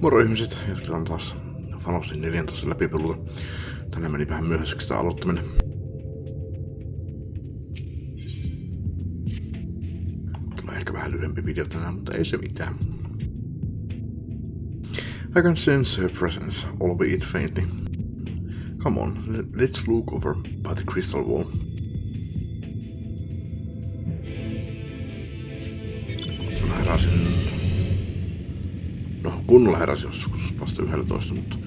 Moro ihmiset, jatketaan taas Fanosin 14 läpipeluta. Tänään meni vähän myöhäiseksi tämä aloittaminen. Tulee ehkä vähän lyhyempi video tänään, mutta ei se mitään. I can sense her presence, albeit faintly. Come on, let's look over by the crystal wall. Mä heräsin... No, kunnolla heräsin joskus vasta 11, mutta...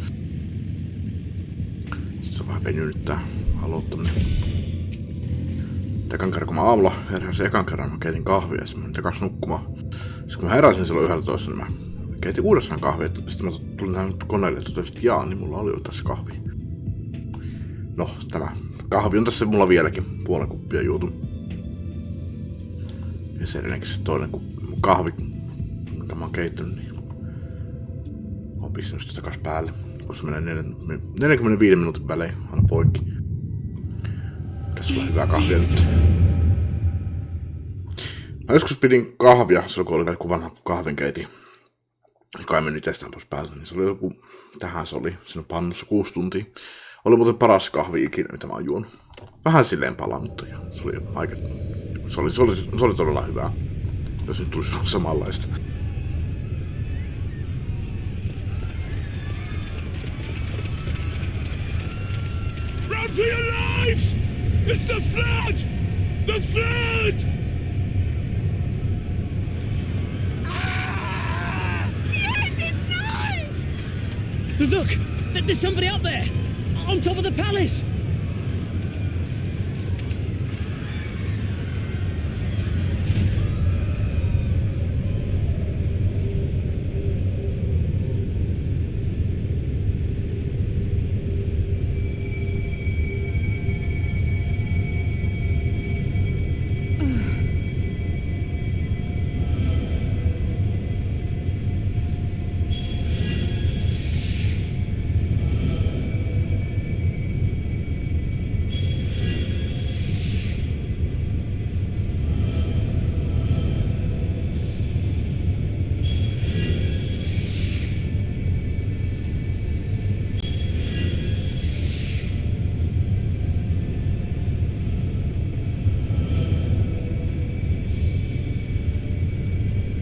Sitten se on vähän venynyt tää aloittaminen. Ekan kerran kun mä aamulla heräsin ekan kerran, mä keitin kahvia ja sitten mä takas nukkumaan. Sitten kun mä heräsin silloin 11, niin mä keitin uudestaan kahvia. Sitten mä tulin tähän koneelle ja totesin, että jaa, niin mulla oli jo tässä kahvi. No, tämä kahvi on tässä mulla vieläkin puolen kuppia juotu. Ja se edelleenkin se toinen kahvi, jonka mä oon keittänyt, niin oon pistänyt sitä takas päälle. Kun se menee 45 minuutin välein aina poikki. Tässä on hyvää kahvia nyt. Mä joskus pidin kahvia, silloin kun oli vielä vanha kahvinkeitin. Kai meni itsestään pois päältä, niin se oli joku, tähän se oli, siinä pannussa 6 tuntia. Oli muuten paras kahvi ikinä, mitä mä oon juonut. Vähän silleen palaa, mutta se oli aika... Se oli todella hyvää. Jos nyt tulisi samanlaista. Run for your lives! It's the flood! The flood! The end is nigh! Look! There's somebody up there! On top of the palace!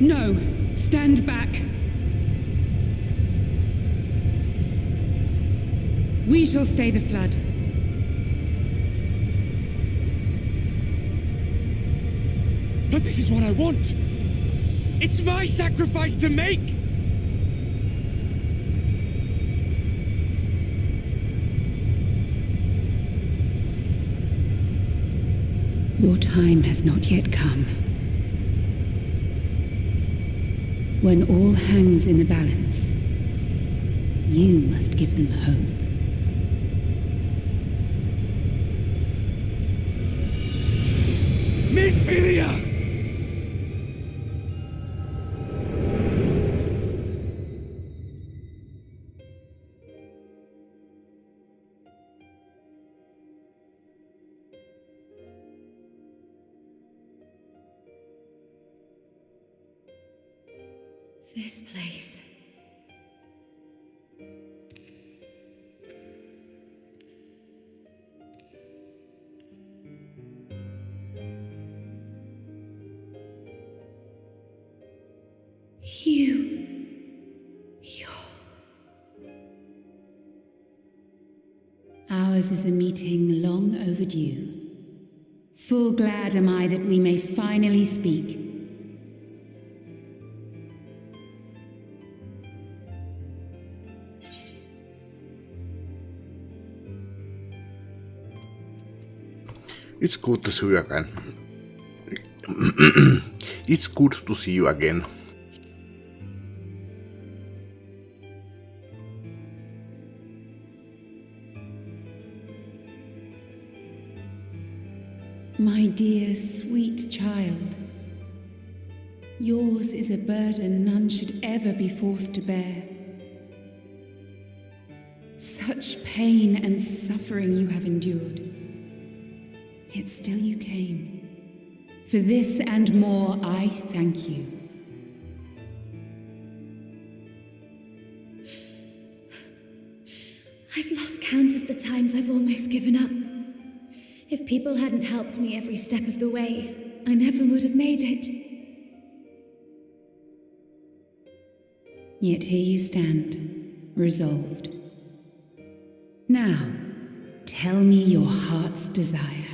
No, stand back. We shall stay the flood. But this is what I want! It's my sacrifice to make! Your time has not yet come. When all hangs in the balance, you must give them hope. Midfilia! This place. Ours is a meeting long overdue. Full glad am I that we may finally speak. It's good to see you again. It's good to see you again. My dear, sweet child, yours is a burden none should ever be forced to bear. Such pain and suffering you have endured. Yet still you came. For this and more, I thank you. I've lost count of the times I've almost given up. If people hadn't helped me every step of the way, I never would have made it. Yet here you stand, resolved. Now, tell me your heart's desire.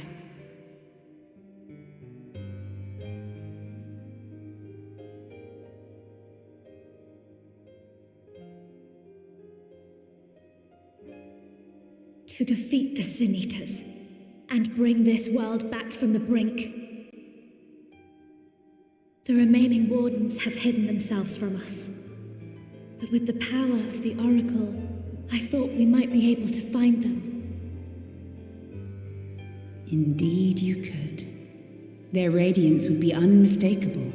To defeat the Sin Eaters and bring this world back from the brink. The remaining wardens have hidden themselves from us. But with the power of the Oracle, I thought we might be able to find them. Indeed you could. Their radiance would be unmistakable.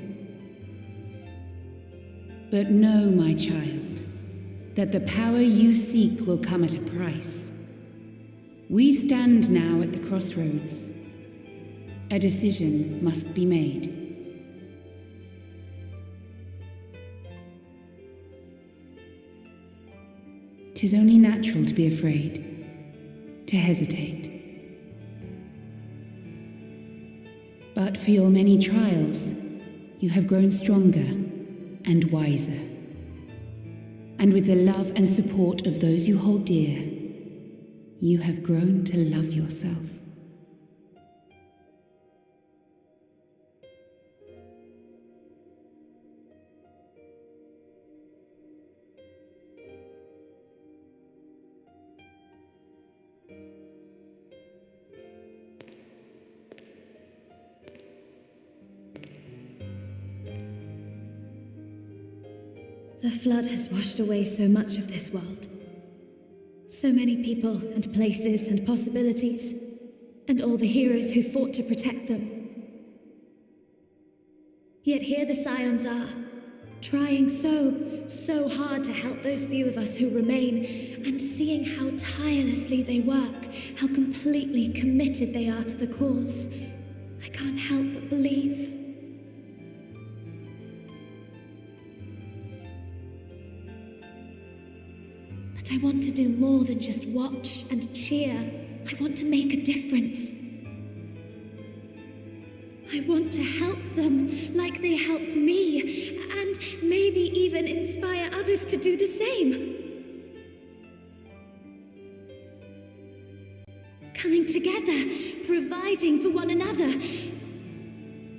But know, my child, that the power you seek will come at a price. We stand now at the crossroads. A decision must be made. 'Tis only natural to be afraid, to hesitate. But for your many trials, you have grown stronger and wiser. And with the love and support of those you hold dear, you have grown to love yourself. The flood has washed away so much of this world. So many people and places and possibilities, and all the heroes who fought to protect them. Yet here the Scions are, trying so hard to help those few of us who remain, and seeing how tirelessly they work, how completely committed they are to the cause. I can't help but believe. But I want to do more than just watch and cheer. I want to make a difference. I want to help them like they helped me, and maybe even inspire others to do the same. Coming together, providing for one another.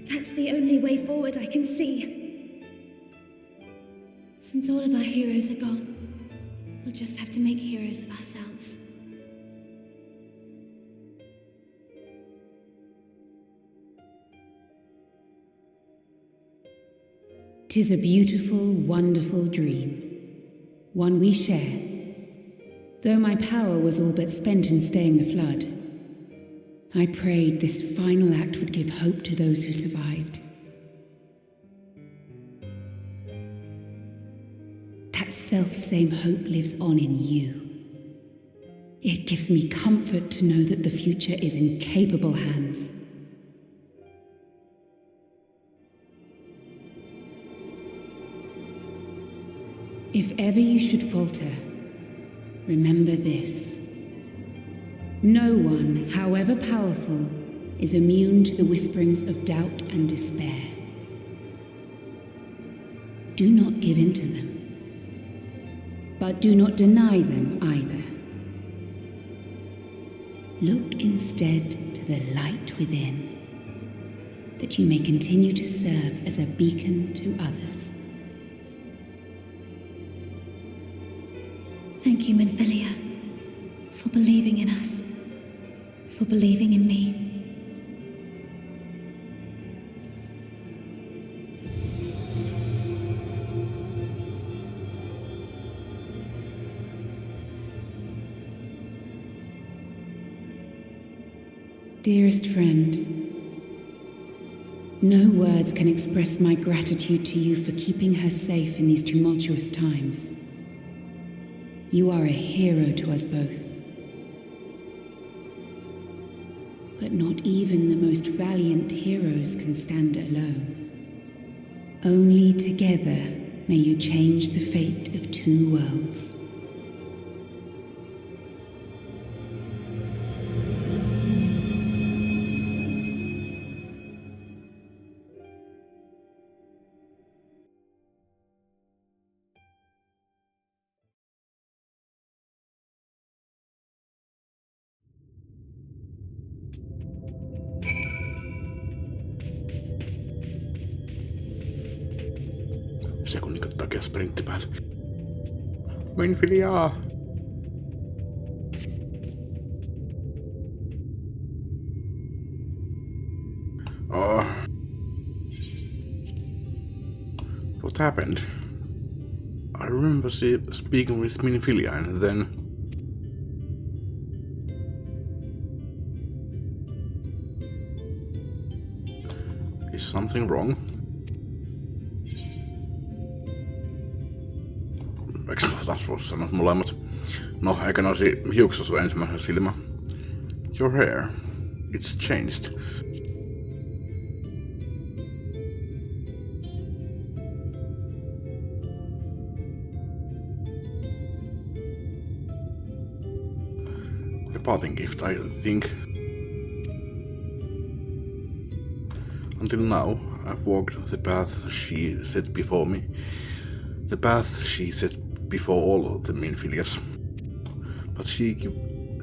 That's the only way forward I can see. Since all of our heroes are gone, we'll just have to make heroes of ourselves. 'Tis a beautiful, wonderful dream, one we share. Though my power was all but spent in staying the flood, I prayed this final act would give hope to those who survived. That self-same hope lives on in you. It gives me comfort to know that the future is in capable hands. If ever you should falter, remember this. No one, however powerful, is immune to the whisperings of doubt and despair. Do not give in to them, but do not deny them either. Look instead to the light within, that you may continue to serve as a beacon to others. Thank you, Minfilia, for believing in us, for believing in me. Dearest friend, no words can express my gratitude to you for keeping her safe in these tumultuous times. You are a hero to us both. But not even the most valiant heroes can stand alone. Only together may you change the fate of two worlds. oikea sprintti päällä. Minfilia! Oh. What happened? I remember speaking with Minfilia and then... Is something wrong? Eikö taas voisi sanoa molemmat? No, eikä noisi hiuksasu ensimmäisen silmä. Your hair. It's changed. A parting gift, I think. Until now, I've walked the path she set before me. The path she set before all of the Minfilias. But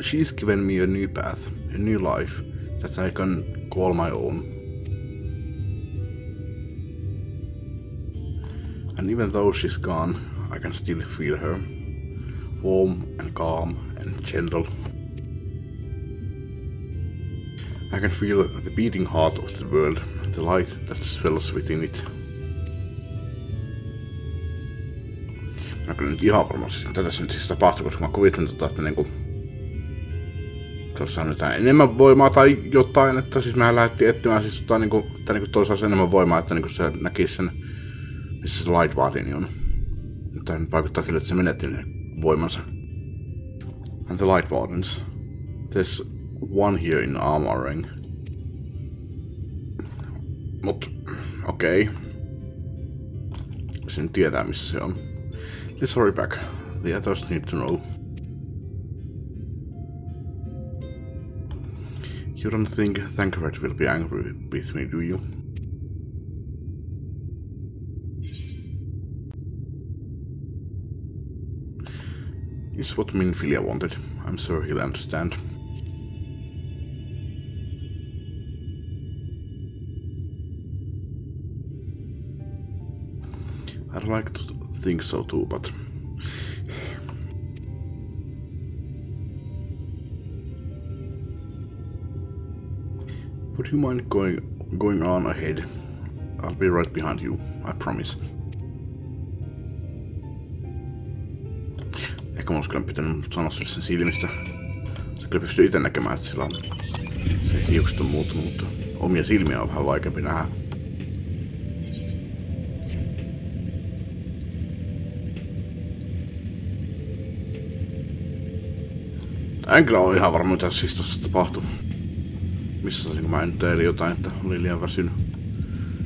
she's given me a new path, a new life, that I can call my own. And even though she's gone, I can still feel her. Warm and calm and gentle. I can feel the beating heart of the world, the light that swells within it. Mä kyllä nyt ihan varmasti mitä tässä nyt siis tapahtuu, koska mä kuvittelen että niinku... Tuossa on jotain enemmän voimaa tai jotain, että siis mehän lähdettiin etsimään siis jotain niinku... Että niinku toisaalta enemmän voimaa, että niinku se näkisi sen... Missä se Light Wardeni on. Mutta nyt vaikuttaa sille, että se menetti ne voimansa. And the Light Wardens. There's one here in armoring. Mut... Okei. Se nyt tietää missä se on. Let's hurry back. The others need to know. You don't think Thancred will be angry with me, do you? It's what Minfilia wanted. I'm sure he'll understand. I'd like to think so too, but... Would you mind going on ahead? I'll be right behind you, I promise. Ehkä mun olisi kyllä pitänyt sanoa sen silmistä. Se kyllä pystyy itse näkemään, että sillä on se hiukset on muuttunut, mutta omia silmiä on vähän vaikeampi nähdä. En kyllä ole ihan varma mitä siis tossa tapahtui. Missä olisinko mä enteilin jotain, että oli liian väsynyt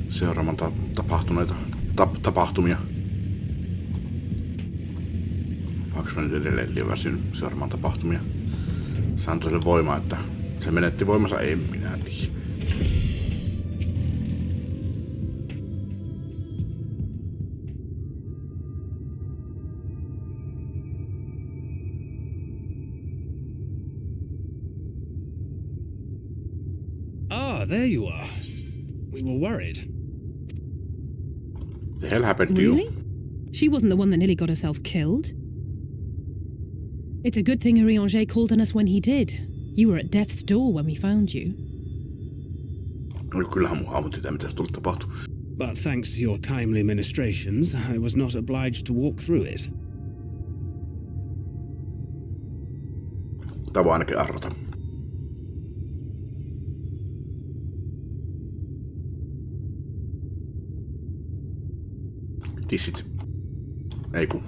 seuraamaan tapahtuneita tapahtumia. Onko mä nyt edelleen liian väsynyt seuraamaan tapahtumia? Se antoi sille voimaa, että se menetti voimansa, en minä tiedä. There you are. We were worried. The hell happened to Really? you? She wasn't the one that nearly got herself killed. It's a good thing Urianger called on us when he did. You were at death's door when we found you. Kyllähän mun hahmotti mitä se tuli tapahtua. But thanks to your timely ministrations, I was not obliged to walk through it. Tää voi ainakin arvata. Tissit. Ei kun.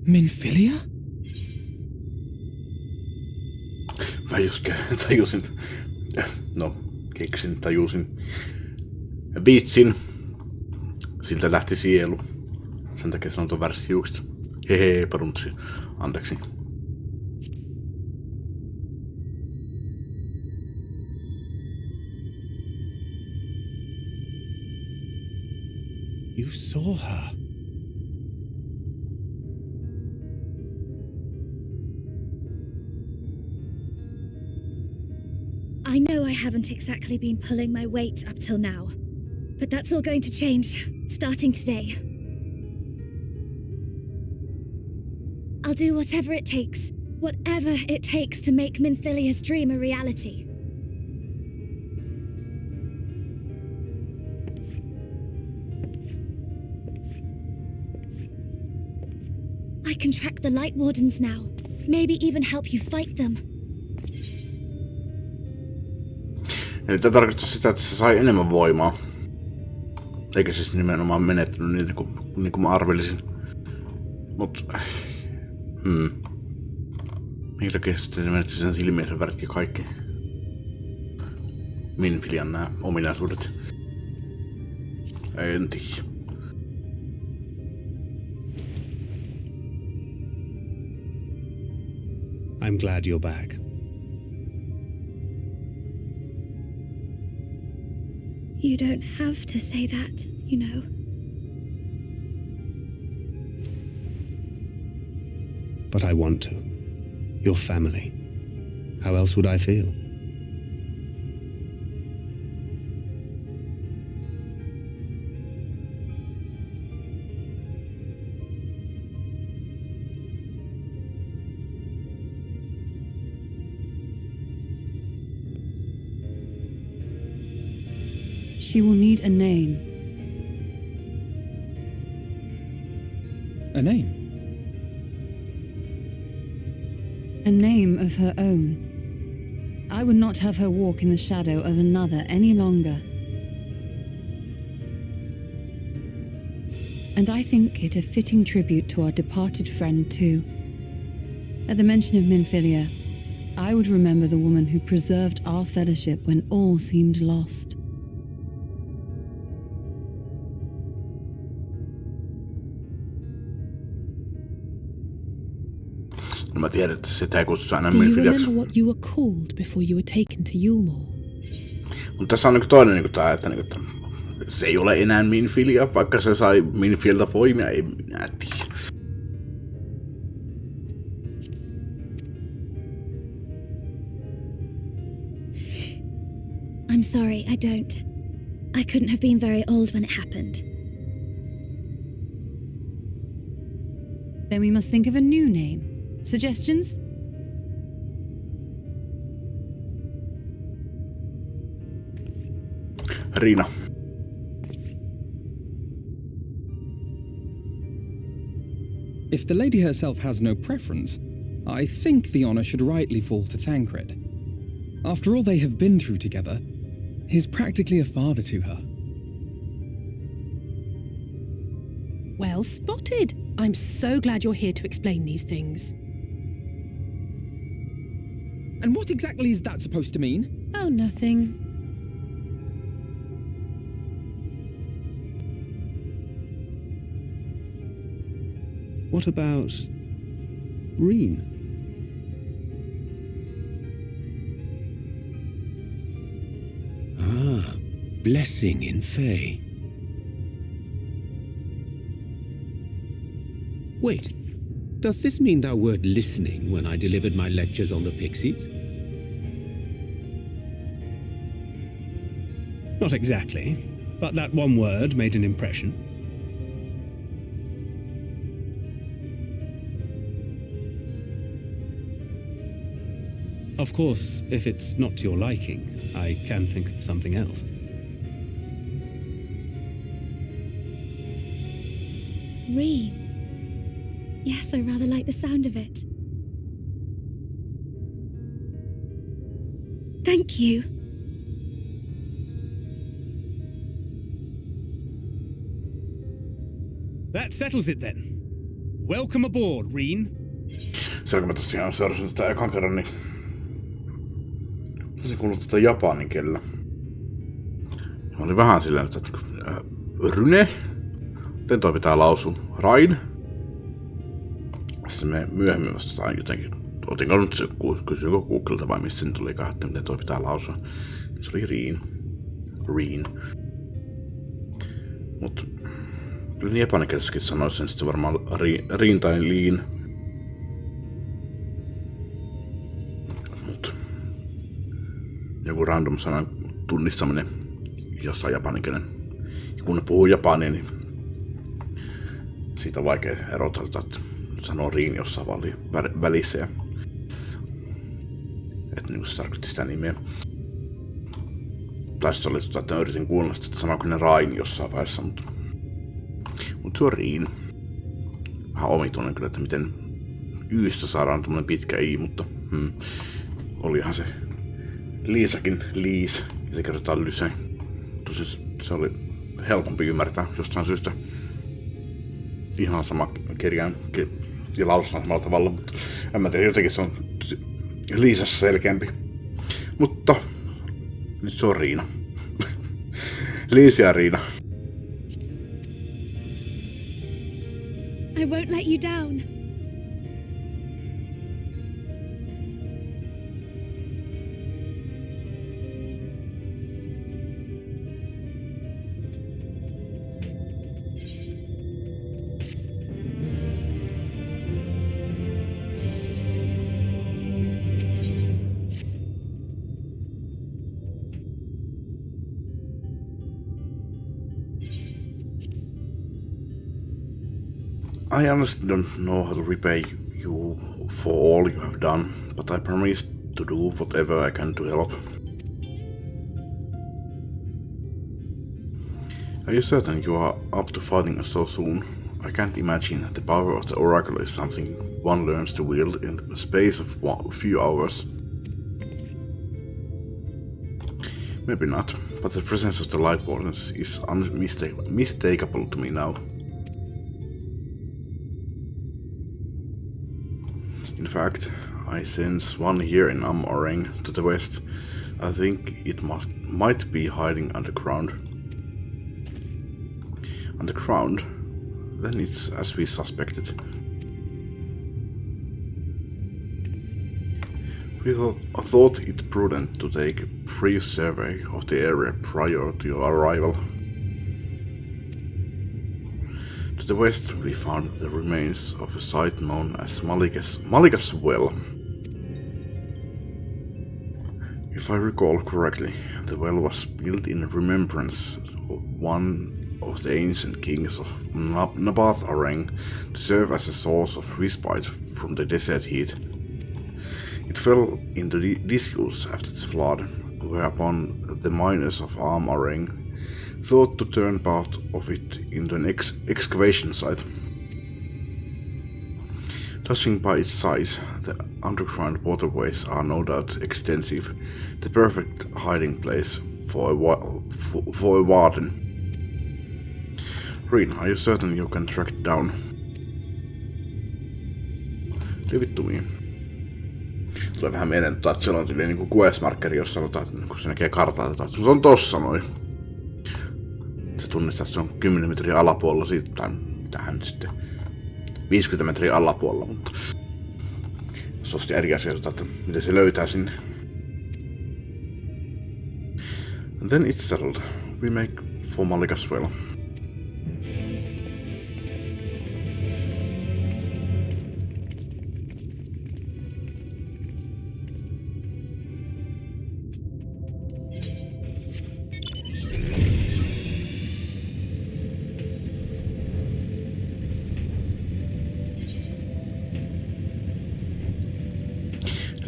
Minfilia? Mä just tajusin. No, tajusin. Vitsin. Siltä lähti sielu. Sen takia se on tuon väärässä hiukset. Hehe, paruntsi. Anteeksi. You saw her. I know I haven't exactly been pulling my weight up till now, but that's all going to change, starting today. I'll do whatever it takes to make Minfilia's dream a reality. I can track the Light Wardens now, maybe even help you fight them. Eli tämä tarkoittaa sitä, että se sai enemmän voimaa. Eikä siis nimenomaan menettänyt niitä, niin kuin mä arvelisin. Mut... Minkä takia sitten se menetti sen silmiensä värit ja kaikki? Minfilian nää ominaisuudet. En tiedä. I'm glad you're back. You don't have to say that, you know. But I want to. Your family. How else would I feel? She will need a name. A name? A name of her own. I would not have her walk in the shadow of another any longer. And I think it a fitting tribute to our departed friend too. At the mention of Minfilia, I would remember the woman who preserved our fellowship when all seemed lost. Mä tiedän, että sitä ei kutsuta aina Do you Minfiliaksi. remember what you were called before you were taken to Yulmore? Mutta tässä on toinen niin tämä, että, että se ei ole enää Minfilia, vaikka se sai Minfilta voimia, ei minä tiedä. I'm sorry, I don't. I couldn't have been very old when it happened. Then we must think of a new name. Suggestions? Riina. If the lady herself has no preference, I think the honor should rightly fall to Thancred. After all they have been through together, he's practically a father to her. Well spotted. I'm so glad you're here to explain these things. And what exactly is that supposed to mean? Oh, nothing. What about Reen? Ah, blessing in Fae. Wait, does this mean thou wert listening when I delivered my lectures on the pixies? Not exactly, but that one word made an impression. Of course, if it's not to your liking, I can think of something else. Reen. Yes, I rather like the sound of it. Thank you. That settles it then. Welcome aboard, Reen. Se kun mä tosiaan seurasin sitä ekan kerran, niin se kuulostaa japanin kielellä. Mä olin vähän silleen, että Ryne. Miten toi pitää lausua? Rain. Sitten me myöhemmin vastataan jotenkin. Otinko nyt se, kysyykö Googlelta vai mistä sen tuli että miten toi pitää lausua. Se oli Reen. Mut Kyllä japanikielisessäkin sanoisi sen sitten varmaan riin tai liin. Mut joku random sanan tunnistaminen jossain japanikielen. Kun ne puhuu japania, niin siitä on vaikea erotella, että sanoo riin jossain välissä. Ja että niin se tarkoitti sitä nimeä. Tai se oli, että yritin kuunnella sitä, että sanoiko ne rain jossain vaiheessa, mutta se on riin. Vähän omituinen kyllä, että miten Ystä saadaan tämmönen pitkä i, mutta olihan se Liisakin liis, ja se kerrotaan lyse. Tosi se oli helpompi ymmärtää jostain syystä. Ihan sama kirjain ja lausutaan samalla tavalla, mutta en mä tiedä, jotenkin se on Liisassa selkeämpi. Mutta nyt se on Riina. Liisi ja Riina. I won't let you down. I honestly don't know how to repay you for all you have done, but I promise to do whatever I can to help. Are you certain you are up to fighting us so soon? I can't imagine that the power of the Oracle is something one learns to wield in the space of a few hours. Maybe not, but the presence of the Light Wardens is unmistakable to me now. In fact, I sense one here in Am-Oreng to the west. I think it might be hiding underground. Underground? Then it's as we suspected. We thought it prudent to take a brief survey of the area prior to your arrival. To the west, we found the remains of a site known as Malika's Well. If I recall correctly, the well was built in remembrance of one of the ancient kings of Nabath-Oreng to serve as a source of respite from the desert heat. It fell into disuse after the flood, whereupon the miners of Am-Oreng thought to turn part of it into an excavation site. Judging by its size, the underground waterways are no doubt extensive, the perfect hiding place for a warden. Rein, are you certain you can track it down? Leave it to me. Tulee vähän mieleen, että siellä on tyyliin niinku quest-markeri, jos sanotaan, että kun se näkee kartaa, että se on tossa noin. Se tunnistaa, että se on 10 metriä alapuolella siitä, tai tähän sitten 50 metriä alapuolella, mutta se on sitten eri asia, että miten se löytää sinne. And then it's settled. We make for Malika's Well.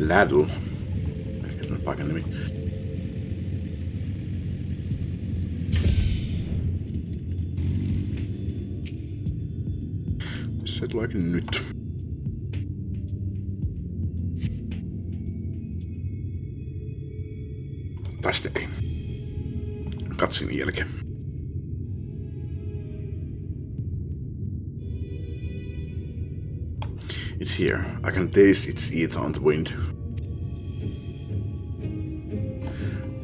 Laddle. Ehkä se on paikan nimi. Se tuleekin nyt. Tai sitten ei. Katsin jälkeen. It's here. I can taste its ether on the wind.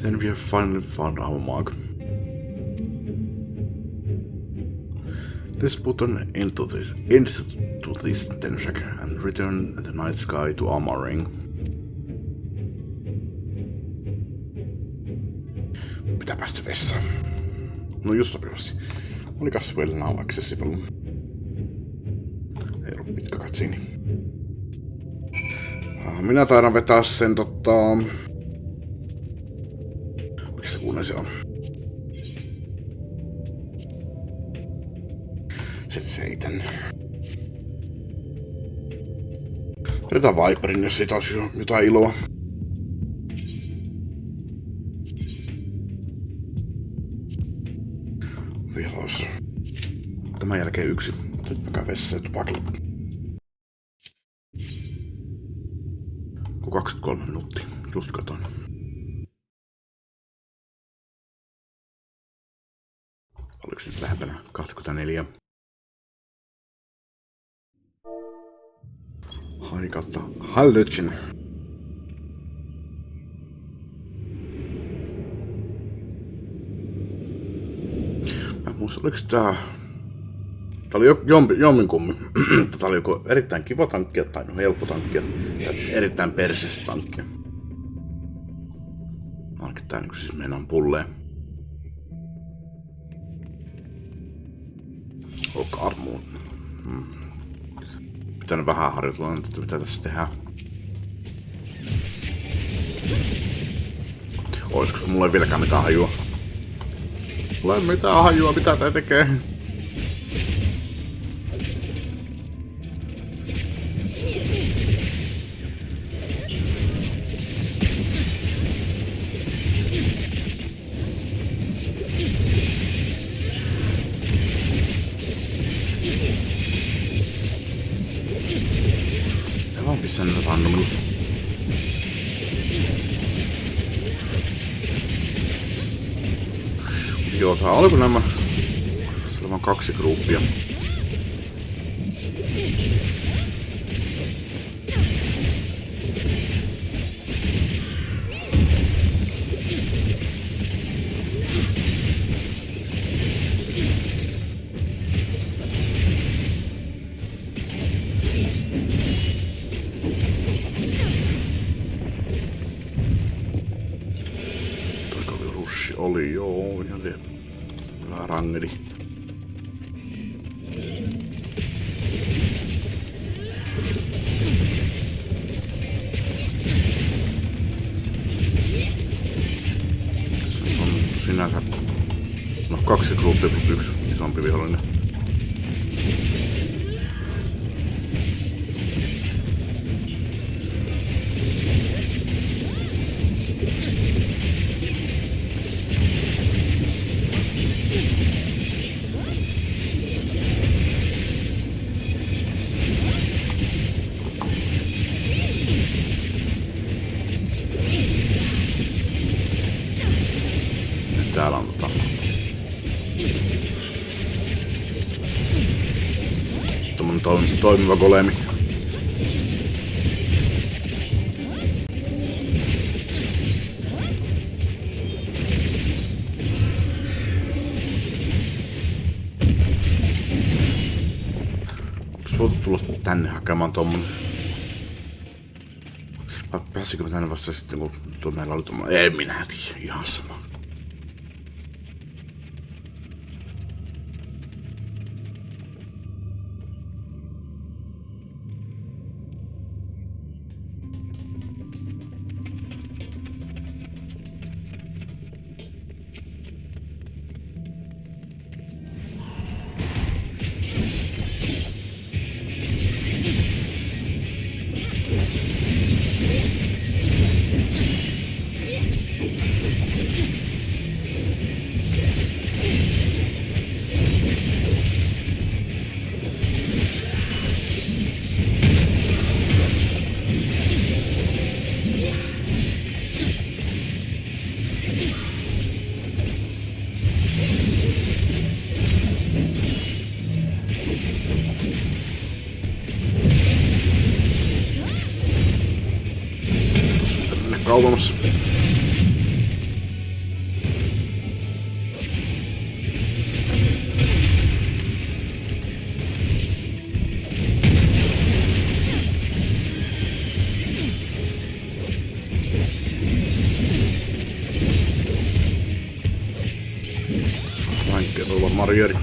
Then we have finally found our mark. Let's put an end to this tension and return the night sky to Am-Oreng. Pitää päästä vessaan. No just sopivasti. Olikas vielä now accessible? Ei ollut pitkä katsiini. Minä taidan vetää sen mikä se kuunen se on? Seitän. Vedetään Viperin, jos siitä olisi jotain iloa. Vielä olisi. Tämän jälkeen yksi. Nyt mä käyn vessassa ja tupakilla. 23 minuuttia. Just katoin. Oliko nyt lähempänä 24? Hai kautta Hallötsin. Mä en muista, oliko tää oli jomminkummin. Tätä oli joko erittäin kiva tankkia tai helppo tankkia. Erittäin perseistä tankkia. Ainakin tää niinku siis meinaan pulleen. Armuun. Pitänyt vähän harjoitella, että mitä tässä tehdään. Oisko mulla ei vieläkään mitään hajua? Mulla ei mitään hajua, mitä tää tekee. Sen randomilla. Joo, tää oliko nämä? Se on 2 gruppia. Oli joo, ja se vähän rangeli. Se on sinänsä 2 gruppia plus 1 isompi vihollinen. Täällä on tommonen toimiva golemi. Onks voitu tulla tänne hakemaan tommonen? Vai pääsikö mä tänne vasta sitten kun meillä oli tommonen? Ei minä tiedä, ihan sama. Kauemmas. Vain kerralla marjeri.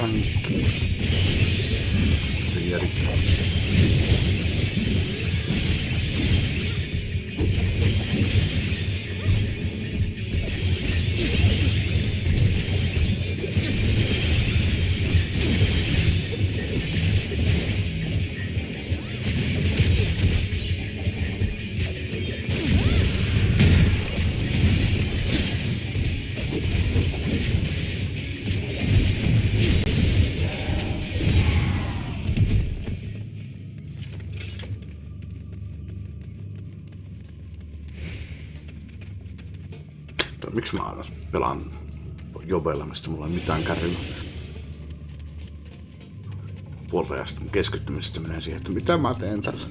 tankki. Se jääri. Miksi mä aina pelaan Jovella, mistä mulla ei mitään kärryllä? Puolta ajasta keskittymisestä menee siihen, että mitä mä teen tässä.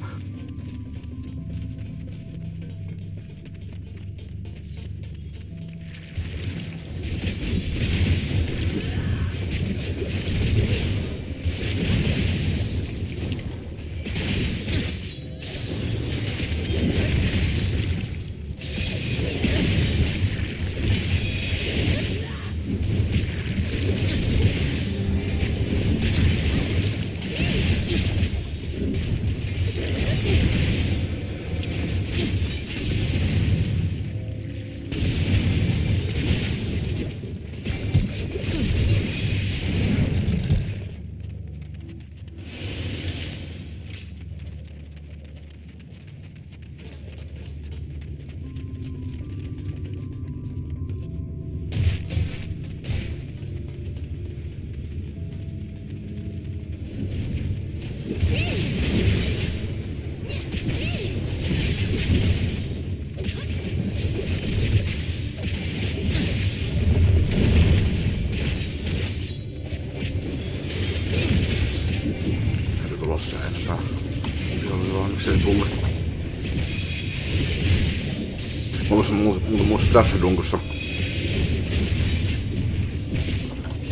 Muista tässä dunkussa.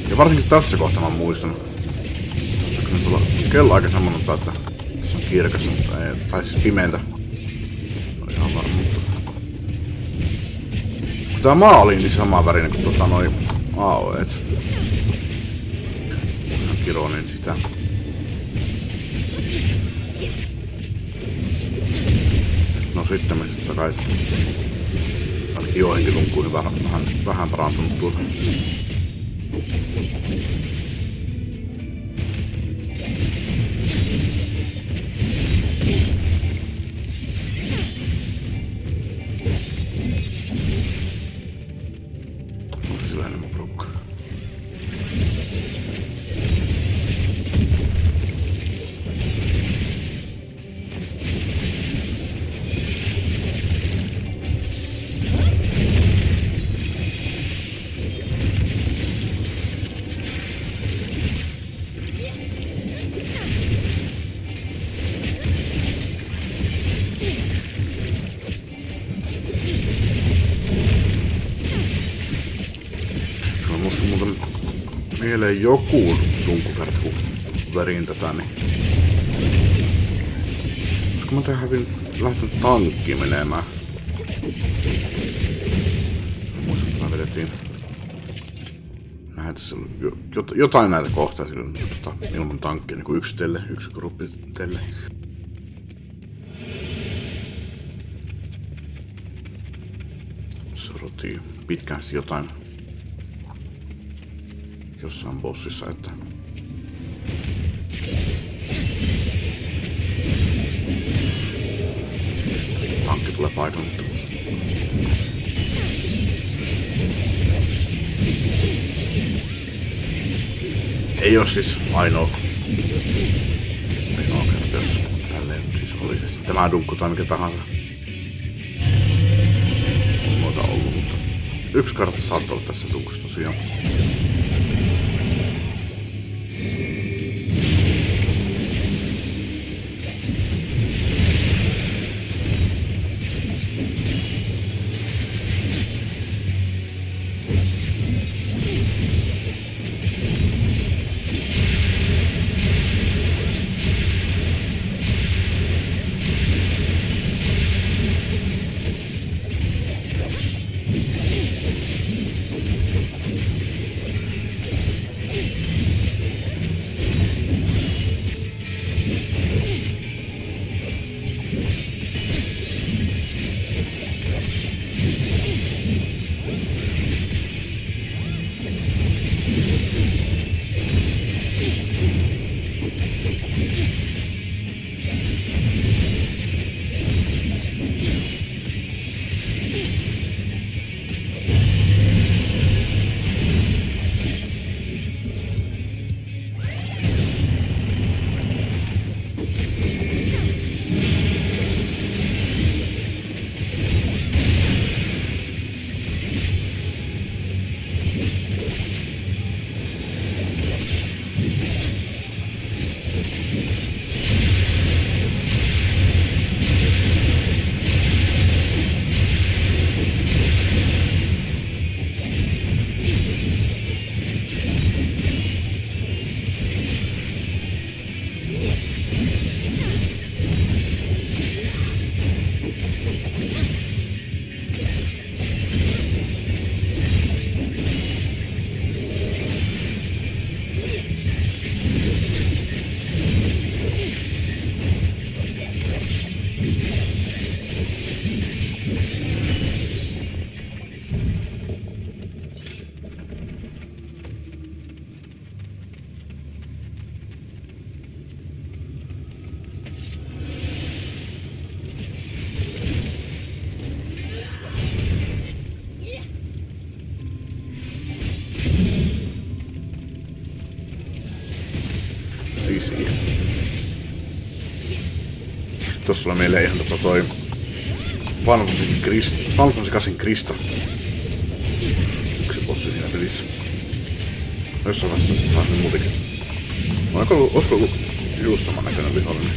Ja varsinkin tässä kohtaa mä muistan. Tuolla kelloaika sanonut, että se on kirkas, mutta ei, tai siis pimeäntä. No ihan varma, mutta... Kun tää maa oli niin sama värinen kuin noi AOEt. Mä kironin sitä. No sitten me totta kai... Ainakin joihinkin lunkuun niin vähän parantunut tuota. On sillä enemmän porukkaa. Mieleen joku tunkukerta, kun verin tätä, niin... Olisiko mä tähän lähtenyt tankkiin menemään? Muistan, että vedettiin... Näitä jotain näitä kohtaa silloin ilman tankkia, niin kuin yksi gruppi telle. Sorottiin pitkään jotain jossain bossissa, että tankki tulee paikalle, mutta ei oo siis ainoa kerta, jos tälleen siis oli se tämä dunkku tai mikä tahansa muuta ollut, mutta yksi kartta saattaa olla tässä dunkussa tosiaan. Tossa oli meille ihan toi Final Fantasy 8 Krista. Yksi bossi siinä pelissä. Jossain vaiheessa se saa sen muutenkin. Olisiko ollut just saman näköinen vihollinen?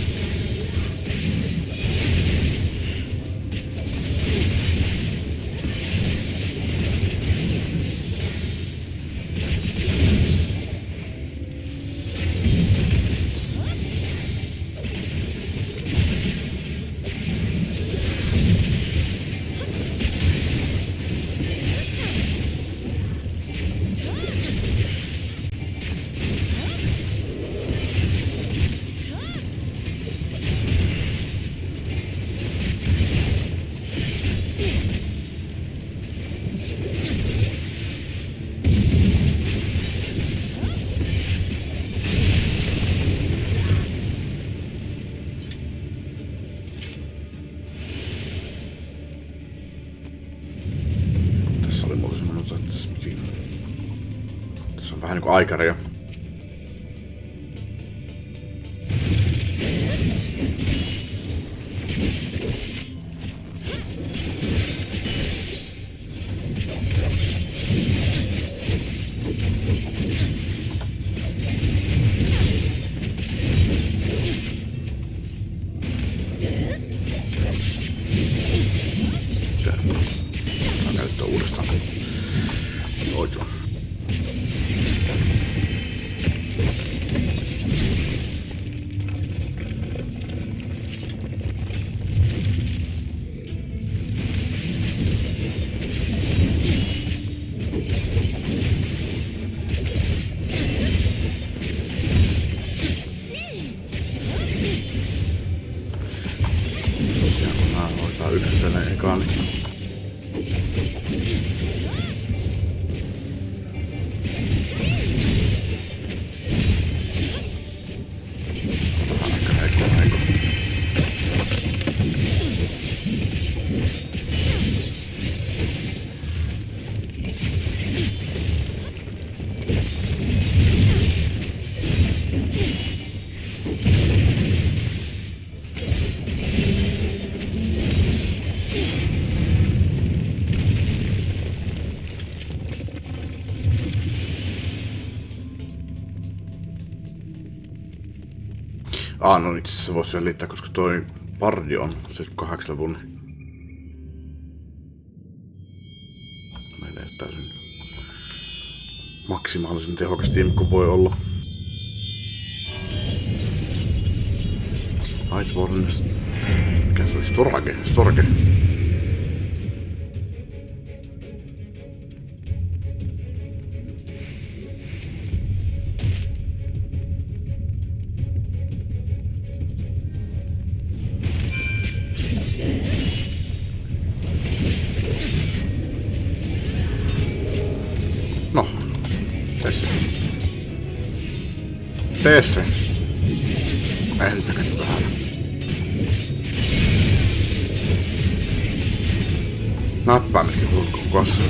Tässä oli muuten semmonen, että tässä on vähän niinku aikareja. Uudestaan. Oikein. Tosiaan kun mä hoitaa yksitellen ekaan, niin no itse asiassa voisi siihen liittää, koska toi Bardi on 8 levun. Meillä ei ole täysin maksimaalisen tehokas tiimi kuin voi olla. Nightborn. Mikä se oli? Sorge. No, tee se. Entäkö vähän? Näppäimiskin koko kanssa.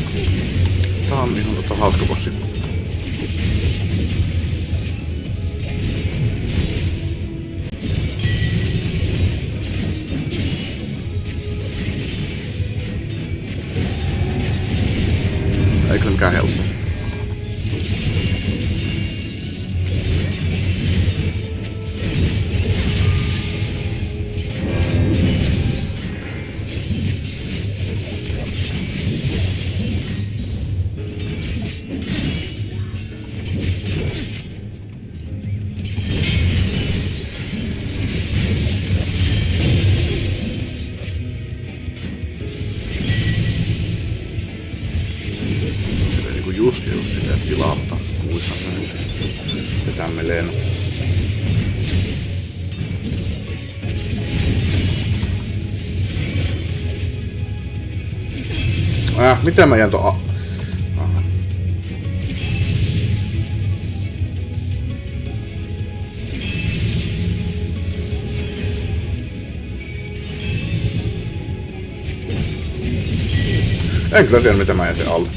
Tää on ihan hauska bossi. Ei kyllä mikään helppo. Just sitä tilausta muissa ja tämmöinen. Mitä mä jään tuon? En kyllä tiedä mitä mä jätin alle.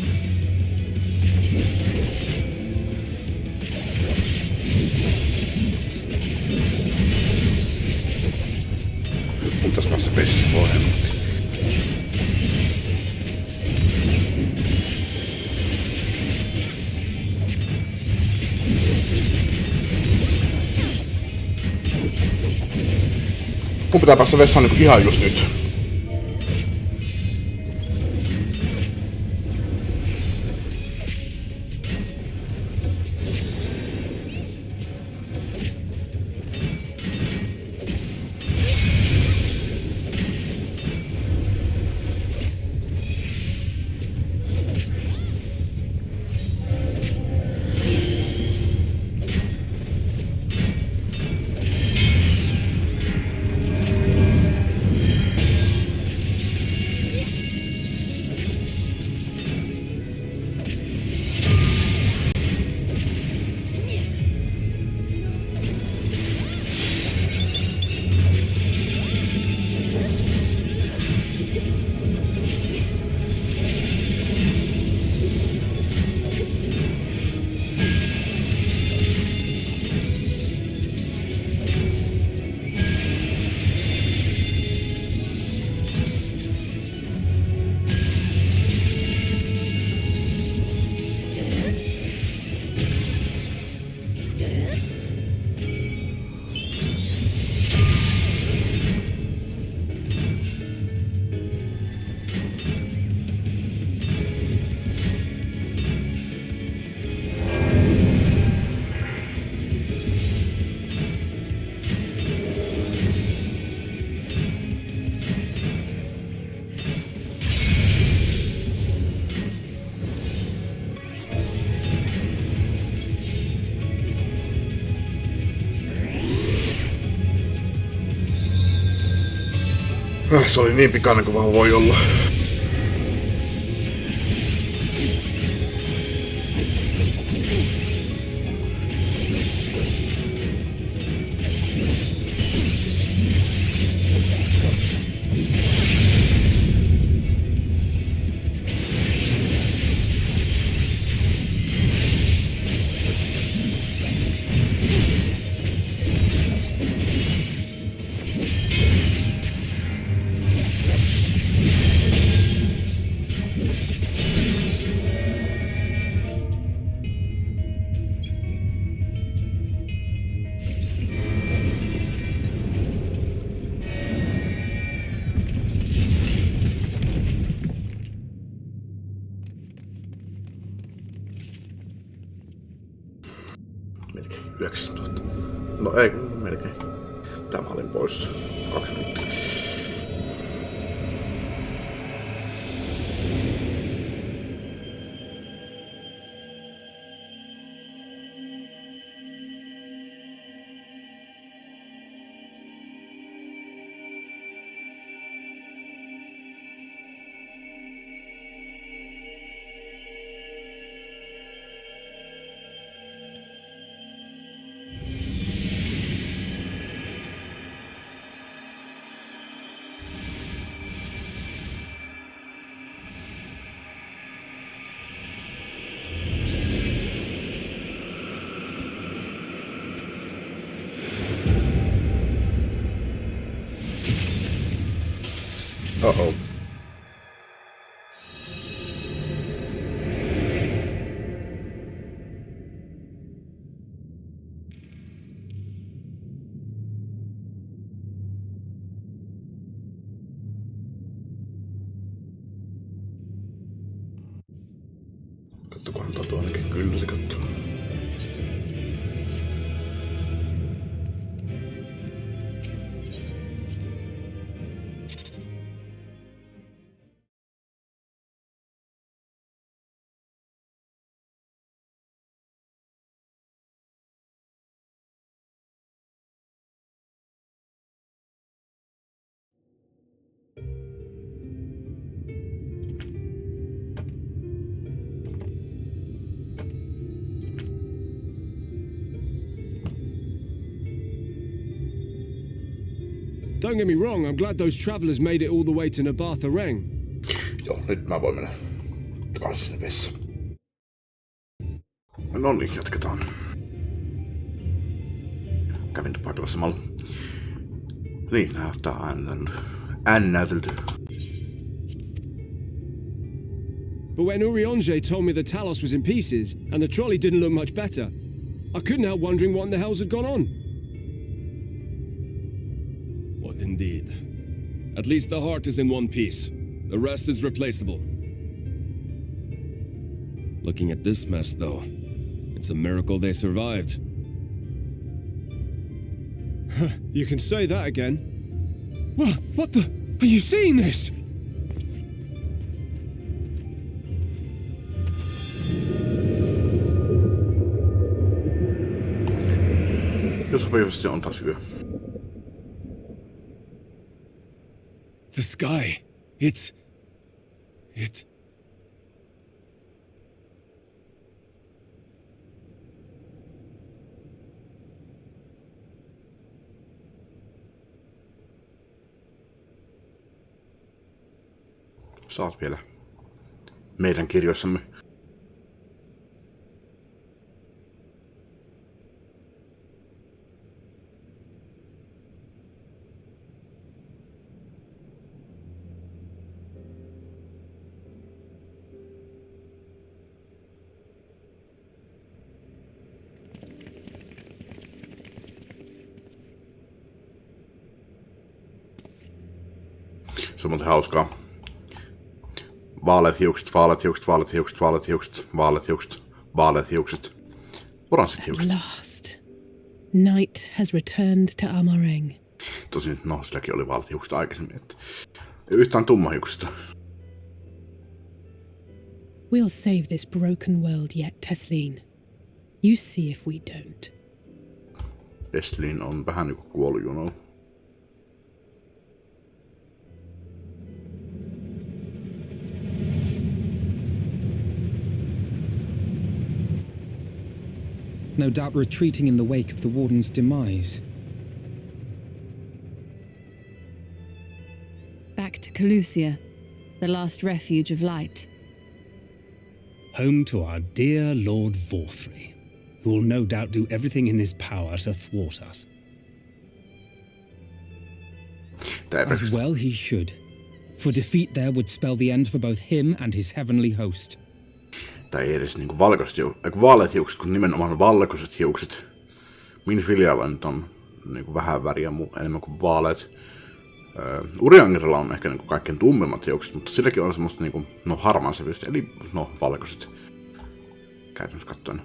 Mun pitää päästä vessaan niinku ihan just nyt. Se oli niin pikainen kuin vaan voi olla. Melkein 9000. No ei, melkein. Tämä olin pois 2 minuuttia. Uh-oh. Kattokohan tuo ainakin kyllä se kattoo. Don't get me wrong, I'm glad those travellers made it all the way to Nabatha Reng. Joo, nyt mä voin mennä takaisin sinne vessaan. No niin, jatketaan. Kävin paikalla samalla. Niin, näyttää näytelty. But when Urianger told me the Talos was in pieces, and the trolley didn't look much better, I couldn't help wondering what in the hell's had gone on. What indeed. At least the heart is in one piece. The rest is replaceable. Looking at this mess, though, it's a miracle they survived. You can say that again. What the? Are you seeing this? Jos sopivasti on taas yö. The sky. It... Saat vielä meidän kirjoissamme. Se on muuten hauskaa. Vaaleat hiukset, vaaleat hiukset, vaaleat hiukset, vaaleat hiukset, vaaleat hiukset, vaaleat hiukset, oranssit hiukset. At last, night has returned to Amareng. Tosin, no, silläkin oli vaaleat hiukset aikaisemmin, että yhtään tummahiuksista. We'll save this broken world yet, Tesleen. You see if we don't. Estlin on vähän niinku kuollut, you know. No doubt retreating in the wake of the Warden's demise. Back to Calusia, the last refuge of light. Home to our dear Lord Vorthry, who will no doubt do everything in his power to thwart us. As well he should, for defeat there would spell the end for both him and his heavenly host. Tai ei edes niinku valkoiset hiukset, vaaleat hiukset, kun nimenomaan valkoiset hiukset. Minfilialla nyt on niinku vähän väriä enemmän kuin vaaleat. Uriangerilla on ehkä niinku kaikkein tummemmat hiukset, mutta silläkin on semmoista niinku, no harmaansävyistä, eli no valkoiset. Käytännössä katsoen.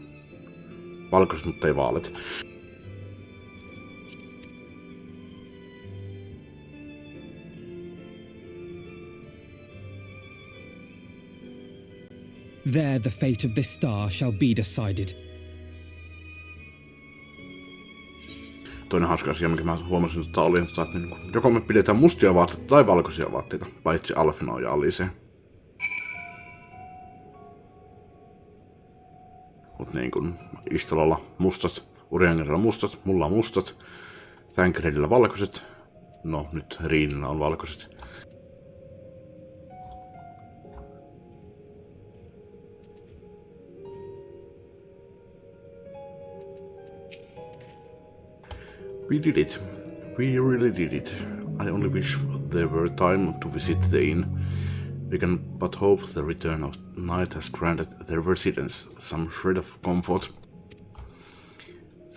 Valkoiset, mutta ei vaaleat. There the fate of this star shall be decided. Toinen hauska asia, mikä mä huomasin, että oli, että niin joko me pidetään mustia vaatteita tai valkoisia vaatteita, paitsi Alfina ja Alice. Mut niin kuin Istolalla mustat, Uriangerilla mustat, mulla on mustat, Thancredilla valkoiset, no nyt Riinillä on valkoiset. We did it. We really did it. I only wish there were time to visit the inn. We can but hope the return of night has granted their residents some shred of comfort.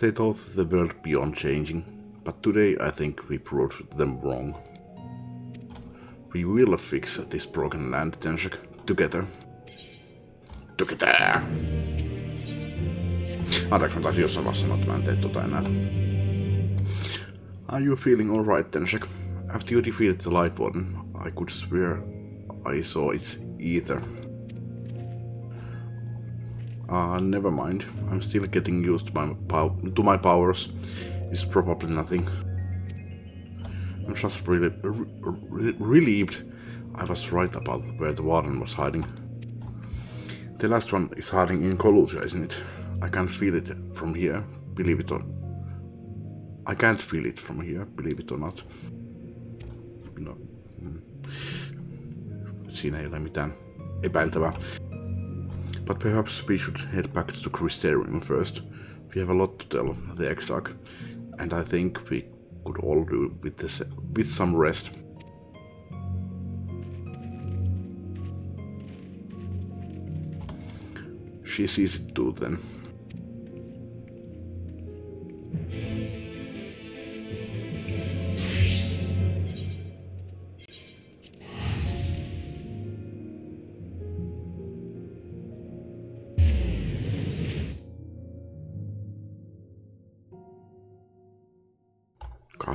They thought the world beyond changing, but today I think we proved them wrong. We will fix this broken land, Tenshek, together. Together! Anteeksi, mä taisin jossain vaiheessa sanoa, että mä en tee tota enää. Are you feeling alright, Tenshek? After you defeated the Light Warden, I could swear I saw its ether. Never mind. I'm still getting used to my powers. It's probably nothing. I'm just really relieved I was right about where the Warden was hiding. The last one is hiding in Calusia, isn't it? I can't feel it from here, believe it or I can't feel it from here, believe it or not. No. Siinä ei ole mitään epäiltävää. But perhaps we should head back to Crystarium first. We have a lot to tell the Exarch, and I think we could all do with some rest. She sees it too then.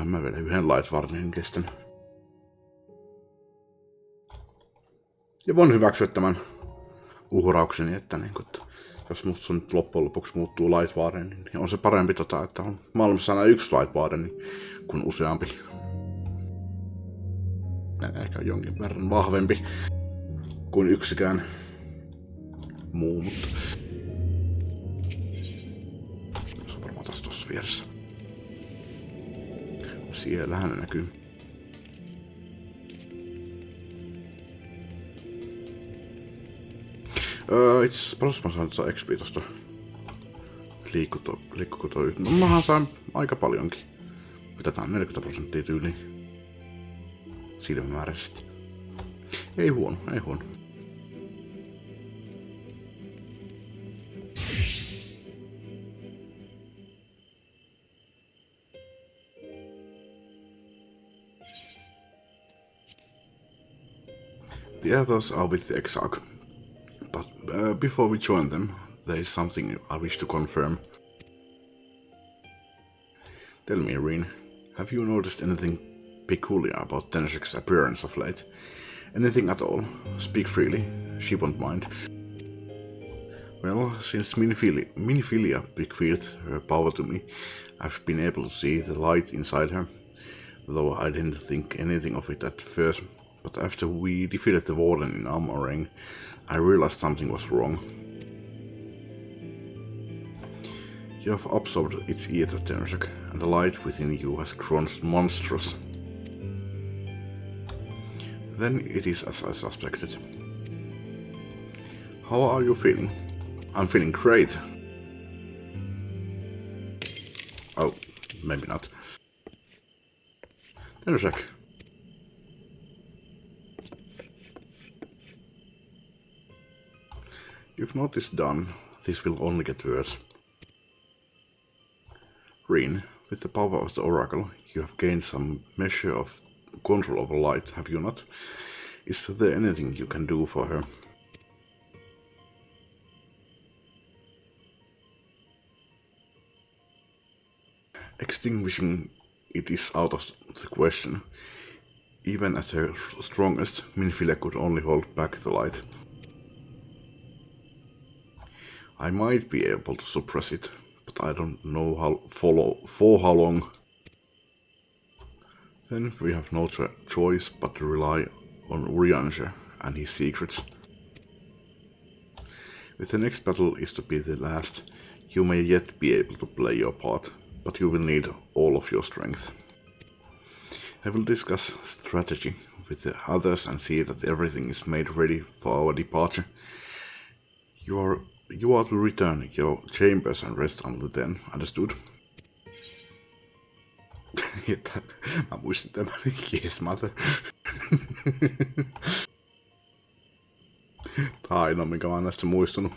Kyllähän mä vielä yhden Light Wardenin kestän. Ja voin hyväksyä tämän uhraukseni, että jos musta nyt loppujen lopuksi muuttuu Light Warden, niin on se parempi että on maailmassa aina yksi Light Warden kuin useampi. Ehkä jonkin verran vahvempi kuin yksikään muu, mutta se on varmaan taas tossa vieressä. Siellähän ne näkyy. Itse asiassa paljon mä saan saa XP tosta liikkuko toi. No mähän saan aika paljonkin. Otetaan 40% tyyliin. Silmämääräisesti. Ei huono, ei huono. The others are with the XIV. But before we join them, there is something I wish to confirm. Tell me, Irene, have you noticed anything peculiar about Tenshik's appearance of late? Anything at all? Speak freely, she won't mind. Well, since Minfilia bequeathed her power to me, I've been able to see the light inside her, though I didn't think anything of it at first. But after we defeated the Warden in Armor Ring, I realized something was wrong. You have absorbed its ether, Tenshik, and the light within you has grown monstrous. Then it is as I suspected. How are you feeling? I'm feeling great. Oh, maybe not. Tenshik. If not is done, this will only get worse. Reen, with the power of the Oracle, you have gained some measure of control over light, have you not? Is there anything you can do for her? Extinguishing it is out of the question. Even at her strongest, Minfilia could only hold back the light. I might be able to suppress it, but I don't know for how long. Then we have no choice but to rely on Urianger and his secrets. If the next battle is to be the last, you may yet be able to play your part, but you will need all of your strength. I will discuss strategy with the others and see that everything is made ready for our departure. You are to return your chambers and rest until then, understood? Mä muistin tämän, yes mother. Tää ainoa, minkä mä oon näistä muistunut.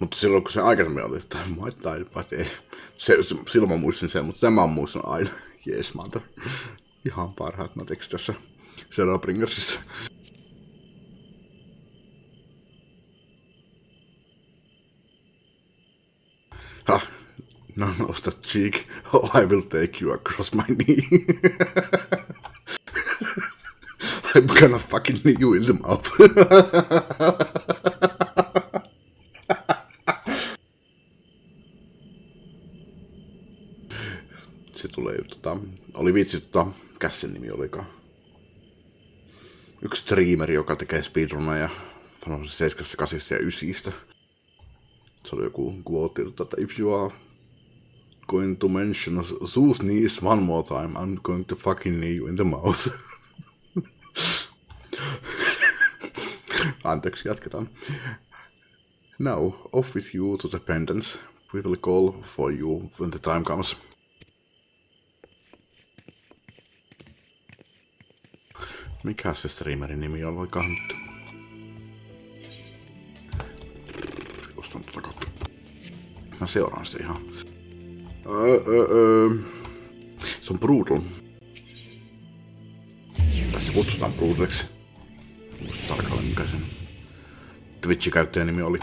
Mutta silloin kun se aikaisemmin oli, että might die, but ei. Silloin mä muistin sen, mutta tämä on muistunut aina. Yes mother. Ihan parhaat tekstit tässä Shadowbringersissa. None of that cheek. Oh, I will take you across my knee. I'm gonna fucking knee you in the mouth. Se tulee oli vitsi mikä sen nimi olikaan. Yksi streameri, joka tekee speedruneja Final 7, 8 ja 9. Se oli joku quote, että if you are going to mention Zeus knees one more time, I'm going to fucking knee you in the mouth. Anteeksi, jatketaan. Now, off with you to the pendants. We will call for you when the time comes. Mikä se streamerin nimi olikaan nyt? Jostain tuota kautta. Mä seuraan sitä ihan. Se on Brutal. Tässä kutsutaan Brutaliksi. Muista tarkalleen mikä sen Twitch-käyttäjän nimi oli.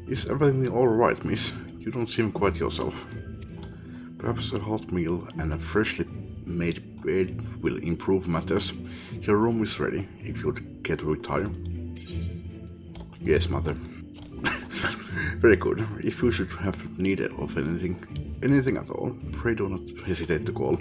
Is everything alright, miss? You don't seem quite yourself. Perhaps a hot meal and a freshly made bed will improve matters. Your room is ready, if you'd care to retire. Yes, mother. Very good. If you should have need of anything at all, pray do not hesitate to call.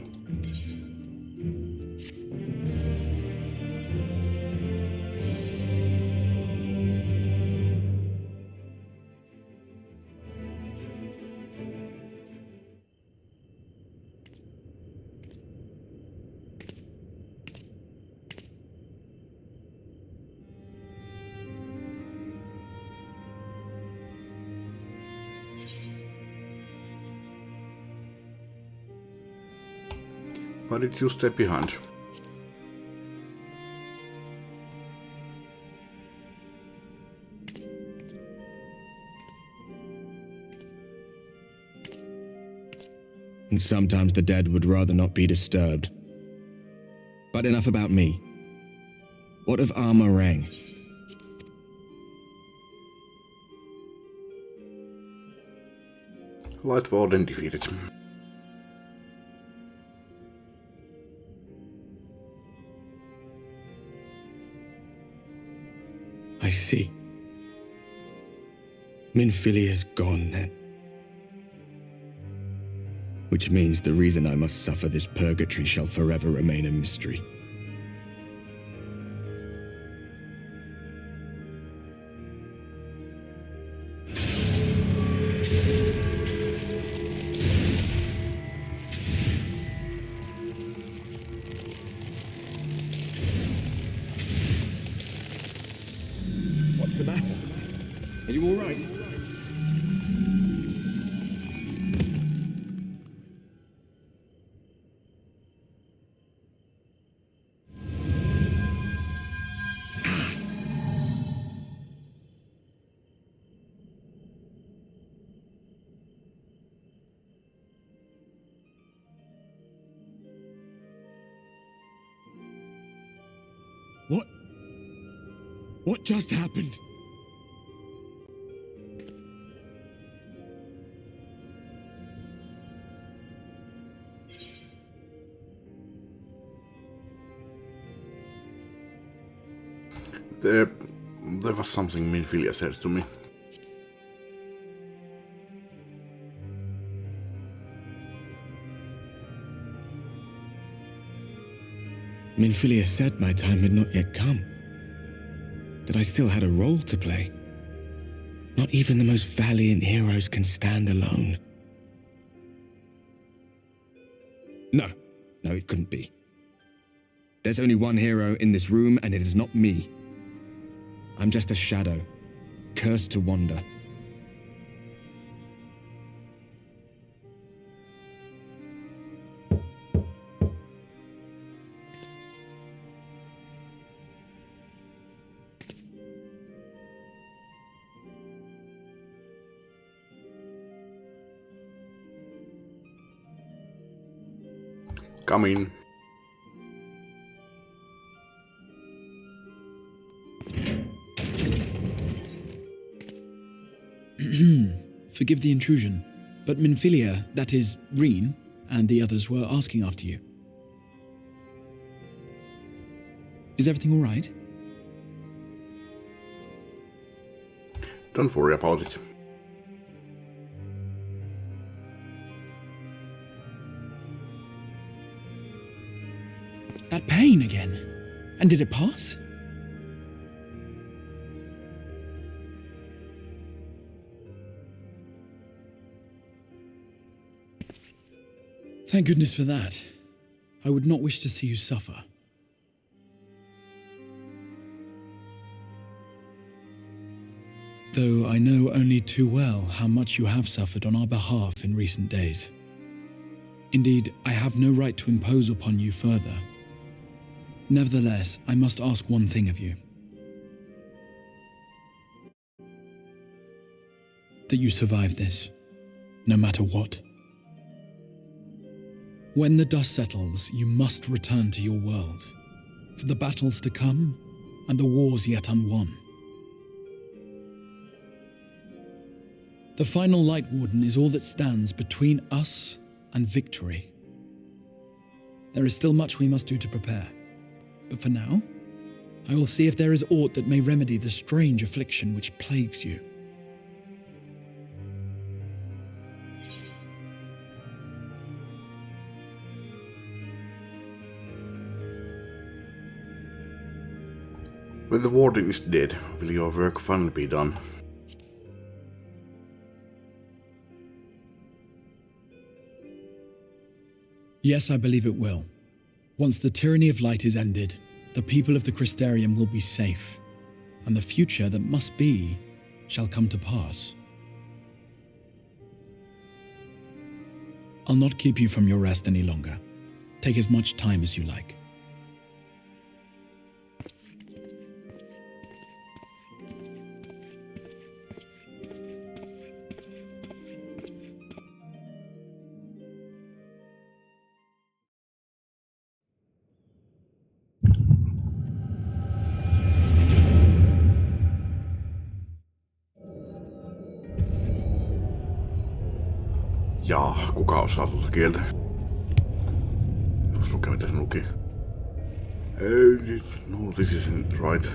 Why did you stay behind? And sometimes the dead would rather not be disturbed. But enough about me. What of Armorang? Light Warden defeated. I see. Minfilia's gone then. Which means the reason I must suffer this purgatory shall forever remain a mystery. What's the matter? Are you all right? What just happened? There was something Minfilia said to me. Minfilia said my time had not yet come. That I still had a role to play. Not even the most valiant heroes can stand alone. No, it couldn't be. There's only one hero in this room, and it is not me. I'm just a shadow, cursed to wander. Come in. Forgive the intrusion, but Minfilia, that is, Reen, and the others were asking after you. Is everything all right? Don't worry about it. That pain again. And did it pass? Thank goodness for that. I would not wish to see you suffer. Though I know only too well how much you have suffered on our behalf in recent days. Indeed, I have no right to impose upon you further. Nevertheless, I must ask one thing of you. That you survive this, no matter what. When the dust settles, you must return to your world, for the battles to come and the wars yet unwon. The final Light Warden is all that stands between us and victory. There is still much we must do to prepare. But for now, I will see if there is aught that may remedy the strange affliction which plagues you. When the warden is dead, will your work finally be done? Yes, I believe it will. Once the tyranny of light is ended, the people of the Crystarium will be safe, and the future that must be shall come to pass. I'll not keep you from your rest any longer. Take as much time as you like. Jaa, kuka osaa tuota kieltä? Jos lukee mitä se luki. No, this isn't right.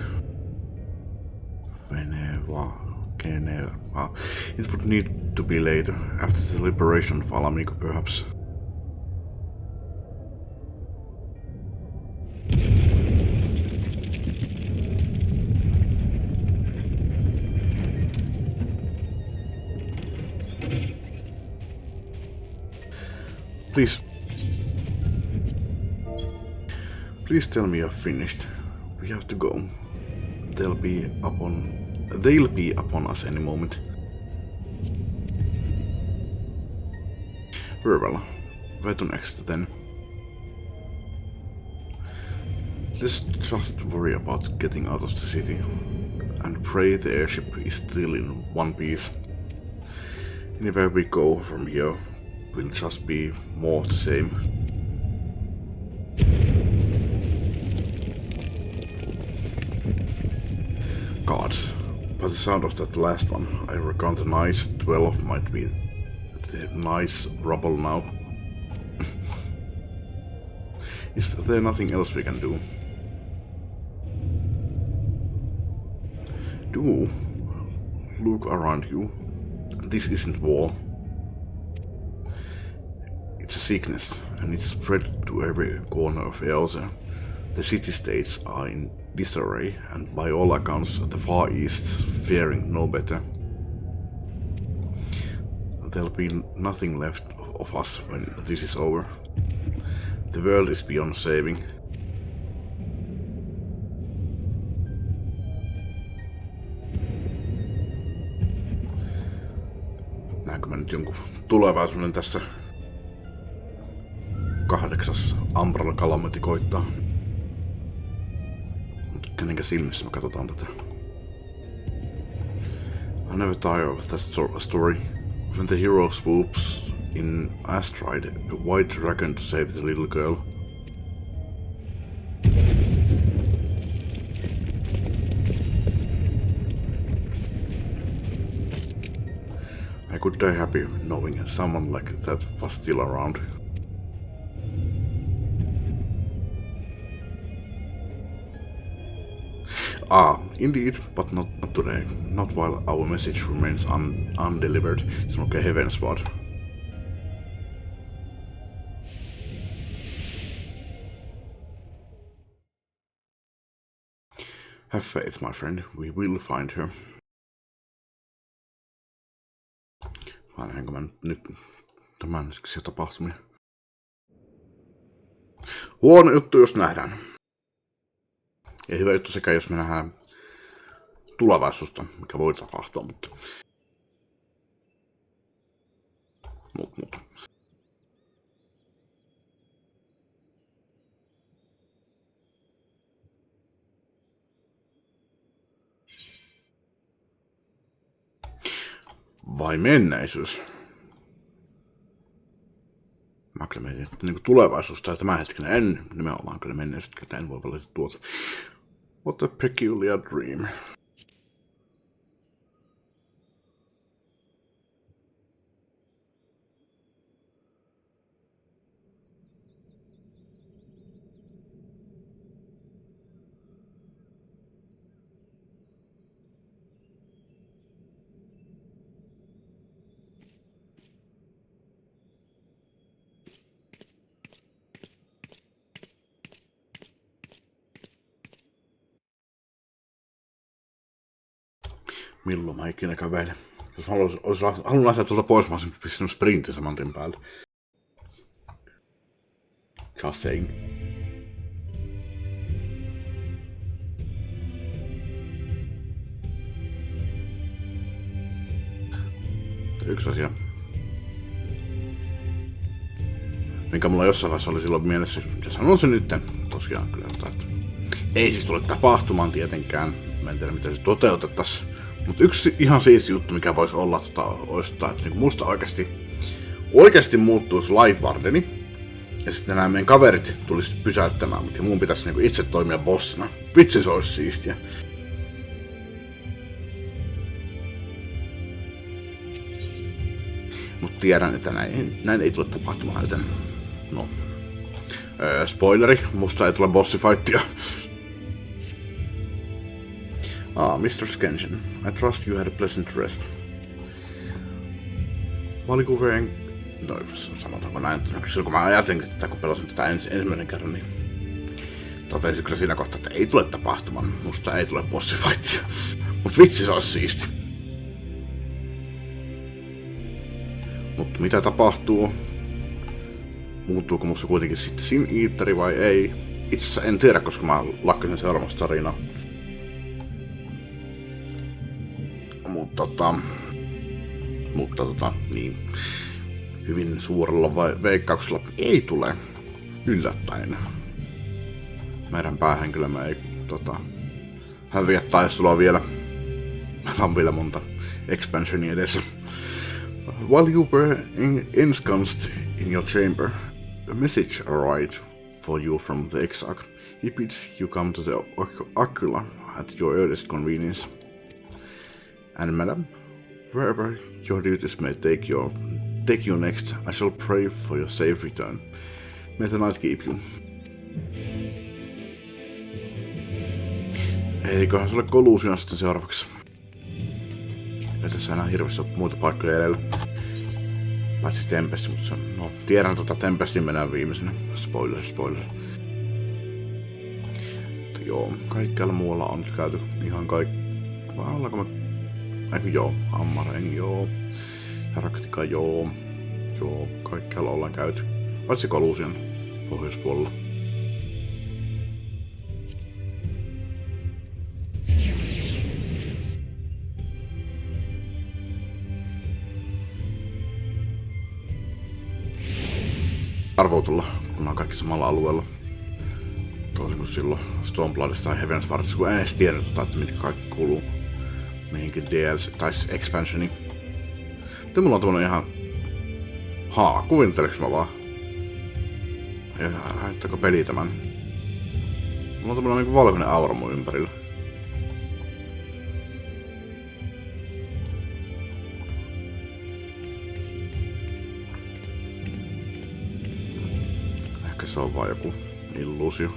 Geneva. It would need to be later, after the liberation of Alamico, perhaps. Please tell me you're finished. We have to go. They'll be upon us any moment. Very well. Where to next then? Let's just worry about getting out of the city and pray the airship is still in one piece. Anywhere we go from here will just be more of the same. Gods, by the sound of that last one, I reckon the nice 12 might be the nice rubble now. Is there nothing else we can do? Do look around you. This isn't war. It's a sickness, and it's spread to every corner of Eosa. The city-states are in disarray, and by all accounts, the Far East's faring no better. There'll be nothing left of us when this is over. The world is beyond saving. Näenkö mä nyt jonkun tulevaisuuden tässä? 8. Umbrella Calamity koittaa. Kenenkä silmissä me katsotaan tätä? I never tire of that story. When the hero swoops in astride a white dragon to save the little girl. I could die happy knowing someone like that was still around. Ah, indeed, but not today. Not while our message remains undelivered. It's okay, heaven spot. Have faith, my friend. We will find her. Vai näinkö mä nyt tämän hetkisiä tapahtumia? Huono juttu, jos nähdään. Ei hyvä juttu sekä, jos me nähdään tulevaisuutta, mikä voi tapahtua, mutta... Mut. Vai menneisyys? Mä kyllä mietin, että niin tulevaisuus tai tämänhetkinen, en nimenomaan kyllä menneisyyttä, en voi valita tuota. What a peculiar dream. Milloin mä ikinä kävelen? Jos mä olisin halunnut lähteä tuolta pois, mä olisin pistänyt sprintin saman tien päälle. Just saying. Yksi asia, minkä mulla jossain vaiheessa oli silloin mielessä, ja sanon se nyt tosiaan kyllä, että ei siis tule tapahtumaan tietenkään. Mä en tiedä miten se toteutettaisiin. Mutta yksi ihan siisti juttu, mikä voisi olla, olisi, että niinku musta oikeasti muuttuisi Light Wardeni. Ja sitten nämä meidän kaverit tulisi pysäyttämään, mutta mun pitäisi niinku itse toimia bossina. Vitsi, se olisi siistiä. Mutta tiedän, että näin ei tule tapahtumaan, joten no. Spoileri, musta ei tule bossifightia. Mr. Skension, I trust you had a pleasant rest. Valikuveen... No, sanotaanko näin, silloin kun mä ajattelin tätä, kun pelasin tätä ensimmäinen kerran, niin totesin kyllä siinä kohtaa, että ei tule tapahtumaan. Musta ei tule bossifightia. Mut vitsi, se olisi siisti. Mutta mitä tapahtuu? Muuttuuko musta kuitenkin sitten Sin Eateri vai ei? Itse asiassa en tiedä, koska mä lakkasin seuraamasta tarinaa. Mutta niin. Hyvin suurella veikkauksella ei tule yllättäen. Meidän päähenkilömme ei häviä taistelua vielä. Meillä on vielä monta expansionia edessä. While you were ensconced in your chamber, a message arrived for you from the XIV. He bids you come to the Aquila at your earliest convenience. And madam, wherever your duties may take you next, I shall pray for your safe return. May the night keep you. Eiköhän se ole Collusion sitten seuraavaksi. Ei tässä enää hirveästi ole muita paikkoja edellä. Paitsi Tempesti, mutta no, tiedän Tempestin mennään viimeisenä. Spoiler. Mutta joo, kaikkialla muualla on käyty ihan kaikki. Vai ollaanko me... Eikö joo, Ammareen joo. Heraktika joo. Joo, kaikkialla ollaan käyty. Paitsi Collusion pohjoispuolella. Arvoutella, kun on kaikki samalla alueella. Toisin kuin silloin Stormbloodissa tai Heavenswardissa, kun en edes tiennyt, että mitkä kaikki kuuluu mihinkin DLC tai expansioniin. Sitten mulla on tämmönen ihan... Kuvinteleks mä vaan? Haittaako peli tämän? Mulla on tämmönen niinku valkoinen aura mun ympärillä. Ehkä se on vaan joku illuusio.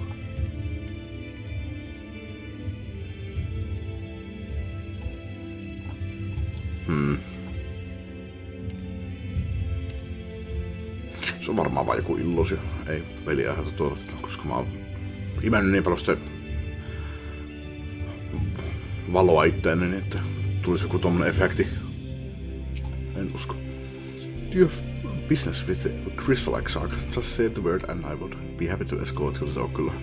Se on varmaan vaan joku illuusio. Ei peli aiheuta tuoda, koska mä oon imennyt niin paljon sitä valoa itteeni, niin että tulisi joku tommonen efekti. En usko. Do you have business with the Crystal XIV? Just say the word and I would be happy to escort you to the Ocular.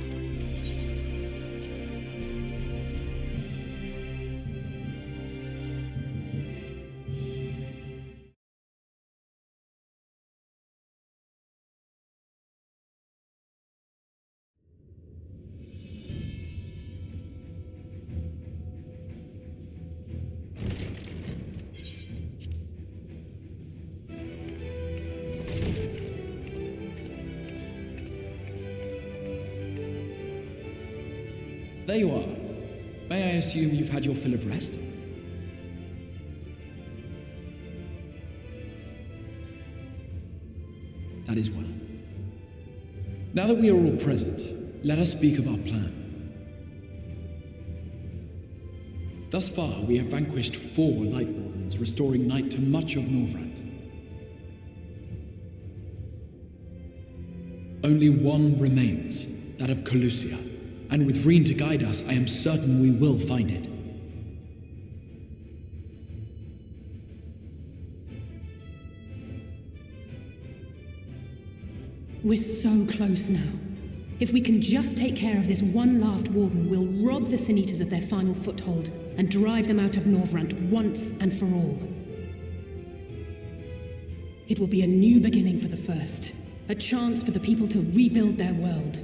There you are. May I assume you've had your fill of rest? That is well. Now that we are all present, let us speak of our plan. Thus far, we have vanquished 4 Light Wardens, restoring night to much of Norvrand. Only one remains, that of Collusia. And with Reen to guide us, I am certain we will find it. We're so close now. If we can just take care of this one last warden, we'll rob the Sin Eaters of their final foothold and drive them out of Norvrant once and for all. It will be a new beginning for the First, a chance for the people to rebuild their world.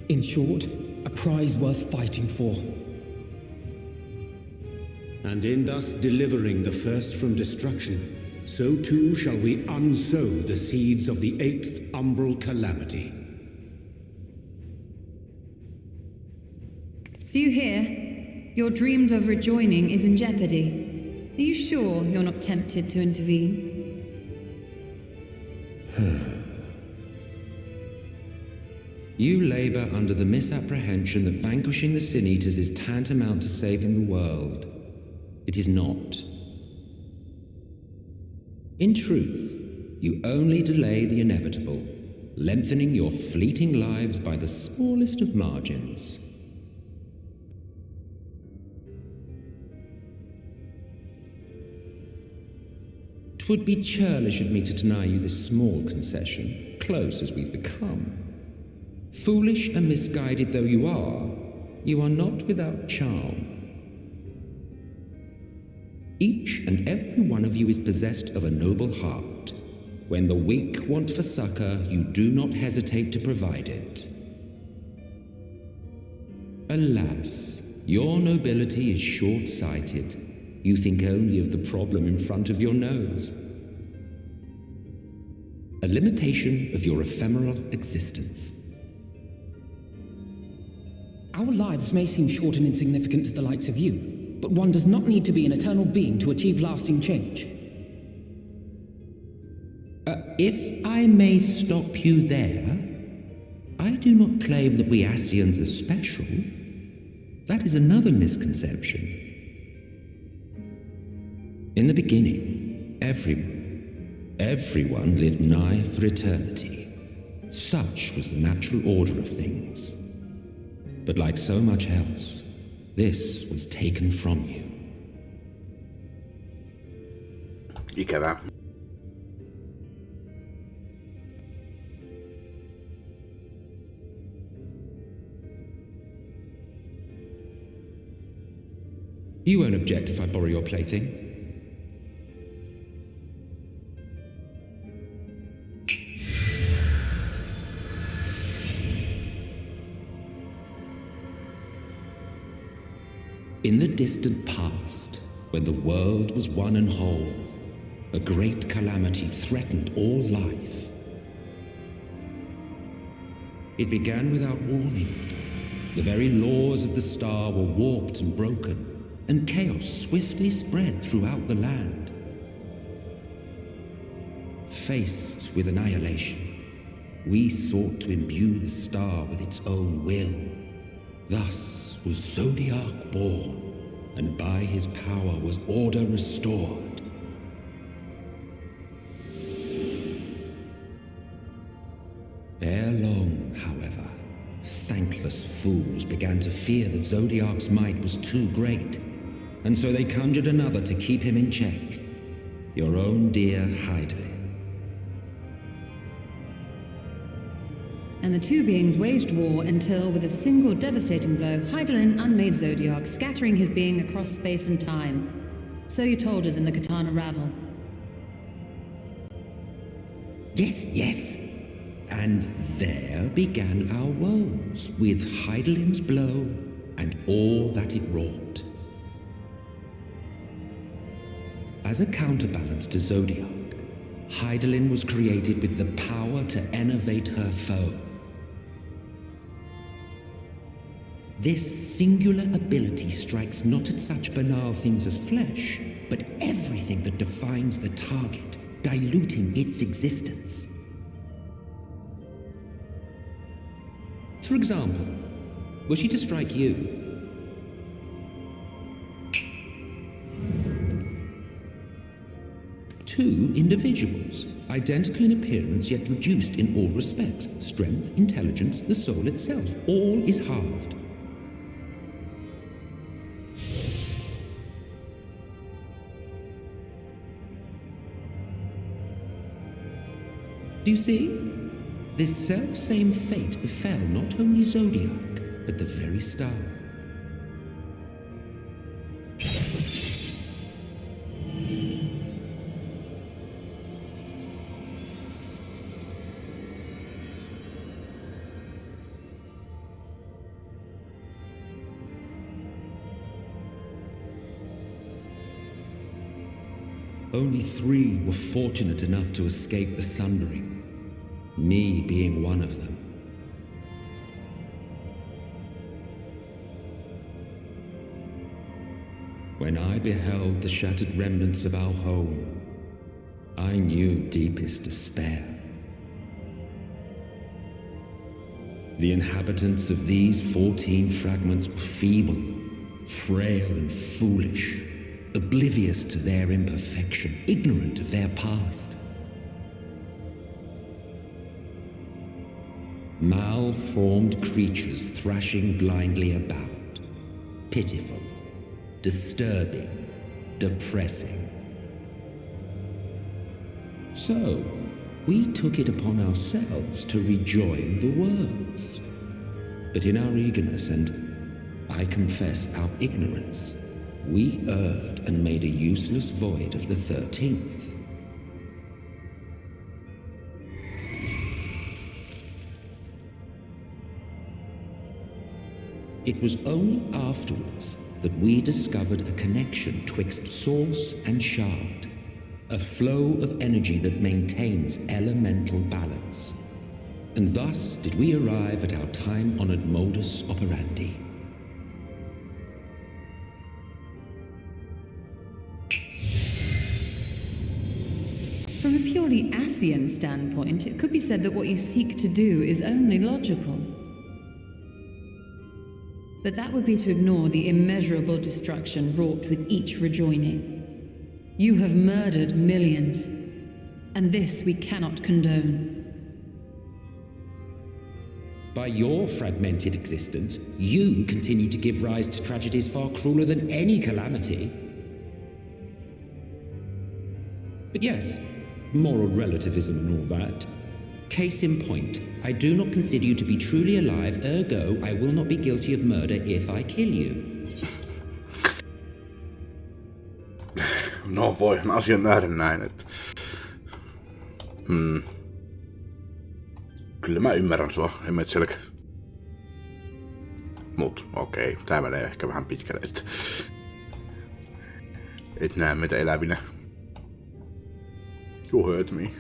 In short, a prize worth fighting for. And in thus delivering the First from destruction, so too shall we unsow the seeds of the 8th umbral calamity. Do you hear? Your dreams of rejoining is in jeopardy. Are you sure you're not tempted to intervene? You labor under the misapprehension that vanquishing the Sin Eaters is tantamount to saving the world. It is not. In truth, you only delay the inevitable, lengthening your fleeting lives by the smallest of margins. Twould be churlish of me to deny you this small concession, close as we've become. Foolish and misguided though you are not without charm. Each and every one of you is possessed of a noble heart. When the weak want for succor, you do not hesitate to provide it. Alas, your nobility is short-sighted. You think only of the problem in front of your nose. A limitation of your ephemeral existence. Our lives may seem short and insignificant to the likes of you, but one does not need to be an eternal being to achieve lasting change. If I may stop you there, I do not claim that we Ascians are special. That is another misconception. In the beginning, everyone lived nigh for eternity. Such was the natural order of things. But like so much else, this was taken from you. Ikävää. You won't object if I borrow your plaything? In the distant past, when the world was one and whole, a great calamity threatened all life. It began without warning. The very laws of the star were warped and broken, and chaos swiftly spread throughout the land. Faced with annihilation, we sought to imbue the star with its own will. Thus was Zodiac born, and by his power was order restored. Ere long, however, thankless fools began to fear that Zodiac's might was too great, and so they conjured another to keep him in check. Your own dear Heidelin. And the two beings waged war until, with a single devastating blow, Heidelin unmade Zodiac, scattering his being across space and time. So you told us in the Katana Ravel. Yes. And there began our woes, with Heidelin's blow and all that it wrought. As a counterbalance to Zodiac, Heidelin was created with the power to enervate her foe. This singular ability strikes not at such banal things as flesh, but everything that defines the target, diluting its existence. For example, were she to strike you, two individuals, identical in appearance yet reduced in all respects, strength, intelligence, the soul itself, all is halved. Do you see? This self-same fate befell not only Zodiac, but the very star. Only 3 were fortunate enough to escape the sundering, me being one of them. When I beheld the shattered remnants of our home, I knew deepest despair. The inhabitants of these 14 fragments were feeble, frail and foolish, oblivious to their imperfection, ignorant of their past. Malformed creatures thrashing blindly about. Pitiful, disturbing, depressing. So, we took it upon ourselves to rejoin the worlds. But in our eagerness and, I confess, our ignorance, we erred and made a useless void of the 13th. It was only afterwards that we discovered a connection twixt source and shard, a flow of energy that maintains elemental balance. And thus did we arrive at our time-honored modus operandi. From a purely Asian standpoint, it could be said that what you seek to do is only logical. But that would be to ignore the immeasurable destruction wrought with each rejoining. You have murdered millions, and this we cannot condone. By your fragmented existence, you continue to give rise to tragedies far crueler than any calamity. But yes, moral relativism and all that. Case in point, I do not consider you to be truly alive, ergo, I will not be guilty of murder if I kill you. No, voihan asian nähdä näin, että... Kyllä mä ymmärrän sua, en mä selkä. Mut, okei, tää menee ehkä vähän pitkälle, että... Et näe meitä elävinä. You heard me.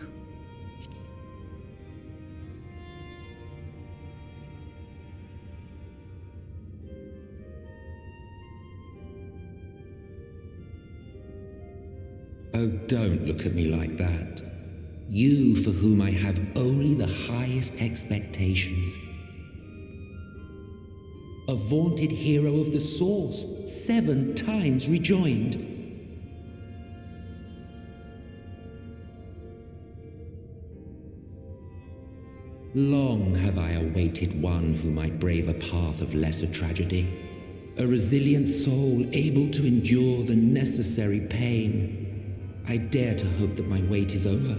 Oh, don't look at me like that. You for whom I have only the highest expectations. A vaunted hero of the Source, 7 times rejoined. Long have I awaited one who might brave a path of lesser tragedy. A resilient soul able to endure the necessary pain. I dare to hope that my wait is over.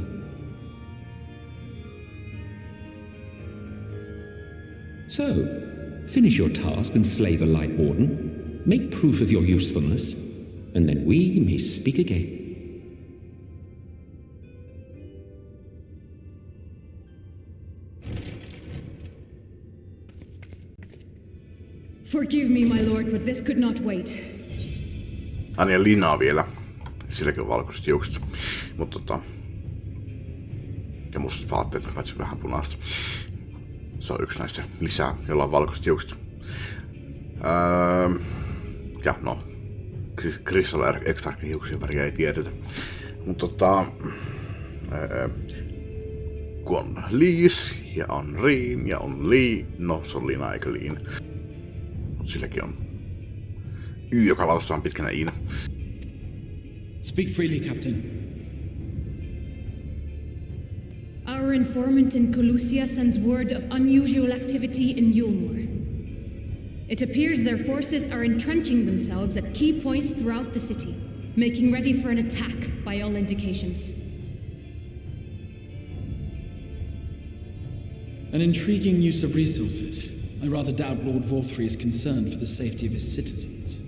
So, finish your task and slay the Light Warden. Make proof of your usefulness, and then we may speak again. Forgive me, my lord, but this could not wait. Anja linaa vielä. Silläkin on valkoiset hiukset. Mutta ja mustat vaatteet, katsi vähän punaista. Se on yksi näistä lisää, jolla on valkoiset hiukset. Ja no. Siis Crystal Exarchin hiuksien väriä ei tiedetä. Mutta kun on Liis, ja on Riin, ja on Lee. No, se on Lina, eikö Liin. Mut silläkin on Y, joka lausutaan pitkänä Iina. Speak freely, Captain. Our informant in Colusia sends word of unusual activity in Yulmore. It appears their forces are entrenching themselves at key points throughout the city, making ready for an attack by all indications. An intriguing use of resources. I rather doubt Lord Vorthry is concerned for the safety of his citizens.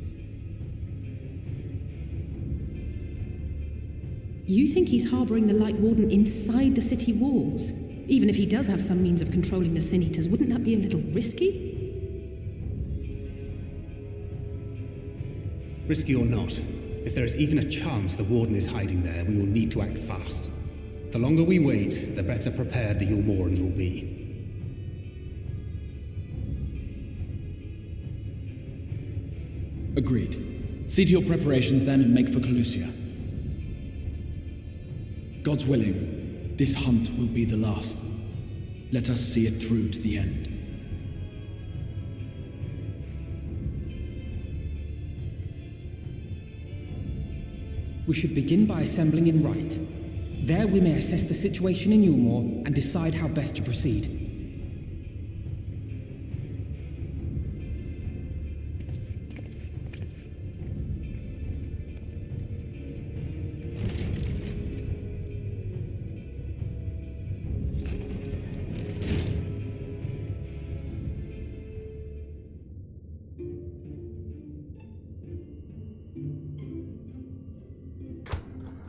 You think he's harboring the Light Warden inside the city walls? Even if he does have some means of controlling the Sin Eaters, wouldn't that be a little risky? Risky or not, if there is even a chance the Warden is hiding there, we will need to act fast. The longer we wait, the better prepared the Yulmorans will be. Agreed. See to your preparations then and make for Colusia. God's willing, this hunt will be the last. Let us see it through to the end. We should begin by assembling in Rite. There we may assess the situation in Yulmore and decide how best to proceed.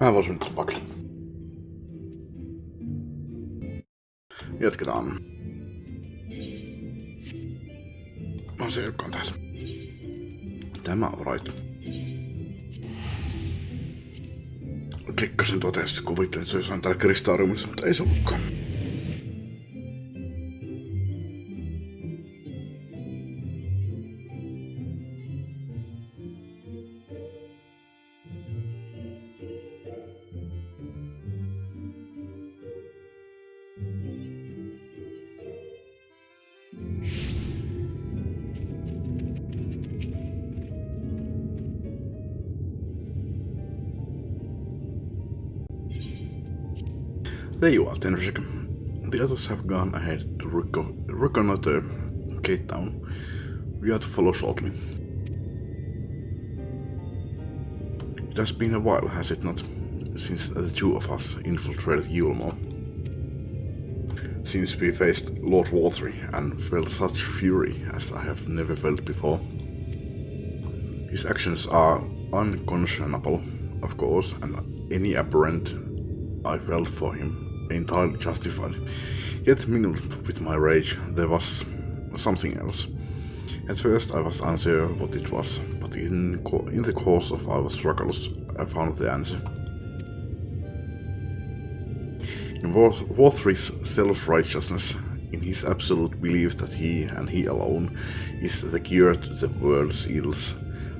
Mä voisin nyt pakli. Jatketaan. No se ei olekaan täällä. Tämä on right. Klikkasin tuota ja sitten kuvittelin, että se olisi täällä kristaariumissa, mutta ei se ollutkaan. There you are, Tenrysik. The others have gone ahead to reconnoiter Gate Town. We are to follow shortly. It has been a while, has it not, since the two of us infiltrated Yulmore. Since we faced Lord Vorthry and felt such fury as I have never felt before. His actions are unconscionable, of course, and any abhorrent I felt for him entirely justified. Yet mingled with my rage there was something else. At first I was unsure what it was, but in the course of our struggles I found the answer. In Vorthry's self-righteousness, in his absolute belief that he and he alone is the cure to the world's ills,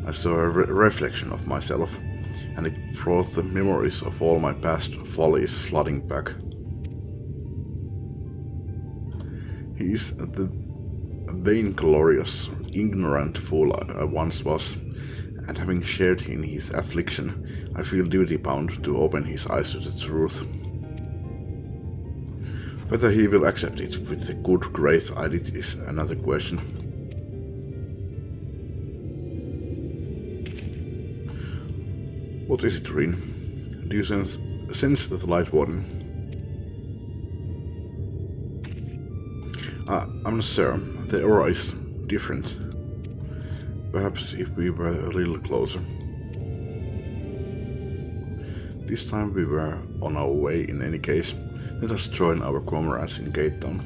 I saw a reflection of myself, and it brought the memories of all my past follies flooding back. He is the vainglorious, ignorant fool I once was, and having shared in his affliction, I feel duty-bound to open his eyes to the truth. Whether he will accept it with the good grace I did is another question. What is it, Rin? Do you sense the Light Warden? I'm not sure. The aura is different. Perhaps if we were a little closer. This time we were on our way in any case. Let us join our comrades in Gate Town.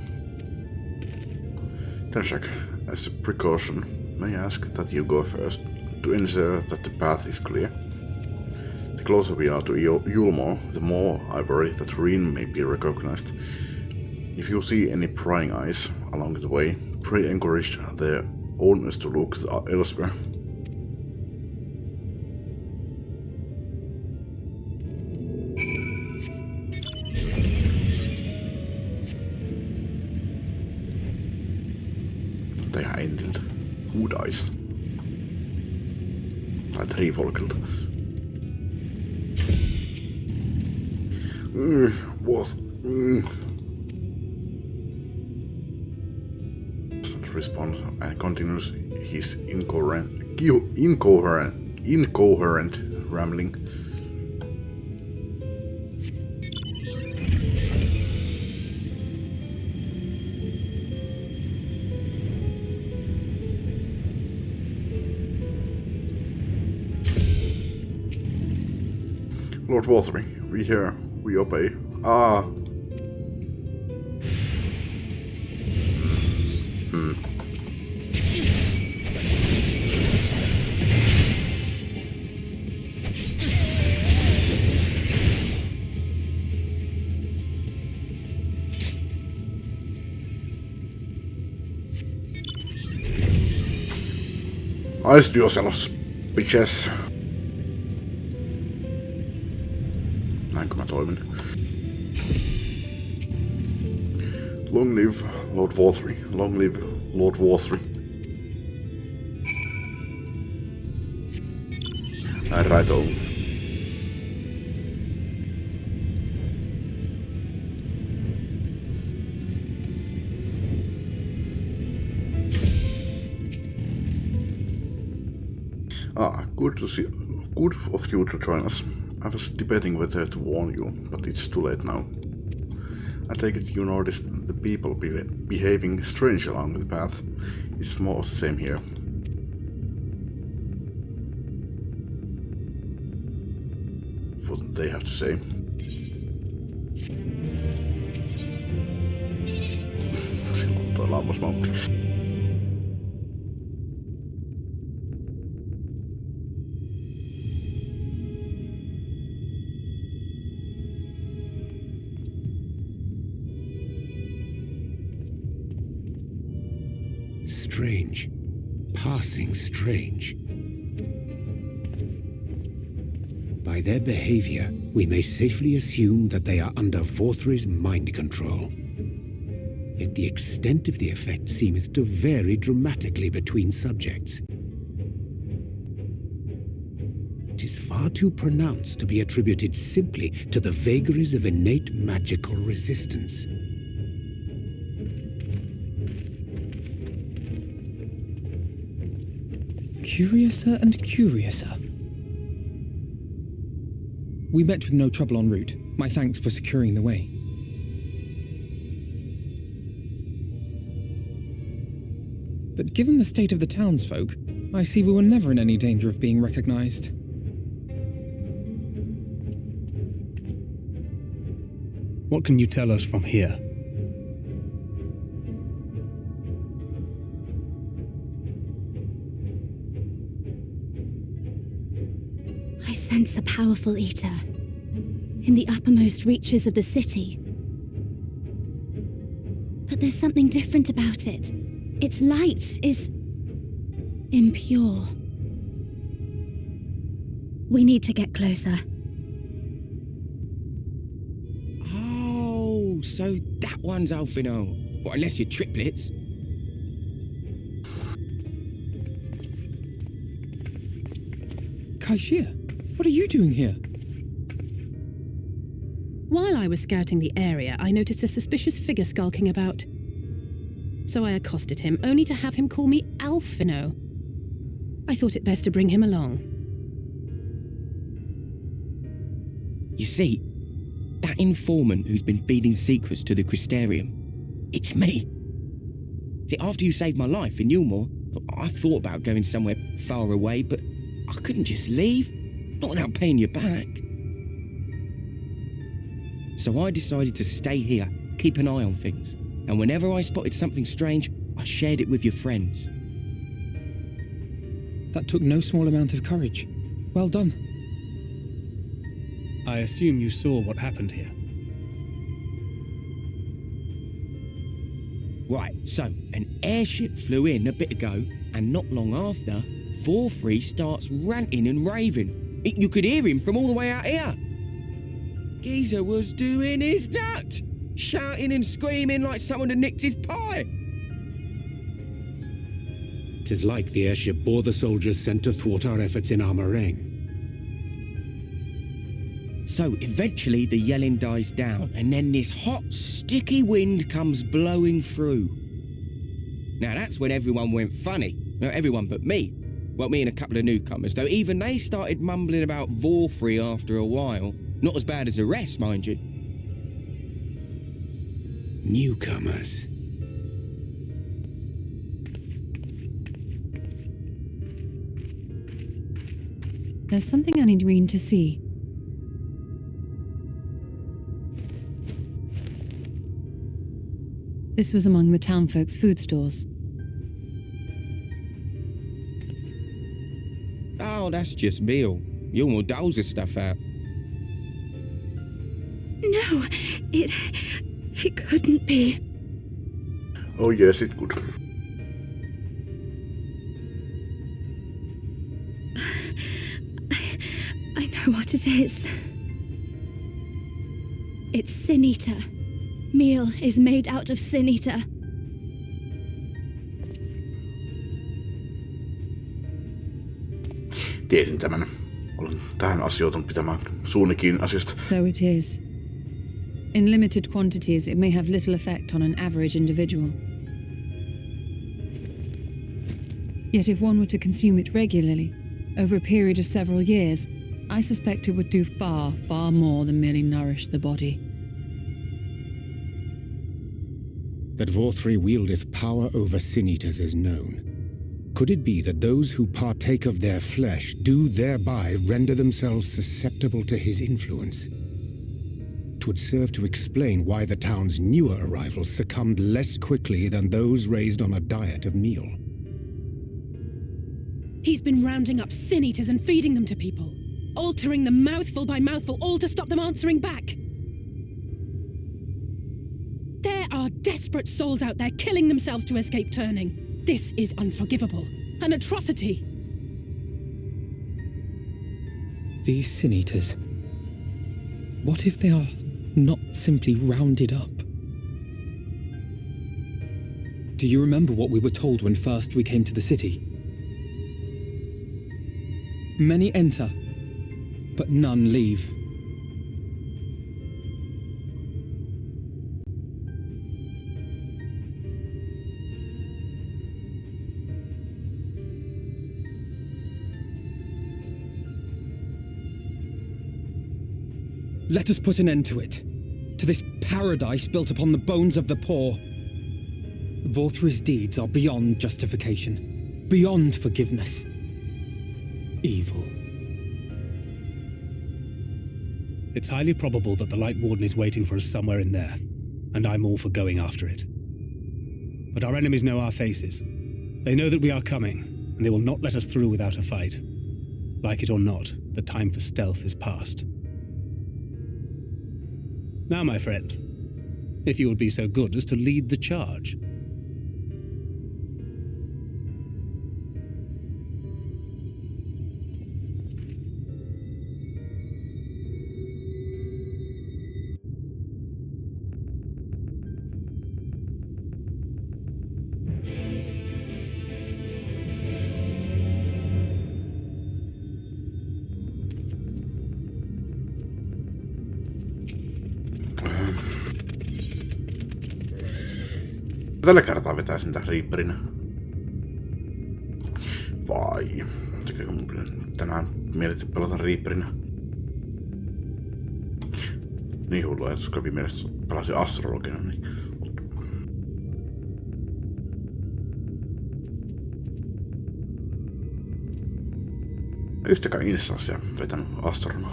Tenshak, as a precaution, may I ask that you go first, to ensure that the path is clear? The closer we are to Yulmore, the more I worry that Rin may be recognized. If you see any prying eyes along the way, pray encourage their owners to look elsewhere. Tehdään entiltä. Who dies? Tai Trifolkilta. What? Response and continues his incoherent rambling. Lord Walthery, we hear, we obey. Ah. Ice yourselves, bitches. Näinkö mä toimin? Long live Lord Walthery. Long live Lord Walthery. Righto. Good to see. Good of you to join us. I was debating whether to warn you, but it's too late now. I take it you noticed the people behaving strange along the path. It's more of the same here. What they have to say. Silloin toi lammasmautti. Strange. Passing strange. By their behavior, we may safely assume that they are under Walthery's mind control. Yet the extent of the effect seemeth to vary dramatically between subjects. It is far too pronounced to be attributed simply to the vagaries of innate magical resistance. Curiouser and curiouser. We met with no trouble en route. My thanks for securing the way. But given the state of the townsfolk, I see we were never in any danger of being recognized. What can you tell us from here? I sense a powerful eater in the uppermost reaches of the city. But there's something different about it. Its light is impure. We need to get closer. Oh, so that one's Alfino. Well, unless you're triplets. Kaishir, what are you doing here? While I was scouting the area, I noticed a suspicious figure skulking about. So I accosted him, only to have him call me Alfino. I thought it best to bring him along. You see, that informant who's been feeding secrets to the Crystarium, it's me. See, after you saved my life in Yulmore, I thought about going somewhere far away, but I couldn't just leave, not without paying you back. So I decided to stay here, keep an eye on things, and whenever I spotted something strange, I shared it with your friends. That took no small amount of courage. Well done. I assume you saw what happened here. Right, so an airship flew in a bit ago, and not long after, Walthery starts ranting and raving. You could hear him from all the way out here. Geezer was doing his nut, shouting and screaming like someone had nicked his pie. 'Tis like the airship bore the soldiers sent to thwart our efforts in Armorang. So eventually the yelling dies down, and then this hot, sticky wind comes blowing through. Now that's when everyone went funny. No, everyone but me. Well, me and a couple of newcomers, though even they started mumbling about Walthery after a while. Not as bad as the rest, mind you. Newcomers. There's something I need Reen to see. This was among the townfolk's food stores. Oh, that's just meal. Yulmore doles this stuff out. No, it couldn't be. Oh yes, it could. I know what it is. It's Sin Eater. Meal is made out of Sin Eater. Tiesin tämän. Olen tähän asti joutunut pitämään suuni kiinni asiasta. So it is. In limited quantities, it may have little effect on an average individual. Yet if one were to consume it regularly, over a period of several years, I suspect it would do far, far more than merely nourish the body. That Vorthri wieldeth power over Sin-Eaters is known. Could it be that those who partake of their flesh do thereby render themselves susceptible to his influence? 'Twould serve to explain why the town's newer arrivals succumbed less quickly than those raised on a diet of meal. He's been rounding up Sin-Eaters and feeding them to people, altering them mouthful by mouthful, all to stop them answering back. There are desperate souls out there killing themselves to escape turning. This is unforgivable. An atrocity. These Sin-Eaters. What if they are not simply rounded up? Do you remember what we were told when first we came to the city? Many enter, but none leave. Let us put an end to it. To this paradise built upon the bones of the poor. Vorthri's deeds are beyond justification, beyond forgiveness. Evil. It's highly probable that the Light Warden is waiting for us somewhere in there, and I'm all for going after it. But our enemies know our faces. They know that we are coming, and they will not let us through without a fight. Like it or not, the time for stealth is past. Now, my friend, if you would be so good as to lead the charge. Tällä kertaa vetäisin tän Reaperin. Vai? Tekeekö mun tänään mietitty pelata Reaperinä? Niin hullu ajatus kävi mielessä, pelasin astrologina, niin... Yhtäkään instanssia vetänyt astrona.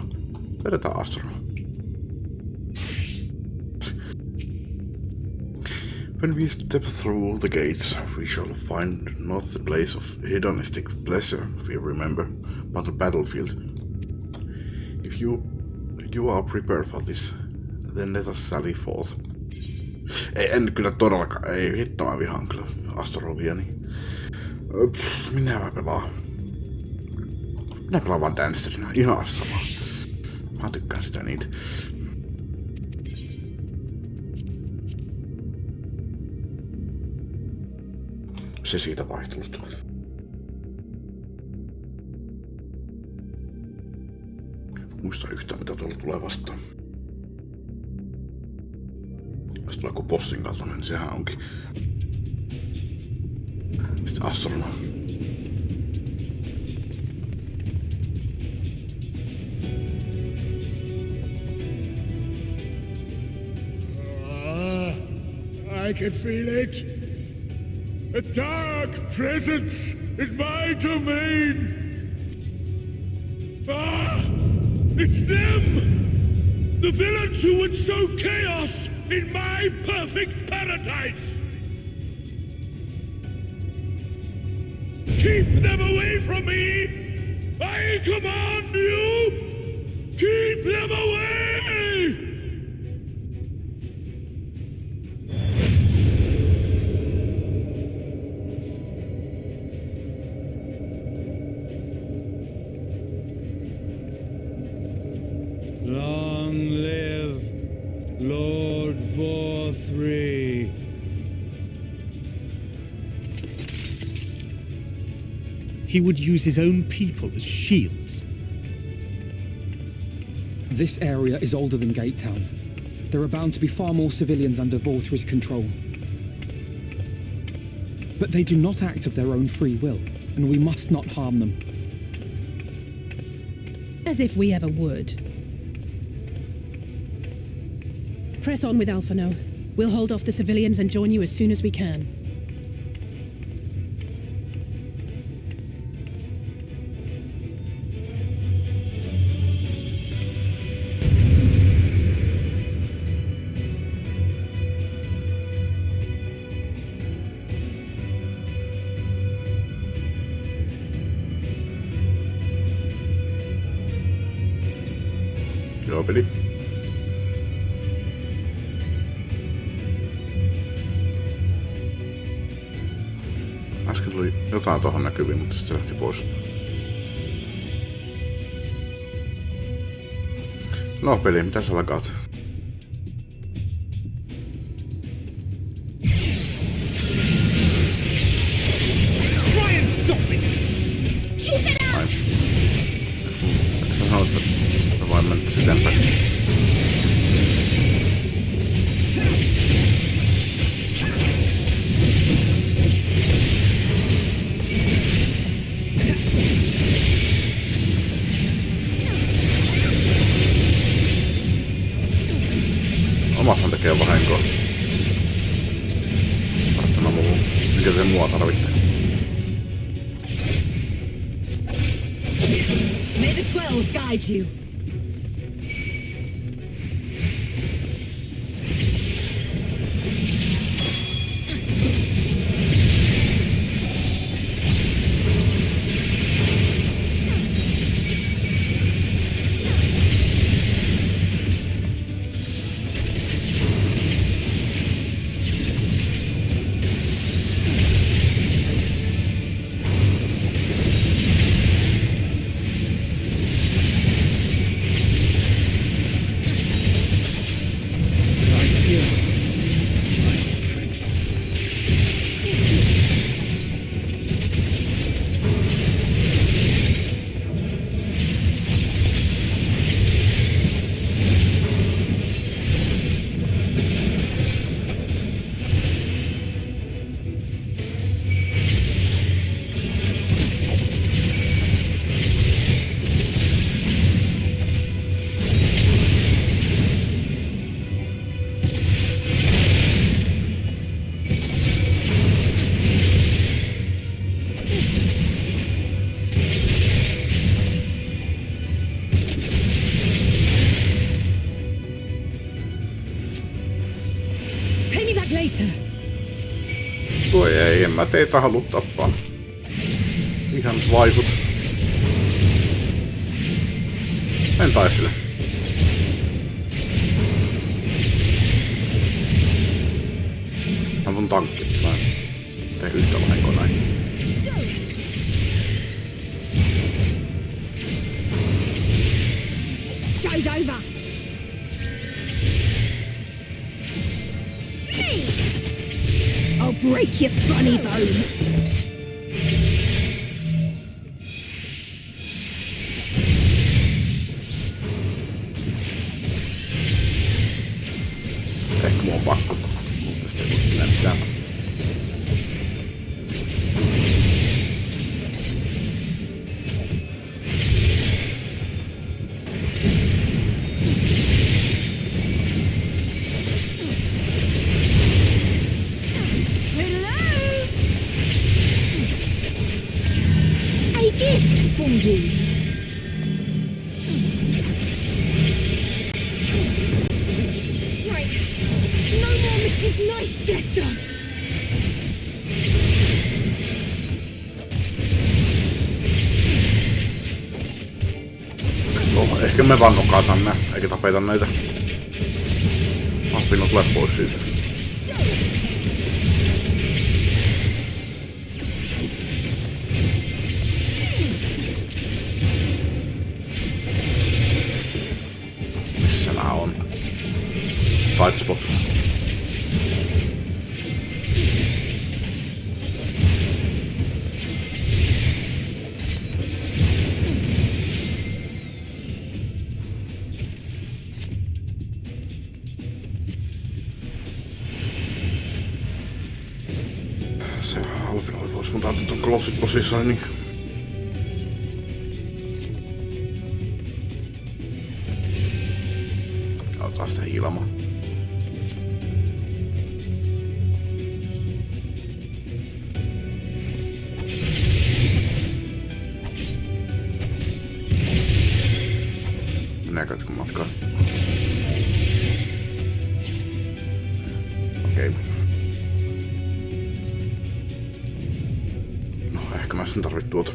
Vedetään astrona. When we step through the gates, we shall find not the place of hedonistic pleasure, we remember, but the battlefield. If you are prepared for this, then let us sally forth. En kyllä todellakaan, ei hitto, mä vihaan kyllä astrologia, niin... Minä mä pelaan? Minä pelaan vaan Dancerina, ihan sama. Mä tykkään sitä niitä. Se siitä vaihtelusta. Muista yhtään mitä tuolla tulee vastaan. Jos tulee joku bossin kaltainen, niin sehän onkin. Sitten astrona. I can feel it. A dark presence in my domain! Ah! It's them! The villains who would sow chaos in my perfect paradise! Keep them away from me! I command you! Keep them away! Long live Lord Vorthri. He would use his own people as shields. This area is older than Gatetown. There are bound to be far more civilians under Vorthri's control. But they do not act of their own free will, and we must not harm them. As if we ever would. Press on with Alphano. We'll hold off the civilians and join you as soon as we can. Joo, peli. Äsken tuli jotain tuohon näkyviin, mutta sitten se lähti pois. No peli, mitä sä lakaat? Try and stop it! Keep it up! Sä sanoit, että mä voin mennä sitempäin. Omassahan tekee vahinkoa. Tarttuna muu. Mikä se mua tarvitsee? May the 12 guide you. Voi ei, en mä teitä halua tappaa. Ihan vaikut. En taistele. Mä mun tankki. Mä teen yhtä vahinkoa näin. Show's over. I'll break your funny bone. Ehkä mun on pakko. Tästä ei voi mennä mitään. Eikö me vaan nokataan nää, eikä tapeta näitä? Appino tulee pois siitä. Missä nää on? Fight spot. Se Alfinoilla vois mun antaa ton klossit tosissaan, niin... Otetaan sitä ilmaa. Meneekö kun matkaa? Okei. No ehkä mä sen tarvit tuota.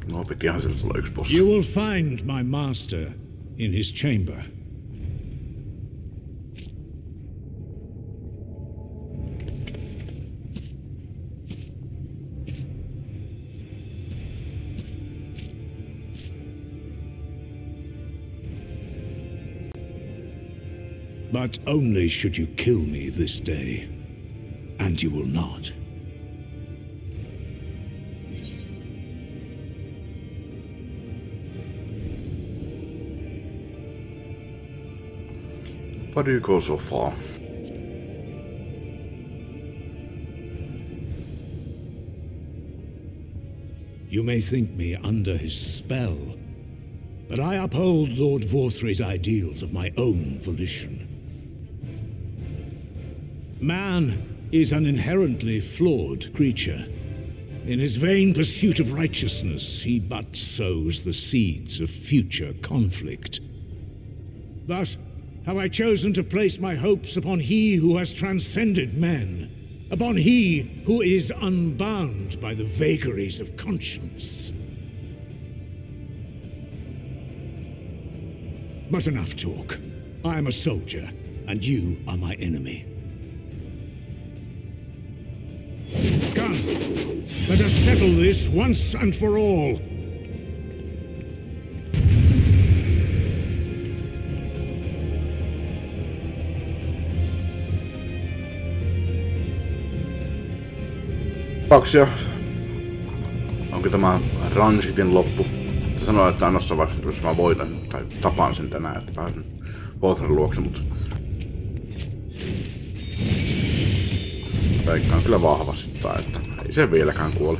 No, pitihän sillä olla yksi bossi. You will find my master in his chamber. But only should you kill me this day, and you will not. Why do you go so far? You may think me under his spell, but I uphold Lord Vorthry's ideals of my own volition. Man is an inherently flawed creature. In his vain pursuit of righteousness, he but sows the seeds of future conflict. Thus, have I chosen to place my hopes upon he who has transcended men, upon he who is unbound by the vagaries of conscience. But enough talk. I am a soldier, and you are my enemy. Come, let us settle this once and for all. Kiitoksia. Onko tämä Ransitin loppu? Se sanoo, että ainoastaan vasta, jos mä voitan tai tapaan sen tänään, että pääsen Vorthrin luokse, mutta... Veikkaan kyllä vahvasti, että ei se vieläkään kuole.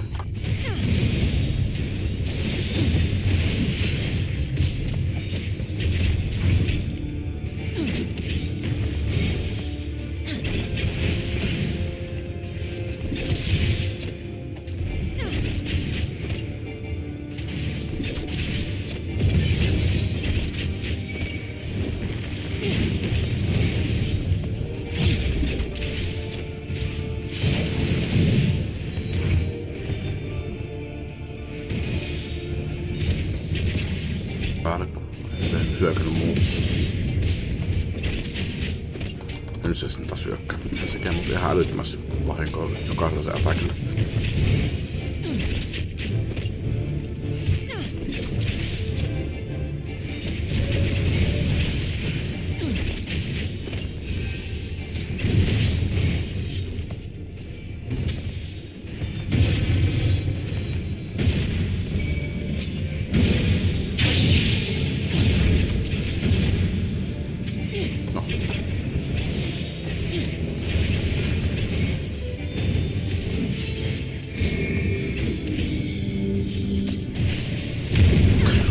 Päälle. Se hyökännyt muu. Ja nyt se sitten taas hyökkää. Se tekee mut ihan älyttömästi vahinkoa jokaisella se attackilla.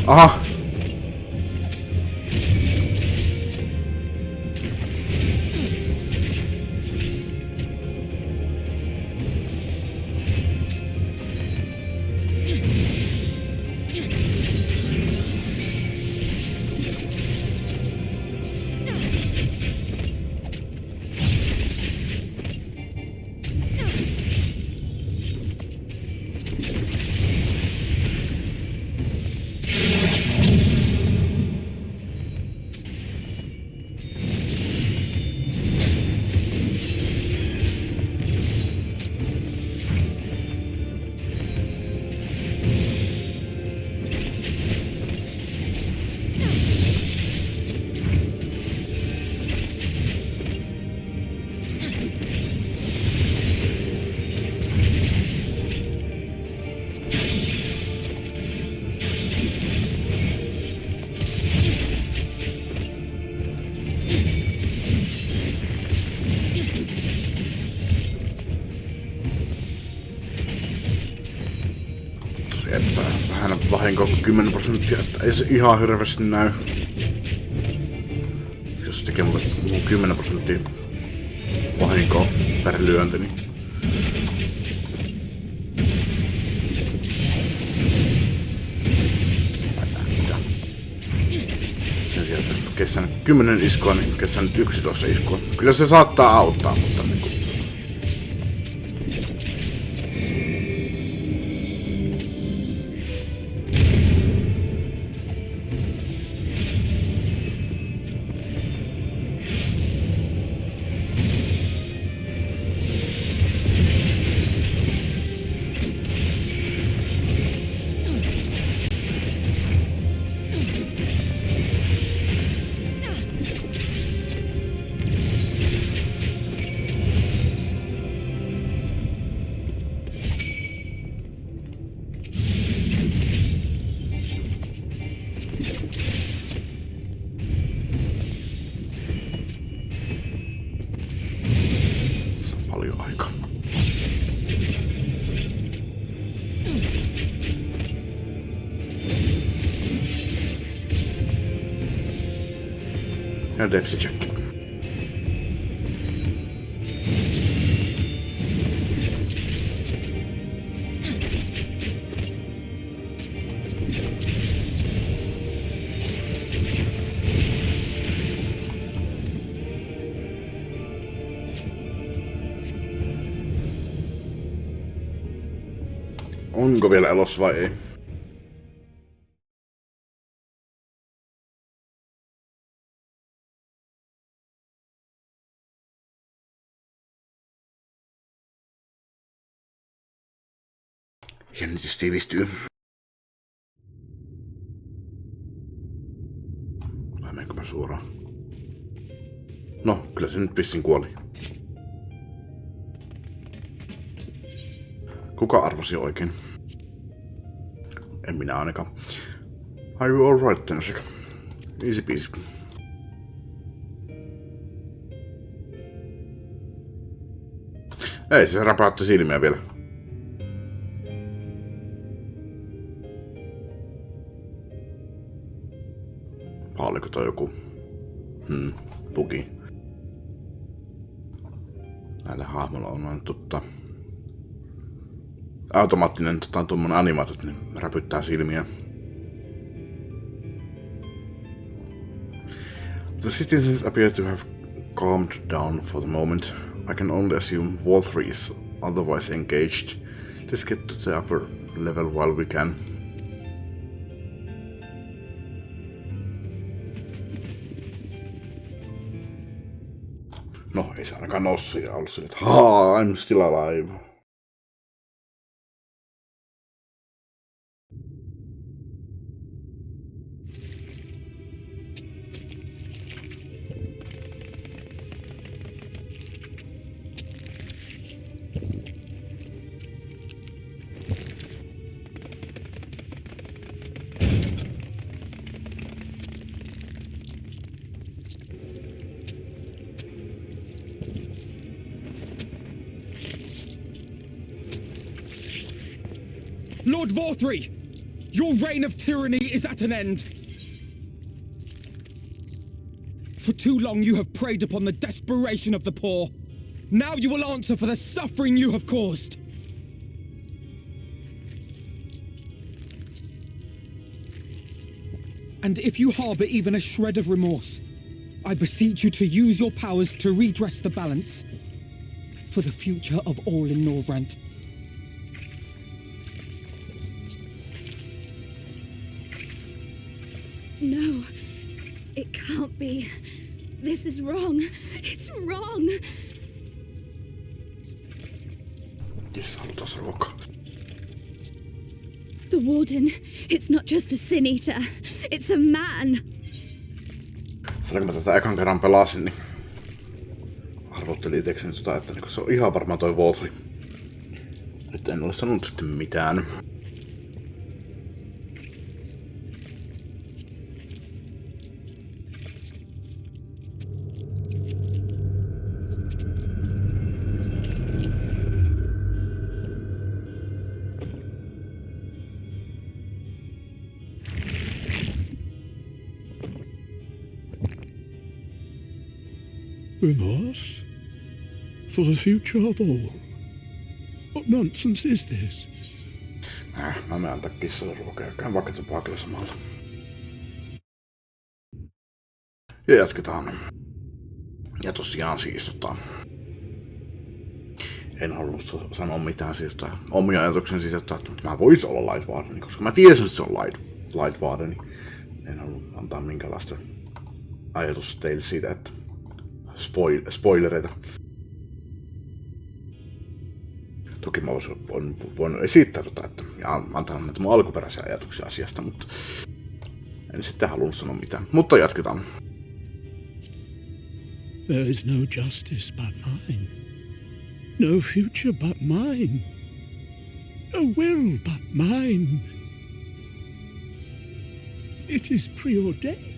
Aha! vahinkoa 10%, että ei se ihan hirveästi näy. Jos se tekee mulle 10% vahinkoa per lyönti, niin sen sijaan, että kestän 10 iskua, niin kestän nyt 11 iskua. Kyllä se saattaa auttaa, mutta niin kuin ja depsi check. Onko vielä elossa vai ei? Jännitys tiivistyy. Vai menenkö mä suoraan? No, kyllä se nyt pissin kuoli. Kuka arvasi oikein? En minä ainakaan. Are you alright, Tensik? Easy peasy. Ei, se räpäytti silmiä vielä. Oliko toi joku bugi? Näillä hahmoilla on vain automaattinen tuommoinen animaatio, että ne räpyttää silmiä. The citizens appear to have calmed down for the moment. I can only assume Wall 3 is otherwise engaged. Let's get to the upper level while we can. No, ei se ainakaan noussut ja ollut sille, että I'm still alive. Lord Vorthry! Your reign of tyranny is at an end! For too long you have preyed upon the desperation of the poor. Now you will answer for the suffering you have caused! And if you harbor even a shred of remorse, I beseech you to use your powers to redress the balance for the future of all in Norvrant. No, it can't be. This is wrong. It's wrong. Yes, halutaan ruokaa. The Warden, it's not just a sin eater. It's a man. Silloin kun mä tätä ekan kerran pelasin, niin arvottelin itekseni että se on ihan varmaan toi Wolfi. Nyt en ole sanonut sitten mitään. Remorse? For the future of all? What nonsense is this? Mä menen antaa kissalle ruokaa ja käyn vaikka tupakilla samalla. Ja jatketaan. Ja tosiaan siis en halunnut sanoa mitään siis omia ajatuksia siis, että mä vois olla Light Wardeni, koska mä tiesin, että se on Light Wardeni. En halunnut antaa minkäänlaista ajatusta teille siitä, että spoilereita. Toki mä voin esittää ja antaa näitä mun alkuperäisiä ajatuksia asiasta, mutta en sitten halunnut sanoa mitään. Mutta jatketaan. There is no justice but mine. No future but mine. No will but mine. It is preordained.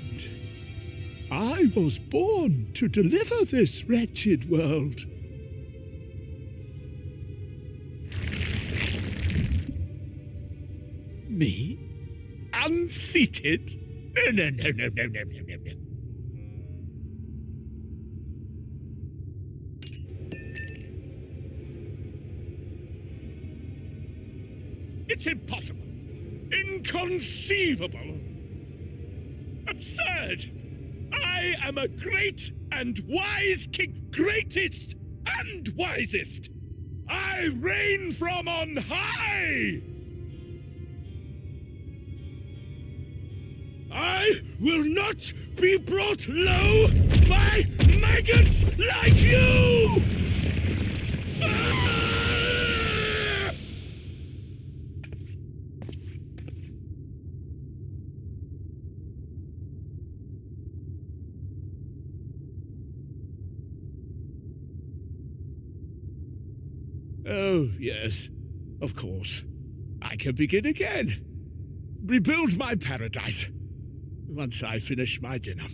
I was born to deliver this wretched world. Me? Unseated? No. It's impossible. Inconceivable. Absurd. I am a great and wise king. Greatest and wisest. I reign from on high. I will not be brought low by maggots like you! Oh, yes, of course. I can begin again. Rebuild my paradise. Once I finish my dinner.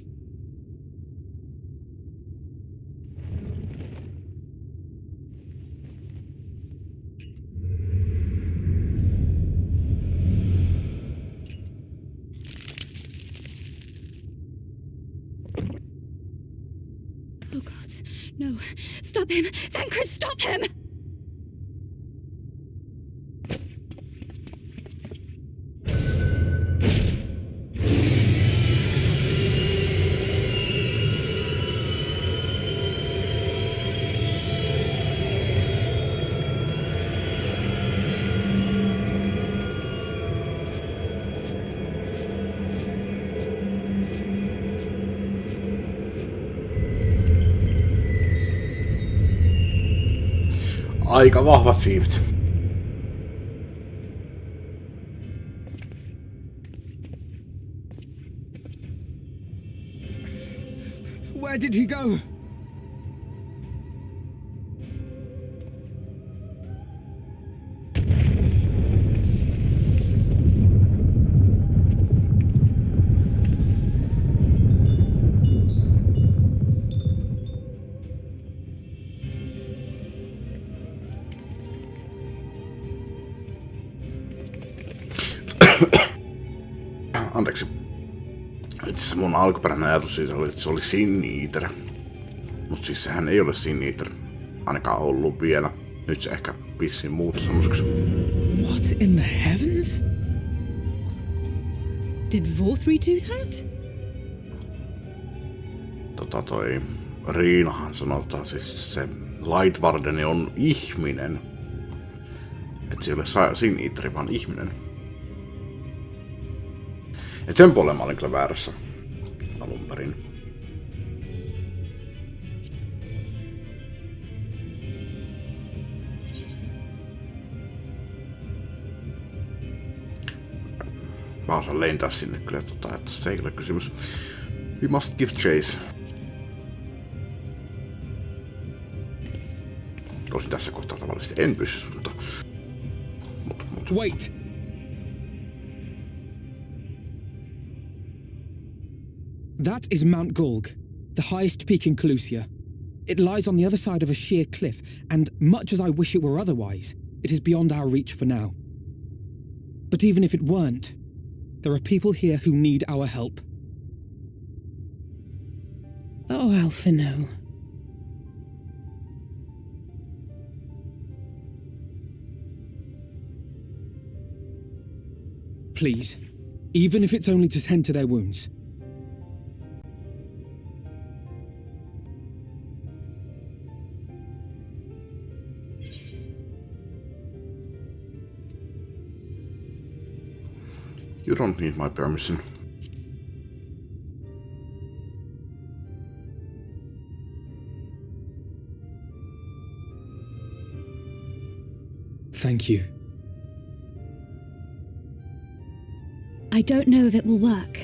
Oh God, no. Stop him! Thancred, stop him! Aika vahvat siivet. Where did he go? Anteeksi. Itse mun alkuperäinen ajatus siitä oli, että se oli Sin Eater. Mut siis sehän ei ole Sin Eater. Ainakaan ollut vielä. Nyt se ehkä vissiin muuttui semmoiseksi. What in the heavens? Did Vorthri do that? Toi Riinahan sanotaan, siis se Light Wardeni on ihminen. Et se ei ole Sin Eateri, vaan ihminen. Et sen puolella mä olin kyllä väärässä alun perin. Mä osaan lentää sinne kyllä, että se ei ole kysymys. We must give chase. Tosin tässä kohtaa tavallisesti en pysty, mutta... Wait! That is Mount Gulg, the highest peak in Calusia. It lies on the other side of a sheer cliff, and much as I wish it were otherwise, it is beyond our reach for now. But even if it weren't, there are people here who need our help. Oh, Alphino. please. Even if it's only to tend to their wounds. You don't need my permission. Thank you. I don't know if it will work,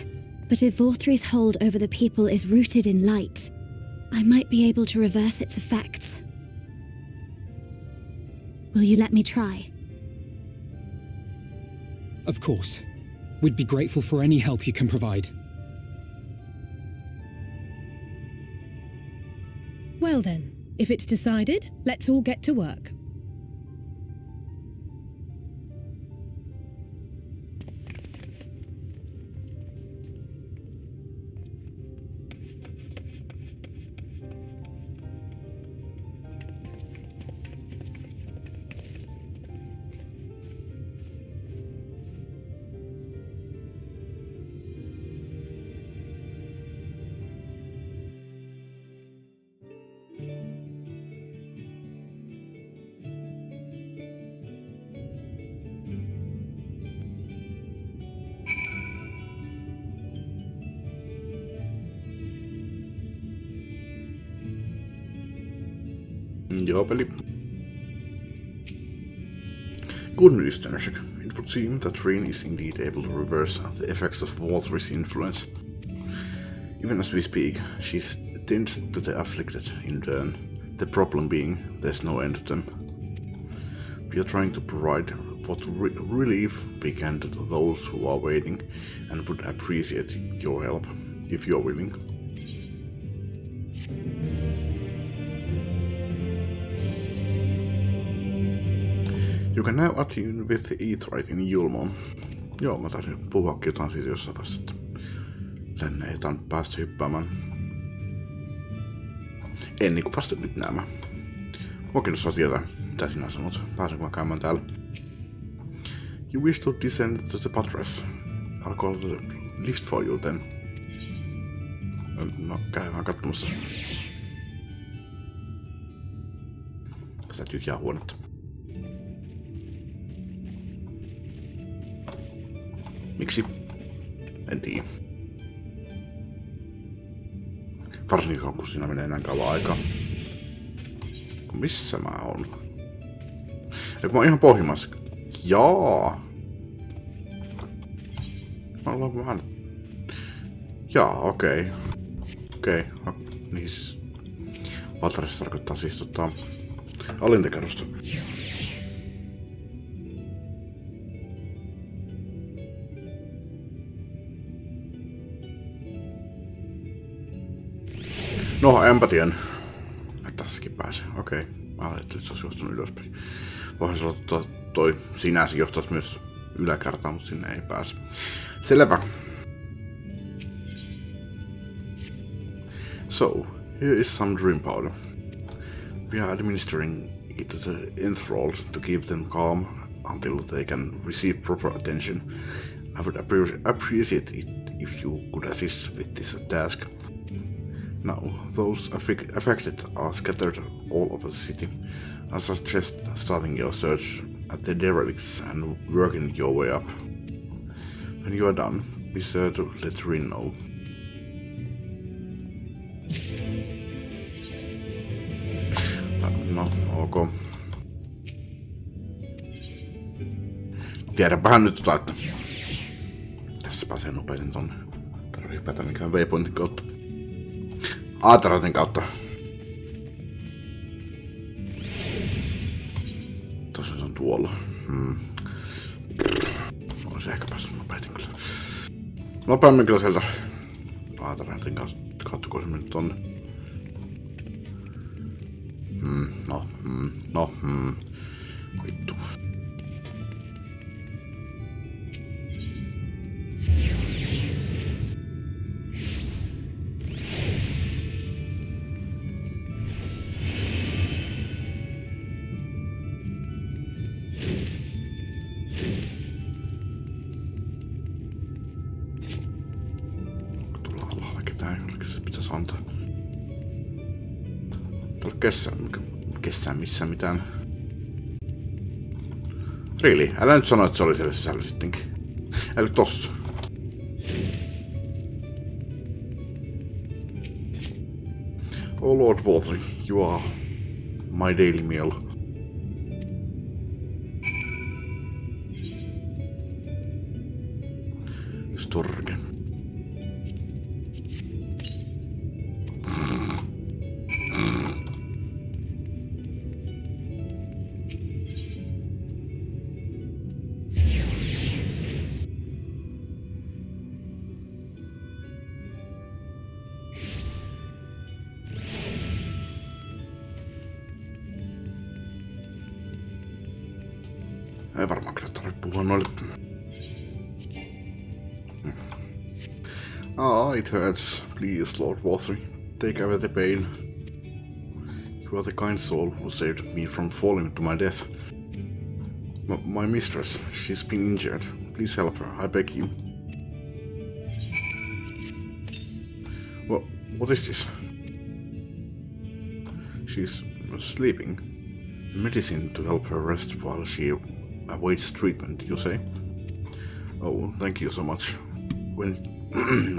but if Vorthri's hold over the people is rooted in light, I might be able to reverse its effects. Will you let me try? Of course. We'd be grateful for any help you can provide. Well then, if it's decided, let's all get to work. Joo, peli. Good news, Tenershek. It would seem that Rin is indeed able to reverse the effects of Vorthri's influence. Even as we speak, she tends to the afflicted in turn. The problem being, there's no end to them. We are trying to provide what relief we can to those who are waiting and would appreciate your help, if you're willing. You can now attune with the Aetheryte in Yulmon. Joo, mä taisin puhuakin jotain siitä jossain vaiheessa, että tänne ei tän päästä hyppäämään. En niinku vasta nyt näemä. Mua kiinnostaa tietää, mitä sinä sanot. Pääsenkö mä käymään täällä? You wish to descend to the buttress. I'll call the lift for you then. No, käydään katsomassa. Sitä tyhjää huonetta. Miksi? En tiedä. Varsinkin kun siinä menee näin kauan aikaa. Missä mä oon? Eikö mä oon ihan pohjimassa? Jaa! Mä ollaan vähän... Jaa, okei. Okei. Niin siis... Valtarissa tarkoittaa siis alintakerrosta. No, enpä tien. Tässäkin pääsee. Okei. Mä ajattelin, että se olisi juostunut ylöspäin. Voihan se olla toi sinänsä johtaisi myös yläkertaan, mutta sinne ei pääse. Selvä. So, here is some dream powder. We are administering it to the enthralled to keep them calm until they can receive proper attention. I would appreciate it if you could assist with this task. Now, those affected are scattered all over the city. I suggest starting your search at the derelicts and working your way up. When you are done, be sure to let Rin know. No, ok. Tiedänpähän nyt sitä, että tässä pääsee nopeiten tonne. Tarvii hypätä mikään waypointin kautta. Aataratin kautta. Tossa se on tuolla. Olisi ehkä päässyt nopeiten kyllä. Nopeammin kyllä sieltä Aataratin kautta, kun se mennyt tonne. Vittu. Tuolla kessään missään mitään. Really? Älä nyt sano, että se oli siellä sisällä sittenkin. Eikö tossa? Oh Lord Waltry, you are my daily meal. Storge. Ei varmaan kyllä tarvitse puhua noille. It hurts. Please, Lord Waltry, take away the pain. You are the kind soul who saved me from falling to my death. My mistress, she's been injured. Please help her, I beg you. What is this? She's sleeping. Medicine to help her rest while she awaits treatment, you say? Oh, thank you so much.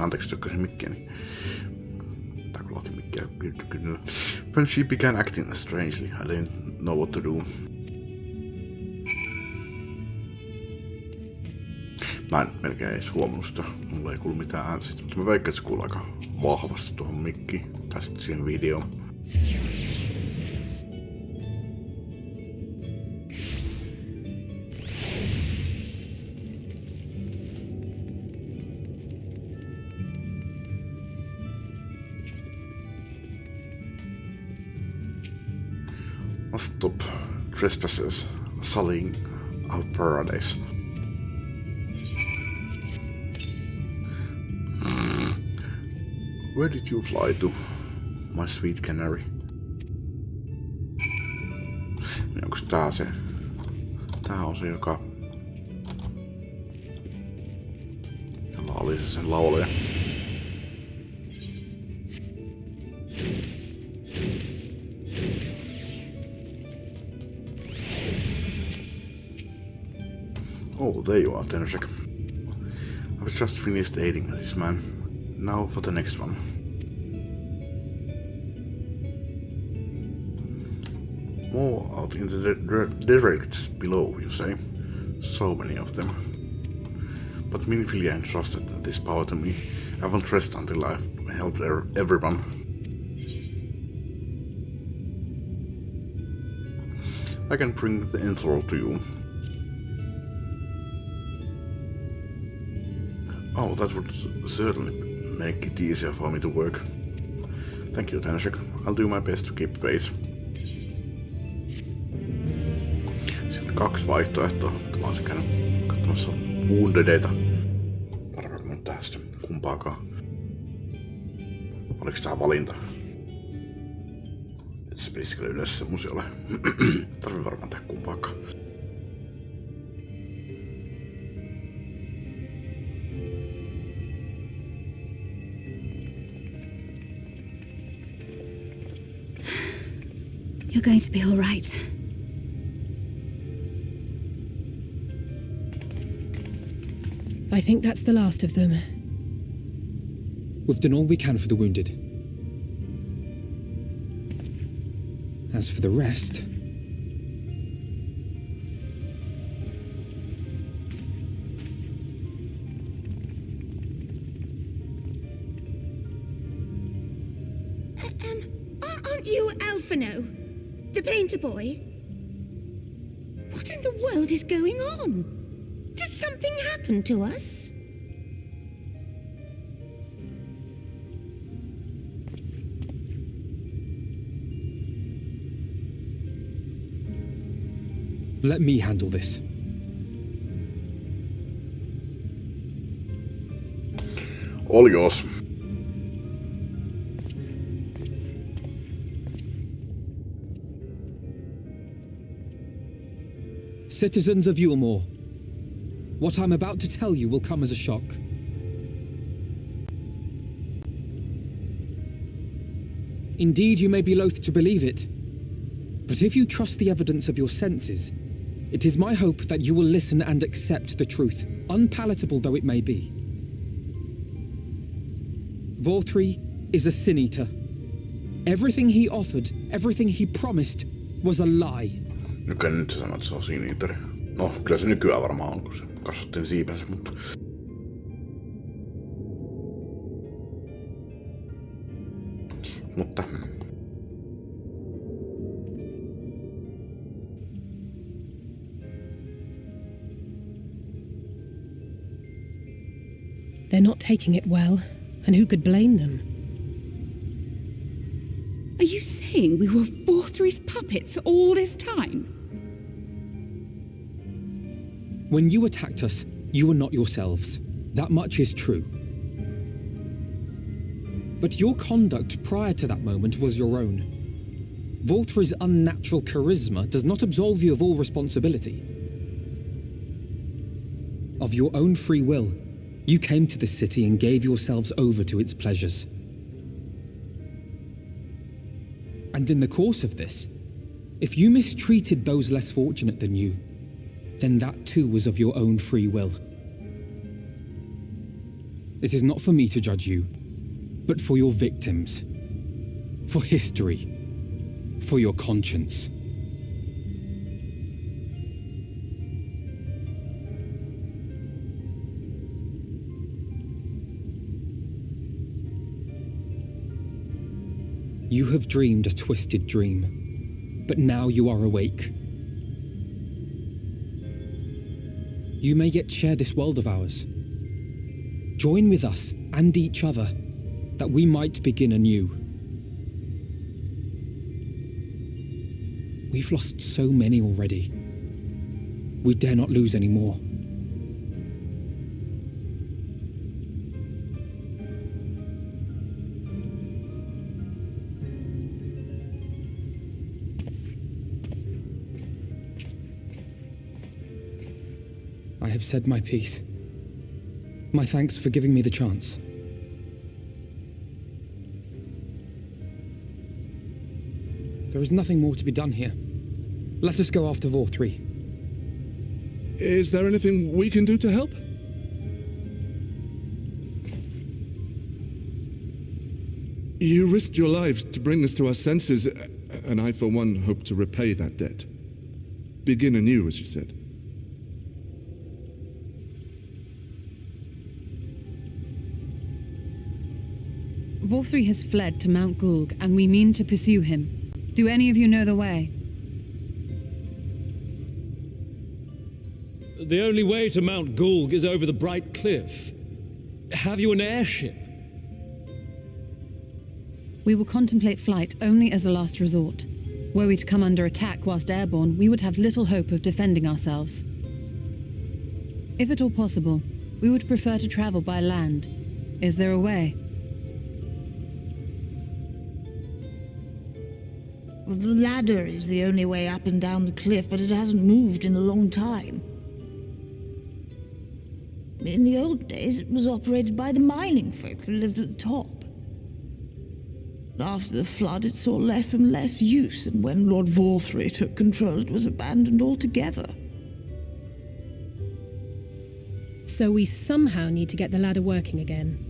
Anteeksi, tykkäsin mikkiäni. When she began acting strangely, I didn't know what to do. Mä en melkein edes huomannut sitä. Mulla ei kuulu mitään ääntä, mutta mä veikkaan, että se kuuluu aika vahvasti tuohon mikkiin. Tai sitten siihen videoon. Must stop trespassers sullying our paradise. Where did you fly to, my sweet canary? Onks tää se? Tää on se, jolla oli se sen laulaja. Oh, there you are, Tenosek. I was just finished aiding this man. Now for the next one. More out in the directs below, you say? So many of them. But meaningfully I entrusted this power to me. I won't rest until I've helped everyone. I can bring the enthrall to you. Oh, that would certainly make it easier for me to work. Thank you, Tenosek. I'll do my best to keep pace. Siinä on 2 vaihtoehtoa. Mä oon käynyt katsomassa Woundedeta. Tarvitsen mun tähän sitten kumpaakaan. Oliko tää valinta? Et se pitäisi kyllä yleensä semmosia ole. Tarvitsen varmaan tehdä kumpaakaan. You're going to be all right. I think that's the last of them. We've done all we can for the wounded. As for the rest... Aren't you Alphino? The painter boy? What in the world is going on? Did something happen to us? Let me handle this. All yours. Citizens of Yulmore, what I'm about to tell you will come as a shock. . Indeed, you may be loath to believe it. But if you trust the evidence of your senses, it is my hope that you will listen and accept the truth, unpalatable though it may be. Vorthri is a sin-eater. Everything he offered, everything he promised, was a lie. Nykyään nyt sä sanot, että se on siniiteri. No, kyllä se nykyään varmaan on, kun se kasvatti ne siipensä, mutta... Mutta... They're not taking it well, and who could blame them? Are you saying we were Vorthri's puppets all this time? When you attacked us, you were not yourselves. That much is true. But your conduct prior to that moment was your own. Vorthri's unnatural charisma does not absolve you of all responsibility. Of your own free will, you came to this city and gave yourselves over to its pleasures. And in the course of this, if you mistreated those less fortunate than you, then that too was of your own free will. It is not for me to judge you, but for your victims, for history, for your conscience. You have dreamed a twisted dream, but now you are awake. You may yet share this world of ours. Join with us and each other, that we might begin anew. We've lost so many already. We dare not lose any more. I have said my piece. My thanks for giving me the chance. There is nothing more to be done here. Let us go after Vorthri. Is there anything we can do to help? You risked your lives to bring us to our senses, and I, for one, hope to repay that debt. Begin anew, as you said. Vorthri has fled to Mount Gulg, and we mean to pursue him. Do any of you know the way? The only way to Mount Gulg is over the Bright Cliff. Have you an airship? We will contemplate flight only as a last resort. Were we to come under attack whilst airborne, we would have little hope of defending ourselves. If at all possible, we would prefer to travel by land. Is there a way? Well, the ladder is the only way up and down the cliff, but it hasn't moved in a long time. In the old days, it was operated by the mining folk who lived at the top. After the flood, it saw less and less use, and when Lord Vorthri took control, it was abandoned altogether. So we somehow need to get the ladder working again.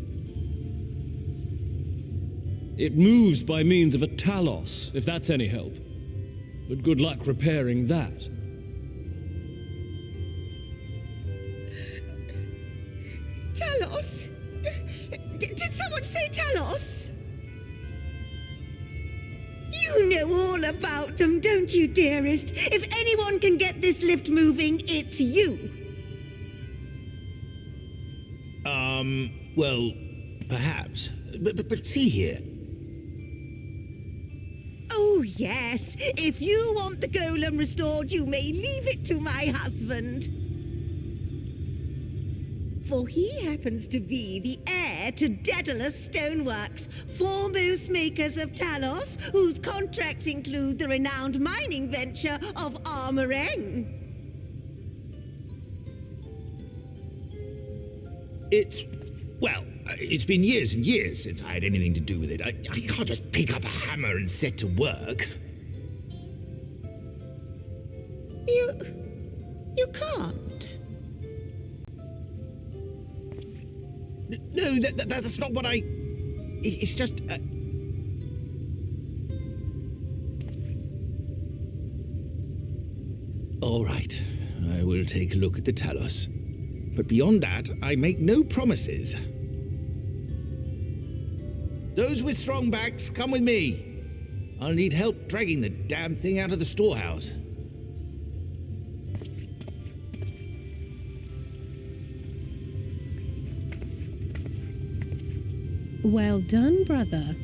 It moves by means of a talos, if that's any help. But good luck repairing that. Talos? Did someone say Talos? You know all about them, don't you, dearest? If anyone can get this lift moving, it's you. Well, perhaps. But see here. Oh, yes. If you want the golem restored, you may leave it to my husband. For he happens to be the heir to Daedalus Stoneworks, foremost makers of Talos, whose contracts include the renowned mining venture of Armoreng. It's... well, It's been years and years since I had anything to do with it. I can't just pick up a hammer and set to work. You can't? No, that's not what I... It's just... All right, I will take a look at the Talos. But beyond that, I make no promises. Those with strong backs, come with me. I'll need help dragging the damn thing out of the storehouse. Well done, brother.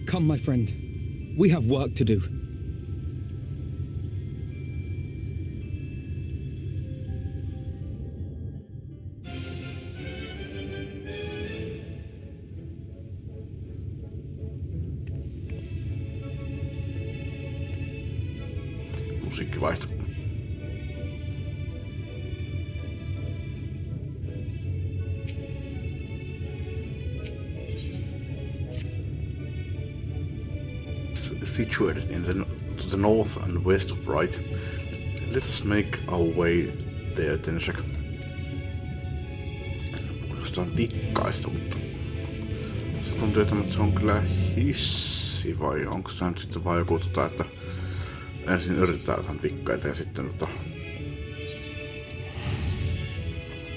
Come, my friend. We have work to do. Musiikki vaihtuu. Situated in to the north and west of Bright. Let us make our way there, Tenshek. Jostain tikkaista, mutta se tuntuu, että se on kyllä hissi, vai onko se nyt sitten vaan joku että ensin yritetään jotain tikkaita ja sitten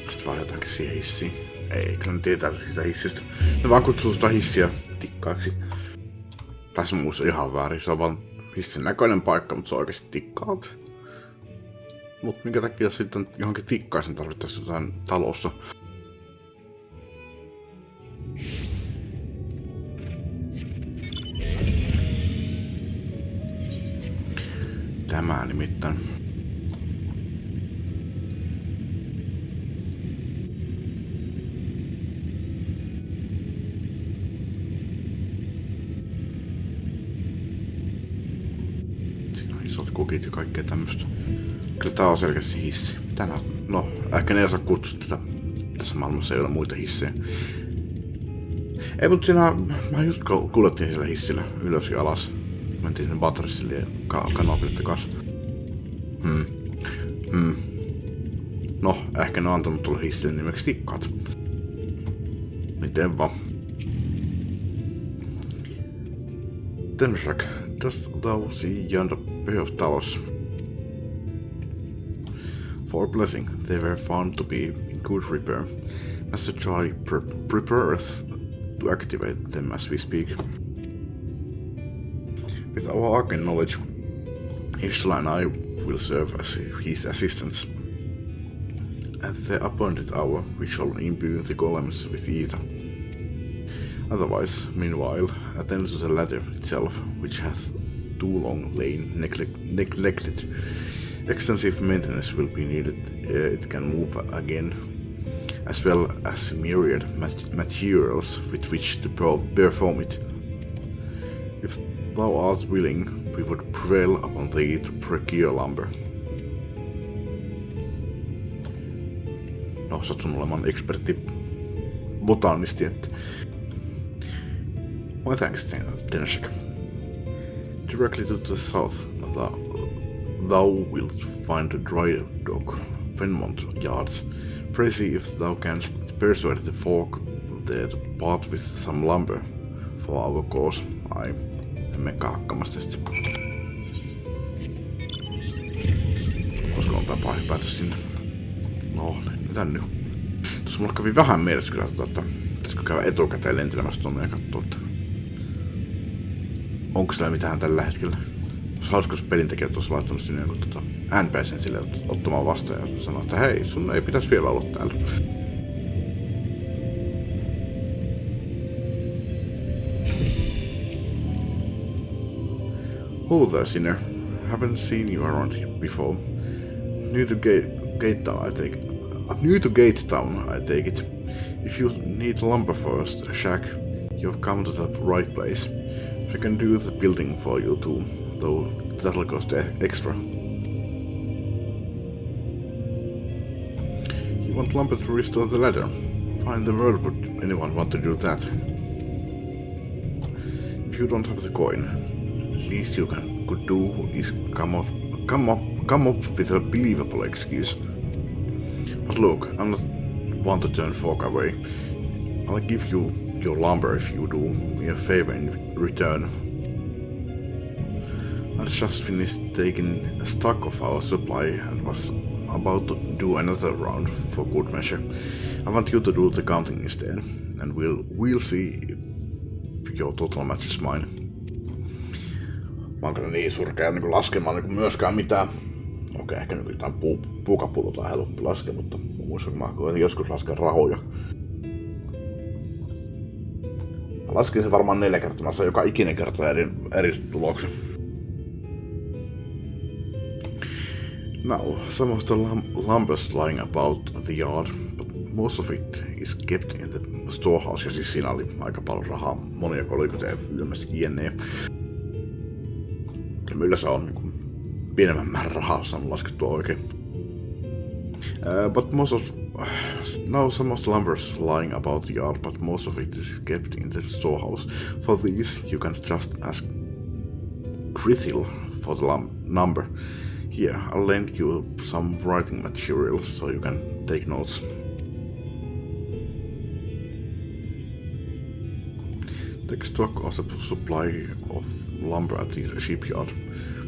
sitten vaihdetaankin siihen hissiin. Ei, kyllä ne tietää siitä hissistä. Ne vaan kutsuu sitä hissiä tikkaaksi. Tässä muussa ihan väärin, se on vaan hissin näköinen paikka, mutta se on oikeesti tikkaat. Mut minkä takia sitten johonkin tikkaisen tarvittaisi jotain talossa? Tämä nimittäin. Isot kukit ja kaikkea tämmöstä. Kyllä tää on selkeästi hissi. Tänään, no, ehkä ne ei osaa kutsua tätä. Tässä maailmassa ei ole muita hissejä. Ei, mutta siinä, mä just kuljettiin sillä hissillä ylös ja alas. Mentiin sinne Batrissille ja kanapilitten kanssa. No, ehkä ne on antanut tulla hissille nimeksi tikkaat. Miten vaan. Tenshek, dost thou see yonder pair of Talos? For a blessing, they were found to be in good repair. Master Joy prepares to activate them as we speak. With our arcane knowledge, Ishla and I will serve as his assistants. At the appointed hour, we shall imbue the golems with ether. Otherwise, meanwhile, attend to the ladder itself, which hath too long lain neglected. Extensive maintenance will be needed. It can move again, as well as myriad materials with which to perform it. If thou art willing, we would prevail upon thee to procure lumber. No, satsun olemaan ekspertti botanisti, että... My thanks, Tenshek. Directly to the south, thou wilt find the dry dock, Fenmont Yards. Pray see if thou canst persuade the folk there to part with some lumber for our cause. Ai, emme hakkaamassa tästä. Koska on päästä sinne. No, mitä nyt? Tuossa mulla kävi vähän mielessä kyllä, että pitäisikö käydä etukäteen lentelemässä tuonne ja katsoa, että onko siellä mitään tällä hetkellä. Jos hauska, jos pelintekijät olisi laittanut sinne joku NPC:n sille ottamaan vastaan ja sanoa, että hei, sun ei pitäisi vielä olla täällä. Oh there, sinner. Haven't seen you around here before. Near the gate down, new to Gatetown, I take it. If you need lumber for a shack, you've come to the right place. We can do the building for you too, though that'll cost extra. You want lumber to restore the ladder? Why in the world would anyone want to do that? If you don't have the coin, least you could do is come up with a believable excuse. But look, I'm not one to turn folk away. I'll give you your lumber if you do me a favor in return. I just finished taking a stock of our supply and was about to do another round for good measure. I want you to do the counting instead, and we'll see if your total matches mine. Mä oon kyllä niin surkea niin laskemaan niin myöskään mitään. Okei, ehkä nyt jotain puukapulota on helpompi laskea, mutta muistan, mä joskus lasken rahoja. Mä laskin sen varmaan 4 kertaa, mä saan joka ikinen kerta eri tuloksen. Now, some of the lumber's lying about the yard, but most of it is kept in the storehouse, ja siis siinä oli aika paljon rahaa, monia kolikoita ja ilmeisesti jennejä. Ja yleensä on niin kuin pienemmän määrän rahaa saanut laskettua oikein. But now some of the lumber's lying about the yard, but most of it is kept in the storehouse. For these, you can just ask XIV for the number. Here, I'll lend you some writing material so you can take notes. Take stock of the supply of lumber at the shipyard.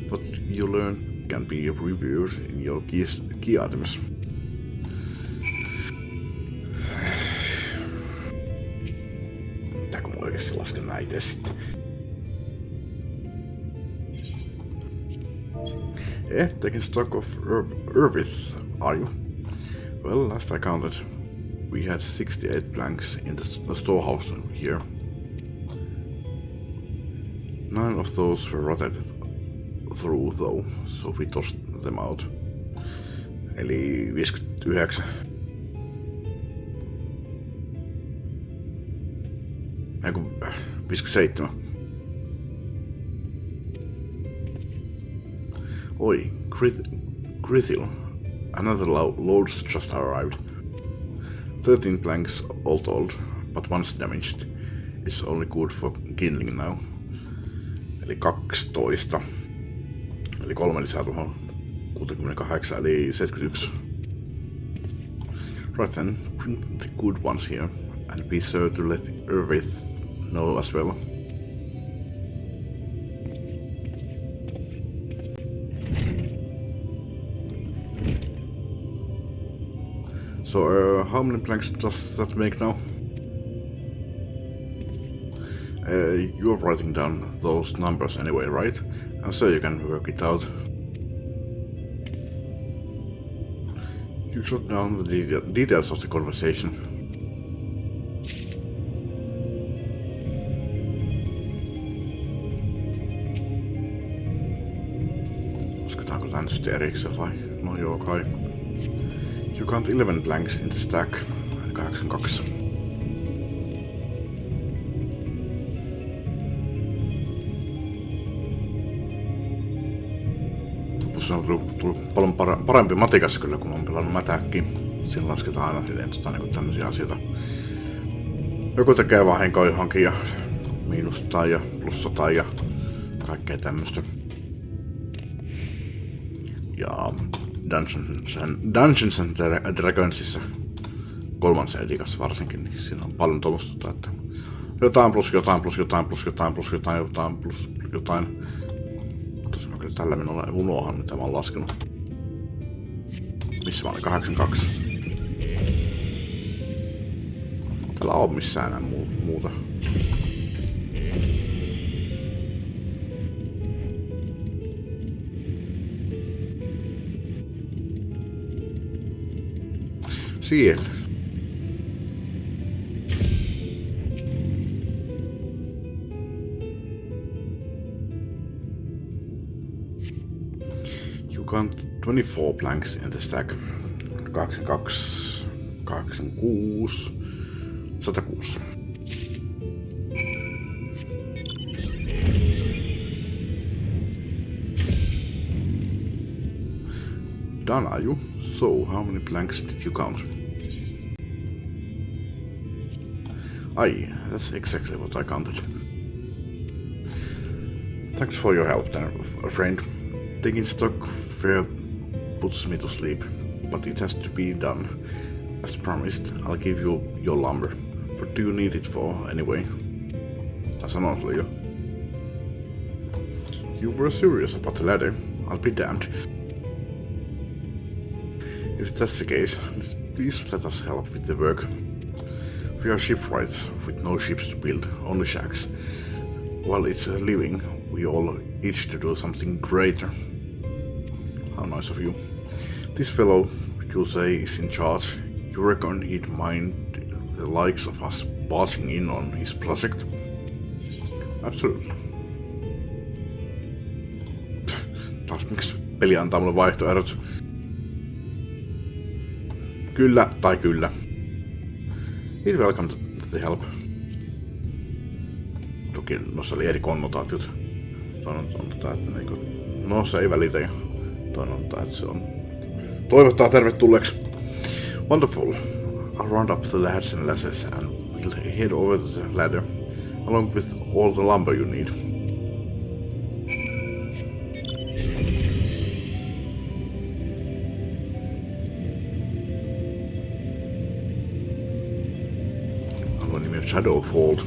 What you learn can be reviewed in your key items. Tääkö mä oikeesti lasken näitä sitten? Taking stock of Earth, are you? Well, last I counted, we had 68 planks in the storehouse here. 9 of those were rotted through though, so we tossed them out. Eli 59. Eiku 57. Oi, XIV. Another load's just arrived. 13 planks all told, but one's damaged. It's only good for kindling now. Eli 12. Eli 3 lisää tuohon 68, eli 71. Right then, print the good ones here, and be sure to let Earth know as well. So, how many planks does that make now? You're writing down those numbers anyway, right? And so you can work it out. You jot down the details of the conversation. Lasketaanko tän nyt erikseen vai? No joo kai. You count 11 blanks in the stack. 82. Tuossa on tullut paljon parempi matikassa kyllä, kun on pelannut mätäkkiä. Siinä lasketaan aina silleen niin tämmösiä asioita. Joku tekee vahinkoa johonkin ja miinusta ja plussata ja kaikkea tämmöstä. Ja Dungeons and Dragonsissa 3. edikassa varsinkin, niin siinä on paljon tuommoista, että jotain plus jotain plus jotain plus jotain plus jotain jotain plus jotain. Tosin mä kyllä tällä minulla unohan, mitä mä oon laskenut. Missä mä olin? 82. Täällä on missään enää muuta. Siellä. You count 24 planks in the stack. 22. 86, 106. Done, are you? So, how many planks did you count? Aye, that's exactly what I counted. Thanks for your help there, friend. Taking stock fair puts me to sleep, but it has to be done. As promised, I'll give you your lumber. What do you need it for, anyway? Honestly, you were serious about the ladder. I'll be damned. If that's the case, please let us help with the work. We are shipwrights with no ships to build, only shacks. While it's a living, we all itch to do something greater. How nice of you. This fellow, you say, is in charge. You reckon he'd mind the likes of us barging in on his project? Absolutely. Taas miksi peli antaa mulle vaihtoehdot? Kyllä tai kyllä. He'd welcome to the help. Toki noissa oli eri konnotaatiot. Toinen on että niinku... No se ei välitä ja toinen on että se on... Toivottaa tervetulleeksi. Wonderful. I'll round up the lads and lasses and we'll head over the ladder, along with all the lumber you need. Alueen nimi on Shadowfall.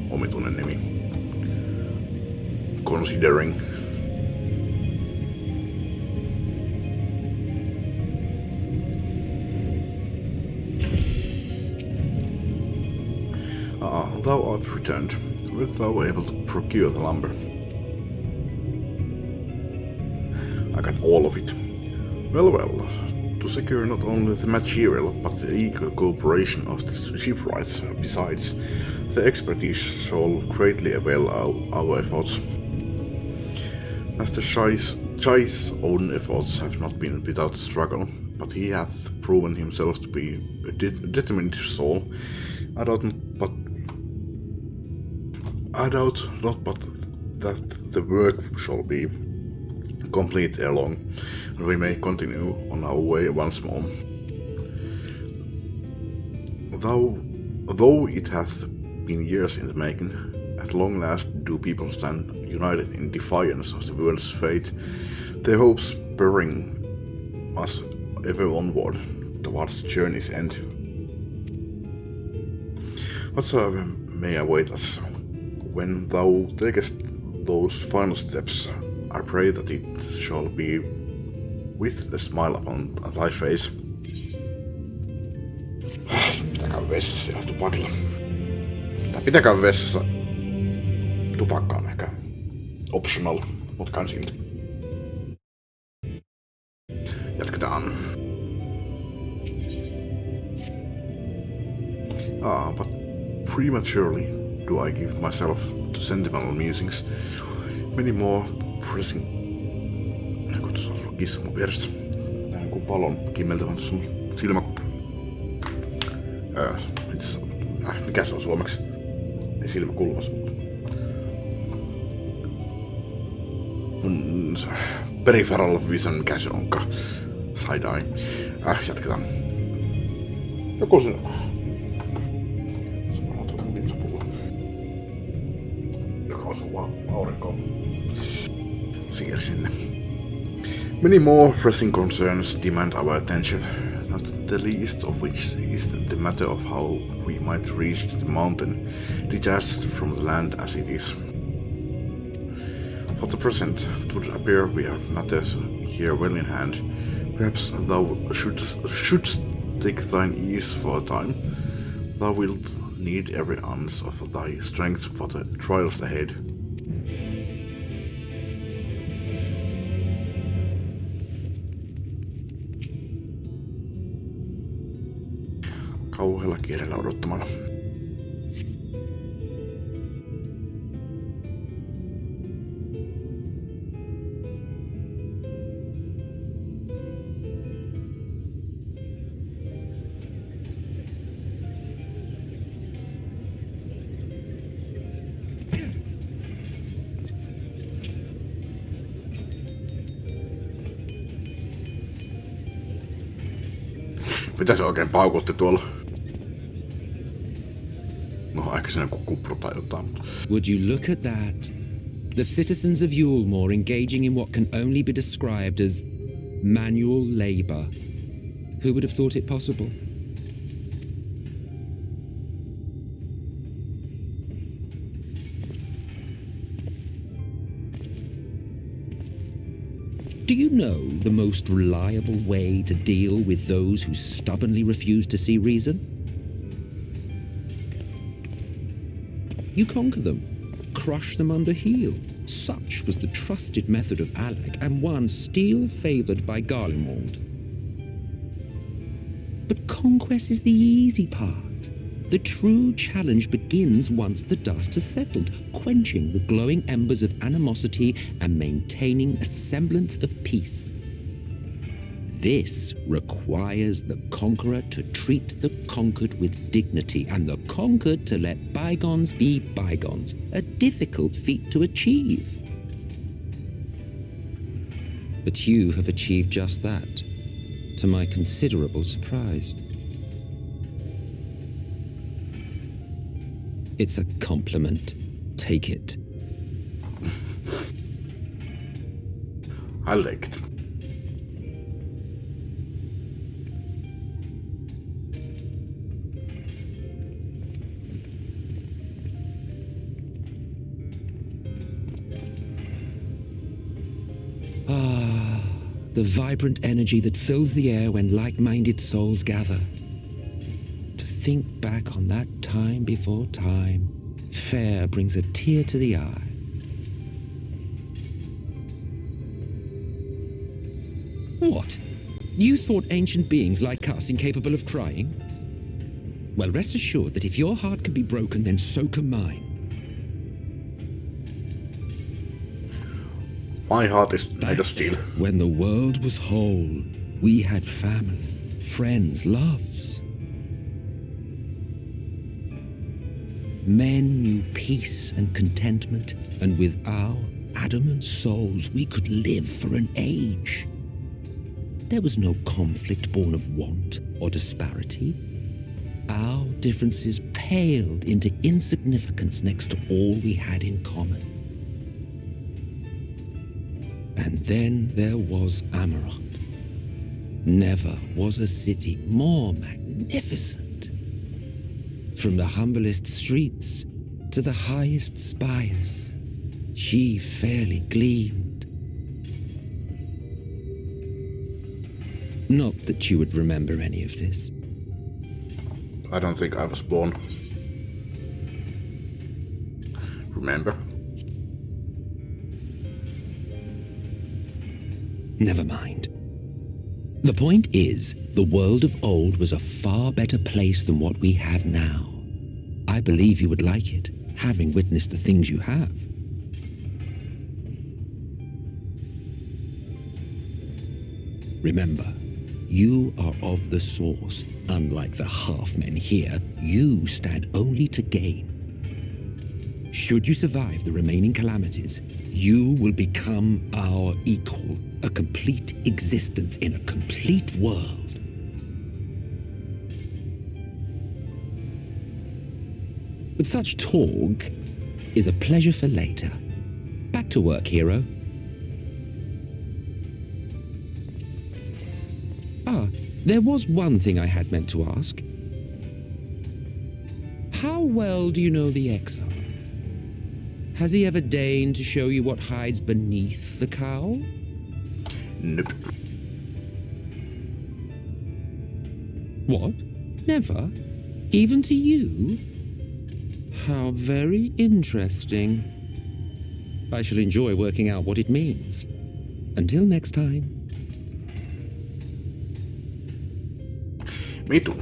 Omituinen nimi. Considering. Thou art returned. Wert thou able to procure the lumber? I got all of it. Well, to secure not only the material, but the eager cooperation of the shipwrights, besides, the expertise shall greatly avail our efforts. As the Chai's own efforts have not been without struggle, but he hath proven himself to be a determined soul, I doubt not but that the work shall be complete ere long, and we may continue on our way once more. Though it hath been years in the making, at long last do people stand united in defiance of the world's fate, their hopes spurring us ever onward towards the journey's end. Whatsoever may await us, when thou takest those final steps, I pray that it shall be with a smile upon thy face. Pitäkää vessassa ja tupakilla. Tai pitäkää vessassa. Tupakka on ehkä optional, mut käyn silti. Jatketaan. But prematurely do I give myself to sentimental musings. Many more pressing... Näin tuossa on sulla kissa mun vieressä. Näin kun valon kimmeltävän sun silmä... mikä se on suomeksi? Ei silmä kulmas, mutta... Peripheral vision, mikä se onkaan? Side-eye. Jatketaan. Joku sinne... Many more pressing concerns demand our attention, not the least of which is the matter of how we might reach the mountain, detached from the land as it is. For the present, it would appear we have matters here well in hand. Perhaps thou shouldst take thine ease for a time. Thou wilt need every ounce of thy strength for the trials ahead. Kauhealla kiireellä odottamalla. Mitä se oikein paukutti tuolla? No, ehkä siinä kupru tai jotain. Would you look at that? The citizens of Yulmore engaging in what can only be described as manual labor. Who would have thought it possible? Do you know the most reliable way to deal with those who stubbornly refuse to see reason? You conquer them, crush them under heel. Such was the trusted method of Alec, and one still favoured by Garlemald. But conquest is the easy part. The true challenge begins once the dust has settled, quenching the glowing embers of animosity and maintaining a semblance of peace. This requires the conqueror to treat the conquered with dignity, and the conquered to let bygones be bygones, a difficult feat to achieve. But you have achieved just that, to my considerable surprise. It's a compliment. Take it. I like it. Ah, the vibrant energy that fills the air when like-minded souls gather. To think back on that time before time, fair brings a tear to the eye. What? You thought ancient beings like us incapable of crying? Well, rest assured that if your heart can be broken, then so can mine. My heart is made of steel. When the world was whole, we had family, friends, loves. Men knew peace and contentment, and with our adamant souls, we could live for an age. There was no conflict born of want or disparity. Our differences paled into insignificance next to all we had in common. And then there was Amarok. Never was a city more magnificent. From the humblest streets to the highest spires, she fairly gleamed. Not that you would remember any of this. I don't think I was born. Remember? Never mind. The point is, the world of old was a far better place than what we have now. I believe you would like it, having witnessed the things you have. Remember, you are of the source. Unlike the half-men here, you stand only to gain. Should you survive the remaining calamities, you will become our equal, a complete existence in a complete world. But such talk is a pleasure for later. Back to work, hero. Ah, there was one thing I had meant to ask. How well do you know the XIV? Has he ever deigned to show you what hides beneath the cowl? Nope. What? Never? Even to you? How very interesting. I shall enjoy working out what it means. Until next time. Me too.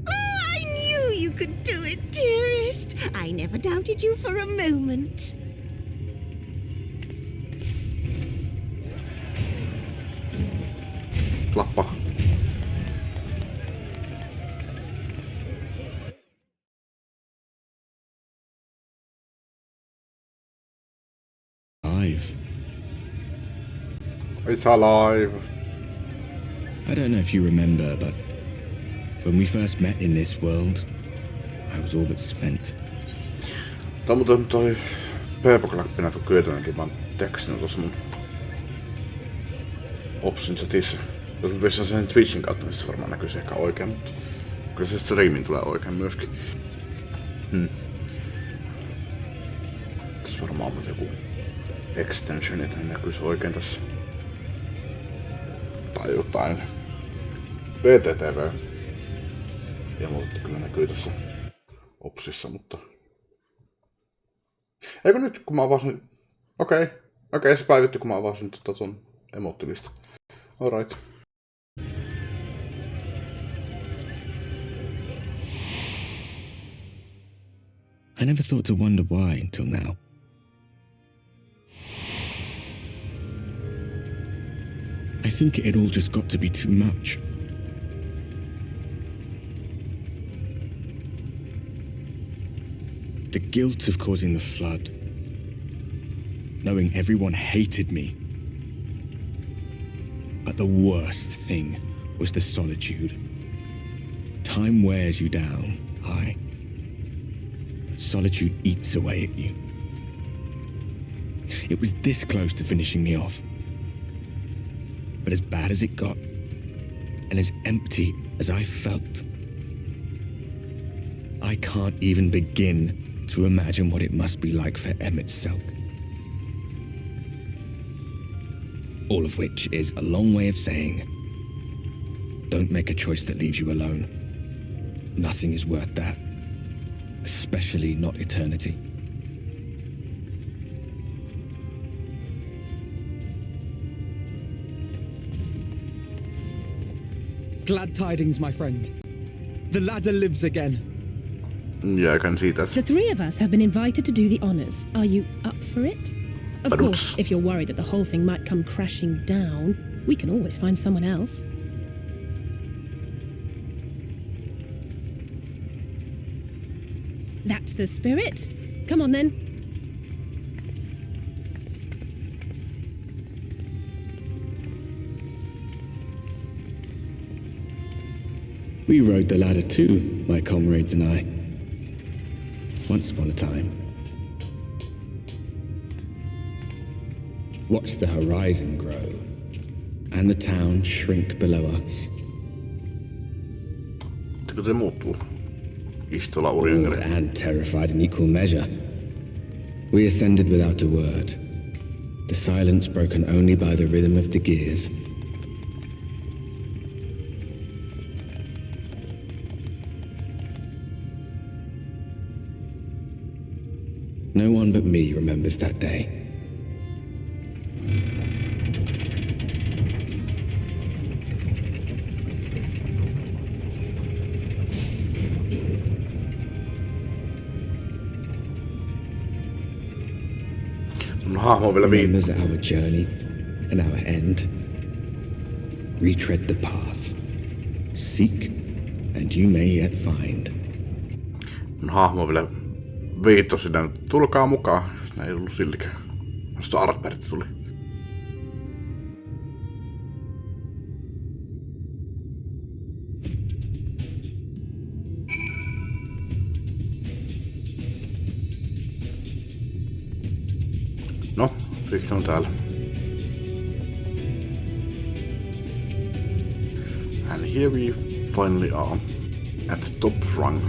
I knew you could do it, dearest. I never doubted you for a moment. Klappa. It's alive. I don't know if you remember, but when we first met in this world, I was all but spent. Tää on muuten toi Paperclap kun kyetänäkin vaan tekstinä tossa mun Opsin chatissa. Jos mä pistän sen Twitchin kautta, niin se varmaan näkyisi ehkä oikein, mutta kyllä se streamin tulee oikein myöskin. Tässä varmaan on joku extension, että ne näkyisi oikein tässä. Tai jotain. PTTV. Ilmoitettu kyllä näkyy tässä Opsissa, mutta... Eikö nyt kun mä avasin... Okei, se päivitty kun mä avasin tuon emottilista. Alright. I never thought to wonder why until now. I think it all just got to be too much. The guilt of causing the flood. Knowing everyone hated me. But the worst thing was the solitude. Time wears you down, aye. But solitude eats away at you. It was this close to finishing me off. But as bad as it got, and as empty as I felt, I can't even begin to imagine what it must be like for Emmett Selk. All of which is a long way of saying, don't make a choice that leaves you alone. Nothing is worth that, especially not eternity. Glad tidings, my friend. The ladder lives again. Yeah, I can see that. The three of us have been invited to do the honors. Are you up for it? Of course, if you're worried that the whole thing might come crashing down, we can always find someone else. That's the spirit. Come on then. We rode the ladder too, my comrades and I. Once upon a time. Watched the horizon grow, and the town shrink below us. Te muuttuu? Istolauri yngre. And terrified in equal measure. We ascended without a word. The silence broken only by the rhythm of the gears. No one but me remembers that day. Remembers our journey and our end. Retread the path. Seek, and you may yet find. Mun hahmo vielä viittosi sinne, että tulkaa mukaan. Siinä ei ollut siltikään. Vasta Artberg tuli. No, Fikki on täällä. And here we finally are, at the top rung.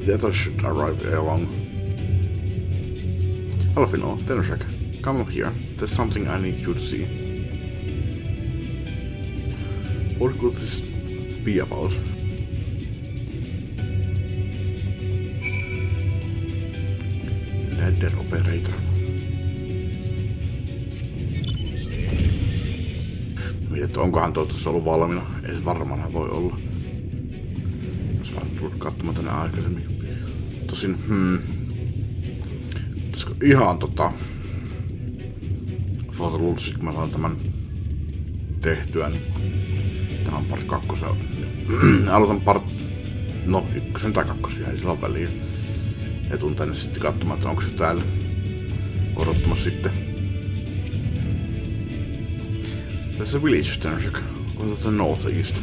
The others should arrive along. Alfino, Tenrek, come up here. There's something I need you to see. What could this be about? Dead operator. Mietin, onkohan toivottavasti ollut valmiina. Ei se varmaan voi olla. Jos mä oon tullut katsomaan tänne aikaisemmin. Tosin, pitäisikö ihan Photolulsit, kun mä saan tämän tehtyä, niin tää on part 2. Aloitan part... No, 1 tai 2, ei sillä ole väliä. Ja tuun tänne sitten katsomaan, että onko se täällä odottamassa sitten. There's a village, Tenshik, to the northeast.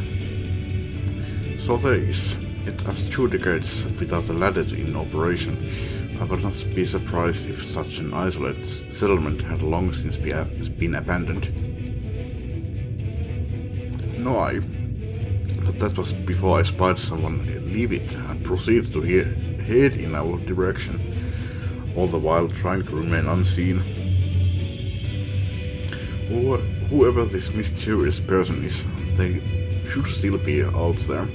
So there is. Yet after 2 decades without a ladder in operation, I would not be surprised if such an isolated settlement had long since been abandoned. No, but that was before I spied someone leave it and proceed to head in our direction, all the while trying to remain unseen. Or whoever this mysterious person is, they should still be out there.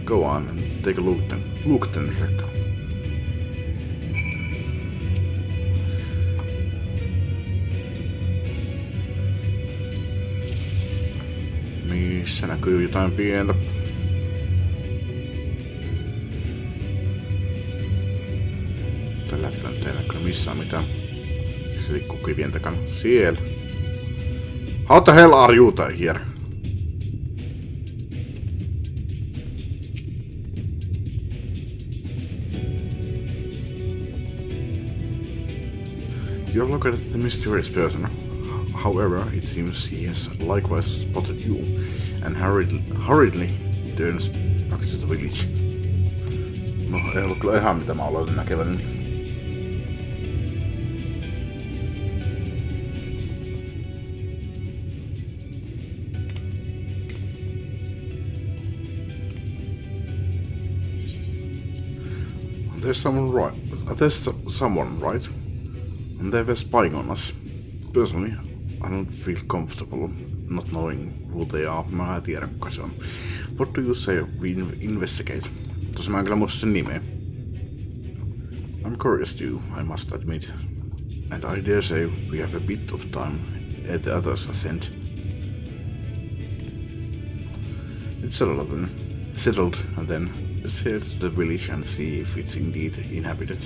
Go on and take a look then. Check. Missä näkyy jotain pientä? Tällä hetkellä ei näkyy missään mitään. Se liikkuu kivien takana. Siellä. How the hell are you here? You have located the mysterious person. However, it seems he has likewise spotted you, and hurriedly turns back to the village. No, ei ollut kyllä ihan mitä mä aloitin näkeväni. There's someone right? And they were spying on us. Personally, I don't feel comfortable not knowing who they are. Mä en tiedä kuka se on. What do you say we investigate? Tossa mä en kyllä muista sen nimeä. I'm curious too, I must admit. And I dare say we have a bit of time at the others are sent. It's settled, and then let's head to the village and see if it's indeed inhabited.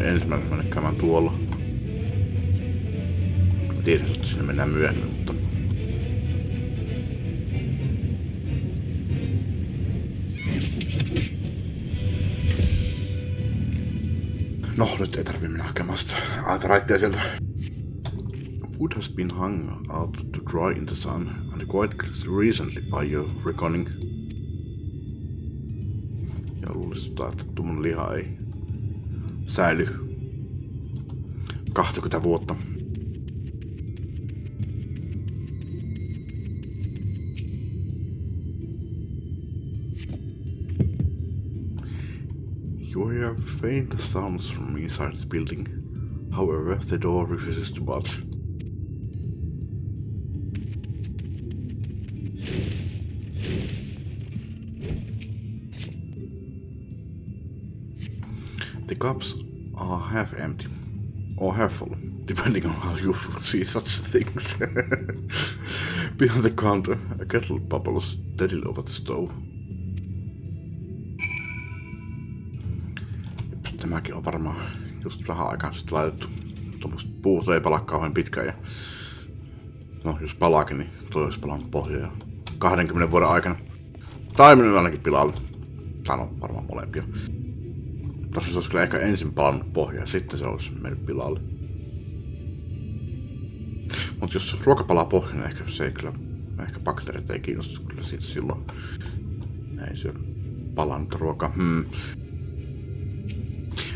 Ensimmäisenä mennä käymään tuolla. Tiedän, että sinne mennään myöhemmin, mutta... No, nyt ei tarvii mennä hakemaan sitä raittia sieltä. Wood has been hung out to dry in the sun, and quite recently by your reckoning. Ja luulistutaan, että tuommoinen liha ei säily 20 vuotta. You hear faint sounds from inside the building. However, the door refuses to budge. The cups are half empty, or half full, depending on how you see such things. Behind the counter, a kettle bubbles steadily over the stove. Tämäkin on varmaan just vähän aikaa sitten laitettu. Tuommoista puuta ei palaa kauhean pitkään. Ja... no, jos palaakin, niin toi olisi palannut pohjaa jo 20 vuoden aikana. Tai mennyt ainakin pilalle. Tai no, varmaan molempia. Tossa se olisi kyllä ehkä ensin palannut pohjaa ja sitten se olisi mennyt pilalle. Mut jos ruoka palaa pohjaan, niin ehkä se ei kyllä... ehkä bakteerit ei kiinnostu kyllä siitä silloin. Ei syö palannut ruokaa.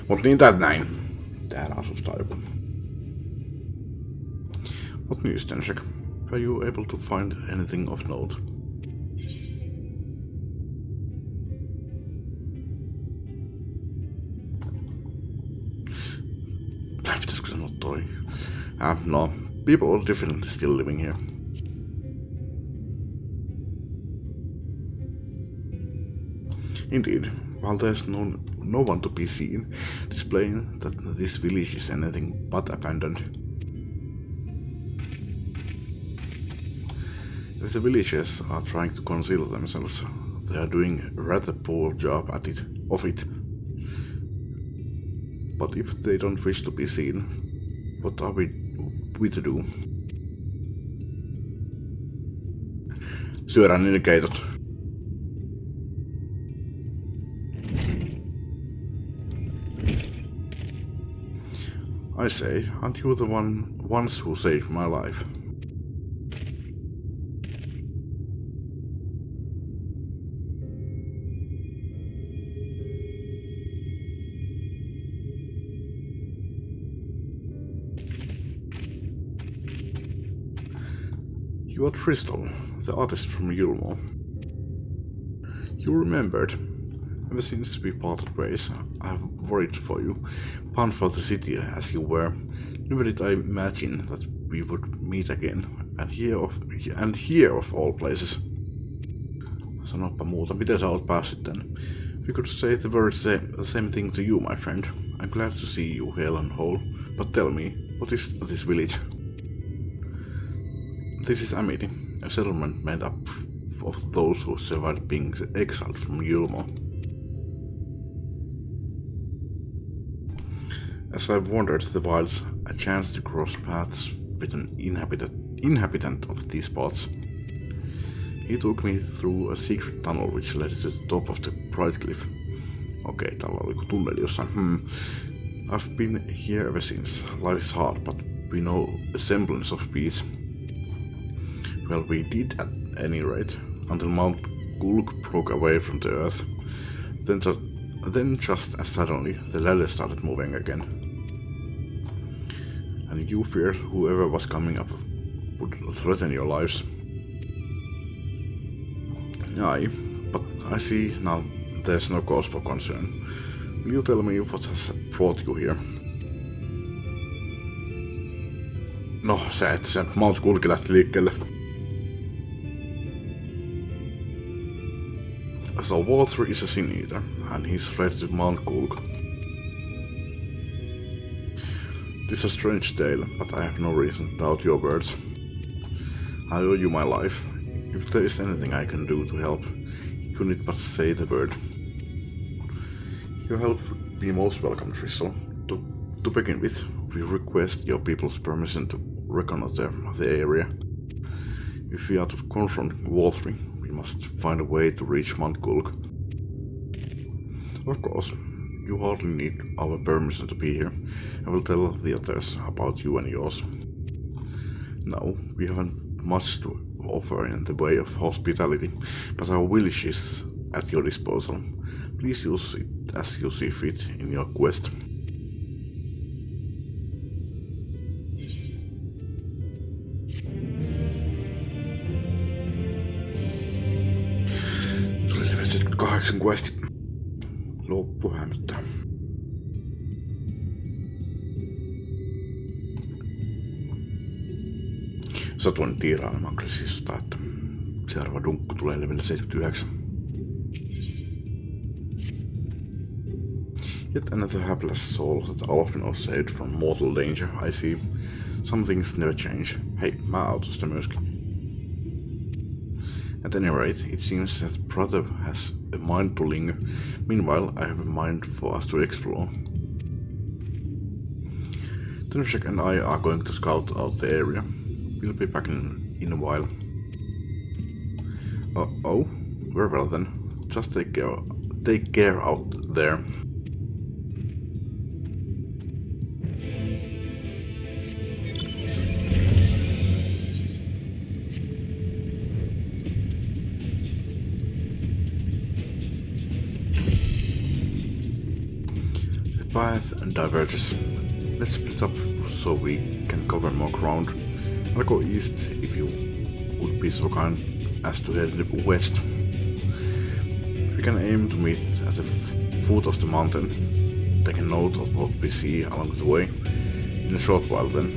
Mut niin tai näin. Täällä asustaa joku. What news, Tenshik? Were you able to find anything of note? Pitäisikö sanoa toi? No. People are definitely still living here. Indeed. While there's no one to be seen, displaying that this village is anything but abandoned. If the villagers are trying to conceal themselves, they are doing a rather poor job of it. But if they don't wish to be seen, what are we to do? Syödään niiden keitot. I say, aren't you the ones who saved my life? You are Tristel, the artist from Yulmore. You remembered. Ever since we parted ways, I have worried for you, bound for the city as you were. Never did I imagine that we would meet again, and here of all places. Sanoppa muuta, miten sä oot päässyt tänne? We could say the very same thing to you, my friend. I'm glad to see you hale and whole, but tell me, what is this village? This is Amity, a settlement made up of those who survived being exiled from Yulmore. As I've wandered the wilds, a chance to cross paths with an inhabitant of these parts. He took me through a secret tunnel which led to the top of the bright cliff. Okei, tällä oli tunneli jossain. I've been here ever since. Life is hard, but we know a semblance of peace. Well, we did at any rate, until Mount Gulg broke away from the earth. Then just as suddenly, the ladder started moving again. And you feared whoever was coming up would threaten your lives. Aye, but I see now there's no cause for concern. Will you tell me what has brought you here? No, se Mount Gulg lähti liikkeelle. So Walter is a sin eater, and he's fled to Mount Gulg. This is a strange tale, but I have no reason to doubt your words. I owe you my life. If there is anything I can do to help, you couldn't but say the word. Your help would be most welcome, Tristel. To begin with, we request your people's permission to reconnoiter the area. If we are to confront Walter, we must find a way to reach Mount Gulg. Of course, you hardly need our permission to be here. I will tell the others about you and yours. No, we haven't much to offer in the way of hospitality, but our village is at your disposal. Please use it as you see fit in your quest. Se oli level 78 questi. Loppu hämöttää. Satuin tiirailemaan kyllä siis että seuraava dunkku tulee level 79. Yet another hapless soul that often was saved from mortal danger, I see. Some things never change. Hei, mä autan sitä myöskin. At any rate, it seems that brother has a mind to linger. Meanwhile, I have a mind for us to explore. Tenshek and I are going to scout out the area. We'll be back in a while. Oh? Very well then. Just take care out there. The path diverges. Let's split up so we can cover more ground. I'll go east if you would be so kind as to head west. We can aim to meet at the foot of the mountain. Take a note of what we see along the way. In a short while then.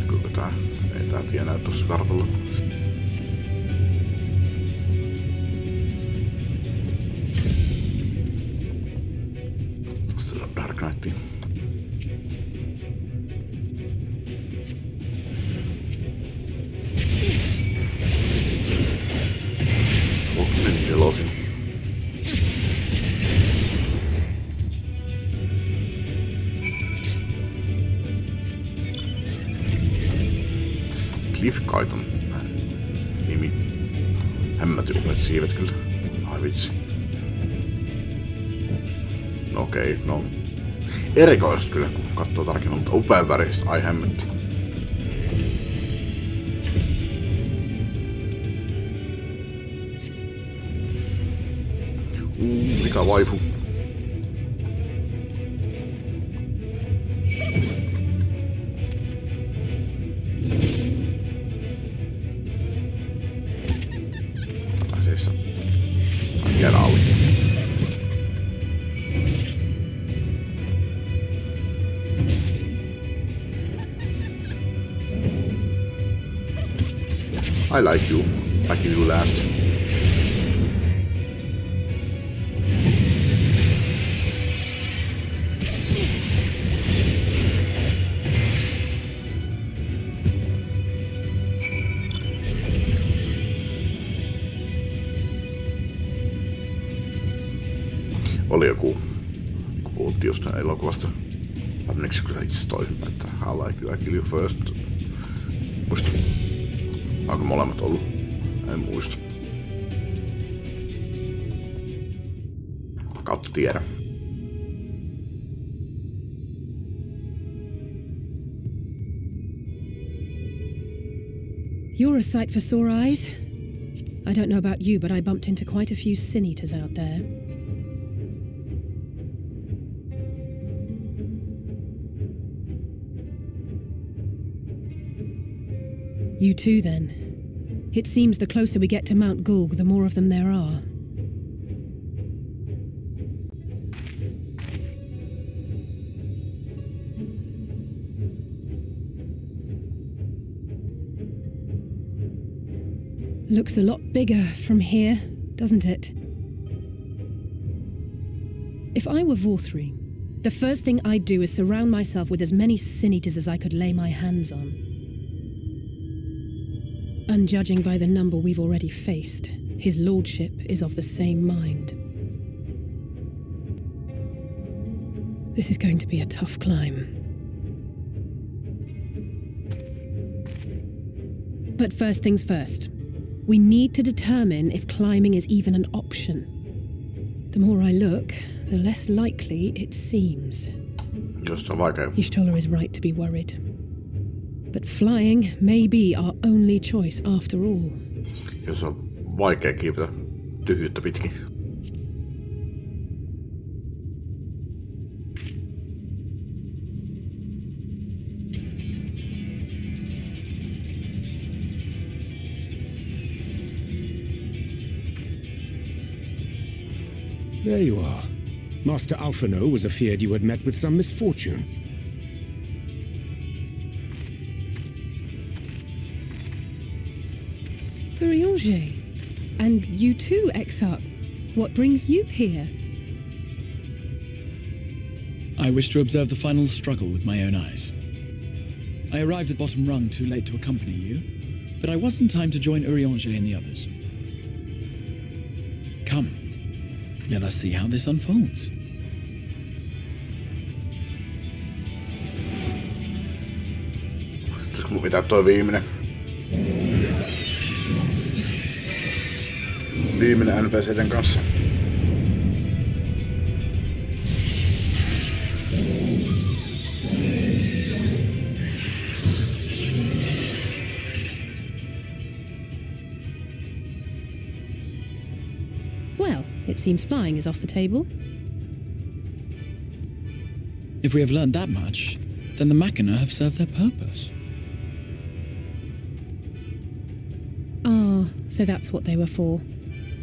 Kuinka ei tää tie näy tossa kartalla. Lifkait on nimi. Hämmäty upeat siivet kyllä. Ai vitsi. No okei, no. Erikoista kyllä, kun katsoo tarkemmin, mutta upean väristä. Ai hämmätti. Mikä waifu? Siis get out. I like you last. Oli joku, kun puhuttiin jostain elokuvasta. Onneksi kyllä itse toisinpäin, että I like you, I kill you first. Muista. Onko molemmat ollut? En muista. Kautta tiedä. You're a sight for sore eyes. I don't know about you, but I bumped into quite a few sin eaters out there. You too, then. It seems the closer we get to Mount Gulg, the more of them there are. Looks a lot bigger from here, doesn't it? If I were Vorthri, the first thing I'd do is surround myself with as many sin eaters as I could lay my hands on. And judging by the number we've already faced, his lordship is of the same mind. This is going to be a tough climb. But first things first. We need to determine if climbing is even an option. The more I look, the less likely it seems. Ishtola is right to be worried. But flying may be our only choice after all. Jos on vaikea kiivetä tyhjyyttä pitkin. There you are. Master Alphino was afeard you had met with some misfortune. Urianger. And you too, Exarch. What brings you here? I wish to observe the final struggle with my own eyes. I arrived at bottom rung too late to accompany you, but I was in time to join Urianger and the others. Come, let us see how this unfolds. Pitäisikö mun pitää toi viimeinen NPC:den kanssa? Well, it seems flying is off the table. If we have learned that much, then the Machina have served their purpose. Ah, so that's what they were for.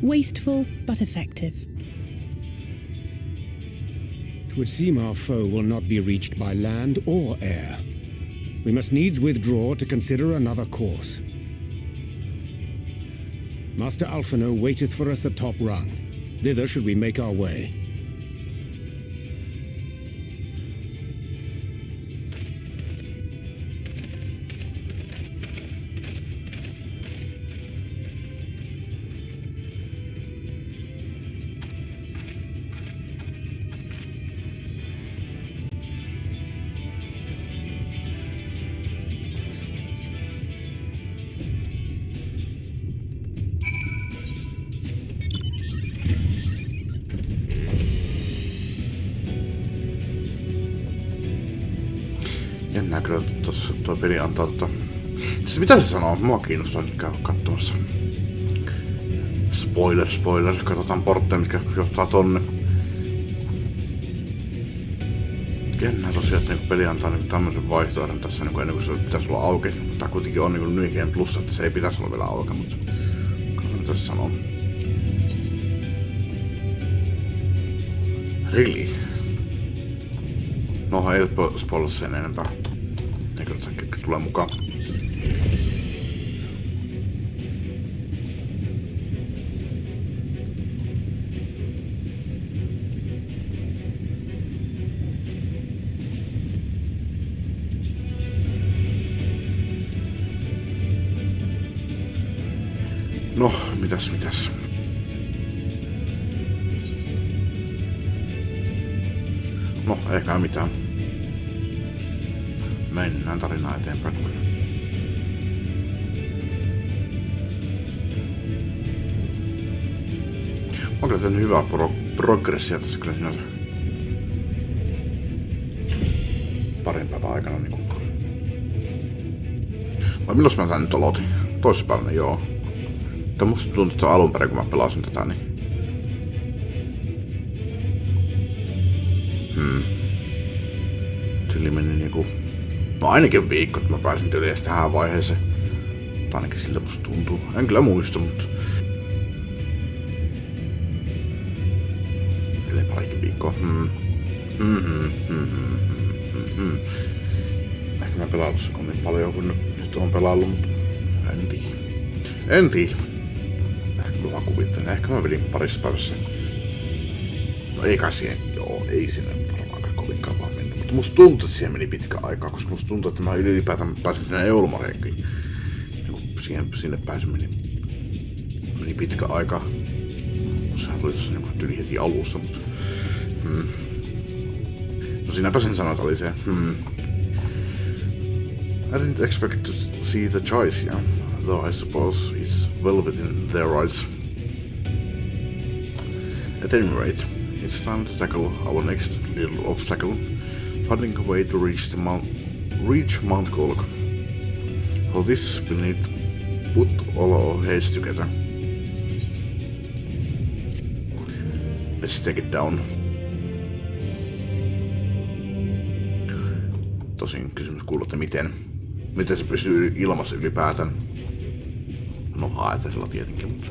Wasteful, but effective. It would seem our foe will not be reached by land or air. We must needs withdraw to consider another course. Master Alphino waiteth for us at top rung. Thither should we make our way. Jännää kyllä tossa toi peli antaa mitä se sanoo? Mua kiinnostaa nyt käydä kattomassa. Spoiler. Katsotaan portteja, mitkä johtaa tonne. Jännää tosiaan, että peli antaa tämmöisen vaihtoehdon tässä ennen kuin se pitäisi olla auki. Tää kuitenkin on New Game Plus, että se ei pitäisi olla vielä auki, mutta katsotaan mitä se sanoo. Really? No ei spoilata sen enempää. Ei katsotaan ketkä tulee mukaan. No, mitäs? No, eikä mitään. Mennään tarinaa eteenpäin. Mä oon kyllä tehnyt hyvää progressia tässä kyllä sinänsä. Parin päivän aikana niinku. Vai milloin mä tän nyt aloitin? Toissapäivänä, joo. Mutta musta tuntuu, että alun perin kun mä pelasin tätä, niin... Tyli meni niinku... No ainakin viikko, että mä pääsin tyli edes tähän vaiheeseen. Tai ainakin sillä musta tuntuu. En kyllä muista, mutta... Eli parikin viikkoa. Ehkä mä pelaan tossa niin paljon kuin nyt oon pelaillut, mutta... En tiedä. Mä kuvittelen. Ehkä mä vedin parissa päivässä. No ei kai siihen, ei sinne varmaan kovin kauan mennyt. Mutta musta tuntuu, että siihen meni pitkä aikaa, koska musta tuntuu, että mä ylipäätään pääsin sinne Eulmareenkin. Sinne pääseminen meni pitkä aika. Sehän tuli tossa niinku yli heti alussa, mutta... No siinäpä sen sanoa, että oli se... I didn't expect to see the choice, yeah. Though I suppose it's well within their rights. At any rate, it's time to tackle our next little obstacle, finding a way to reach Mount Golg. For this, we'll need to put all our heads together. Let's take it down. Tosin kysymys kuuluu, että miten se pysyy ilmassa ylipäätään. No haetellaan tietenkin, mutta...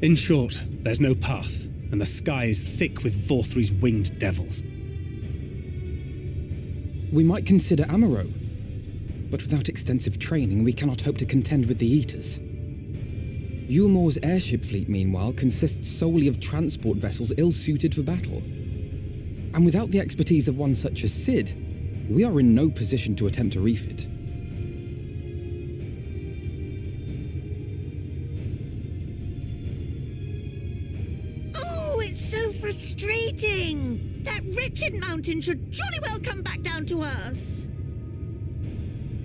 In short, there's no path, and the sky is thick with Vorthry's winged devils. We might consider Amaro, but without extensive training, we cannot hope to contend with the Eaters. Yulmore's airship fleet, meanwhile, consists solely of transport vessels ill-suited for battle. And without the expertise of one such as Sid, we are in no position to attempt a refit. Oh, it's so frustrating! That wretched mountain should jolly well come back down to Earth!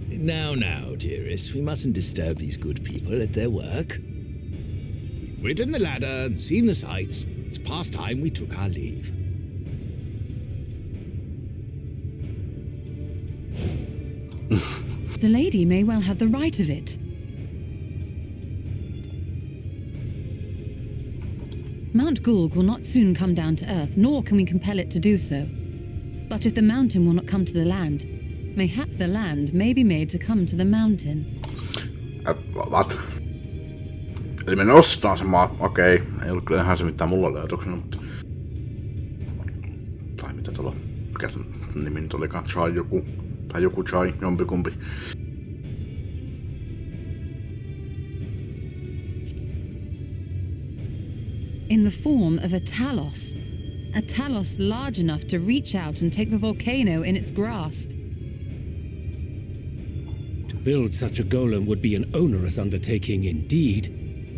Now, dearest, we mustn't disturb these good people at their work. We've ridden the ladder and seen the sights. It's past time we took our leave. The lady may well have the right of it. Mount Golg will not soon come down to Earth, nor can we compel it to do so. But if the mountain will not come to the land, mayhap the land may be made to come to the mountain. What? Eli me nostaa se maa. Okei. Ei ollut kyllä ihan se mitään mulla löytöksenä, mutta... Tai mitä tuolla... Mikä sen nimi nyt olikaan? Chai joku. Tai joku Chai, jompikumpi. In the form of a Talos. A Talos large enough to reach out and take the volcano in its grasp. To build such a golem would be an onerous undertaking indeed,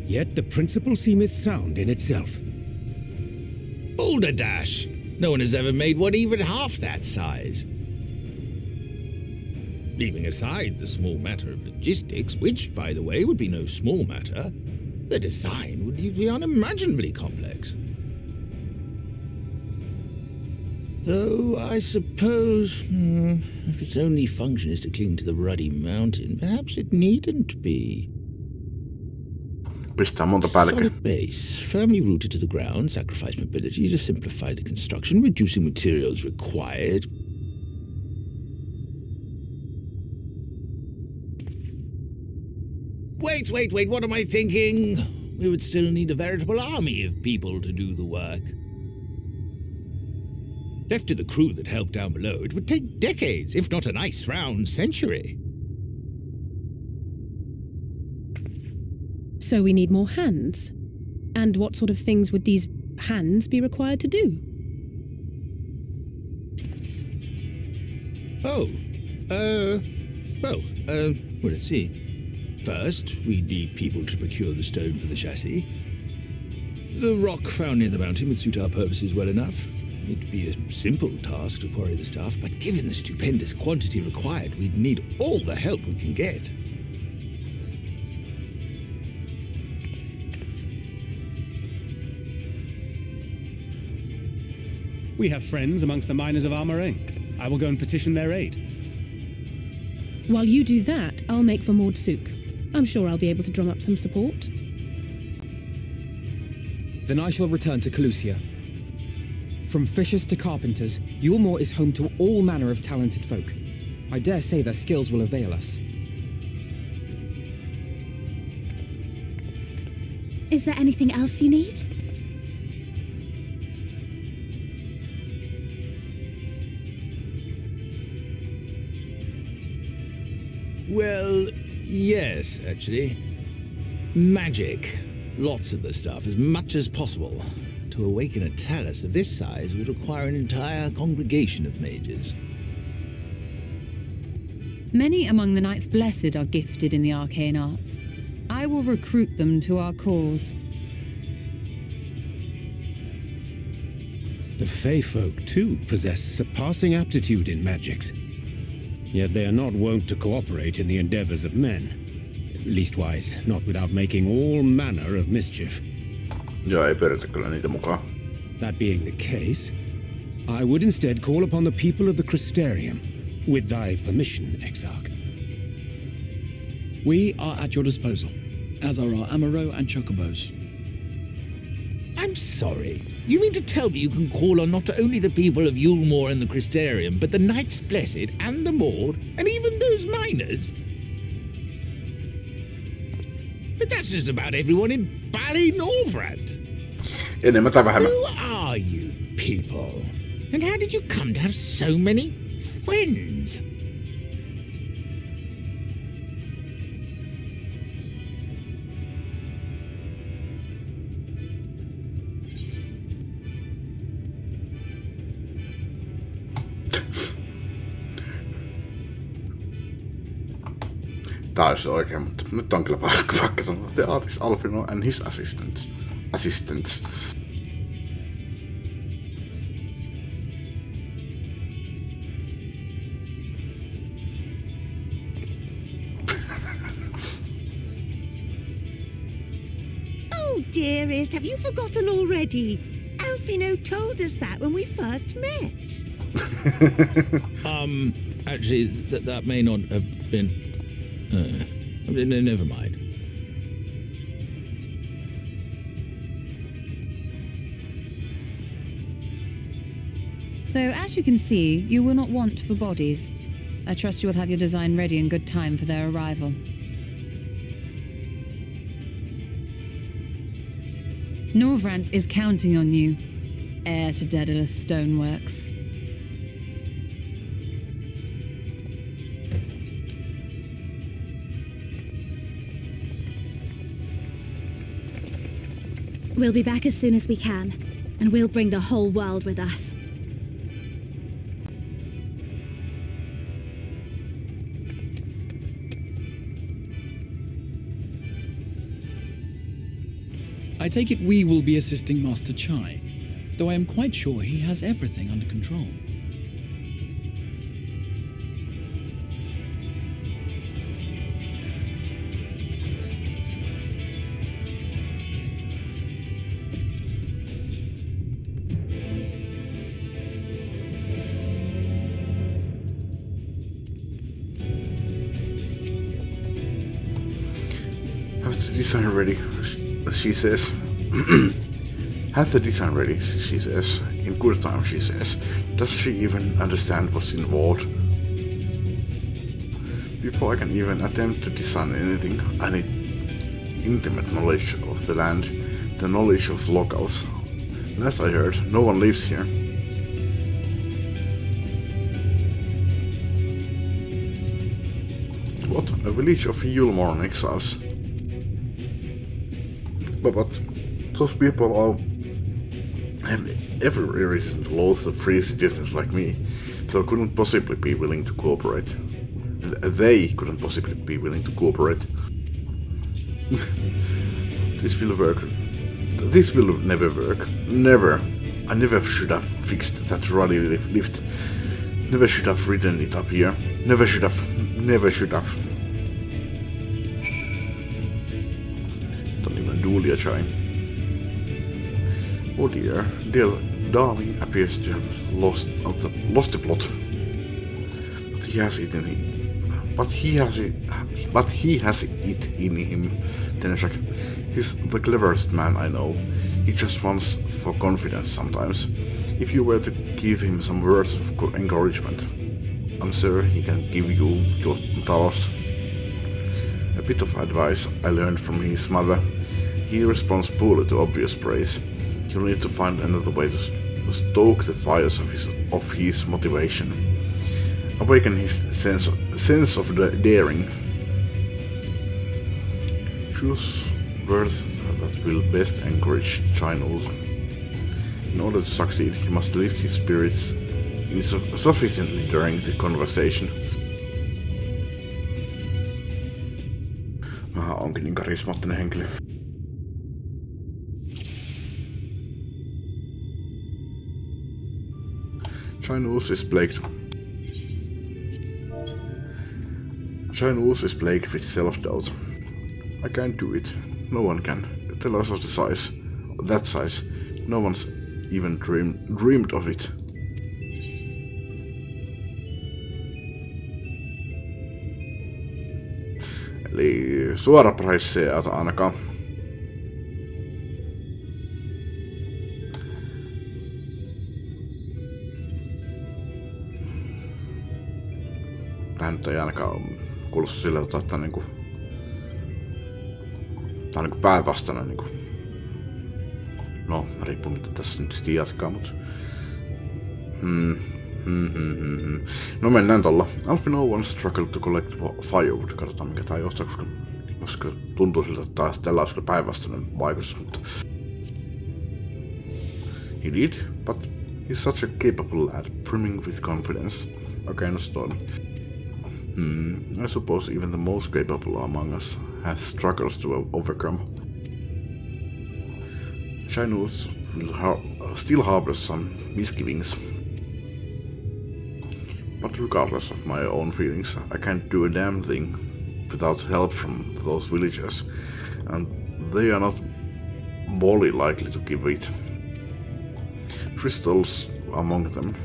yet the principle seemeth sound in itself. Balderdash! No one has ever made one even half that size. Leaving aside the small matter of logistics, which, by the way, would be no small matter, the design would be unimaginably complex. Though, I suppose, if its only function is to cling to the ruddy mountain, perhaps it needn't be. Pistää monta päällekkäin. Solid base, firmly rooted to the ground, sacrifice mobility to simplify the construction, reducing materials required. Wait, what am I thinking? We would still need a veritable army of people to do the work. Left to the crew that helped down below, it would take decades, if not a nice round century. So we need more hands. And what sort of things would these hands be required to do? Well, let's see. First, we'd need people to procure the stone for the chassis. The rock found near the mountain would suit our purposes well enough. It'd be a simple task to quarry the stuff, but given the stupendous quantity required, we'd need all the help we can get. We have friends amongst the miners of Armoring. I will go and petition their aid. While you do that, I'll make for Maud Sook. I'm sure I'll be able to drum up some support. Then I shall return to Calusia. From fishers to carpenters, Yulmore is home to all manner of talented folk. I dare say their skills will avail us. Is there anything else you need? Well, yes, actually. Magic. Lots of the stuff, as much as possible. To awaken a talus of this size would require an entire congregation of mages. Many among the Knights Blessed are gifted in the arcane arts. I will recruit them to our cause. The Fey folk, too, possess surpassing aptitude in magics. Yet they are not wont to cooperate in the endeavors of men. Leastwise, not without making all manner of mischief. Joo, ei pyydetä kyllä niitä mukaan. That being the case, I would instead call upon the people of the Crystarium, with thy permission, Exarch. We are at your disposal, as are our Amaro and Chocobos. I'm sorry. You mean to tell me you can call on not only the people of Yulmore and the Crystarium, but the Knights Blessed and the Maud, and even those miners? But that's just about everyone in Ballynorvrand. Enemmän tai vähemmän. Who are you people? And how did you come to have so many friends? Tää olisi oikein, mutta nyt on kyllä vaikka sanoa The Artist Alfino and his assistants. Oh, dearest, have you forgotten already? Alfino told us that when we first met. Actually, that may not have been... never mind. So, as you can see, you will not want for bodies. I trust you will have your design ready in good time for their arrival. Norvrant is counting on you, heir to Daedalus Stoneworks. We'll be back as soon as we can, and we'll bring the whole world with us. I take it we will be assisting Master Chai. though I am quite sure he has everything under control. Has the design ready, she says. Has the design ready, she says. In good time, she says. Does she even understand what's involved? Before I can even attempt to design anything, I need intimate knowledge of the land, the knowledge of locals. Last I heard, no one lives here. What? A village of Yulmorn exiles? But those people have every reason to loathe the free citizens like me, so couldn't possibly be willing to cooperate. They couldn't possibly be willing to cooperate. This will work. This will never work. Never. I never should have fixed that ruddy lift. Never should have ridden it up here. Never should have. Never should have. Don't even do the chime. Oh dear, darling appears to have lost the plot. But he has it in him. But he has it in him. Teneshak. He's the cleverest man I know. He just wants for confidence sometimes. If you were to give him some words of encouragement, I'm sure he can give you your Talos. A bit of advice I learned from his mother. He responds poorly to obvious praise. You'll need to find another way to stoke the fires of his motivation. Awaken his sense of daring. Choose words that will best encourage Chinese. In order to succeed, he must lift his spirits sufficiently during the conversation. Onkin niin karismaattinen henkilö. Chinese is plagued with self-doubt. I can't do it. No one can. Tell us of the size. That size. No one's even dreamed of it. Eli suora price ei ota ainakaan. Tää nyt ei ainakaan kuulosta sillä, että niinku... Tää on niinku päinvastainen niinku... No, riippuu mitä tässä nyt sitten jatkaa, mut... No mennään tolla. Alfie no one struggled to collect firewood. Katsotaan mikä tää johtaa, koska tuntuu siltä, että taas tällä olisi päinvastainen vaikutus, mutta... He did, but he's such a capable lad, brimming with confidence. Okay, no storm. I suppose even the most capable among us have struggles to overcome. Chinese will still harbor some misgivings. But regardless of my own feelings, I can't do a damn thing without help from those villagers, and they are not wholly likely to give it. Crystal's among them.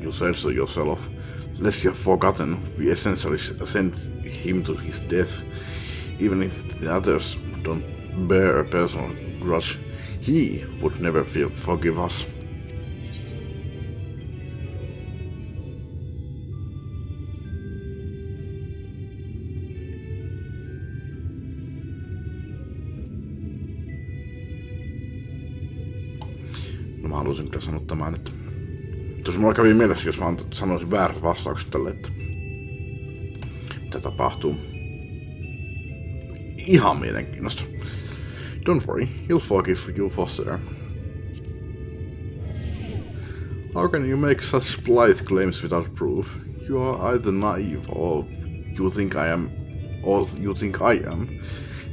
You said so yourself. Lest you have forgotten, we essentially sent him to his death. Even if the others don't bear a personal grudge, he would never forgive us. No mä halusin kyllä sanoa tämän, että... Tuossa mulla kävi mielessä, jos mä sanoisin väärät vastaukset tälle, että... Mitä tapahtuu. Ihan mielenkiinnosta. Don't worry, he'll forgive you Foster. How can you make such blithe claims without proof? You are either naive or you think I am,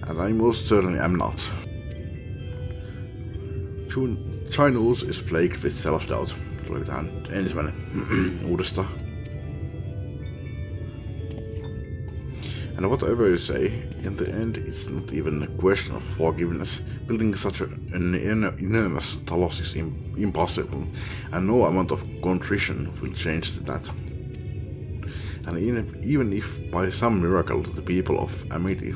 and I most certainly am not. Chinese is plagued with self-doubt. Tuliko tähän ensimmäinen uudestaan. And whatever you say, in the end it's not even a question of forgiveness. Building such an enormous talos is impossible, and no amount of contrition will change that. And even if by some miracle the people of Amity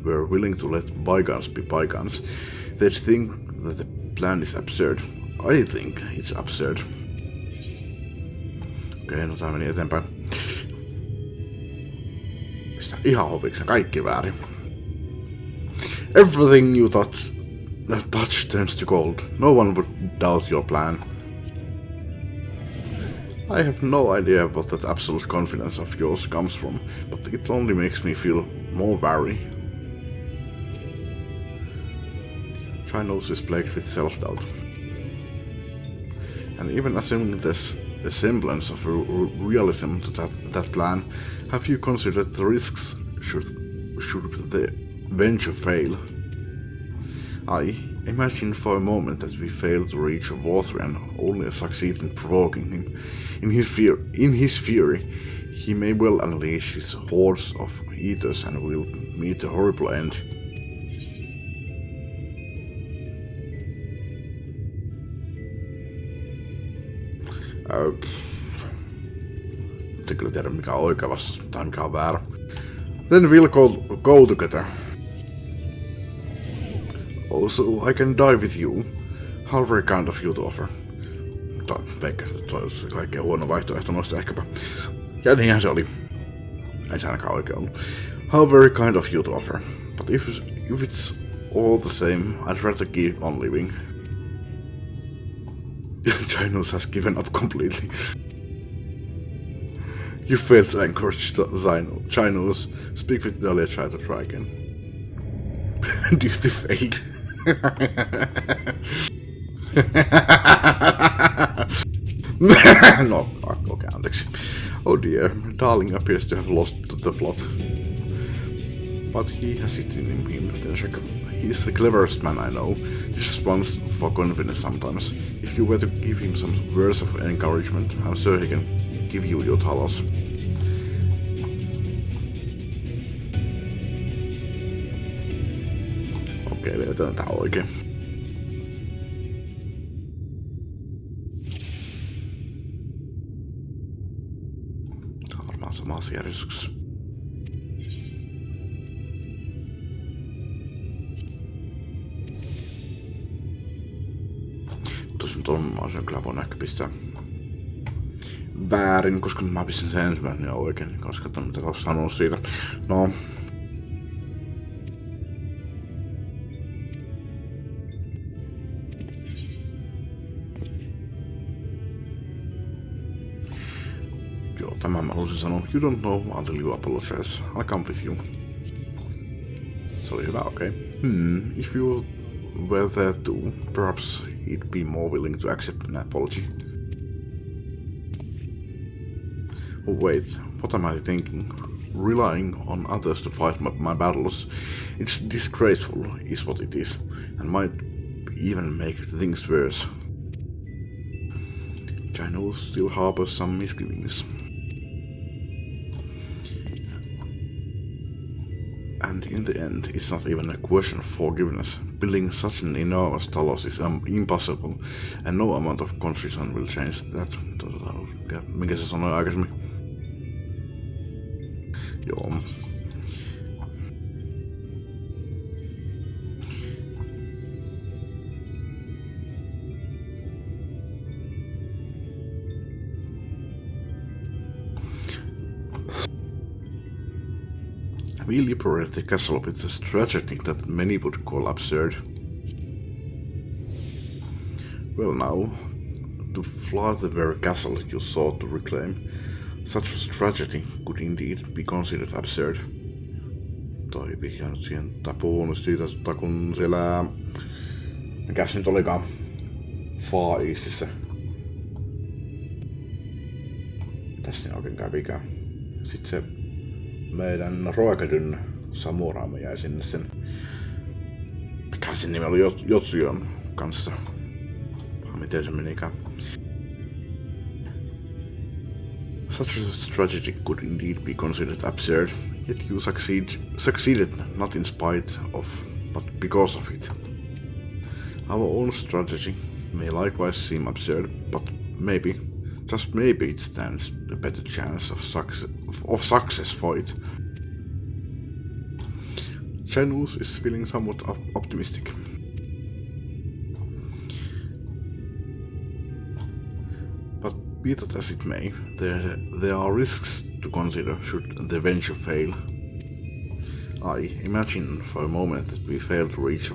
were willing to let bygones be bygones, they'd think that the plan is absurd. I think it's absurd. Okei, no tää meni eteenpäin. Pistä ihan hoviksen, kaikki väärin. Everything you touch turns to gold. No one would doubt your plan. I have no idea what that absolute confidence of yours comes from, but it only makes me feel more wary. Chinos is plagued with self-doubt. And even assuming there's a semblance of realism to that plan, have you considered the risks should the venture fail? I imagine for a moment that we fail to reach Walther and only succeed in provoking him. In his fury, he may well unleash his hordes of eaters and will meet a horrible end. Mutta kyllä tiedä mikä on oikea vastaus tai mikä on väärä. Then we'll go together. Also, I can die with you. How very kind of you to offer. Tai veikkä, se olisi kaikkein huono vaihtoehto noista ehkäpä. Ja niinhän se oli. Ei se ainakaan oikein ollut. How very kind of you to offer. But if it's all the same, I'd rather keep on living. Chinos has given up completely. You failed to encourage Chinos. Speak with Dahlia, try to try again. Duty failed. No, okay, anteeksi. Oh dear, Darling appears to have lost the plot. But he has it in him. He's the cleverest man I know. He just wants for confidence sometimes. If you were to give him some words of encouragement, I'm sure he can give you your talos. Okei, vedetään tää oikein. Tää on varmaan samassa järjestyksessä. Tosin ton mä olisin kyllä voinut ehkä pistää väärin, koska mä pistin sen ensimmäisen oikein, koska mitä taas sanoo siitä. No. Joo, tämän mä halusin sanoa. You don't know until you apologize. I'll come with you. Se oli hyvä, okei. If you were there too, perhaps he'd be more willing to accept an apology. Oh wait, what am I thinking? Relying on others to fight my battles, it's disgraceful, is what it is, and might even make things worse. Chinos still harbors some misgivings. And in the end, it's not even a question of forgiveness. Building such an enormous talos is impossible, and no amount of contrition will change that. Minkä se sanoi aikaisemmin? Joo. We liberate the castle with a strategy that many would call absurd. Well now, to flood the very castle you sought to reclaim, such a strategy could indeed be considered absurd. Toi vihjaa nyt siihen, tai puhunut siitä, kun siellä... Mikäs nyt olikaan? Far Eastissä. Tässä oikein kävikään. Sitten se meidän Roekadyn samuraamme jäi sinne sen... Mikä sen nimi oli? Jotsujon kanssa. miten se menikään. Such a strategy could indeed be considered absurd, yet you succeeded not in spite of, but because of it. Our own strategy may likewise seem absurd, but maybe, just maybe, it stands a better chance of success for it. Janus is feeling somewhat optimistic. But be that as it may, there are risks to consider should the venture fail. I imagine for a moment that we fail to reach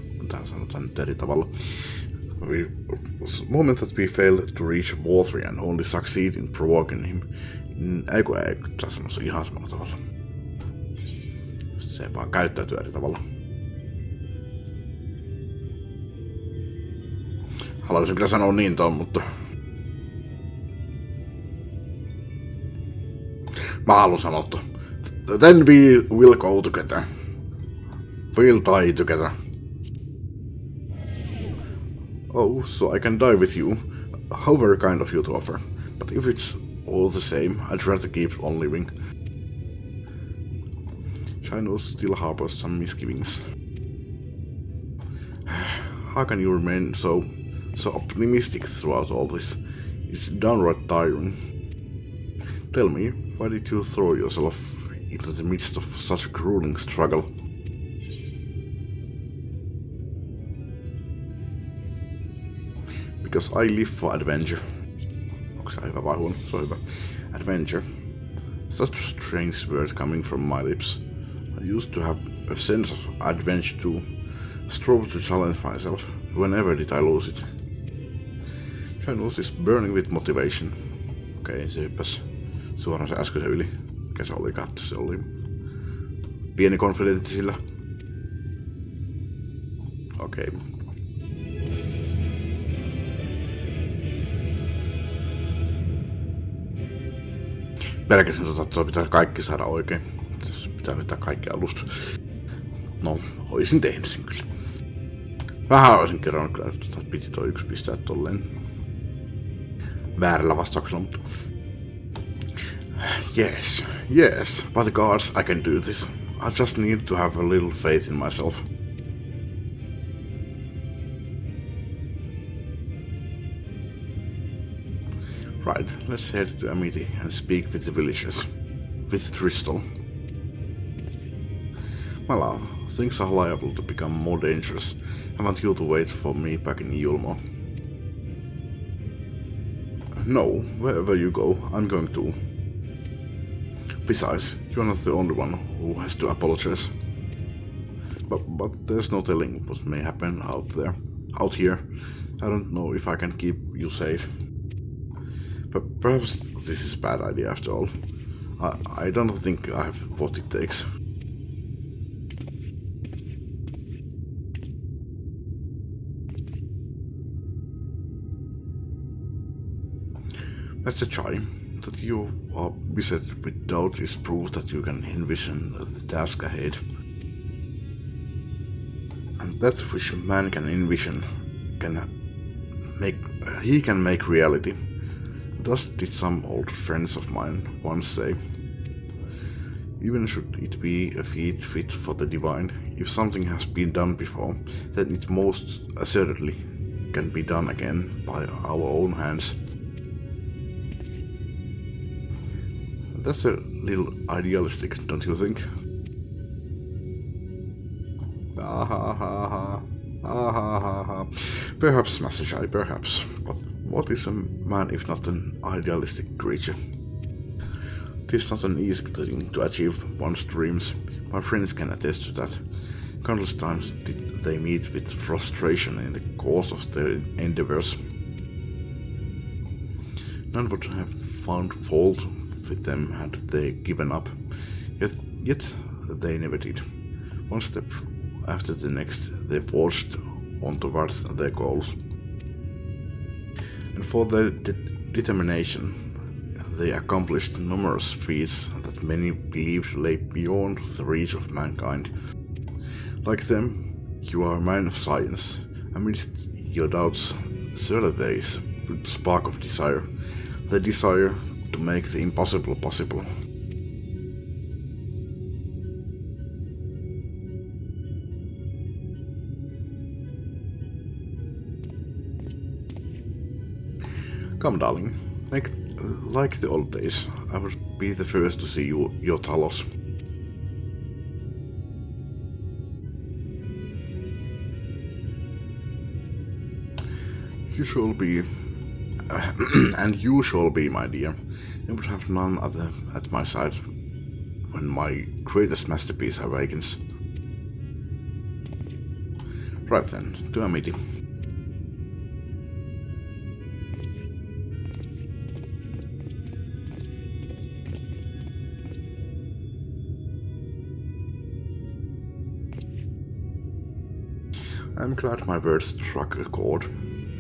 Vothri and only succeed in provoking him. Tää sanoisi ihan samalla tavalla. Se vaan käyttäytyy eri tavalla. Haluaisin kyllä sanoa niin ton, mutta mä haluan sanoa ton. Then we will go together. We'll die together. Oh, so I can die with you. How very kind of you to offer. But if it's all the same, I'd rather keep on living. Janus still harbors some misgivings. How can you remain so optimistic throughout all this? It's downright tiring. Tell me, why did you throw yourself into the midst of such a grueling struggle? Because I live for adventure. Onko se hyvä vai huono? Se on hyvä. Adventure. Such a strange word coming from my lips. I used to have a sense of adventure too. Strove to challenge myself. Whenever did I lose it? Janus is burning with motivation. Okei, se hyppäs suoraan se äskeisen yli. Mikä se oli katto? Se oli pieni konfidentti sillä. Okei. Pelkäsin että se pitää kaikki saada oikein. Tässä pitää vetää kaikki alusta. No, olisin tehnyt sen kyllä. Vähän olisin kerrannut kyllä, että piti toi 1 pistää tolleen väärällä vastauksella, mutta yes, by the gods I can do this. I just need to have a little faith in myself. Right, let's head to Amity and speak with the villagers. With Crystal. My love, things are liable to become more dangerous. I want you to wait for me back in Yulmo. No, wherever you go, I'm going to. Besides, you're not the only one who has to apologize. But there's no telling what may happen out here. I don't know if I can keep you safe. But perhaps this is a bad idea after all. I don't think I have what it takes. Master Chai, that you are beset with doubt is proof that you can envision the task ahead. And that which man can envision can make reality. Thus did some old friends of mine once say. Even should it be a feat fit for the divine, if something has been done before, then it most assuredly can be done again by our own hands. That's a little idealistic, don't you think? Perhaps, Master Shai, perhaps. But what is a man if not an idealistic creature? It is not an easy thing to achieve one's dreams. My friends can attest to that. Countless times did they meet with frustration in the course of their endeavors. None would have found fault with them had they given up, yet they never did. One step after the next, they forged on towards their goals. And for their determination, they accomplished numerous feats that many believed lay beyond the reach of mankind. Like them, you are a man of science. Amidst your doubts, surely there is a spark of desire. The desire to make the impossible possible. Come, darling. Like the old days, I will be the first to see your Talos. You shall be, and you shall be, my dear. You would have none other at my side when my greatest masterpiece awakens. Right then, to a meeting. I'm glad my words struck a chord.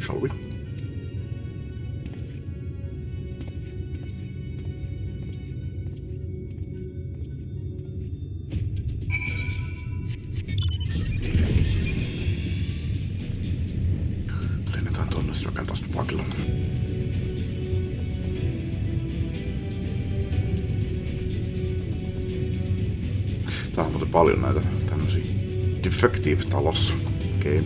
Shall we? Lennetään tonne, se rakentaa sitä vakilla. Tää on muuten paljon näitä tämmösiä defective talossa. Okei.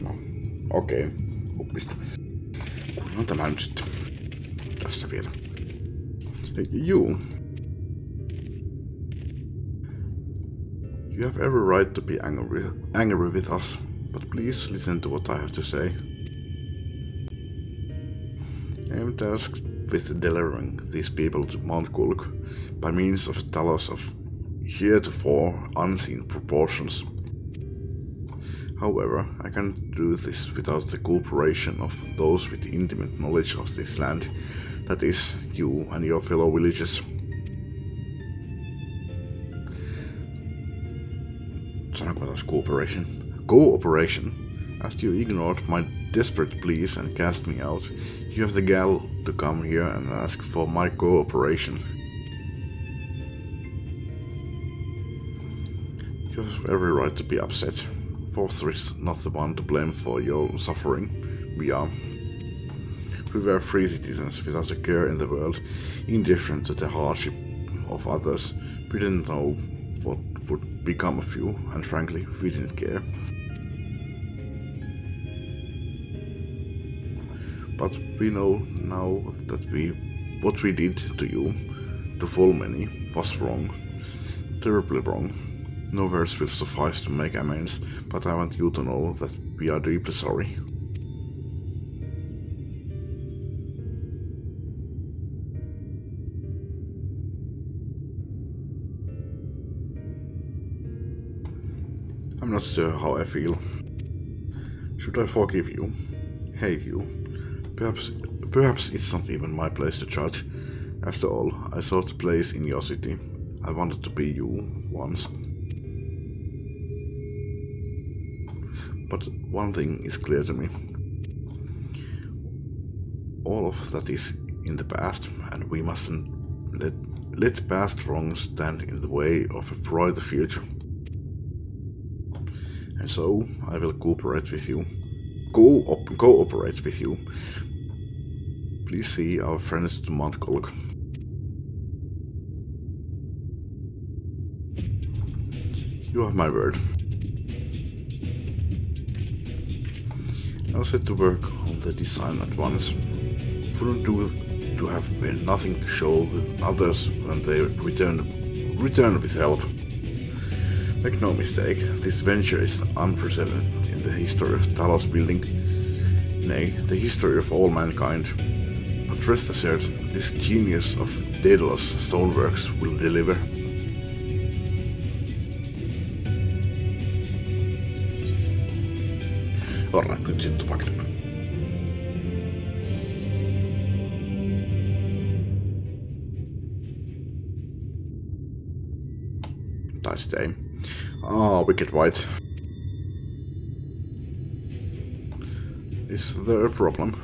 No, okei. Huppista. Kuunnellaan tämä nyt sitten. Tässä vielä. You. You have every right to be angry with us, but please listen to what I have to say. I am tasked with delivering these people to Mount Kulk by means of a Talos of heretofore unseen proportions. However, I cannot do this without the cooperation of those with intimate knowledge of this land, that is, you and your fellow villagers. Sanonko taas cooperation? Cooperation? As you ignored my desperate pleas and cast me out, you have the gall to come here and ask for my cooperation. You have every right to be upset. Forster is not the one to blame for your suffering. We are. We were free citizens without a care in the world, indifferent to the hardship of others. We didn't know what would become of you, and frankly, we didn't care. But we know now that what we did to you, to full many, was wrong. Terribly wrong. No words will suffice to make amends, but I want you to know that we are deeply sorry. I'm not sure how I feel. Should I forgive you? Hate you? Perhaps it's not even my place to judge. After all, I sought a place in your city. I wanted to be you once. But one thing is clear to me. All of that is in the past, and we mustn't let past wrongs stand in the way of a brighter future. And so, I will cooperate with you. Cooperate with you. Please see our friends to Mount Kulk. You have my word. I'll set to work on the design at once. Wouldn't do to have nothing to show the others when they return with help. Make no mistake, this venture is unprecedented in the history of Talos building, nay, the history of all mankind. But rest assured, this genius of Daedalus stoneworks will deliver. Alright, nyt sitten tupakille. Nice day. Ah, Wicked White. Is there a problem?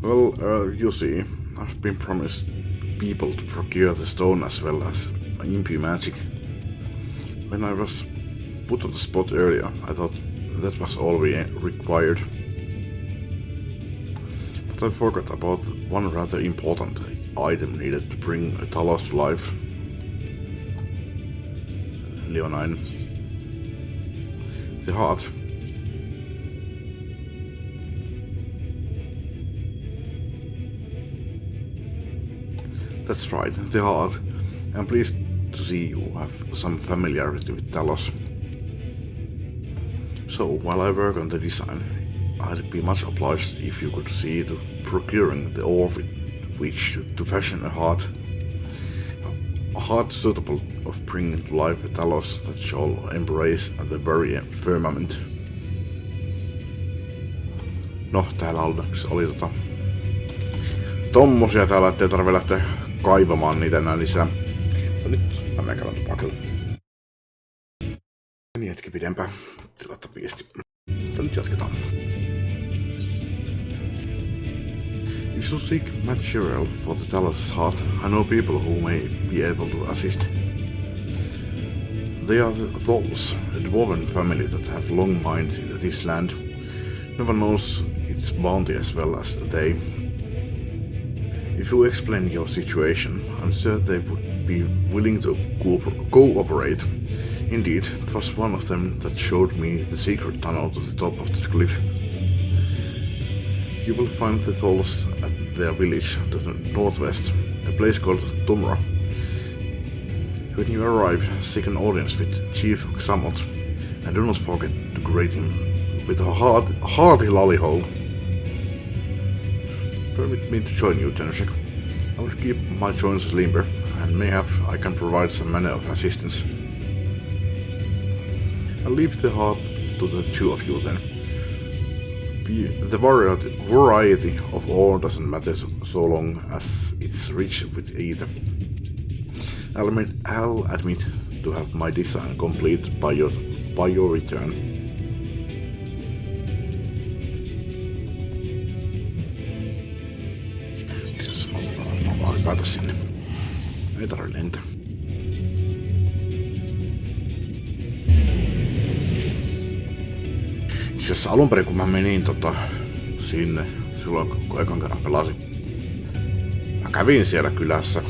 Well, you see, I've been promised people to procure the stone as well as impure magic. When I was put on the spot earlier, I thought that was all we required. But I forgot about one rather important item needed to bring a Talos to life. Leonine. The heart. That's right, the heart. I'm pleased to see you have some familiarity with Talos. So, while I work on the design, I'd be much obliged if you could see to procuring the ore with which to fashion a heart. A heart suitable of bringing to life a Talos that shall embrace the very firmament. No, täällä oli tommosia täällä, ettei tarvitse lähteä kaivamaan niitä enää lisää. No nyt mä käyn tupakilla. Meni hetki pidempään. Tilata viesti. Mutta nyt jatketaan. If you seek material for the Talos' heart, I know people who may be able to assist. They are the Tholls, a dwarven family that have long mined this land. No one knows its bounty as well as they. If you explain your situation, I'm sure they would be willing to cooperate. Indeed, it was one of them that showed me the secret tunnel to the top of the cliff. You will find the Tholls at their village to the northwest, a place called Tumra. When you arrive, seek an audience with Chief Xamot, and do not forget to greet him with a hearty lolly-ho. Permit me to join you, Tenshik. I will keep my joints limber, and mayhap I can provide some manner of assistance. I'll leave the heart to the two of you then. The variety of ore doesn't matter so long as it's rich with ether. I'll admit to have my design complete by your return. Kaata sinne. Ei tarvi lentää. Itse asiassa alun perin kun mä menin sinne silloin kun ekan kerran pelasin. Mä kävin siellä kylässä.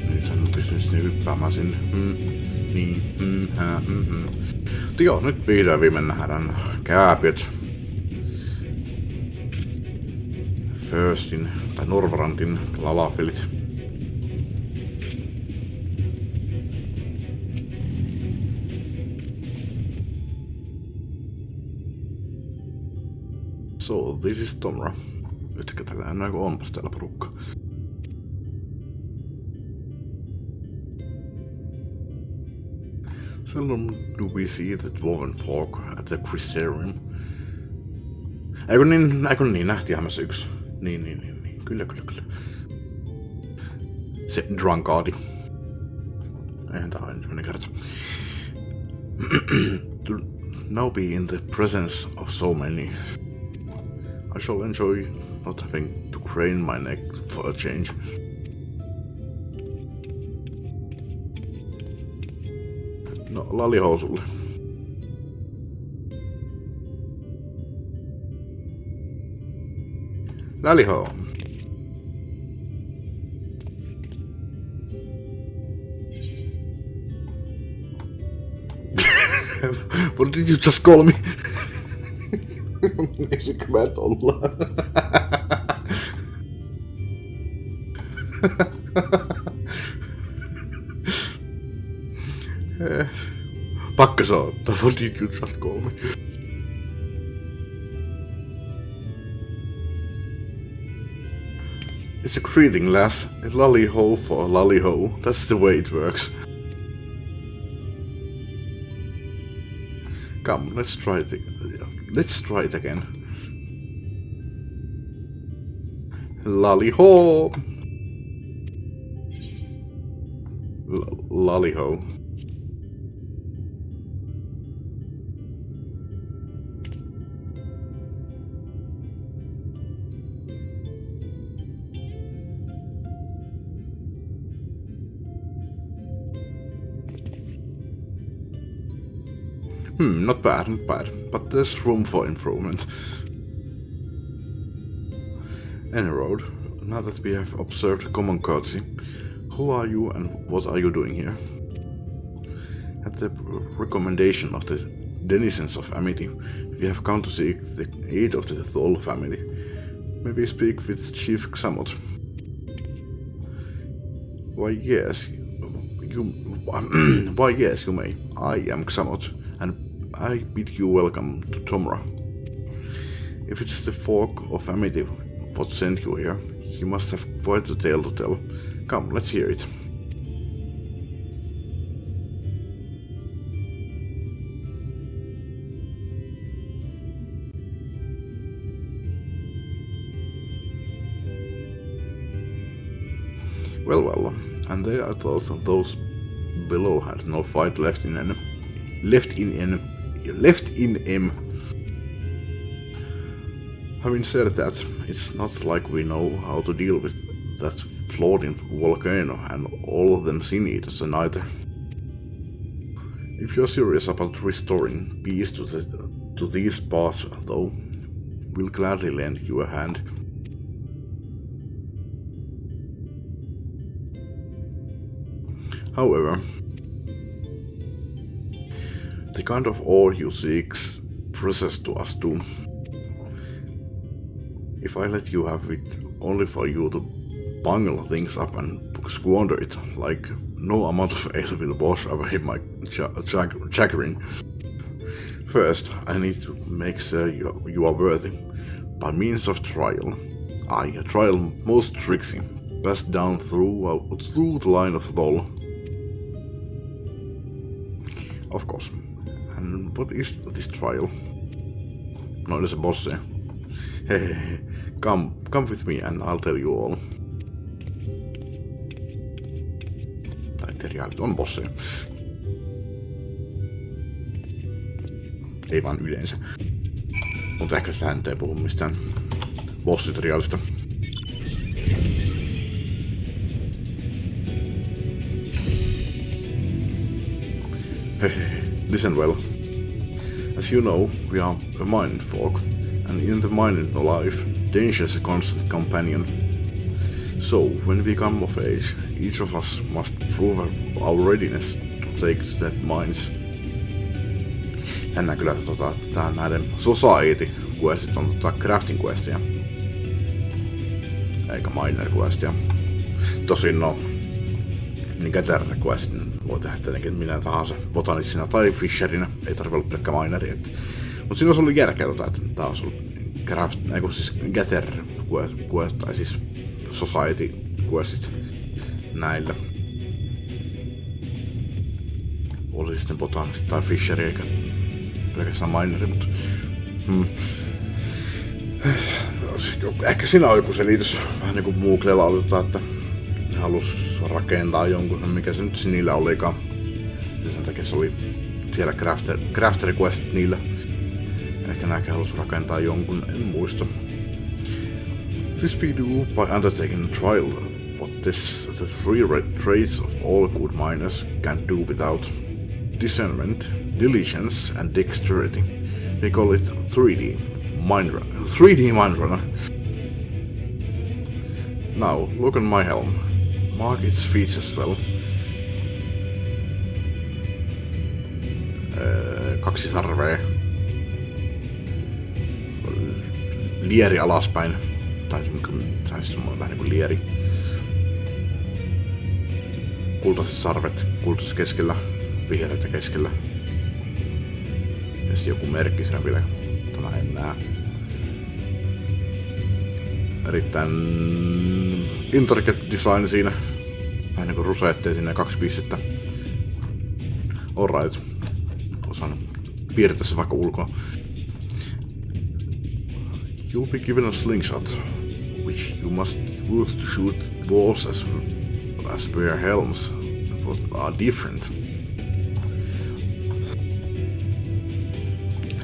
Nyt mä pystyn sitten hyppäämään sinne. Mutta joo, nyt vihdoin viimein nähdään kääpiöt. Firstin tai Norvarantin lalafelit. So, this is Tomra. Nyt kätellään näin, kun onpas täällä porukka. Seldom do we see the dwarven folk at the Crystarium. Eikö niin, nähtiinhän myös yksi. Niin. Kyllä. Se drunkardi. Eihän tää ole ensimmäinen kerta. To now be in the presence of so many. I shall enjoy not having to crane my neck for a change. No, lalihousulle. Laliho. What did you just call me? Music battle. Pakko soittaa. What did you just call me? It's a greeting, lass. A lolly-ho for a lolly-ho. That's the way it works. Come, let's try it. Let's try it again. Lolly-ho! Lolly-ho. Not bad, not bad. But there's room for improvement. Any road, now that we have observed common courtesy, who are you and what are you doing here? At the recommendation of the denizens of Amity, we have come to seek the aid of the Thol family. May we speak with Chief Xamot? Why yes, you may. I am Xamot, and I bid you welcome to Tomra. If it's the folk of Amity what sent you here, you must have quite a tale to tell. Come, let's hear it. Well, and there I thought that those below had no fight left in him. Having said that, it's not like we know how to deal with that floating volcano and all of them sin eaters neither. If you're serious about restoring peace to these parts, though, we'll gladly lend you a hand. However, the kind of ore you seek precious to us too. If I let you have it only for you to bungle things up and squander it, like no amount of ale will wash away my chagrin. First, I need to make sure you are worthy, by means of trial. Aye, a trial most tricksy, passed down through the line of Thol. Of course. And what is this trial? No, there's a boss there. Hey, come with me and I'll tell you all. Tai on bosseja. Ei vaan yleensä. Mutta ehkä sitä nyt ei puhu mistään bossitriaalista. Listen well. As you know, we are a mining folk, and in the mining life, danger is a constant companion. So, when we come of age, each of us must prove our readiness to take to the mines. Jännä kyllä tää näiden society-questit on crafting questia. Eikä miner questia. Tosin no, niin Gather quest voi tehdä tietenkin minä tahansa botanissina tai fisherinä, ei tarvitse olla pelkkä mineri. Mutta siinä olisi ollut järkeä, että tää olisi ollut Gather quest, tai siis society questit näillä. Oli sitten botanista tai fisheri eikä pelkästään mineri, mutta ehkä siinä on joku selitys, vähän niinku Mooglella oli että ne halus rakentaa jonkun, mikä se nyt niillä olikaan. Ja sen takia se oli siellä crafter quest niillä. Ehkä nääkin halus rakentaa jonkun, en muista. This we do by undertaking a trial what the three red traits of all good miners can do without: discernment, diligence, and dexterity. We call it 3D Mind Runner. Now, look on my helm. Mark its features well. 2 sarvea. Lieri alaspäin. Tai semmoinen vähän niinku lieri. Kultaiset sarvet kultaiset keskellä. Vihreitä keskellä. Ja sitten joku merkki siinä vielä. Tämä en näe. Erittäin intricate design siinä. Vähän niinku rusetteet siinä 2 pistettä. Alright. Osaan piirtää se vaikka ulkoa. You'll be given a slingshot, which you must use to shoot balls as where helms are different.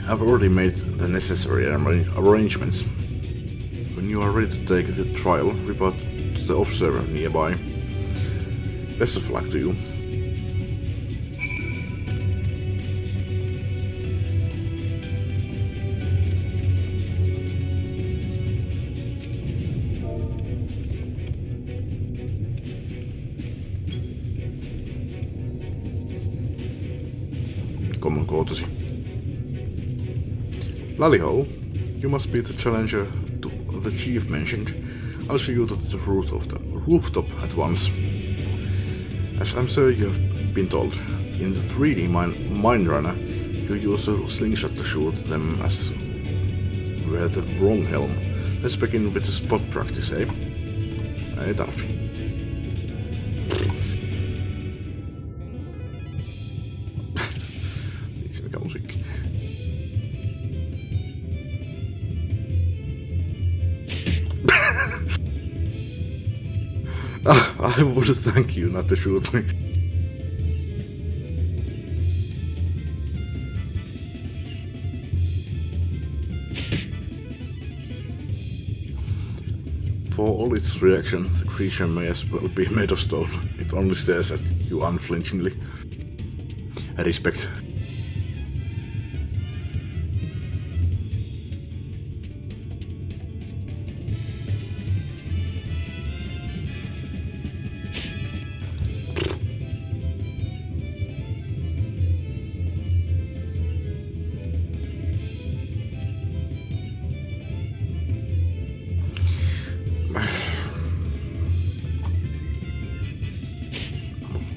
I've already made the necessary arrangements. When you are ready to take the trial, report to the observer nearby. Best of luck to you. totesi. Laliho, you must be the challenger the chief mentioned. I'll show you to the roof of the rooftop at once. As I'm sure you have been told, in the 3D Mind Runner, you use a slingshot to shoot them as wear the wrong helm. Let's begin with the spot practice, eh? Ei tarvi. Vitsi mikä musiikki. I would thank you not to shoot me. For all its reaction, the creature may as well be made of stone. It only stares at you unflinchingly. I respect.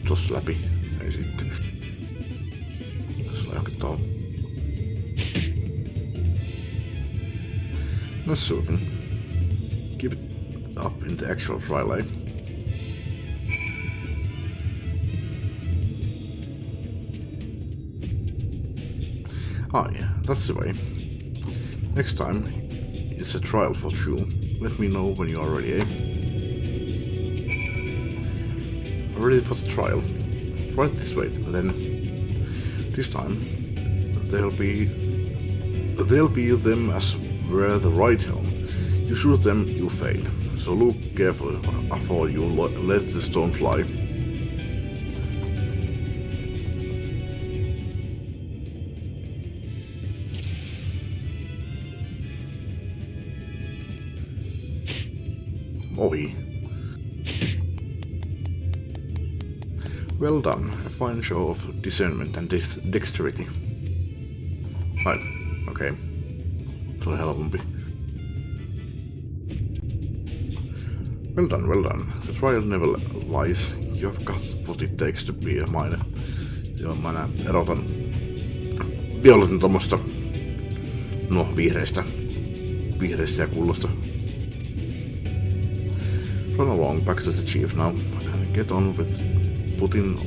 Tossa läpi. Ei sitten. Tässä on johonkin tuolla. No shooting. Give it up in the actual twilight. Ah yeah, that's the way. Next time, it's a trial for you. Let me know when you are ready, eh? Ready for the trial. Right this way, then. This time, there'll be them as wear the right helm. You shoot them, you fail. So look carefully before you let the stone fly. Ovi. Well done, a fine show of discernment and dexterity. Right, okay. Se on helpompi. Well done, well done. The trial never lies. You've got what it takes to be a miner. Joo, mä erotan violetin tommosta vihreistä ja kullosta. Run along back to the chief now and get on with putting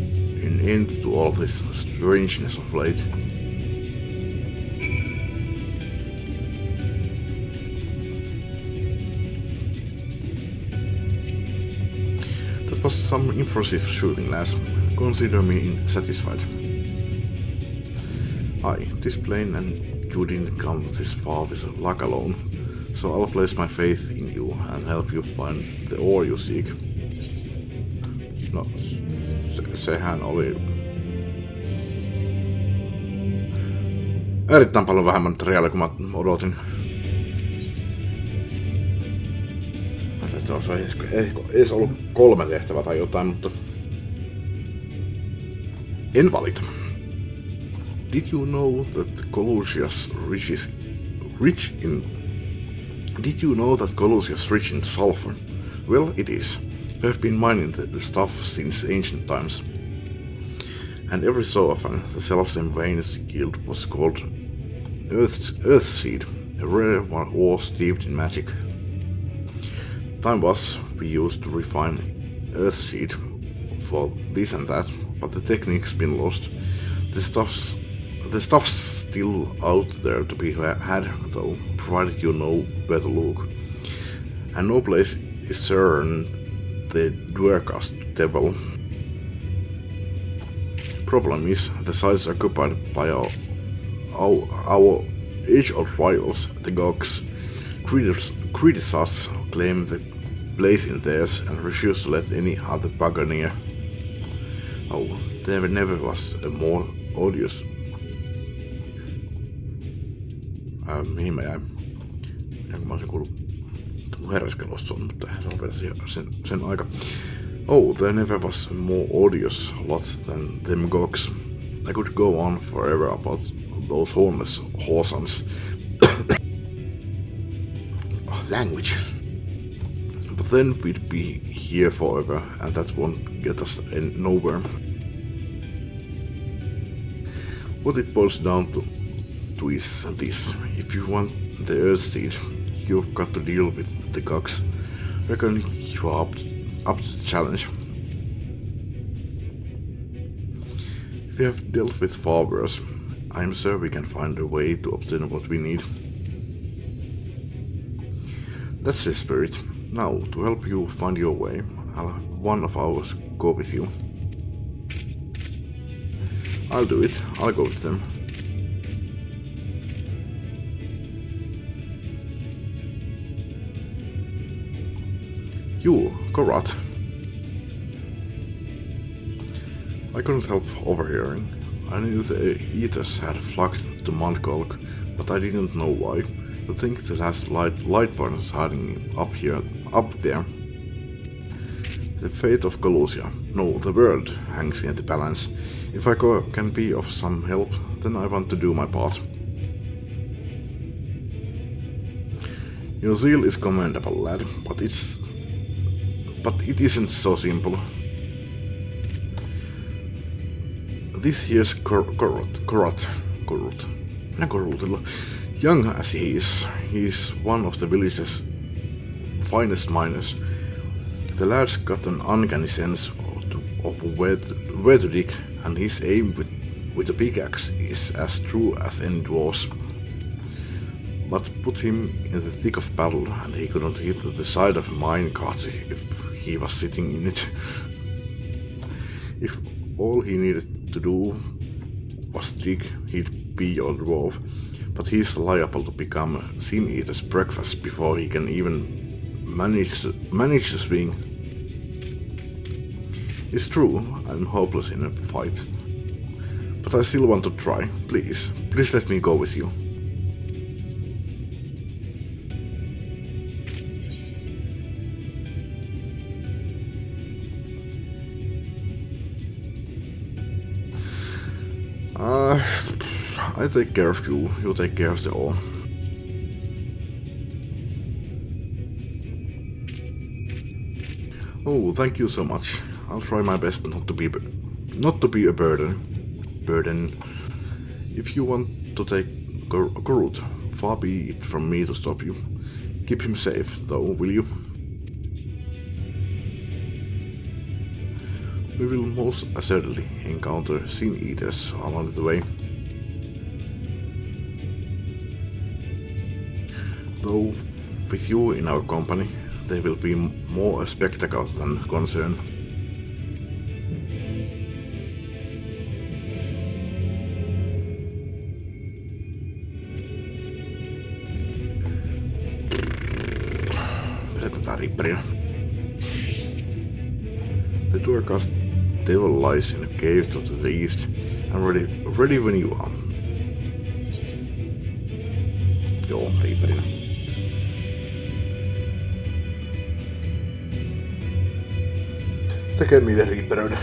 an end to all this strangeness of late. That was some impressive shooting, lass. Consider me satisfied. Aye, this plane and you didn't come this far with luck alone, so I'll place my faith in you and help you find the ore you seek. No, sehän oli erittäin paljon vähemmän materiaalia kuin mä odotin. Tuossa ei edes ollut 3 tehtävää tai jotain, mutta en valita. Did you know that Colusia's rich in sulfur? Well, it is. We have been mining the stuff since ancient times. And every so often, the self-same veins yield was called Earth Seed, a rare ore steeped in magic. Time was we used to refine Earth Seed for this and that, but the technique's been lost. The stuff's still out there to be had, though, provided you know where to look. And no place is certain the Dwergast Devil. Problem is, the sites occupied by our age-old rivals, the Gogs. Creditors claim the place in theirs and refuse to let any other bugger near. Oh, there never was a more odious... mihin mä jäin? Mä olisin kuullut... Mun heräskelossa on, mutta se on vielä sen aika. Oh, there never was a more odious lot than them Gogs. I could go on forever about those hornless horsons. Language. But then we'd be here forever, and that won't get us nowhere. What it boils down to is this: if you want the Earthseed, you've got to deal with the cogs. Reckon you are up to the challenge. If we have dealt with far worse, I'm sure we can find a way to obtain what we need. That's the spirit. Now, to help you find your way, I'll have one of ours go with you. I'll do it. I'll go with them. You, Korat. I couldn't help overhearing. I knew the Eaters had flocked to Mount Golg, but I didn't know why. To think the last light burners hiding up there. The fate of Colusia, no, the world, hangs in the balance. If I can be of some help, then I want to do my part. Your zeal is commendable, lad, but it isn't so simple. This here's Korot. Young as he is one of the village's finest miners. The lad's got an uncanny sense of where to dig, and his aim with a pickaxe is as true as any dwarf's. But put him in the thick of battle, and he couldn't hit the side of a minecart if he was sitting in it. If all he needed to do was dig, he'd be your dwarf. But he's liable to become a Sin Eater's breakfast before he can even manage to swing. It's true, I'm hopeless in a fight. But I still want to try. Please let me go with you. I take care of you, you take care of the all. Oh, thank you so much. I'll try my best not to be a burden. If you want to take Korut, far be it from me to stop you. Keep him safe, though, will you? We will most assuredly encounter Sin Eaters along the way. Though, with you in our company, they will be more a spectacle than concern. Vedetään ripperiä. The Duercast devil lies in a cave to the east, and ready when you are. Joo, ripperinä. Tekee mieli riipperöidä.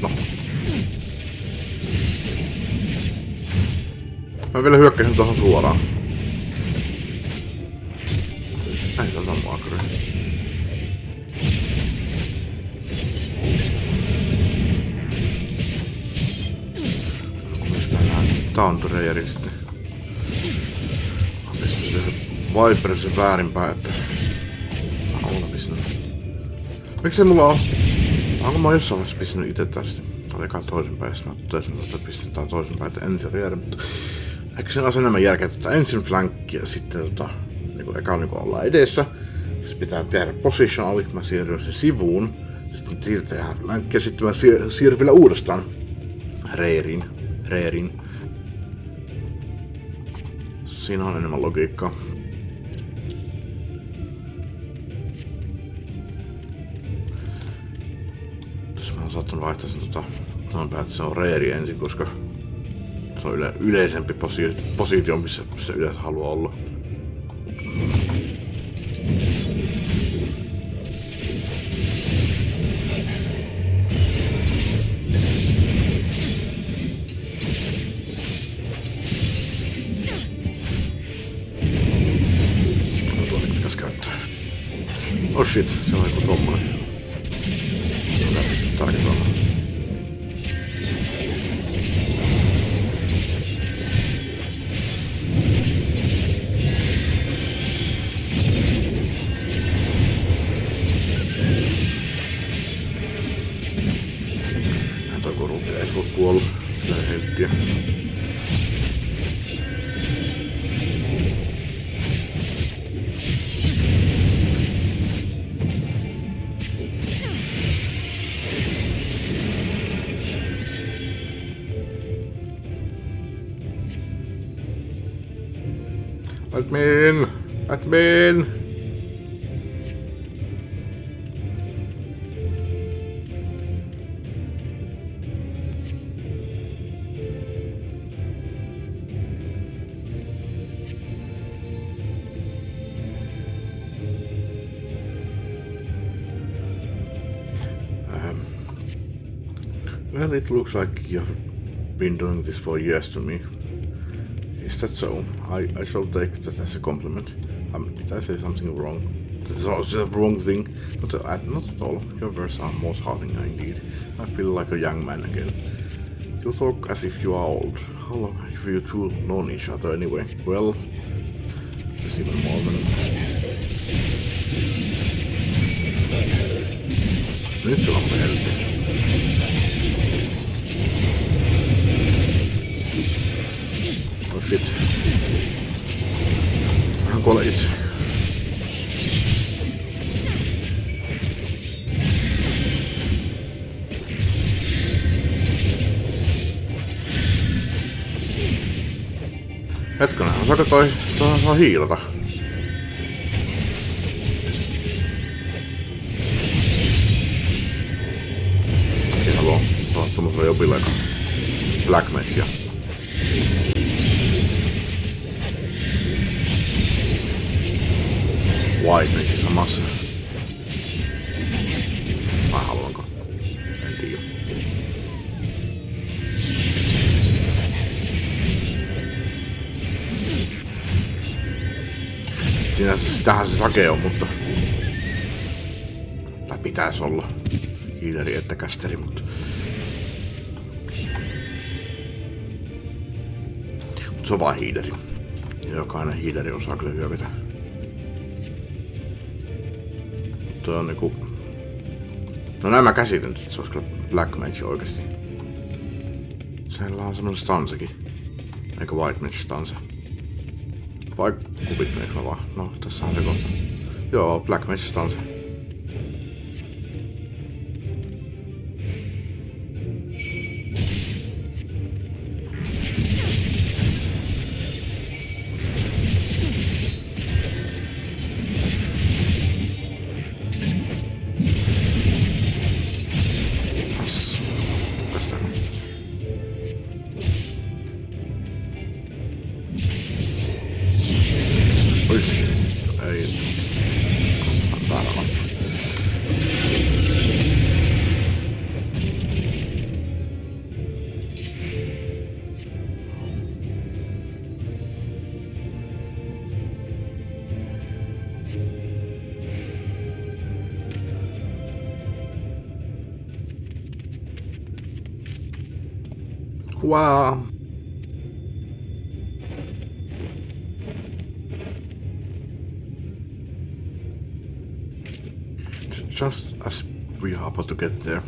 No. Mä vielä hyökkäsin tohon suoraan. Näin se on maakari. Tää on trejeri sitten. Mä pistin se Viperisen väärinpäin, että... Mä pistänyt. Miksi se mulla on? Onko mä jossain vaiheessa pistänyt ite tästä? Tää oli eka toisinpäin, ja mä totesin, että pistetään toisinpäin, että ensin trejeri, mutta... Ehkä sen on enemmän järkeä, että ensin flankki ja sitten niinku eka niinku ollaan edessä. Sitten pitää tehdä positionali, mä siirryn sen sivuun. Sitten siirretään flankki ja sitten mä siirryn vielä uudestaan reeriin. Siinä on enemmän logiikkaa. on saattanut vaihtaa sen että se on reeri ensin, koska se on yleisempi positio, missä se yleensä haluaa olla. Oh shit, se on joku tommonen. Tarkitaan. Hän toi korupia, ei voi kuolla. Tää helttiä. Admin! Well, it looks like you've been doing this for years to me. Is that so? I shall take that as a compliment. Did I say something wrong? That is also the wrong thing. Not at all. Your words are most heartening indeed. I feel like a young man again. You talk as if you are old. How long have you two known each other anyway? Well, just even more than... Nyt se on helppo. Oh shit. Hän kuolee itse. Hetkinen, saako toi saa hiilata? Ei halua tuolla tommosella jopilla Black Meshia. White Mesh samassa. Vai haluanko? En tiedä. Sinänsä sitähän se sake on, mutta... Tai pitäis olla. Healeri että kästeri, mutta... Mut se on vaan healeri. Ja jokainen healeri osaa kyllä hyökätä. Toi on niinku... No näin mä käsitän, että se olisi kyllä Black Mage oikeesti. Siellä on semmonen stansekin. Eikä White Mage stanse. Vai kupit meikö vaan? No tässä on se kohta. Joo, Black Mage stanse. Wow. Just as we are about to get there.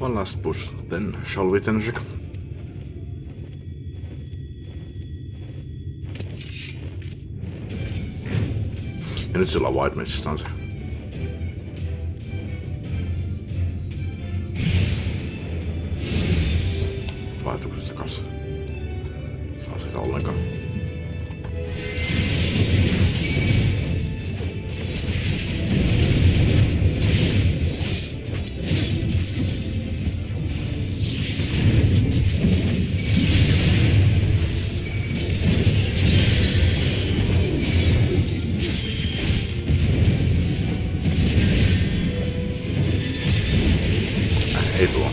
One last push, then shall we, Tenjik? Ja nyt sillä on White Mageista on se. Vaihtuksesta kanssa. Saa sitä ollenkaan. Ei tuo.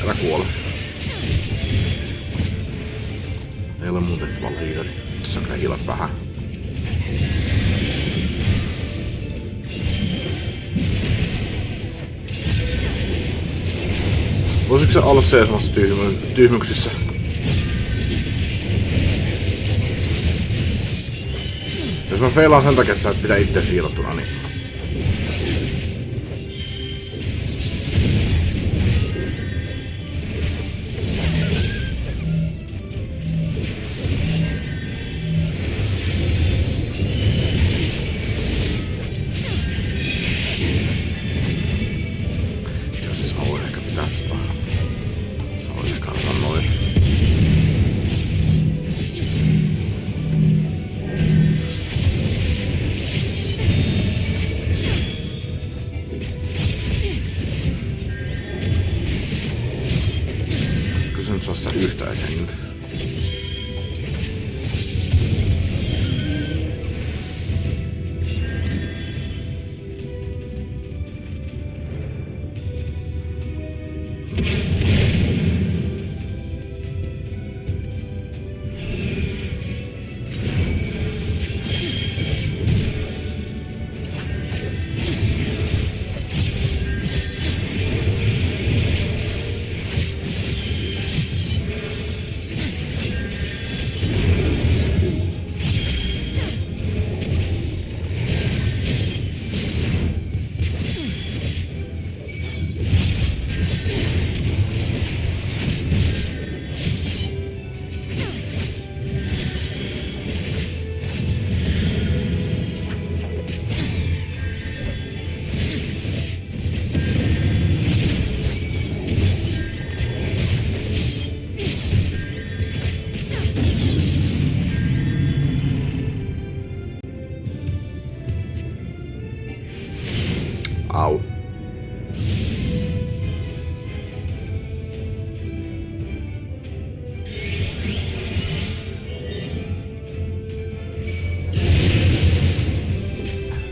Älä kuole. Ei ole mun tehtävä liideri. Tässä on kyllä hilat vähän. Voisitko se olla seisomassa tyhmyksissä? Jos mä feilaan sen takia, että sä et pidä itseäsi hiilottuna, niin... Au.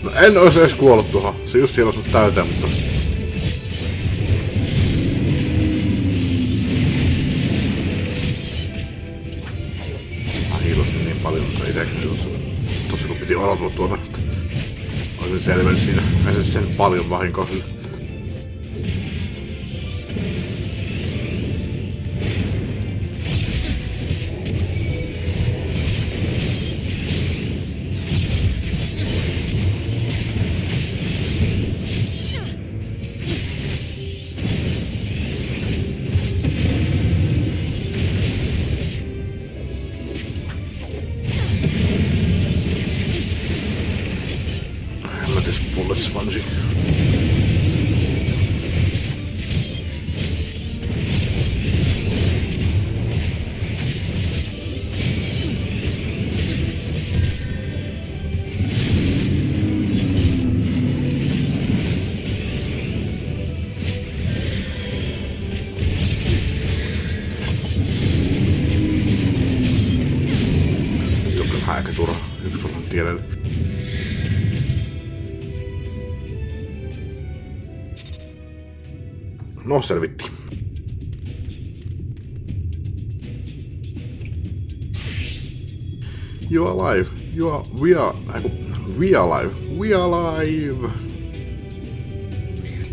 No en ois edes kuollut tuohon. Se just siellä olisi täyteen, mutta... Mä hiilotin niin paljon tuossa itekin tossa kun piti odotella tuota. Olisin selvennyt siinä. Ei se sen paljon vahinkoa sille. Aika turha. Yksi turhan tielelle. No selvittiin. You are alive. We are alive. We are alive.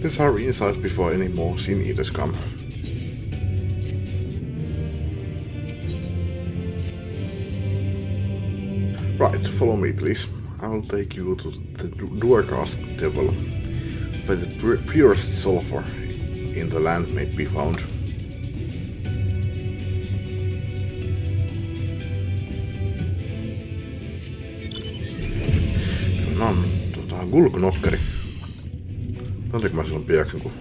Let's hurry inside before any more sin eaters come. Right, follow me please. I will take you to the Duercast Temple, where the purest sulfur in the land may be found. Gulknokkeri. Tuntinko mä silloin piaksin, kun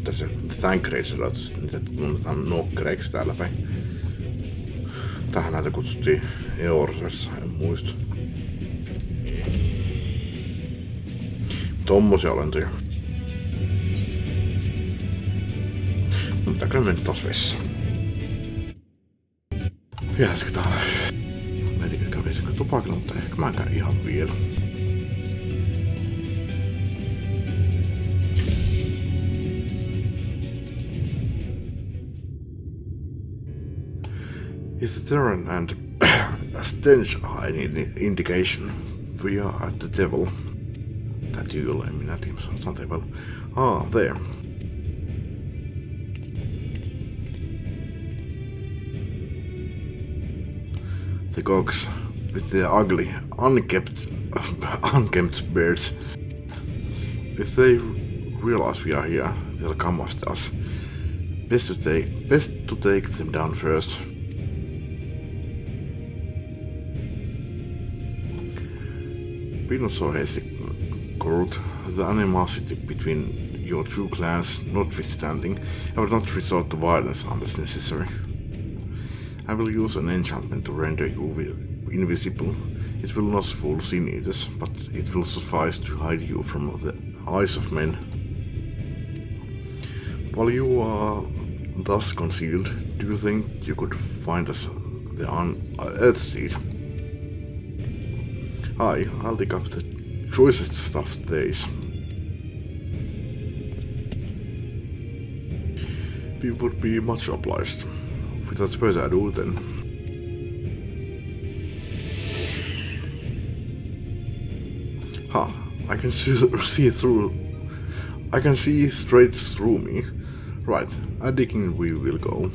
tässä Thancred-sodat, niitä tunnetaan nokkereiksi täällä päin. Tähän näitä kutsuttiin Eorsassa, en muista. Tommosia olentoja. Pitääkö mennä taas vessaan? Jatketaan. Mietin, että kävisikö tupakilla, mutta ehkä mä en käy ihan vielä. If the terrain and stench are any indication, we are at the devil. Täytyy olla, en minä tiedä, sanotaan devil. There. The gogs with their ugly, unkempt beards. If they realize we are here, they'll come after us. Best to take them down first. Be not so hasty, Court. The animosity between your two clans notwithstanding, I will not resort to violence unless necessary. I will use an enchantment to render you invisible. It will not fool sin eaters, but it will suffice to hide you from the eyes of men. While you are thus concealed, do you think you could find us the Earthsteed? Aye, I'll dig up the choicest stuff there is. We would be much obliged. Without further ado, then. I can see through. I can see straight through me. Right, I digging we will go.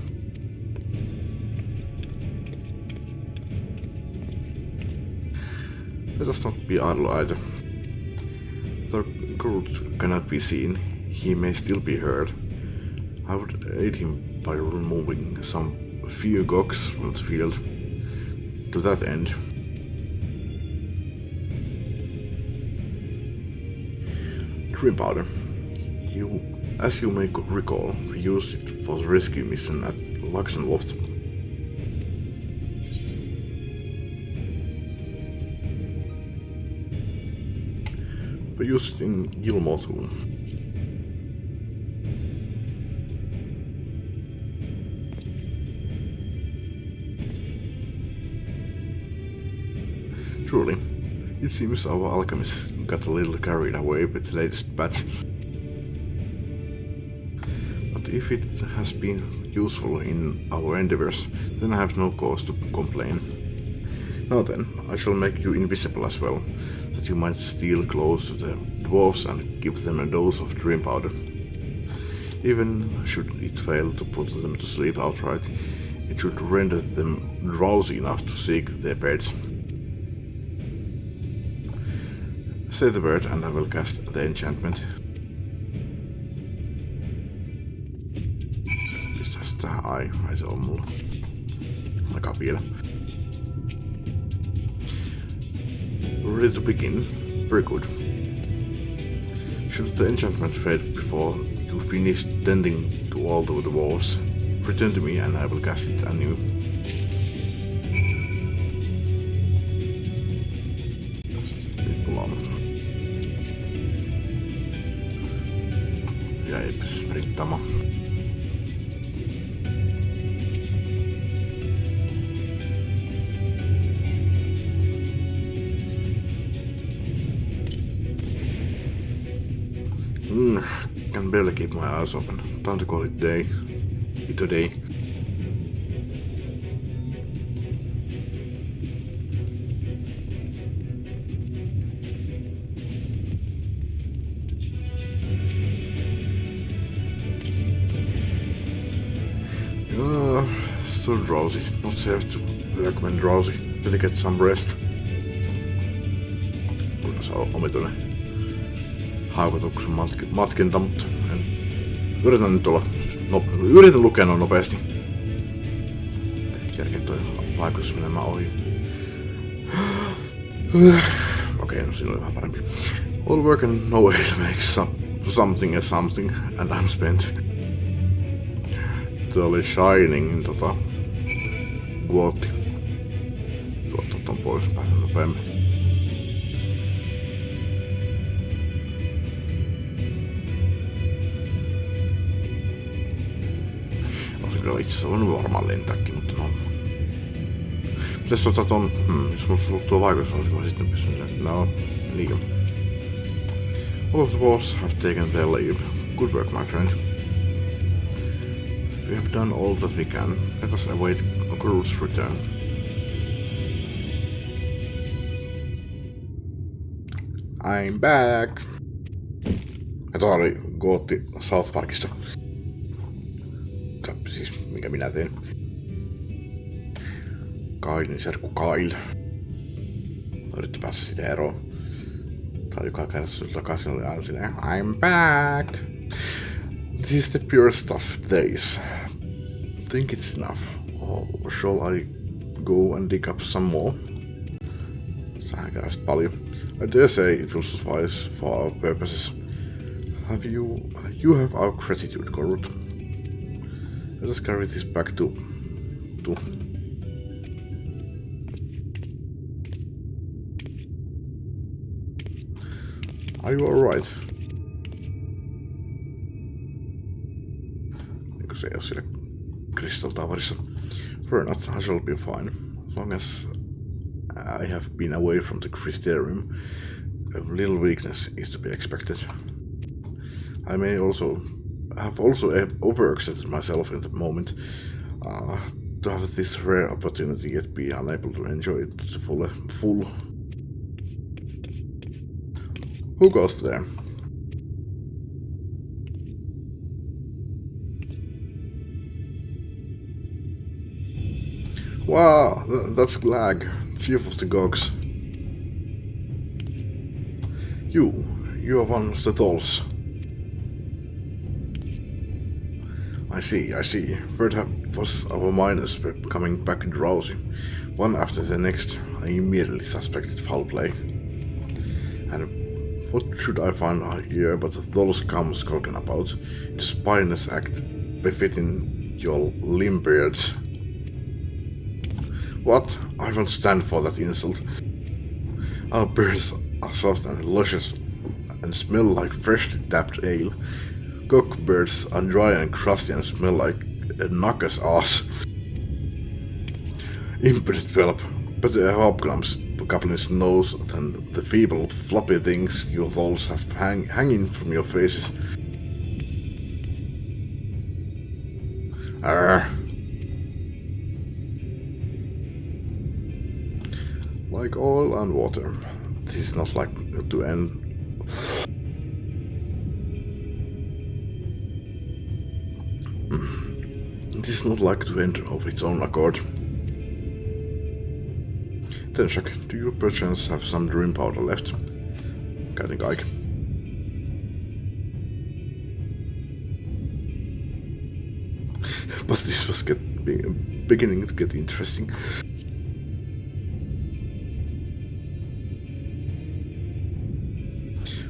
Let us not be idle either. Though Groot cannot be seen, he may still be heard. I would aid him by removing some few gogs from the field. To that end, Dream powder. As you may recall, we used it for the rescue mission at Luxenloft. We used it in Gilmore too. Truly, it seems our alchemists got a little carried away with the latest batch. But if it has been useful in our endeavors, then I have no cause to complain. Now then, I shall make you invisible as well, that you might steal close to the dwarves and give them a dose of dream powder. Even should it fail to put them to sleep outright, it should render them drowsy enough to seek their beds. Say the word and I will cast the enchantment. Pistäis tähän? Ai se on mulla. Aika vielä. Ready to begin? Very good. Should the enchantment fade before you finish tending to all the dwarves, return to me and I will cast it anew. Ja ei pysty sprinttaamaan. Can barely keep my eyes open. Time to call it day. Today. Still drowsy. Not safe to work when drowsy. Better get some rest. Kuinka se on omituinen haukotuksen matkinta, mutta yritän nyt olla yritän lukea noin nopeasti. Kerkeä toi vaikutus menemään ohi. Okei, no siinä oli vähän parempi. All work and no way to make something as something, and I'm spent. Tuo oli Shiningin quote. Tuottaa ton pois vähän nopeammin. Joo, itse on varmaan lentääkin, mutta no. Mitäs ottaa ton... jos mulla tullut tuo vaikutus, mä sitten pystyn sen... No, niin jo. All of the walls have taken their leave. Good work, my friend. We have done all that we can. Let us await Groot's return. I'm back! Ja tuolla oli Gootti South Parkista. Siis mikä minä teen. Kailin serkku Kyle. Yritti päästä sitä eroon. Tai joka kerta sulta takaisin oli aina silleen I'm back! This is the pure stuff days. Think it's enough. Or shall I go and dig up some more? Sähän kärsät paljon. I dare say it will suffice for our purposes. You have our gratitude, Groot. Let us carry this back to... Are you alright? Eikö se ei oo siellä Crystal Towerissa? Fear not, I shall be fine. As long as I have been away from the Crystarium, a little weakness is to be expected. I may also have overexerted myself in the moment to have this rare opportunity yet be unable to enjoy it to the full. Who goes there? Wow, that's Glag, chief of the Gogs. You are one of the Tholls. I see. Third was our miners becoming back drowsy. One after the next, I immediately suspected foul play. And what should I find here but the Tholls come skulking about? It's a spineless act befitting your limbeards. What? I won't stand for that insult. Our beards are soft and luscious and smell like freshly tapped ale. Cock birds are dry and crusty and smell like a knocker's ass. Impudent whelp, better a hobgoblin's goblin's nose than the feeble floppy things you Tholls have hanging from your faces. Arr. Like oil and water, this is not like to end. It is not like to end of its own accord. Then, Shaq, do you perchance have some dream powder left? Käytin kaiken. But this was beginning to get interesting.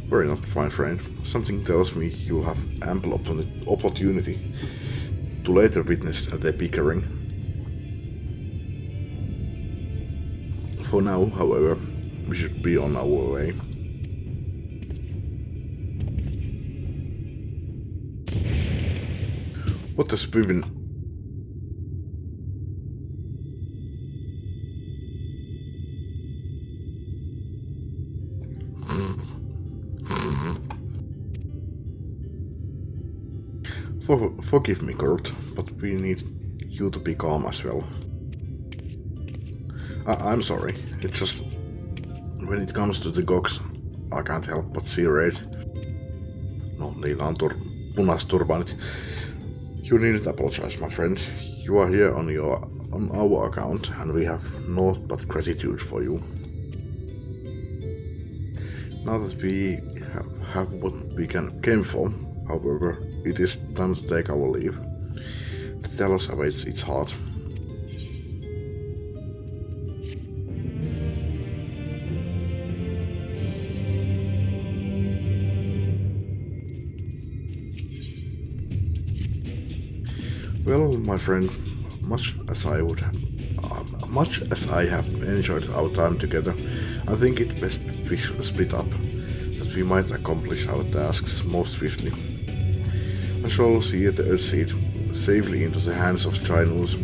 Worry not, my friend. Something tells me you'll have ample opportunity to later witness their bickering. For now, however, we should be on our way. What has been... Forgive me, Groot, but we need you to be calm as well. I'm sorry, it's just... When it comes to the Gogs, I can't help but see red. No, niillä on punaiset turbanit. You needn't apologize, my friend. You are here on our account, and we have naught but gratitude for you. Now that we have what we came for, however, it is time to take our leave. The Talos awaits its heart. Well, my friend, much as I have enjoyed our time together, I think it best we should split up, that we might accomplish our tasks more swiftly. I shall see the Earthseed safely into the hands of Chinese.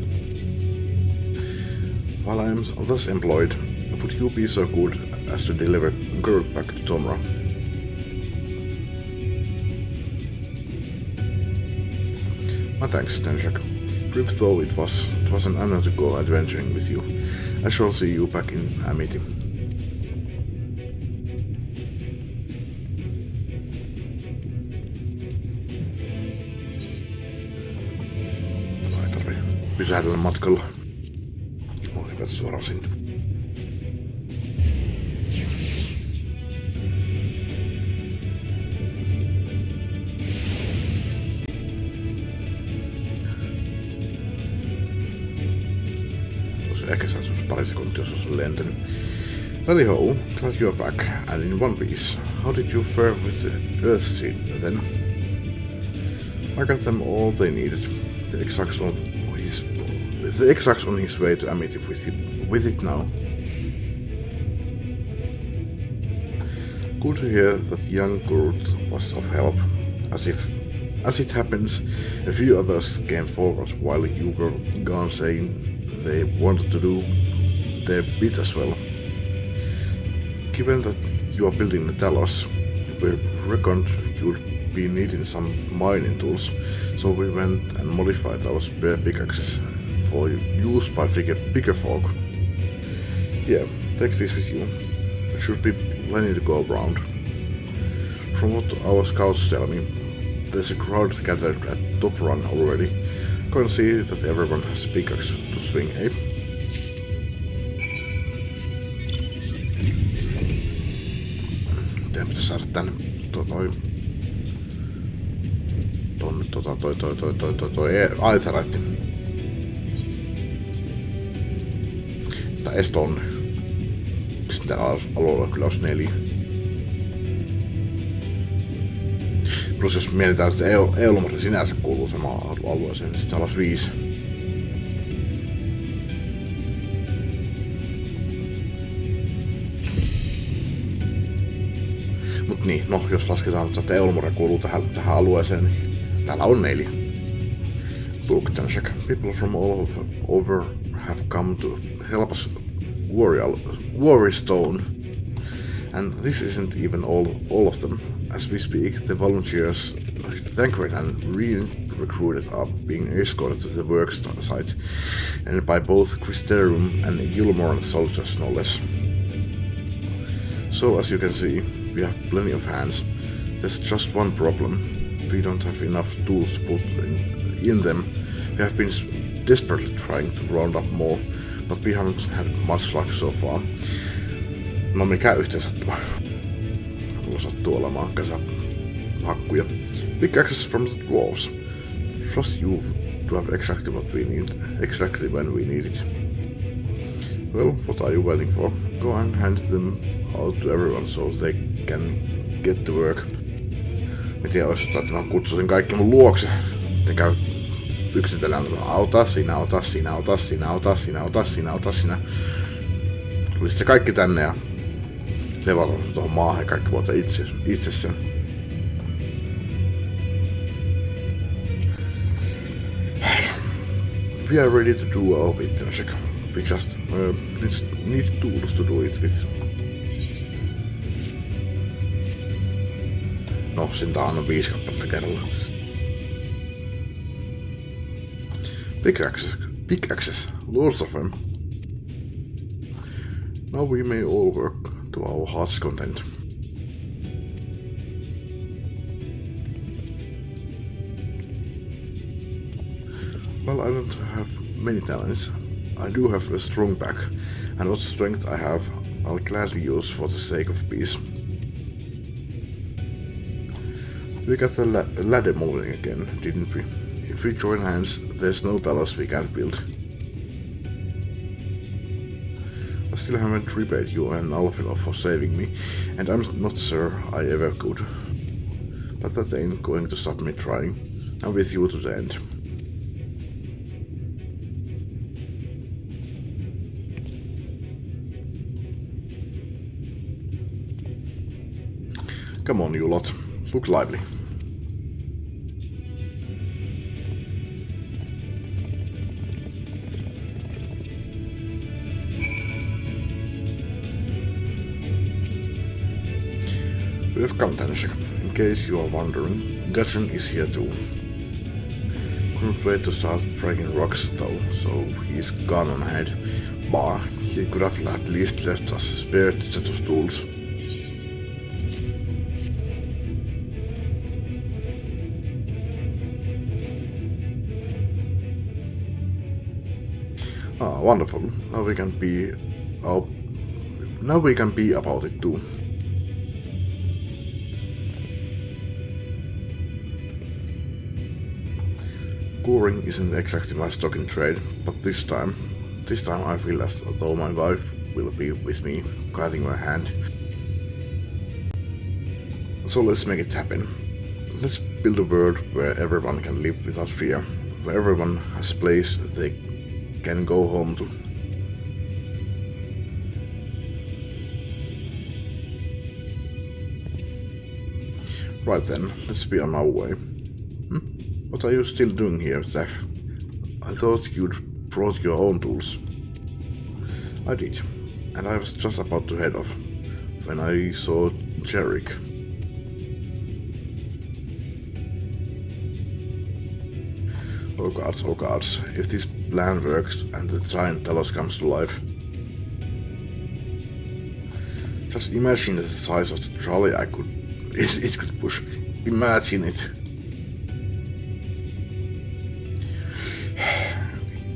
While I am thus employed, would you be so good as to deliver Gurk back to Tomra? My thanks, Tenshak. Brief though it was an honor to go adventuring with you. I shall see you back in Amity. Ei tarvii pysähdellä matkalla. Mä hypätä suoraan sinne. Ehkä se asuisi pari sekuntia, jos olisi lentänyt. Tally ho, glad you're back, and in one piece. How did you fare with the Earthseed then? I got them all they needed. The Exarch's on his way to Amity with it now. Good to hear that the young Gurut was of help. As it happens, a few others came forward while you were gone, saying they wanted to do their bit as well. Given that you are building the Talos, we reckoned you'd be needing some mining tools, so we went and modified our spare pickaxes for use by bigger folk. Yeah, take this with you. There should be plenty to go around. From what our scouts tell me, there's a crowd gathered at Top Run already. Go and see that everyone has a pickaxe to swing, eh? Teidän pitäisi saada tänne aitareitti. Tai edes tonne. Sitten täällä alueella kyllä olisi 4. Plus jos mietitään, että Eulomari sinänsä kuuluu samaan alueeseen, niin sitten olisi 5. Mut niin, no jos lasketaan, että Eulomari kuuluu tähän alueeseen, niin täällä on 4. Look, Tenshak, people from all over have come to help us worry Stone. And this isn't even all of them. As we speak, the volunteers, Thancred and re-recruited, are being escorted to the work site, and by both Cristerum and Yulmoran soldiers, no less. So, as you can see, we have plenty of hands. There's just one problem. We don't have enough tools to put in them. We have been desperately trying to round up more, but we haven't had much luck so far. No mikä yhteen sattuu? Mulla sattuu olemaan hakkuja. Big access from the dwarves. Trust you to have exactly what we need, exactly when we need it. Well, what are you waiting for? Go and hand them out to everyone so they can get to work. Mä tiedän, jos että mä kutsuisin kaikki mun luokse. Sitten käy yksitellään, auta, sinä, ota, sinä, ota, sinä, ota, sinä, ota, sinä, ota, sinä. Tulisi se kaikki tänne ja levata tuohon maahan ja kaikki voivat itse sen. We are ready to do our bit, Tenshak. We just need tools to do it with. No, sintä on 5 kappaletta kerralla. Pickaxes, lots of them. Now we may all work to our heart's content. Well, I don't have many talents. I do have a strong back, and what strength I have, I'll gladly use for the sake of peace. We got the ladder moving again, didn't we? If we join hands, there's no Talos we can't build. I still haven't repaid you and Alfila for saving me, and I'm not sure I ever could. But that ain't going to stop me trying. I'm with you to the end. Come on, you lot. Look lively. We have come, Tenshik. In case you are wondering, Gudrun is here too. Couldn't wait to start breaking rocks though, so he's gone on ahead. But he could have at least left us a spare set of tools. Ah, wonderful. Now we can be about it too. Coring isn't exactly my stock in trade, but this time I feel as though my wife will be with me, guiding my hand. So let's make it happen. Let's build a world where everyone can live without fear, where everyone has a place they can go home to. Right then, let's be on our way. What are you still doing here, Zeph? I thought you'd brought your own tools. I did, and I was just about to head off when I saw Jarek. Oh gods, if this plan works and the giant Talos comes to life. Just imagine the size of the trolley it could push. Imagine it.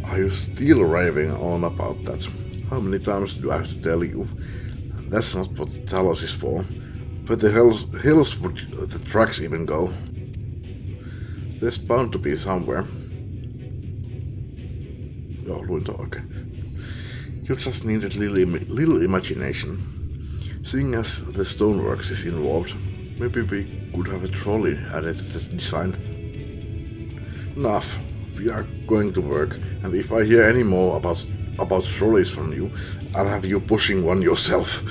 Are you still raving on about that? How many times do I have to tell you? That's not what the Talos is for. Where the hills would the trucks even go? There's bound to be somewhere. Oh, okay. You just need a little imagination. Seeing as the stoneworks is involved, maybe we could have a trolley added to the design. Enough. We are going to work, and if I hear any more about trolleys from you, I'll have you pushing one yourself.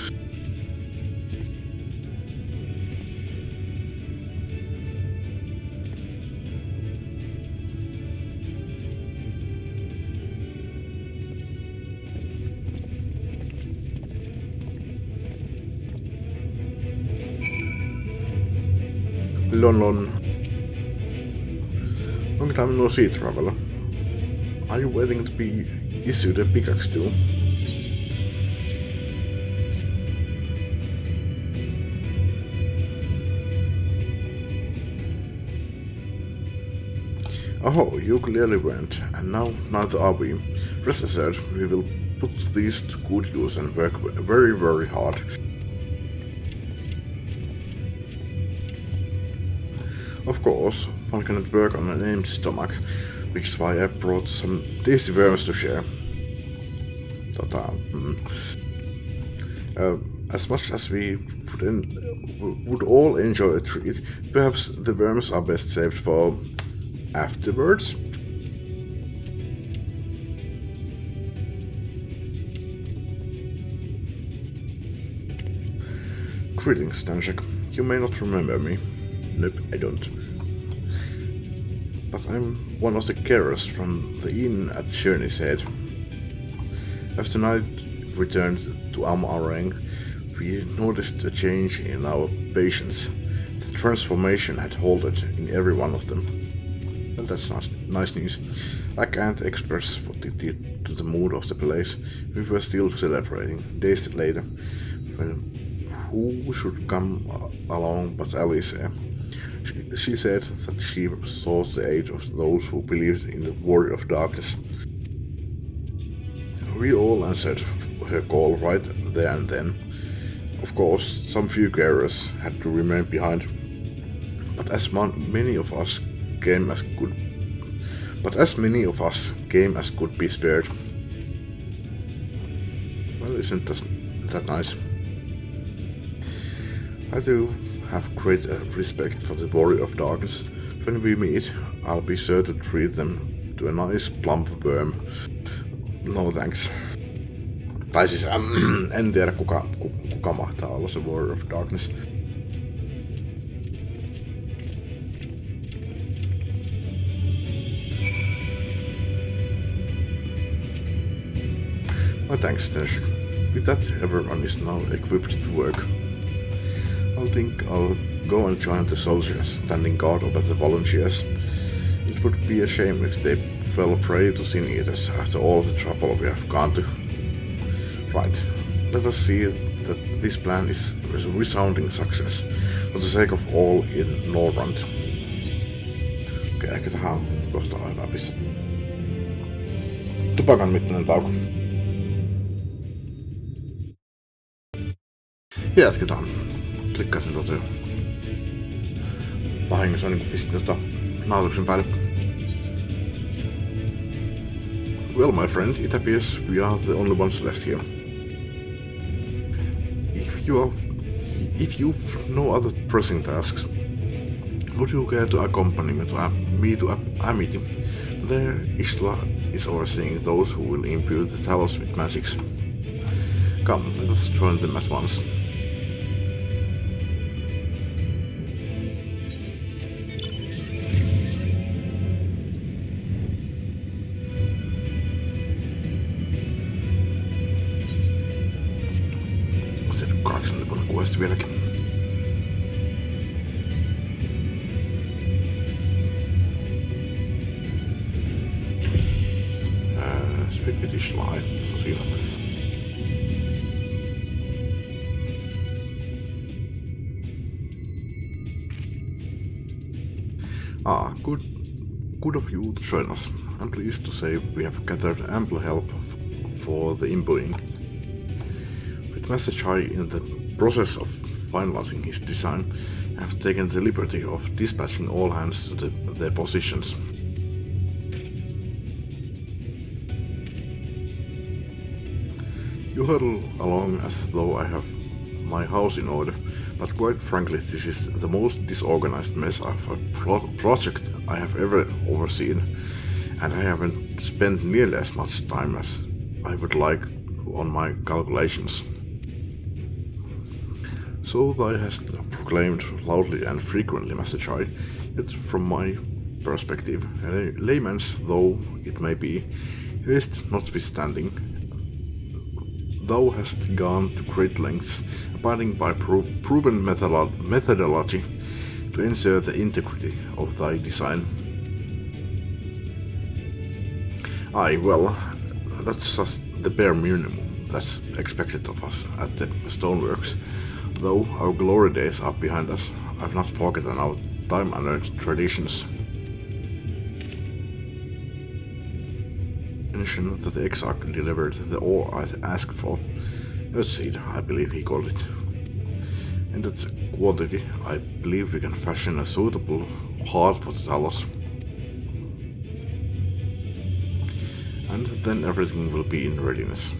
Lon. Long time no see, traveler. Are you waiting to be issued a pickaxe too? Oh, you clearly weren't, and now neither are we. Rest assured, we will put these to good use and work very, very hard. Of course, one cannot work on an empty stomach, which is why I brought some tasty worms to share. As much as we would all enjoy a treat, perhaps the worms are best saved for afterwards. Greetings, Stanchik. You may not remember me. Nope, I don't. But I'm one of the carers from the inn at Journey's Head. After night returned to Amarang, we noticed a change in our patients. The transformation had halted in every one of them. Well, that's nice news. I can't express what it did to the mood of the place. We were still celebrating, days later, when who should come along but Alicia. She said that she sought the aid of those who believed in the Warrior of Darkness. We all answered her call right there and then. Of course, some few carers had to remain behind, but as many of us came as could be spared. Well, isn't that nice? I do have great respect for the Warrior of Darkness. When we meet, I'll be sure to treat them to a nice plump worm. No thanks. Tai siis en tiedä kuka mahtaa olla se Warrior of Darkness. No thanks, Tesh. With that, everyone is now equipped to work. I'll I think I'll go and join the soldiers standing guard over the volunteers. It would be a shame if they fell prey to sin eaters after all the trouble we have gone to. Right, let us see that this plan is a resounding success, for the sake of all in Norrund. Okei, ehkä tähän on kohta hyvä pistää tupakan mittainen tauko. Ja jatketaan. Klikkasin tuota jo. Vahingossa on niinku pistin nautuksen päälle. Well, my friend, it appears we are the only ones left here. If you've no other pressing tasks, would you care to accompany me to Amity? There, Ishtla is overseeing those who will imbue the Talos with magics. Come, let us join them at once. Se 8 lipun quest vieläkin. Speak with Ishtla. Se on siinä. Good of you to join us. I'm pleased to say we have gathered ample help for the imbuing. With Master Chai in the process of finalizing his design, I have taken the liberty of dispatching all hands to their positions. You hurtle along as though I have my house in order, but quite frankly this is the most disorganized mess of a project I have ever overseen, and I haven't spent nearly as much time as I would like on my calculations. So thou hast proclaimed loudly and frequently, Master Chai, yet from my perspective, layman's though it may be, haste notwithstanding, thou hast gone to great lengths, abiding by proven methodology, to ensure the integrity of thy design. Aye, well, that's just the bare minimum that's expected of us at the stoneworks. Though our glory days are behind us, I've not forgotten our time-honored traditions. Mention that the Exarch delivered the ore I asked for. Earthseed, I believe he called it. In that quantity, I believe we can fashion a suitable heart for the Talos. And then everything will be in readiness.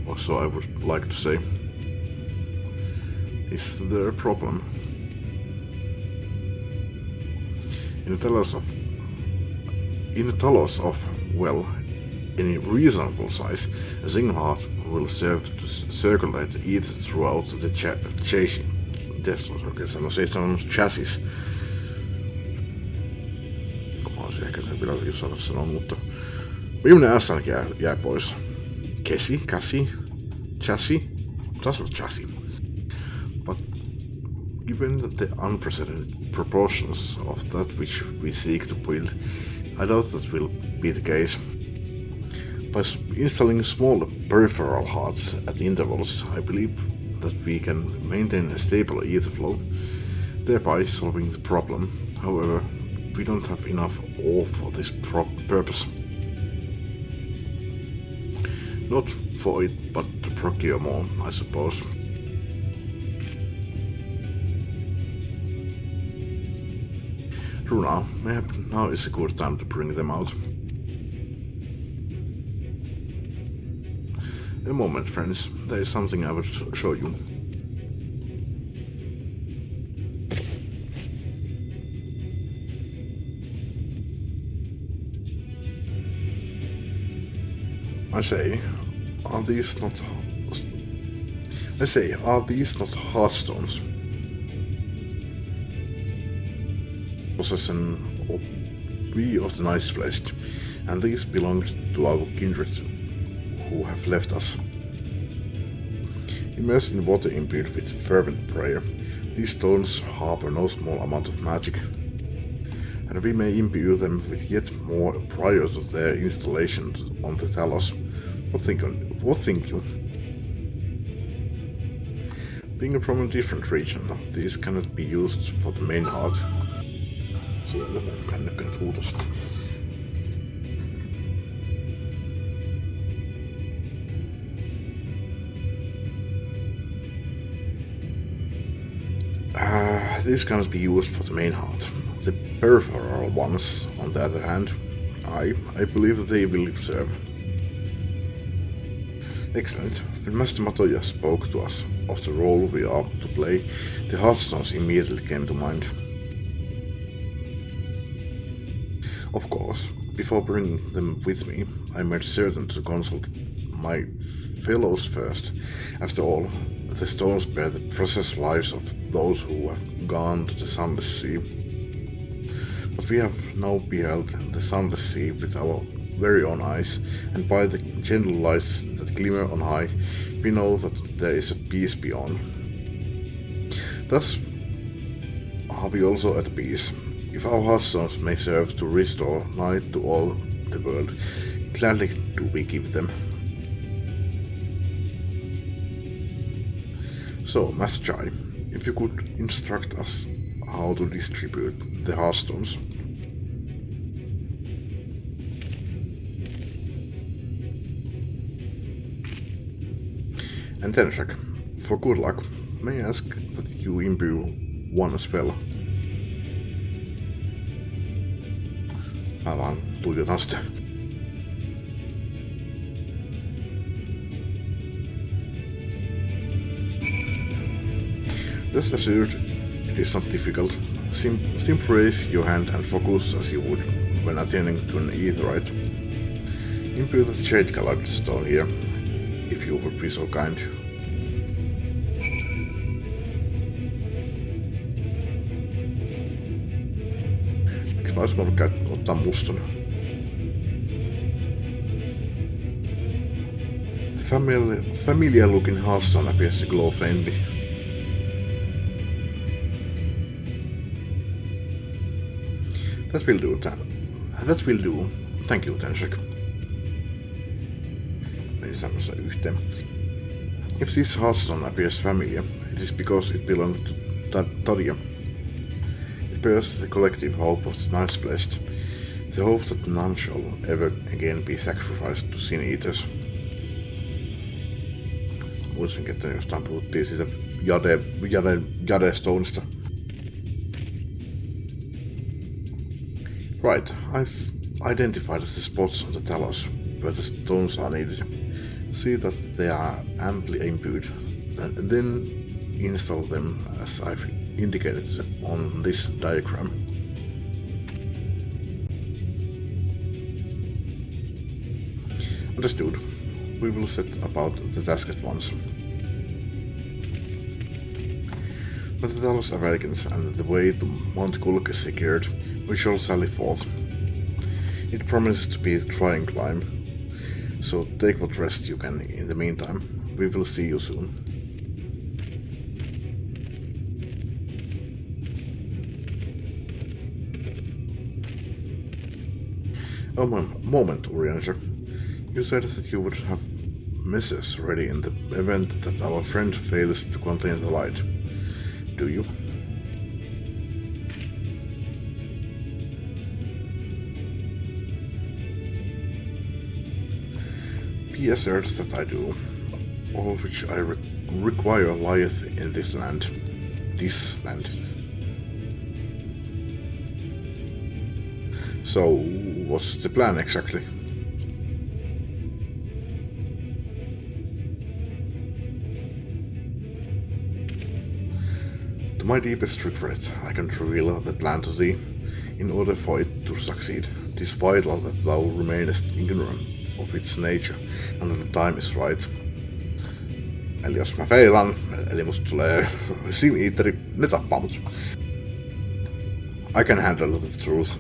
Or so I would like to say. Is there a problem? In a Talos of, well, any reasonable size, a single heart will serve to circulate ether throughout the chassis. Chassis. Olisi ehkä se pitäisi saada sanoa, mutta viimeinen S jää pois. Käsi, chassis, taisi olla chassis. But given the unprecedented proportions of that which we seek to build, I doubt that will be the case. By installing small peripheral hearts at intervals, I believe that we can maintain a stable ether flow, thereby solving the problem. However, we don't have enough ore for this purpose. Not for it, but to procure more, I suppose. Runa, maybe now is a good time to bring them out. A moment, friends, there is something I will show you. I say, are these not heartstones? Possession of we of the Night's Blessed, and these belong to our kindred who have left us. Immersed in water imbued with fervent prayer, These stones harbor no small amount of magic, and we may imbue them with yet more prior to their installation on the Talos. What think you? Being from a different region, these cannot be used for the main heart. Siellä mun kännykän tuutosta. These cannot be used for the main heart. The peripheral ones, on the other hand, I believe that they will serve. Excellent. When Master Matoya spoke to us of the role we are to play, the Heartstones immediately came to mind. Of course, before bringing them with me, I made certain to consult my fellows first. After all, the stones bear the precious lives of those who have gone to the Sunless Sea. But we have now beheld the Sunless Sea with our very own eyes, and by the gentle lights that glimmer on high, we know that there is a peace beyond. Thus are we also at peace. If our Heartstones may serve to restore light to all the world, gladly do we give them. So, Master Chai, if you could instruct us how to distribute the Heartstones. And Tenshak, for good luck, may I ask that you imbue one as well? Mä vaan tuijotan sitä. Rest assured, it is not difficult. Simply raise your hand and focus as you would when attending to an aetheryte. Imbue the jade-colored stone here, if you would be so kind. Eikö mä ois voinut ottaa mustana? The familiar looking Heartstone appears to glow faintly. That will do. Thank you, Tenshak. If this Heartstone appears familiar, it is because it belonged to Tadia. It bears the collective hope of the Knights Blessed, the hope that none shall ever again be sacrificed to sin-eaters. Muistinkin, että jostain puhuttiin siitä Jade-Stoneista. Right, I've identified the spots on the Talos where the stones are needed. See that they are amply imbued, and then install them as I've indicated on this diagram. Understood. We will set about the task at once. When the Talos awakens and the way to Mount Kulk is secured, we shall sally forth. It promises to be a trying climb, so take what rest you can in the meantime. We will see you soon. Oh, moment, Urianger. You said that you would have misses ready in the event that our friend fails to contain the light. Do you? Be assured that I do. All which I require lieth in this land. This land. So, what's the plan exactly? To my deepest regret, I can reveal the plan to thee. In order for it to succeed, it is vital that thou remainest ignorant of its nature until the time is right. Eli jos mä feilan, eli musta tulee sin-eateri, ne tappaa mut. I can handle the truth.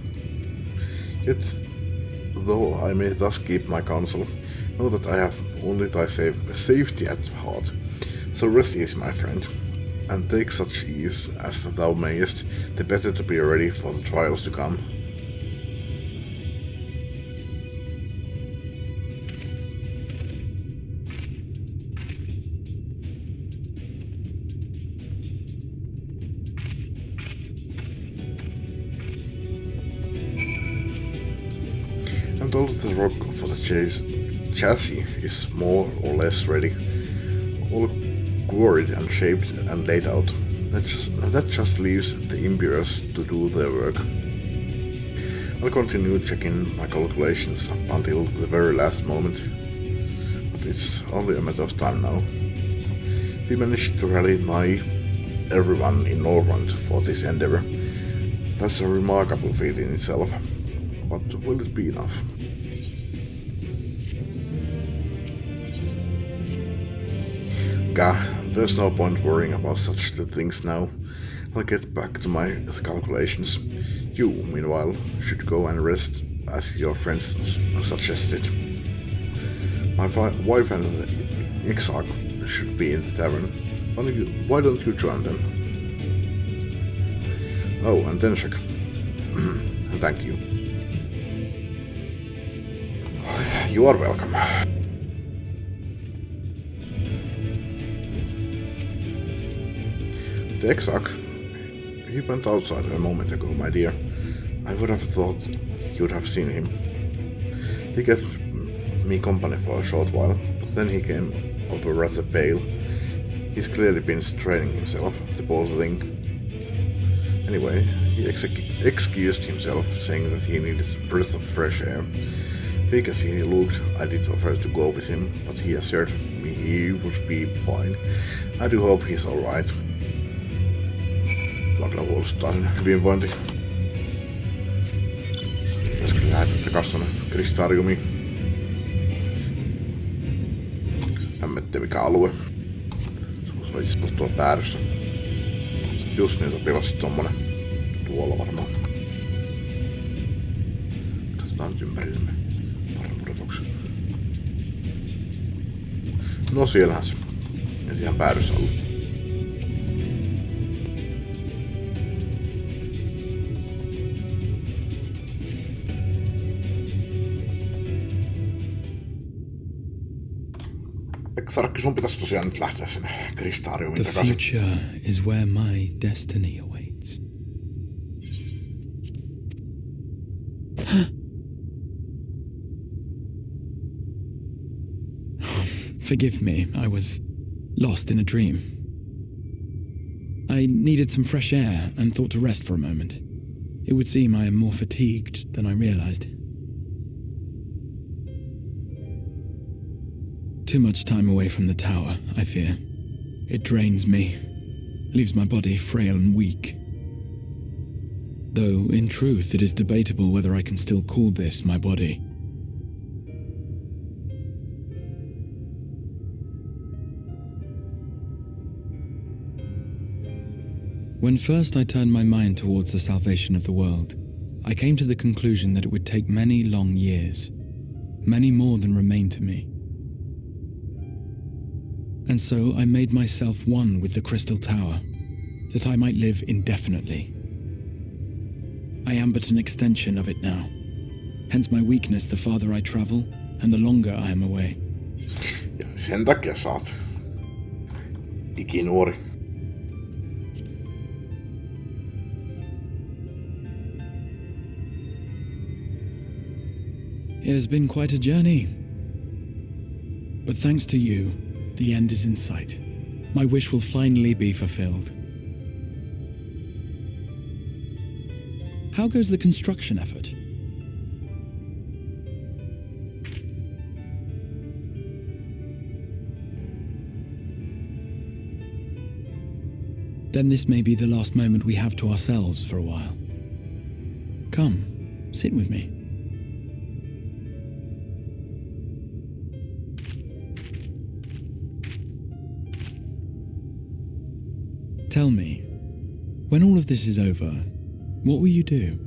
Yet, though I may thus keep my counsel, know that I have only thy safety at heart. So rest easy, my friend. and take such ease as thou mayest, the better to be ready for the trials to come. I'm told that the rock for the chassis is more or less ready, all quarried and shaped and laid out. That just leaves the Imperials to do their work. I'll continue checking my calculations up until the very last moment, but it's only a matter of time now. We managed to rally nigh everyone in Norrland for this endeavor. That's a remarkable feat in itself. But will it be enough? Gah, there's no point worrying about such things now. I'll get back to my calculations. You, meanwhile, should go and rest as your friends suggested. My wife and the XIV should be in the tavern. Why don't you join them? Oh, and Tenshik. Thank you. You are welcome. The XIV, he went outside a moment ago, my dear. I would have thought you'd have seen him. He kept me company for a short while, but then he came over rather pale. He's clearly been straining himself, the poor thing. Anyway, he excused himself, saying that he needed a breath of fresh air. Big as he looked, I did offer to go with him, but he assured me he would be fine. I do hope he's alright. Lagla Wolfstain hyvinvointi. Pitäisikö lähettää takas tonne kristariumiin? Hämmetti mikä alue. Se on itse tuolla päädyssä. Just niin sopiva sit tommonen. Tuolla varmaan. Katsotaan nyt ympärillemme. No siellähän se. Ei ihan päädyssä ollut. Sarkki, sun pitäisi tosiaan nyt lähteä sinne kristariumiin takaisin. The future is where my destiny awaits. Forgive me, I was lost in a dream. I needed some fresh air and thought to rest for a moment. It would seem I am more fatigued than I realized. Too much time away from the tower, I fear. It drains me, leaves my body frail and weak. Though, in truth, it is debatable whether I can still call this my body. When first I turned my mind towards the salvation of the world, I came to the conclusion that it would take many long years, many more than remain to me. And so I made myself one with the Crystal Tower, that I might live indefinitely. I am but an extension of it now, hence my weakness the farther I travel, and the longer I am away. Ja sen takia sä oot ikinuori. It has been quite a journey. But thanks to you, the end is in sight. My wish will finally be fulfilled. How goes the construction effort? Then this may be the last moment we have to ourselves for a while. Come, sit with me. Tell me, when all of this is over, what will you do?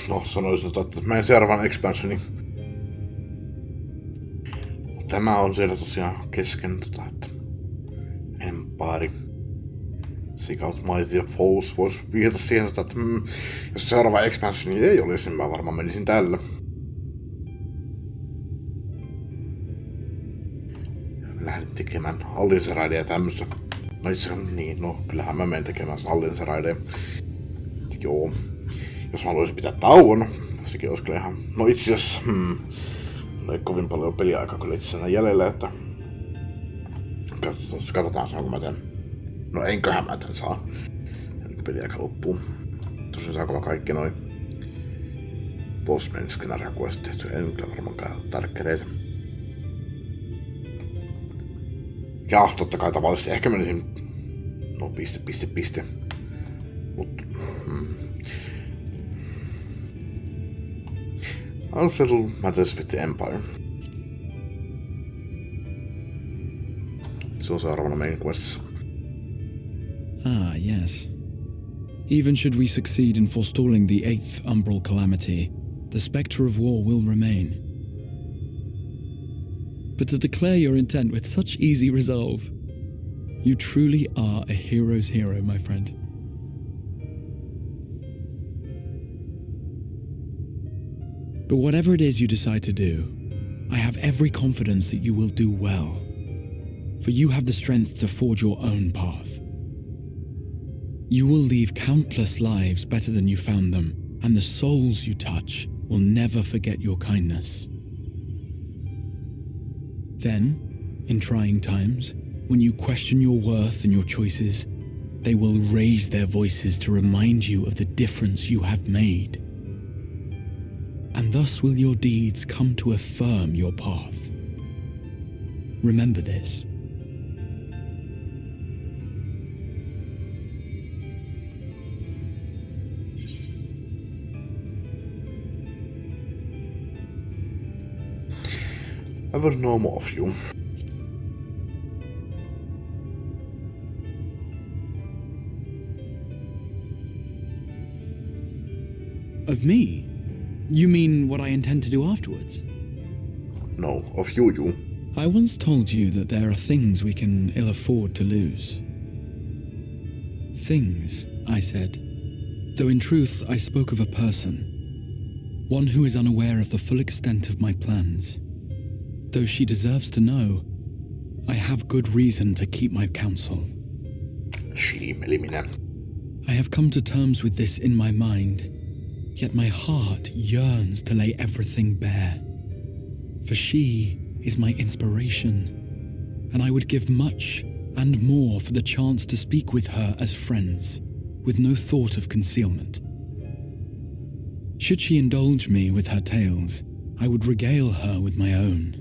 No, sanoisin, että meidän seuraavan expansioni. Tämä on siellä tosiaan kesken, että Empire. Seek out mighty foes voisi viitata siihen, että jos seuraava expansioni ei olisi, niin mä varmaan menisin tällä. Lähdin tekemään Alliance-raideja ja tämmöstä. No itse niin, no kyllähän mä menen tekemään Alliance-raideja. Joo. Jos mä haluaisin pitää tauon, sekin olisi kyllä ihan... No itse asiassa, ei kovin paljon peliaikaa kyllä itse asiassa jäljellä, että... Katsotaan saanko mä tän. No enköhän mä tän saa. Peliaika loppuu. Tosin saanko mä kaikki noin... Bossman skenario quest tehty, en kyllä varmaankaan tärkkäreitä. Ja totta kai tavallisesti ehkä menisin... No piste. Mut... I'll settle matters with the Empire. Se on seuraavana main questissa. Ah, yes. Even should we succeed in forestalling the 8th umbral calamity, the spectre of war will remain. But to declare your intent with such easy resolve, you truly are a hero's hero, my friend. But whatever it is you decide to do, I have every confidence that you will do well, for you have the strength to forge your own path. You will leave countless lives better than you found them, and the souls you touch will never forget your kindness. Then, in trying times, when you question your worth and your choices, they will raise their voices to remind you of the difference you have made. And thus will your deeds come to affirm your path. Remember this. I will know more of you. Of me? You mean what I intend to do afterwards? No, of you. I once told you that there are things we can ill afford to lose. Things, I said, though in truth I spoke of a person. One who is unaware of the full extent of my plans. Though she deserves to know, I have good reason to keep my counsel. She, eli minä. I have come to terms with this in my mind, yet my heart yearns to lay everything bare. For she is my inspiration, and I would give much and more for the chance to speak with her as friends, with no thought of concealment. Should she indulge me with her tales, I would regale her with my own.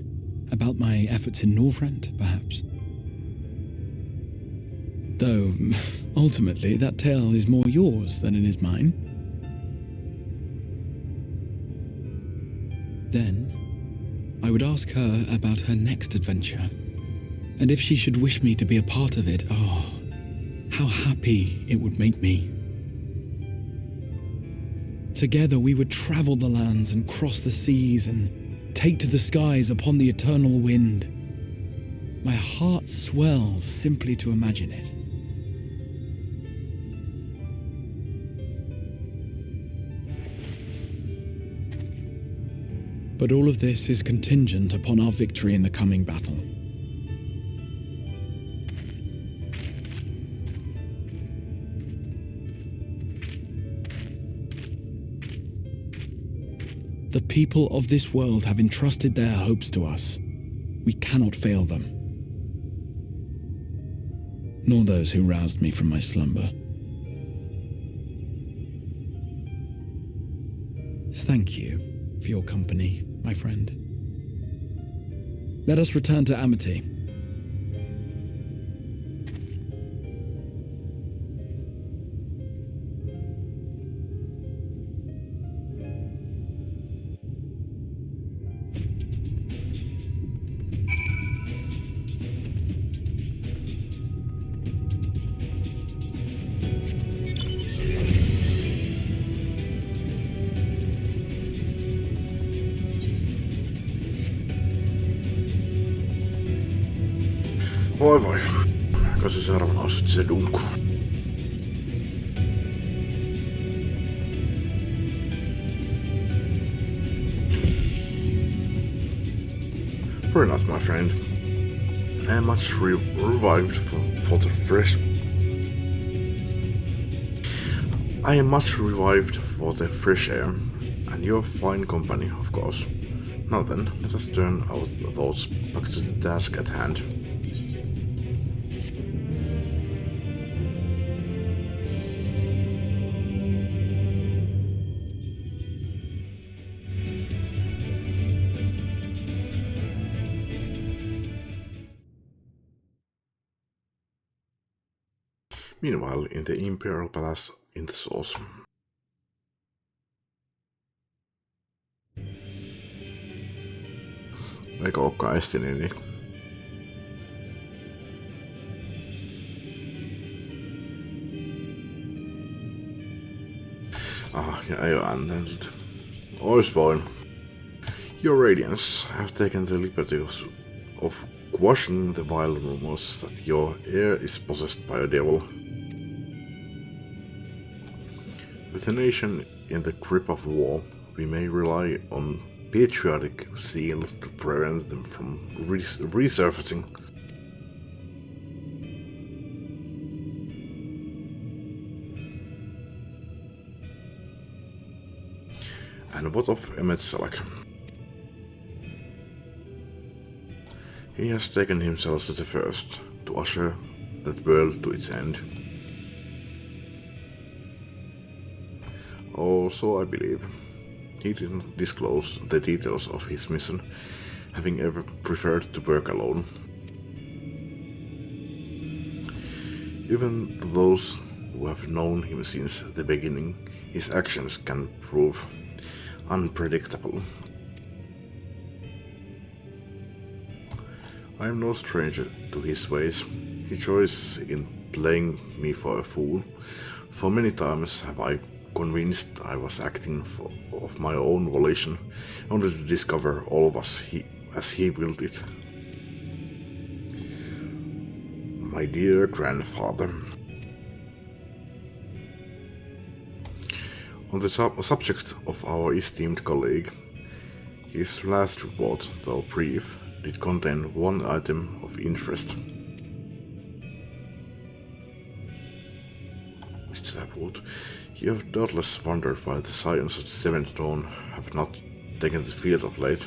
About my efforts in Northrend, perhaps. Though, ultimately, that tale is more yours than it is mine. Then, I would ask her about her next adventure, and if she should wish me to be a part of it, oh, how happy it would make me. Together we would travel the lands and cross the seas and take to the skies upon the eternal wind. My heart swells simply to imagine it. But all of this is contingent upon our victory in the coming battle. The people of this world have entrusted their hopes to us. We cannot fail them. Nor those who roused me from my slumber. Thank you for your company, my friend. Let us return to Amity. Voi. Kasi seuraavana on sitten se dunku. Very nice, my friend. I am much revived for the fresh. I am much revived for the fresh air, and your fine company, of course. Now then, let us turn our thoughts back to the task at hand. Meanwhile, in the Imperial Palace in the Source. Eikä olekaan estini, niin... Ja ei oo äänellyt. Ois voin. Your Radiance have taken the liberty of quashing the vile rumors that your heir is possessed by a devil. With the nation in the grip of war, we may rely on patriotic zeal to prevent them from resurfacing. And what of Emmet Selleck? He has taken himself to the first, to usher that world to its end. Oh, so I believe. He didn't disclose the details of his mission, having ever preferred to work alone. Even those who have known him since the beginning, his actions can prove unpredictable. I am no stranger to his ways. He joys in playing me for a fool. For many times have I convinced I was acting of my own volition, only to discover all of us as he willed it. My dear grandfather. On the subject of our esteemed colleague, his last report, though brief, did contain one item of interest. Mr. Applewood, you have doubtless wondered why the Scions of the Seventh Dawn have not taken the field of late.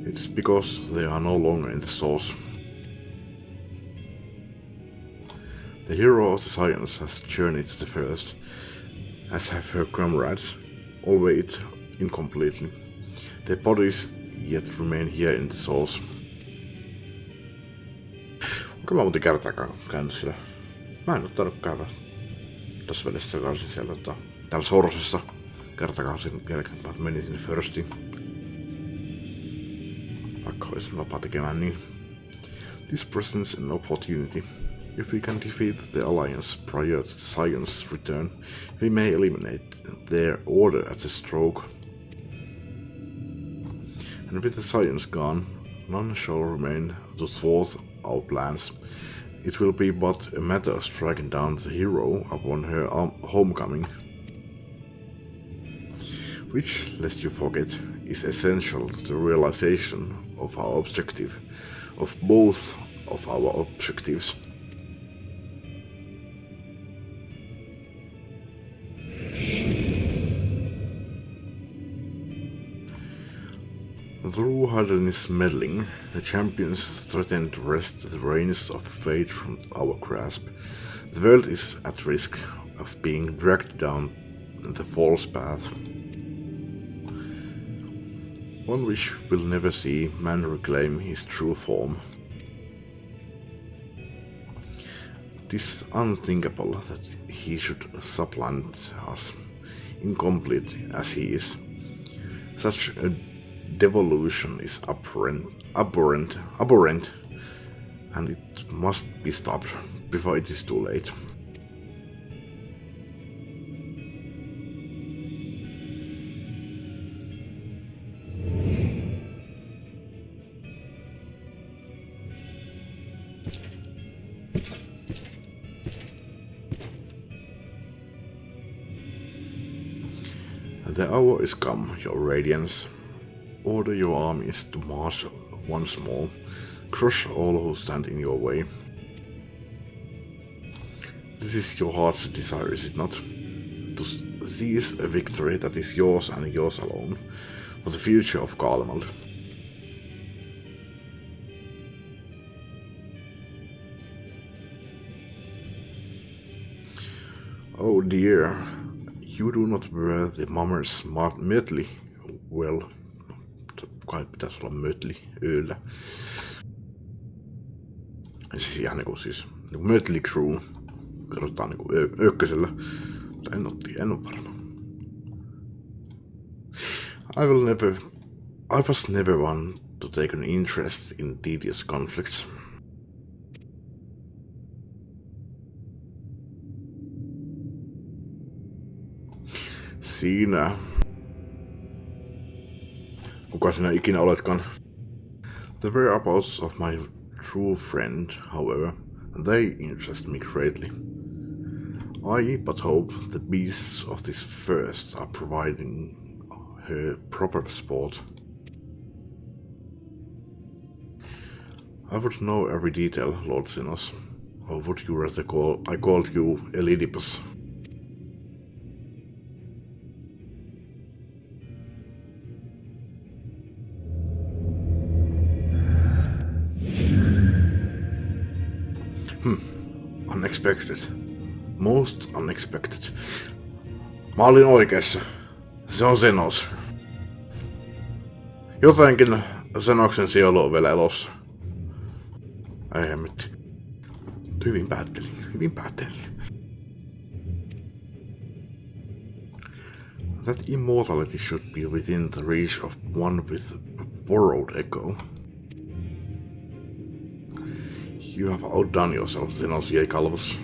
It is because they are no longer in the Source. The hero of the Scions has journeyed to the first, as have her comrades, albeit incompletely. Their bodies yet remain here in the Source. Onko mä muuten kertaakaan käynyt siellä? Mä en oo tainnut käydä tossa välissä takaisin siellä täällä Sourcessa. Kertakaan sen jälkeen, mä menin sinne Firstiin. Vaikka olisin vapaa tekemään niin. This presents an opportunity. If we can defeat the Alliance prior to the Scion's return, we may eliminate their order at a stroke. And with the Scions gone, none shall remain to thwart our plans. It will be but a matter of striking down the hero upon her homecoming. Which, lest you forget, is essential to the realization of our objective, of both of our objectives. Through Harden's meddling, the champions threaten to wrest the reins of fate from our grasp. The world is at risk of being dragged down the false path. One which will never see man reclaim his true form. It is unthinkable that he should supplant us, incomplete as he is. Such a devolution is abhorrent, and it must be stopped before it is too late. The hour is come, your radiance. Order your armies to march once more. Crush all who stand in your way. This is your heart's desire, is it not? To seize a victory that is yours and yours alone, for the future of Garlemald. Oh dear, you do not wear the mummers Mötley well. Kai pitäisi olla Mötley öllä. Siellä niinku siis Mötley Crew. Kerrotaan niinku ykkösellä. Mutta en oo varma. I was never one to take an interest in tedious conflicts. Siinä. Kuka sinä ikinä oletkaan? The whereabouts of my true friend, however, they interest me greatly. I but hope the beasts of this forest are providing her proper sport. I would know every detail, Lord Sinos, or would you rather I called you Elidipus? Unexpected. Most unexpected. Mä olin oikeassa. Se on Zenos. Jotenkin Zenoksen sielu on vielä elossa. Ei hemmetti. Hyvin päättelin. That immortality should be within the reach of one with borrowed echo. You have outdone yourself, Zenos Jeikalvos.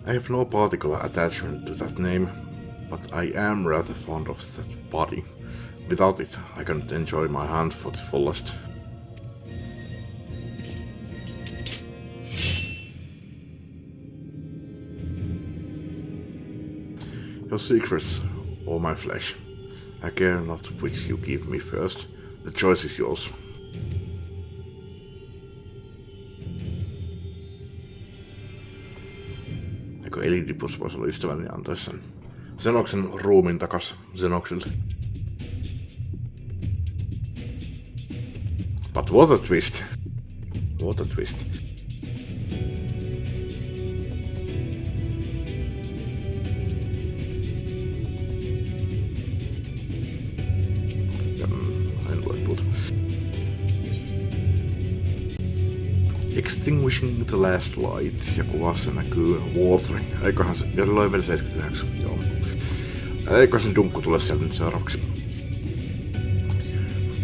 I have no particular attachment to that name, but I am rather fond of that body. Without it, I cannot enjoy my hand for the fullest. Your secrets, or my flesh. I care not which you give me first. The choice is yours. Eikö Elidipus voisi olla ystäväni antaessa Zenoksen ruumiin takas Zenokselle? But what a twist! What a twist! Extinguishing the last light, ja kuvassa näkyy Water. Eiköhän se, ja se oli vielä 79, joo. Eiköhän sen dunkku tule sieltä nyt seuraavaksi.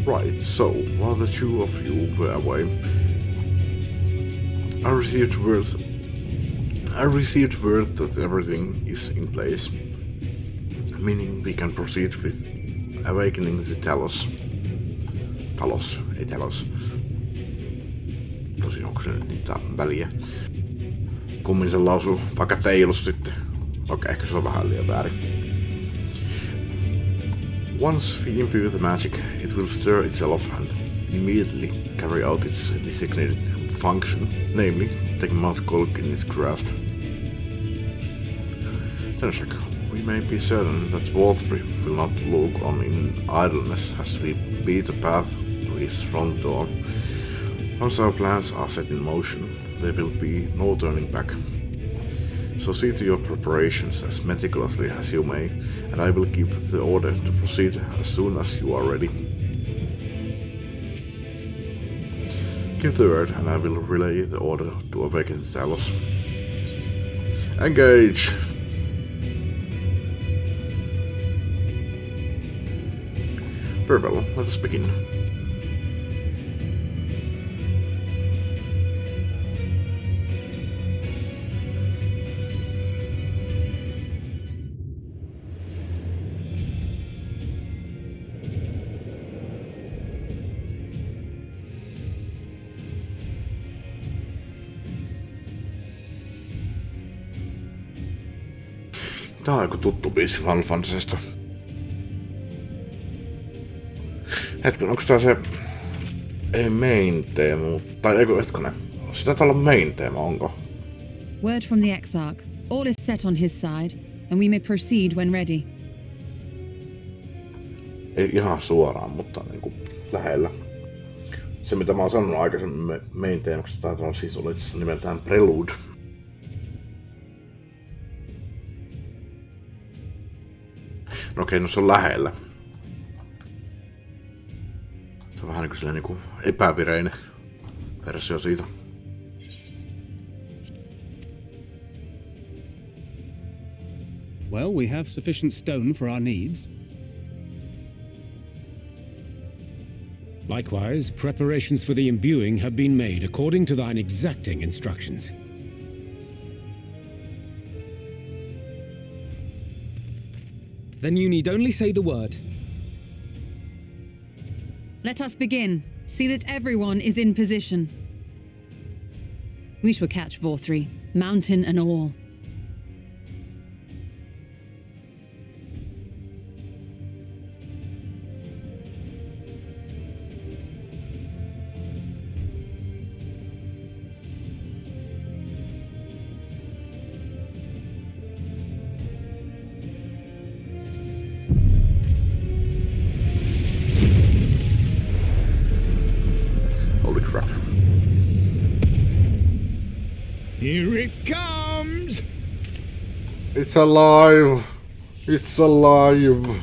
Right, so, while the two of you were away, I received word that everything is in place, meaning we can proceed with awakening the Talos. Ei Talos. Tosin onko se nyt niitä väliä? Kummin se lausuu, vaikka Talos sitten. Okei, ehkä se on vähän liian väärin. Once we imbue the magic, it will stir itself and immediately carry out its designated function, namely, taking Mount Kolk in its grasp. Tenshak, we may be certain that Walthbury will not look on in idleness as we beat the path to his front door. Once our plans are set in motion, there will be no turning back. So see to your preparations as meticulously as you may, and I will give the order to proceed as soon as you are ready. Give the word, and I will relay the order to awaken Talos. Engage! Very well, let us begin. Tää on joku tuttu biisi Final Fantasysta. Hetken, onko tää se... Ei main teema, tai eikö hetkonen. Se taitaa olla main teema, onko? Word from the Exarch. All is set on his side, and we may proceed when ready. Ei ihan suoraan, mutta niinku lähellä. Se mitä mä oon sanonut aikaisemmin main teemaksi, taitaa olla siis oli nimeltään Prelude. No okei, no se on lähellä. Se on vähän niinku silleen niinku epävireinen versio siitä. Well, we have sufficient stone for our needs. Likewise, preparations for the imbuing have been made according to thine exacting instructions. Then you need only say the word. Let us begin. See that everyone is in position. We shall catch Vorthri, mountain and all. Here it comes! It's alive! It's alive!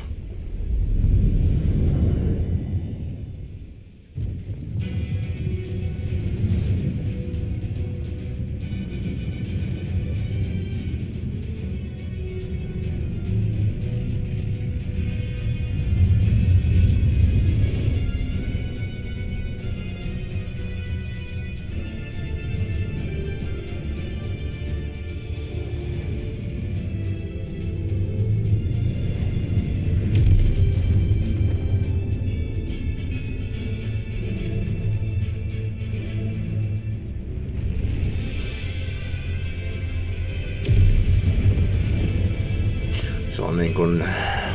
Se on niin kuin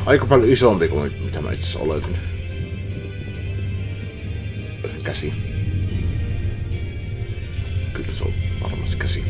aika paljon isompi kuin mitä mä itse oletin. Sen käsi. Kyllä se on varmasti käsi.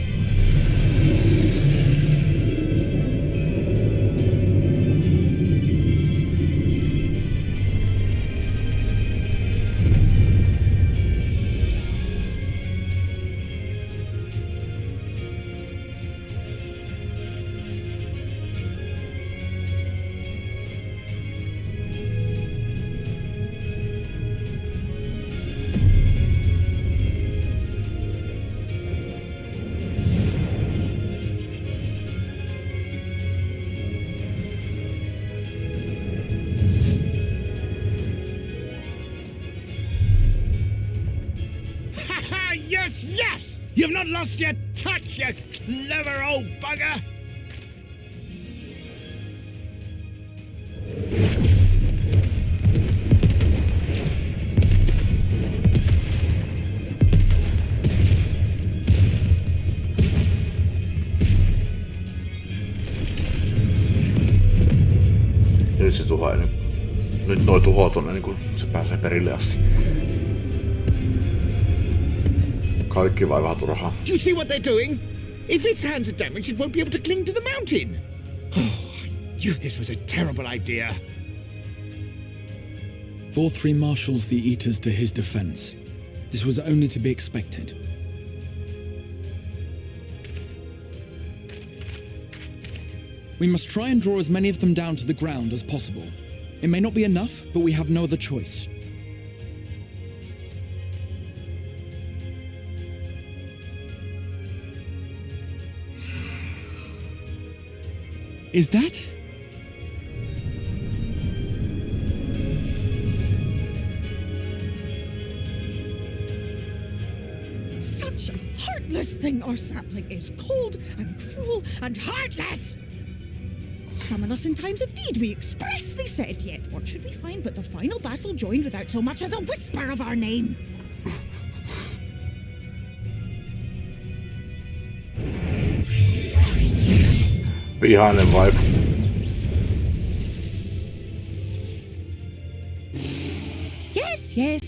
Yes, yes! You've not lost your touch, you clever old bugger! Nyt se tuhoaa nyt noi tuhoaa tonne niin kuin se pääsee perille asti. Kaikki vai vähän turhaa. Do you see what they're doing? If its hands are damaged, it won't be able to cling to the mountain. Oh, I knew this was a terrible idea. Vorthri marshals the Eaters to his defense. This was only to be expected. We must try and draw as many of them down to the ground as possible. It may not be enough, but we have no other choice. Is that? Such a heartless thing, our sapling is cold and cruel and heartless! Summon us in times of need, we expressly said, yet what should we find but the final battle joined without so much as a whisper of our name? Vihainen vibe.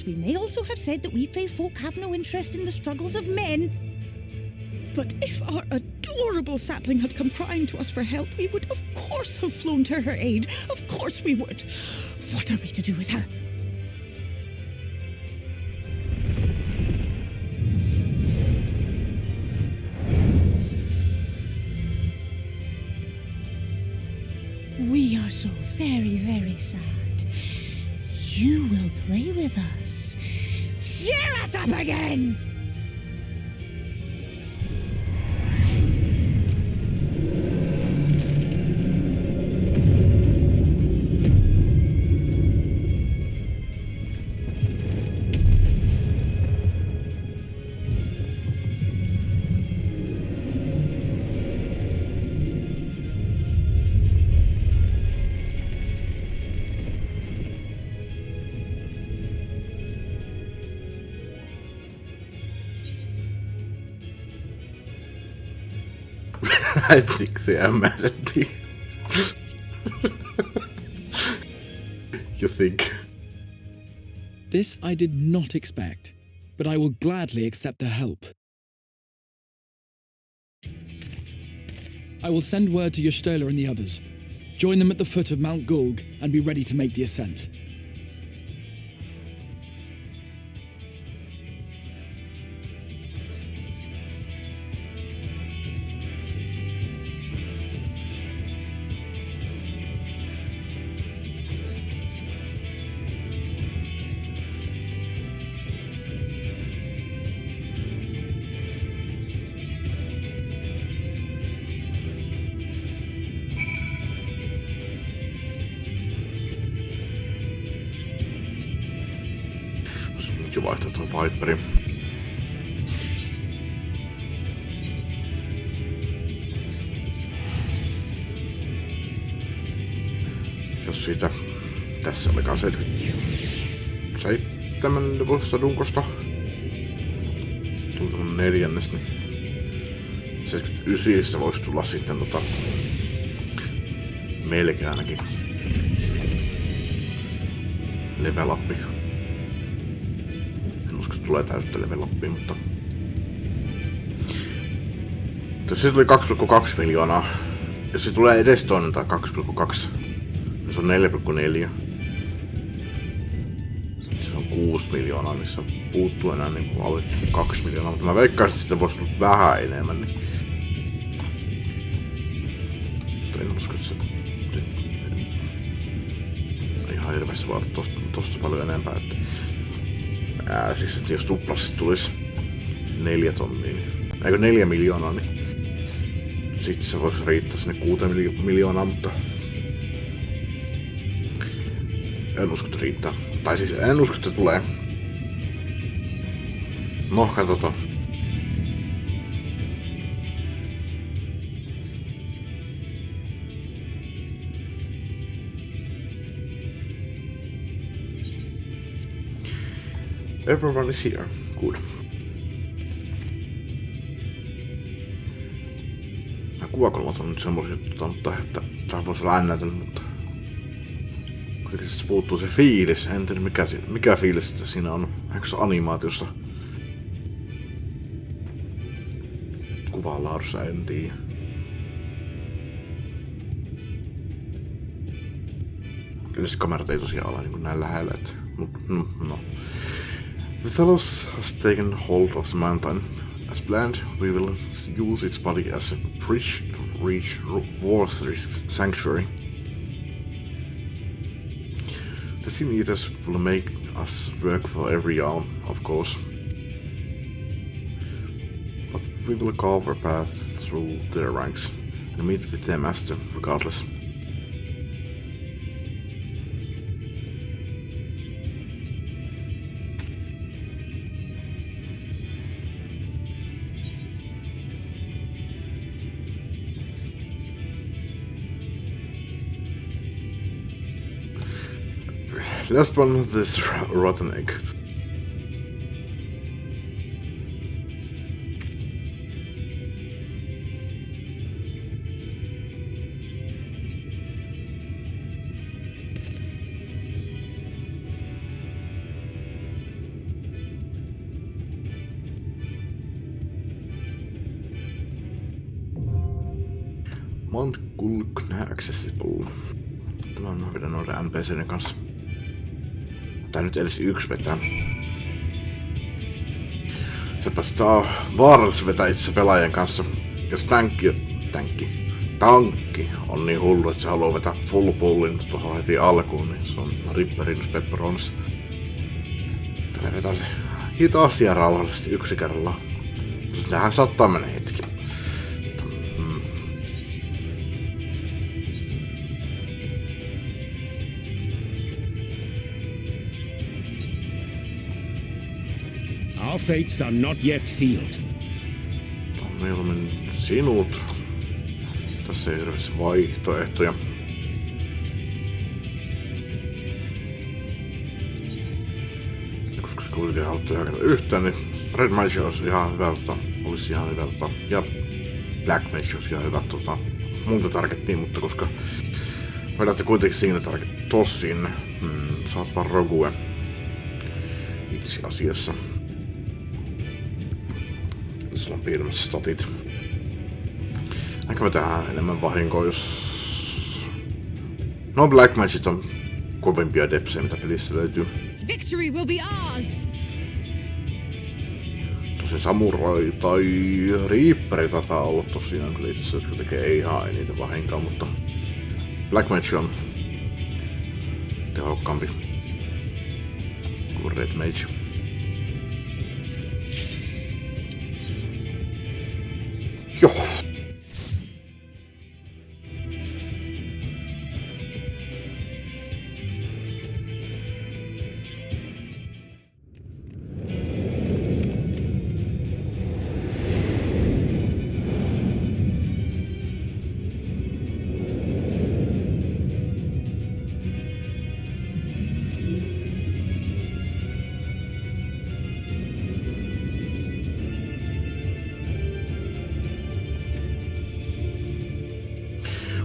we may also have said that we Fae folk have no interest in the struggles of men. But if our adorable sapling had come crying to us for help, we would of course have flown to her aid. Of course we would. What are we to do with her? We are so very, very sad. You will play with us. Cheer us up again! I think they are mad at me. You think? This I did not expect, but I will gladly accept their help. I will send word to Y'shtola and the others. Join them at the foot of Mount Gulg and be ready to make the ascent. Jo vaihtaa tuon Viperin. Jos siitä tässä olikaan 77 levusta runkosta tuli tämmönen 4, niin 79 voisi tulla sitten melkein ainakin level up. En usko, että tulee täyttä level upia, mutta jos se tuli 2,2 miljoonaa, jos se tulee edes toinen tai 2,2, niin se on 4,4. Se on 6 miljoonaa, niin se puuttuu enää niin kuin alle 2 miljoonaa, mutta mä veikkaisin, että sitä voisi olla vähän enemmän. Niin en usko, että se ihan hirveästi vaan tosta paljon enempää. Että siis että jos tuplasta tulisi 4 tonnia, niin, 4 miljoonaa, niin sitten se voisi riittää sinne 6 miljoonaa, mutta en usko, että riittää. Tai siis en usko, että tulee. No, katsotaan. Everyone is here. Good. Nämä kuvakulmat on nyt semmosia, että tää voisi olla näytellä, mutta kuitenkin se puuttuu se fiilis. En tiedä mikä fiilis siinä on. Eikö se animaatiossa? Kuvalaadussa en tiedä. Kyllä se kamerat ei tosiaan ole niin näin lähellä, että no. The Talos has taken hold of the mountain. As planned, we will use its body as a bridge to reach Warth's sanctuary. The Sin Eaters will make us work for every arm, of course. But we will carve our path through their ranks and meet with their master regardless. Last one, this rotten egg. Montculkna accessible. Tämä on vielä noiden NPCiden kanssa. Tää nyt edes yksi vetää. Se päästää vaarallis vetää itse pelaajien kanssa. Jos tankki on niin hullu, että se haluaa vetää full pullin tuohon heti alkuun, niin se on Ripperin Pepperons. Tällä vetää se hitaasti ja rauhallisesti yksi kerrallaan. Tähän saattaa mennä hetki. Our fates are not yet sealed. Mieluummin sinut. Tässä ei hirveästi vaihtoehtoja. Koska se kuitenkin haluttu hyökätä yhtään, niin Red Mage olisi ihan hyvä olisi ihan hyvä ja Black Mage olisi ihan hyvä muuta targettiin, mutta koska vedätte kuitenkin siinä target tosin, saat vaan Rogue itse asiassa. Sillä on pienemmät statit. Ehkä me tehdään enemmän vahinkoa, jos... No Black Magit on kovimpia depsejä, mitä pelistä löytyy. Victory will be ours. Tosi samurai tai Reaperi taitaa olla tosiaan kyllä itse, jotka tekee ihan eniten vahinkoa, mutta Black Mage on tehokkaampi kuin Red Mage. Joo.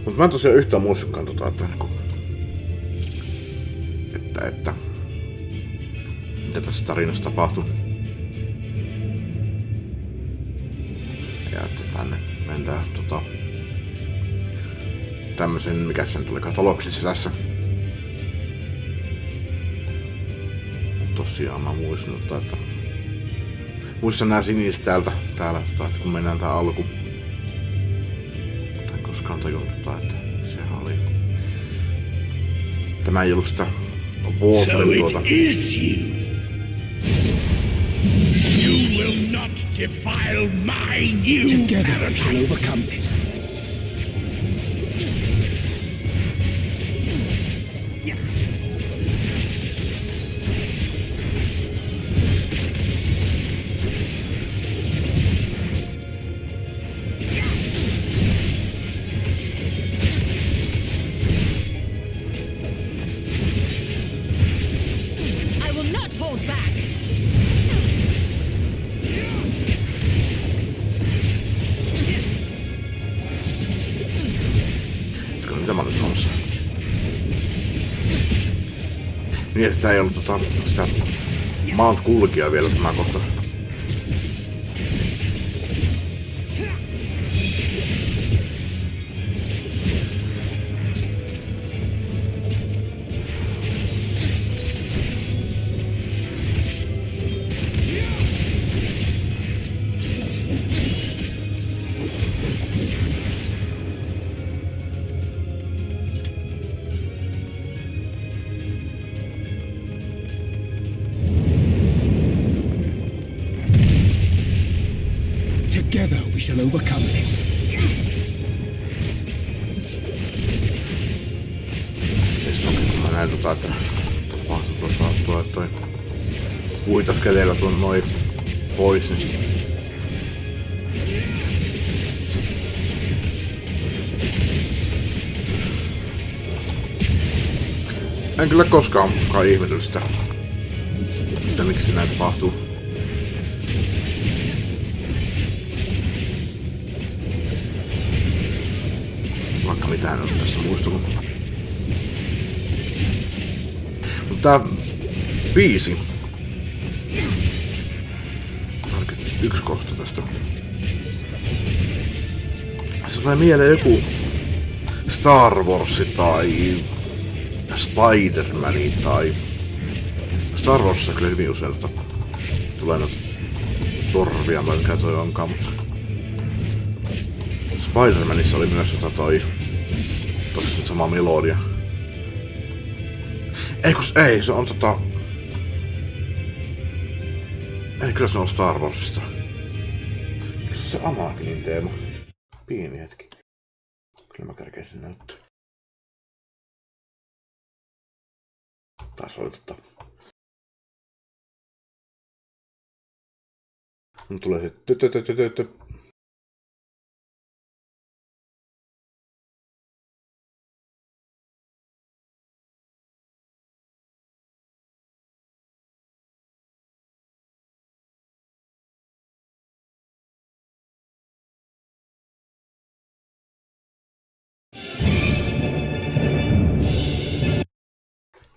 Mutta mä en tosiaan yhtään muistakaan että mitä tässä tarinassa tapahtuu. Ja että tänne mennään tämmösen, mikä sen tuli taloksen sisässä. Tosiaan mä muistan, että muistan nää siniset täällä, että kun mennään tää alku. Koskaan tajunnut, että sehän oli... Tämä ei ollut sitä Wolfen So it is you. You will not defile my new Together we shall overcome this. Niin, että tää ei ollut sitä Mount Kulkia vielä tämä kohta. Together we shall overcome this. Mä näin että tapahtuu tuossa toi huitas kädellä tuon noin pois, niin en kyllä koskaan ihmetellyt sitä, että miksi näin tapahtuu. Vaikka mitään on tästä muistunut. Mutta tää biisi. Yksi kohta tästä. Se tulee mieleen joku Star Wars tai Spider-Man tai Star Warsissa kyllä hyvin usein tulee noita torvia, mä mikä toi onkaan, mutta Spider-Manissa oli myös tosta sama melodia. Ei, se on ei, kyllä se on Star Warsista. Se Anakinin teema. Pieni hetki. Kyllä mä kerkeisin näyttää. Taas oli Nyt tulee se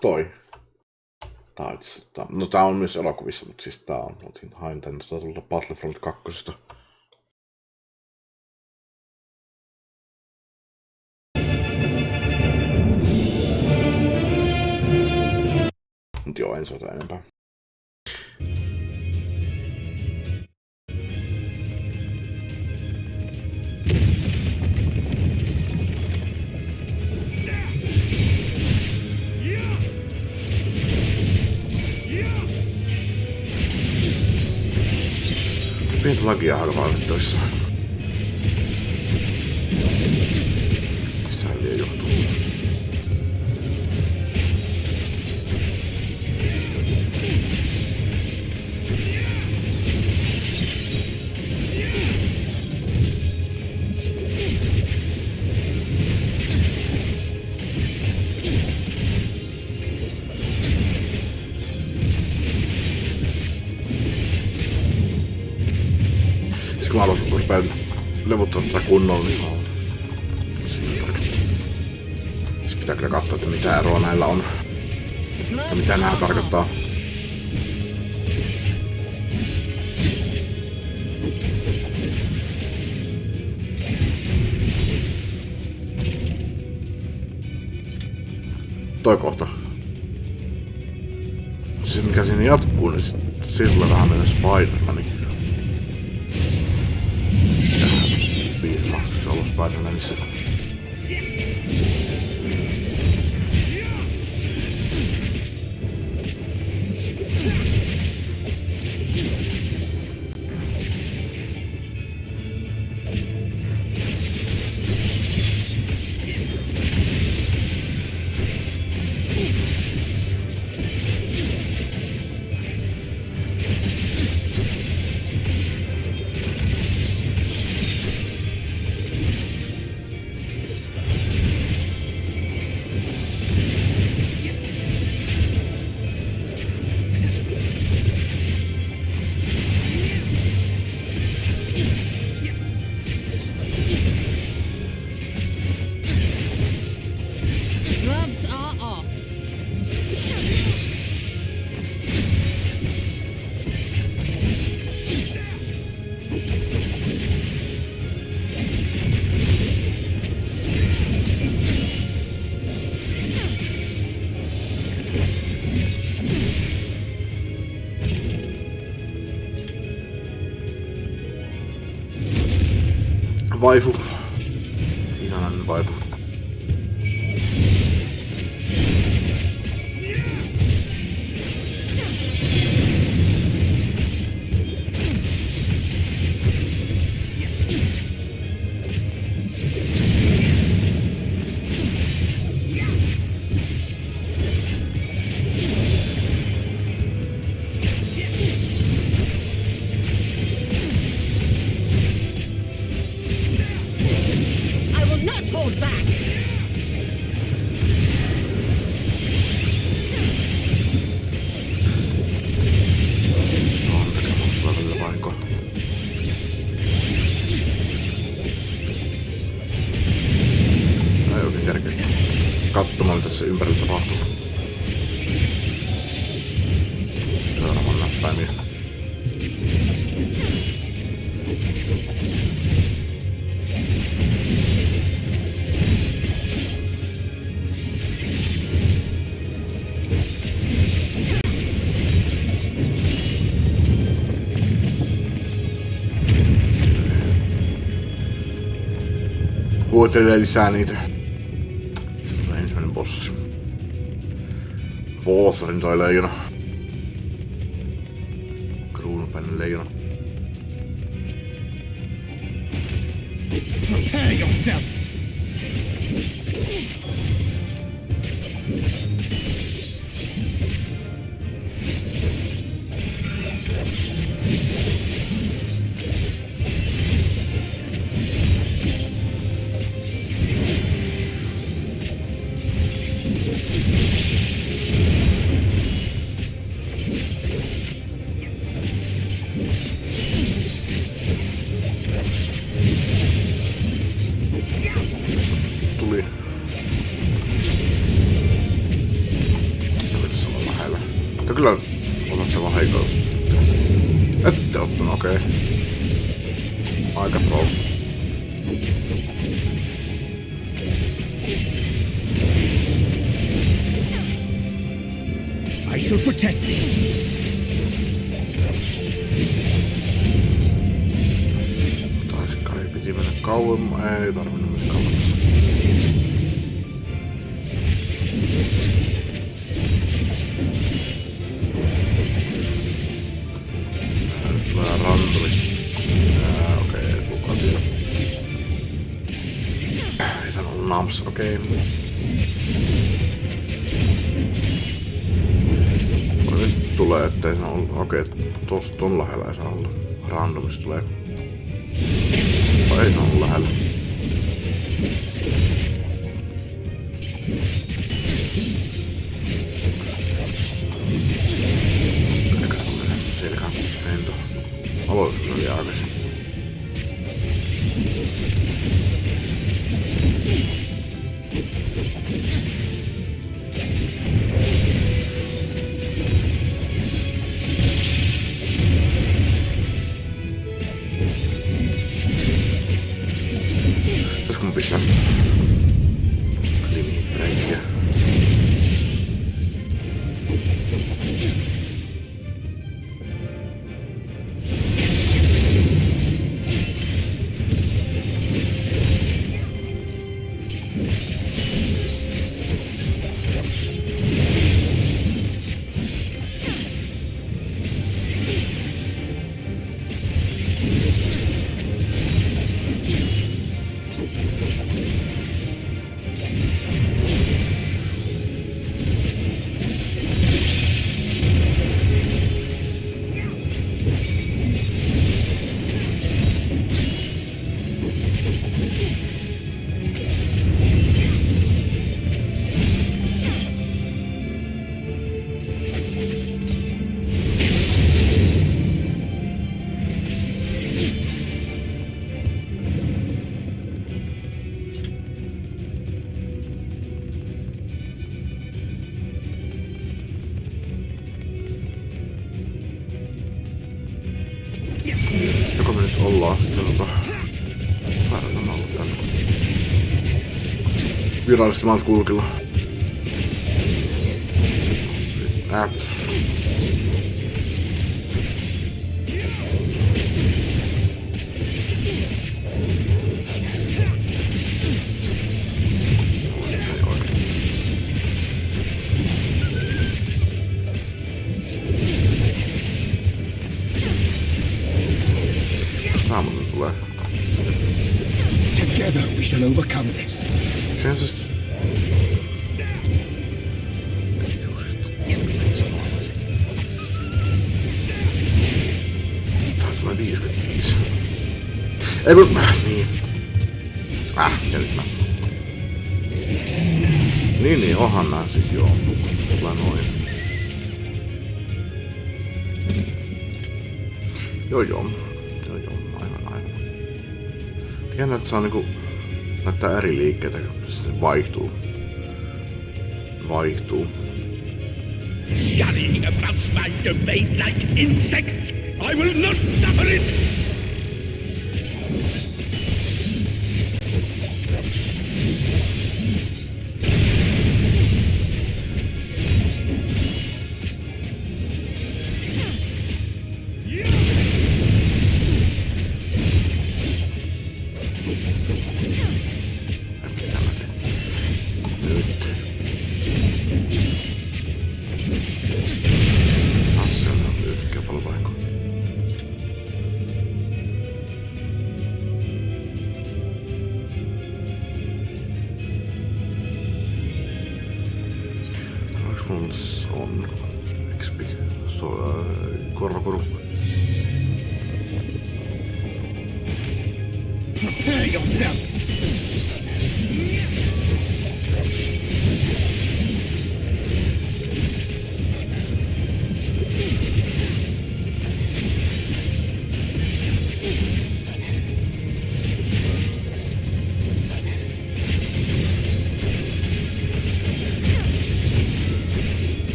toi. No tää on myös elokuvissa, mutta siis tää on, hain tän tuolta Battlefront 2. Mut joo, en soita enempää. Pientä lagia halvaillettavissa. Mistähän liian johtuu? Kun mä haluaisin rupea levuttaa tätä kunnolla, niin siis pitää kyllä katsoa, että mitä eroa näillä on. Ja mitä nää tarkoittaa. Toi kohta. Siis mikä siinä jatkuu, niin siitä tulee vähän mennä Spider-Maniin. Ollut Spider-Manissa. Vaifu. Ihanan vaifu. Katsomaan, mitä tässä ympärillä tapahtuu. Seuraavan näppäimiä. Huutelee lisää niitä. Se on ensimmäinen bossi. Vothrin toi leijona. Kruunupäinen leijona. Prepare yourself! Tuli. Tuliko se olla lähellä? Mutta kyllä otat se vaan heikous. Ette ottanut, okei. Aika pro. I shall protect thee. Taisi kai piti mennä kauemmas. Ei tarvinnut mennä kauemmas. Nyt tulee rantuli. Okei, kukaan tiedä. Ei sano olla nams, okei. Nyt tulee, ettei se ole. Okei, tosta on lähellä ei saa olla. Randomista tulee. Vai ei se ole lähellä. Ehkä tulee selkään lento. Aloitus oli aikaisin. Pitäisikö mun pistää limiitreikiä? Joko me nyt ollaan sitten Väärännamalla tällä virallisesti maatkulkilla. Saamalla tulee. Together we shall overcome this. Sehän se... Tää tulee 55. Ei kun... Niin. Ja nyt mä... Niin, onhan nää siis joo. Tulee noin. Joo. Aivan. Tiedän, että saa niinku... Näyttää eri liikkeitä, kun se vaihtuu. Scurrying about my domain like insects! I will not suffer it! Korkuru. Prepare yourself!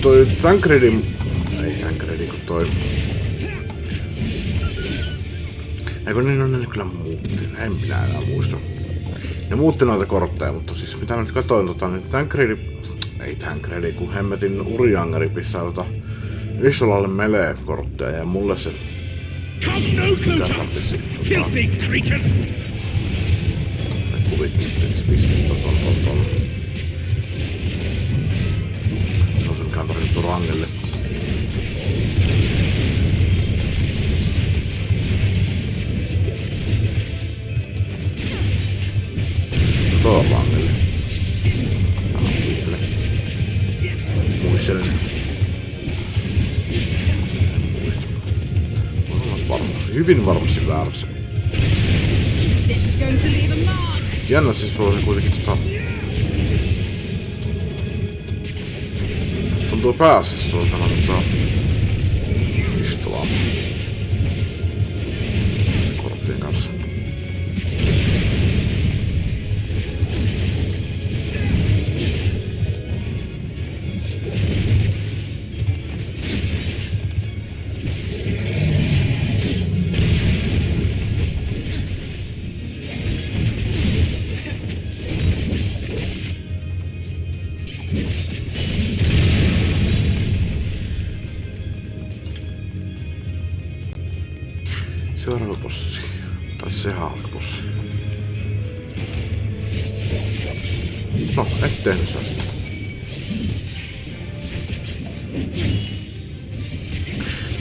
Toi Tancredin... Ei Tancredi, kun toi... Eikö niin on ne kyllä muutti? En minä enää muista. Ne muutti noita kortteja, mutta siis mitä mä nyt katsoin niin Tancredi... Ei Tancredi, kun hemmetin Uriangeri pissää Vissolalle melee-kortteja ja mulle se... Come no closer! Filthy creatures! Kuvittiin sitten se pistettä ton. Se on se mikä on tarvittu rangelle. Tuo on rangelle. Tämä on kiitelle. Muistelen. Hyvin varmasti väärässä. Jännä se suosi kuitenkin tuntuu pääasiassa suoltana istovaa korttien kanssa. Seuraava bossi. Tai sehän alka bossi. No, et tehnyt sitä sitten.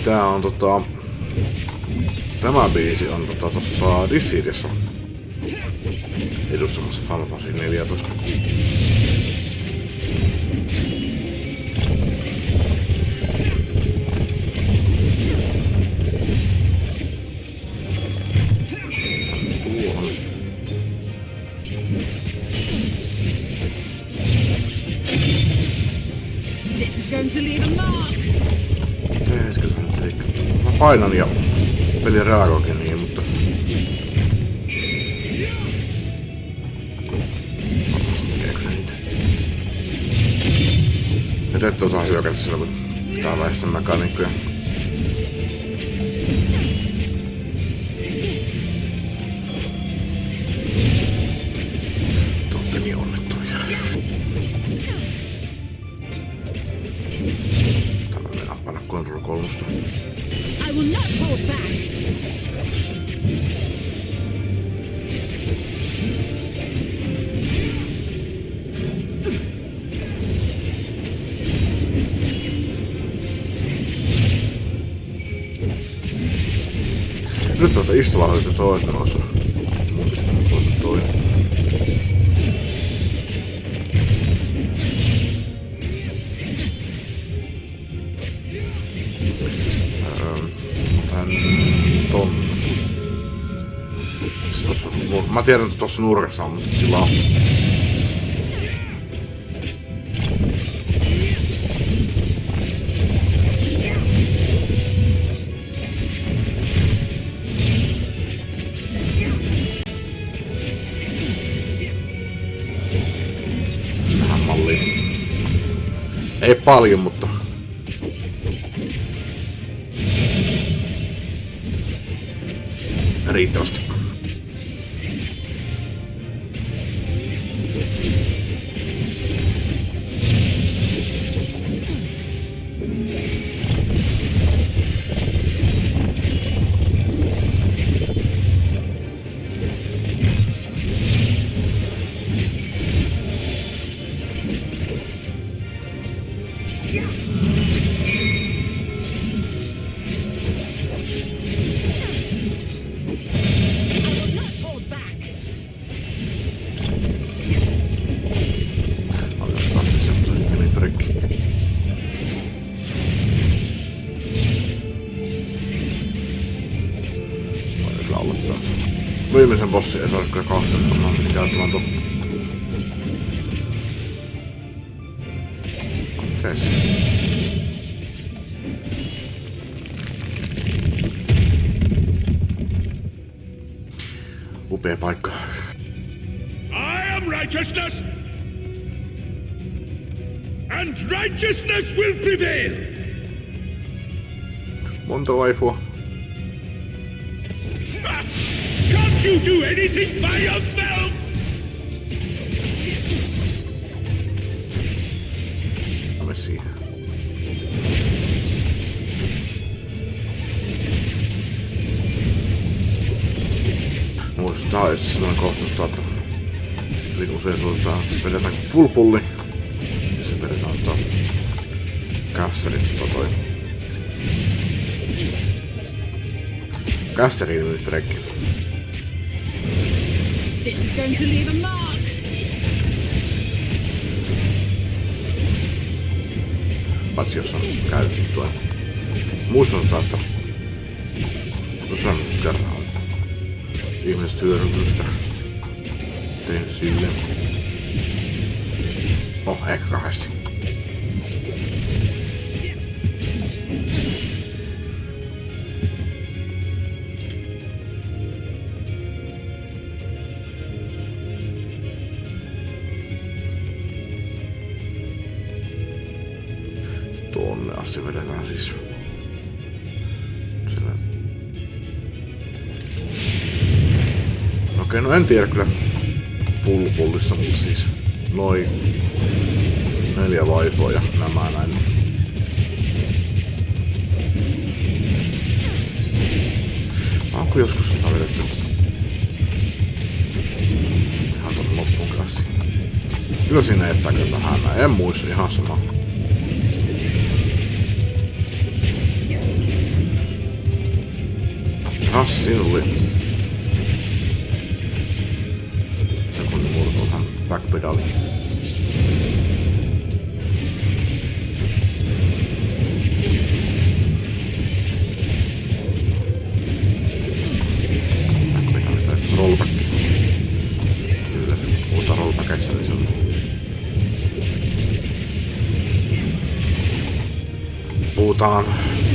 Tää on Tämä biisi on tossa Dissidiassa edustamassa Final Fantasy 14. Mä painan ja peli reagoikin niin, mutta... Tekeekö se niitä? Nyt ette osaa hyökätä sillä, kun pitää väistää mekaanikkoja. Tuotte niin onnettomia. Täällä mennään panna Control 3. I will not hold back. Nyt istuvalla oli se toinen osa. Toinen. Mä tiedän, että tossa nurkassa on, mutta sillä on. Tähän malliin. Ei paljon, mutta... riittävästi. toisen bossin ei saada kyllä kahta, kun mä menin käyttämään tuon. Tees. Upea paikka. I am righteousness! And righteousness will prevail! Monta waifua. Can't you do anything by yourselves? Mä siihen. Muistetaan, että silloin kohta että hyvin usein suositaan vedetään full pulli. Ja sitten vedetään kässärit toi. Kässäriin nyt rekki. This is going to leave a mark. Paitsi jos on käytettyä. Muistutetaan, että tuossa on kerran ihmiset hyödyntystä tehnyt silleen. Ehkä kahdesti. Tuonne asti vedetään siis. Okei, no en tiedä kyllä pullista, mutta siis noin 4 vaipoa ja nämä näin. Onko joskus sitä vedetty? Ihan tuonne loppuun asti. Kyllä siinä jättää kyllä vähän näin. En muista ihan sama. Siinä tuli. Sekunnin muoto on backpedali. Backpedali tai rollback. Kyllä, puhutaan rollbackissa, niin se on. Puhutaan,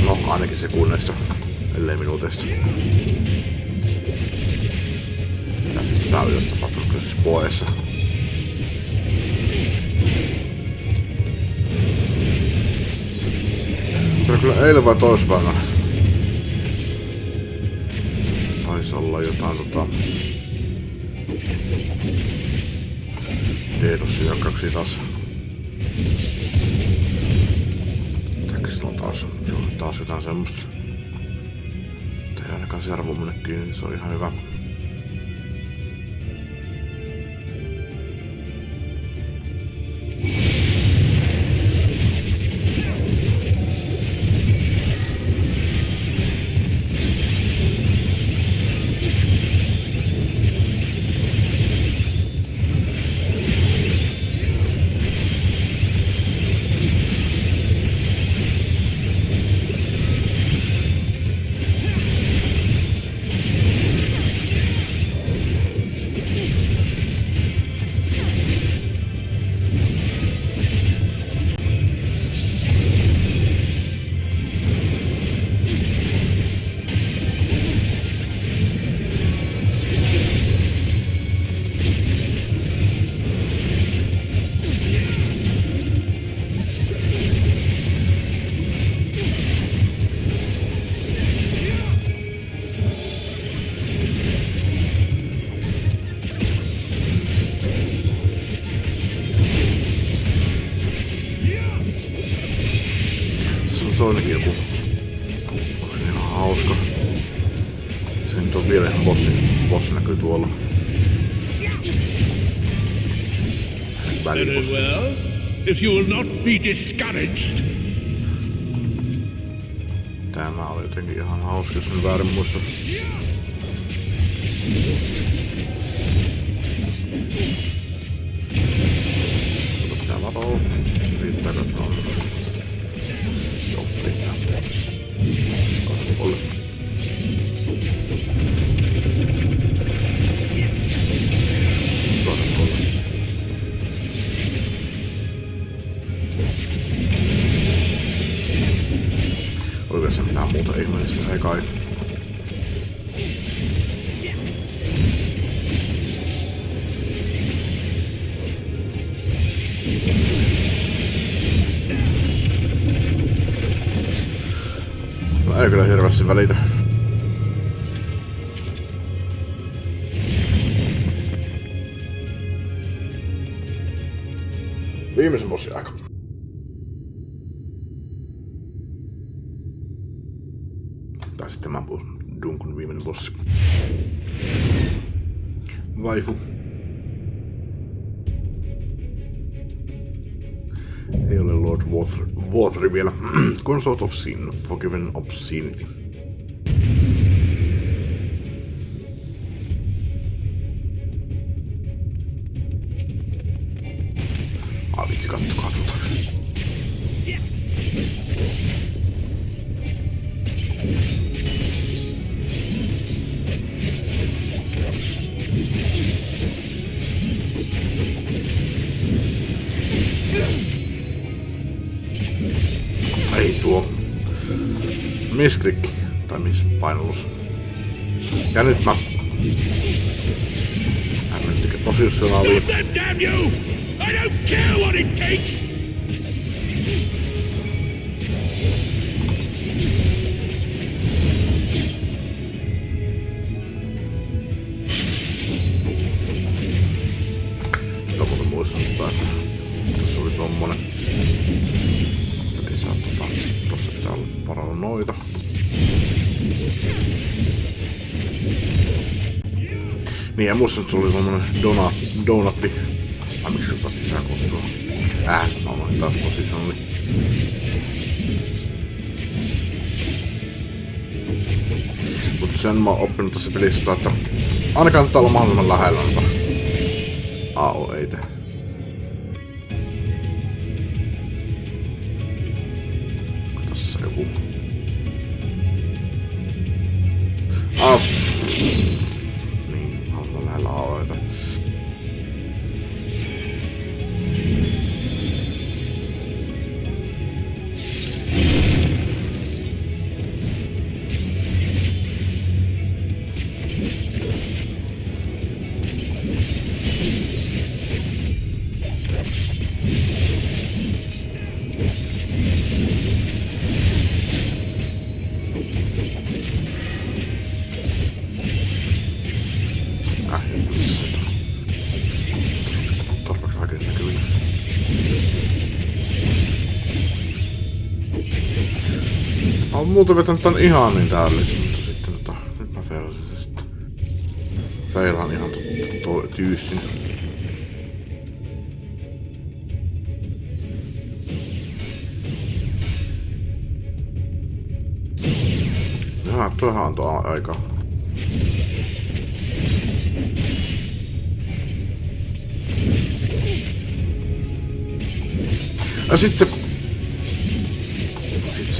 no ainakin sekunneista. Ellei minuuteista. Ja siis tää on just tapahtunut kyllä siis vuodessa. Kyllä eilen vai toispäivänä taisi olla jotain DDoSin jakauksia taas. Mitäkö sillä on taas jotain semmoista. Ainakaan se arvo mene kiinni, niin se on ihan hyvä. Toinenkin joku. Onko se ihan hauska? Se nyt on vielä ihan bossi näkyy tuolla. Very well. If you will not be discouraged. Tämä oli jotenkin ihan hauska, jos en väärin muista. Pitää varoa. Riittääkö tuolla? Joo, riittää. Oli. muuta ihmeellistä, ei kai. Mä ei kyllä hirveästi välitä. Viimeisen bossin aika. Tai sitten mä Dunkun viimeinen bossi. Vaifu. Ei ole Lord Water vielä. Consort of Sin, Forgiven Obscenity. Vitsi, kattokaa tuota. Ei tuo misklikki tai painallus. Ja nyt mä hän tekee positionaalia. I don't care what it takes! Lopulta muistuttaa, että tässä oli tommonen. Ei saa tossa pitää olla varalla noita. Niin ja muista, että se oli tommonen donatti. Ai miksi se otat lisää kutsua? Mä oon taas positionali. Mutta sen mä oon oppinut tässä pelissä, että aina kannattaa olla mahdollisimman lähellä noita AOEitä. Onko tässä joku? Niin, mahdollisimman lähellä AOEita. Olen muuten vetänyt tän ihan niin täydellisesti, mutta sitten nyt mä feilasin se sitten. Feilaan ihan tyystin. Jaha, toihan on tuo aika. Ja sit se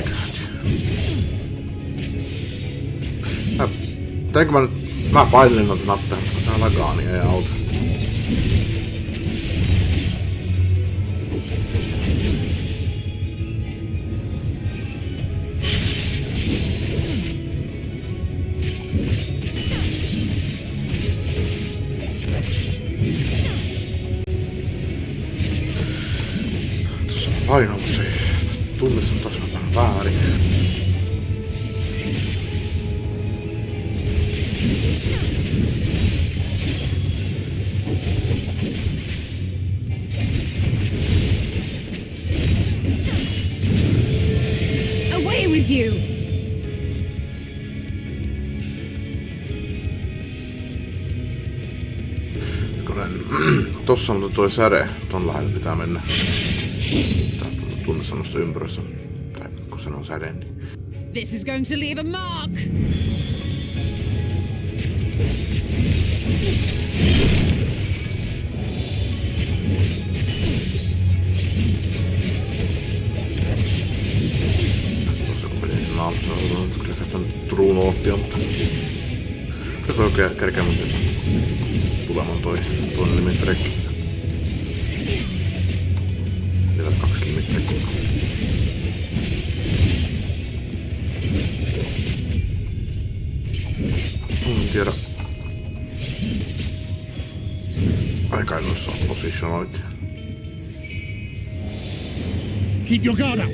kääntyy. Teinkö mä nyt... Mä painelin noita nappeja, mutta tää lagaa, niin ei auta. Tuossa on paino, mutta se tunnissa on taas vähän väärin. Away with you! Tossa on toi säde, ton lähellä pitää mennä. Tää tunne semmoista ympyröstä, tai kun se on säde, niin... This is going to leave a mark! Tossa kun meni sen alussa, on kyllä käyttänyt truunoottia, mutta... Kyllä toi kerkeä mun tulemaan toinen limitrekki. Vielä 2 limitrekkiä. Positionalit. Keep your guard up.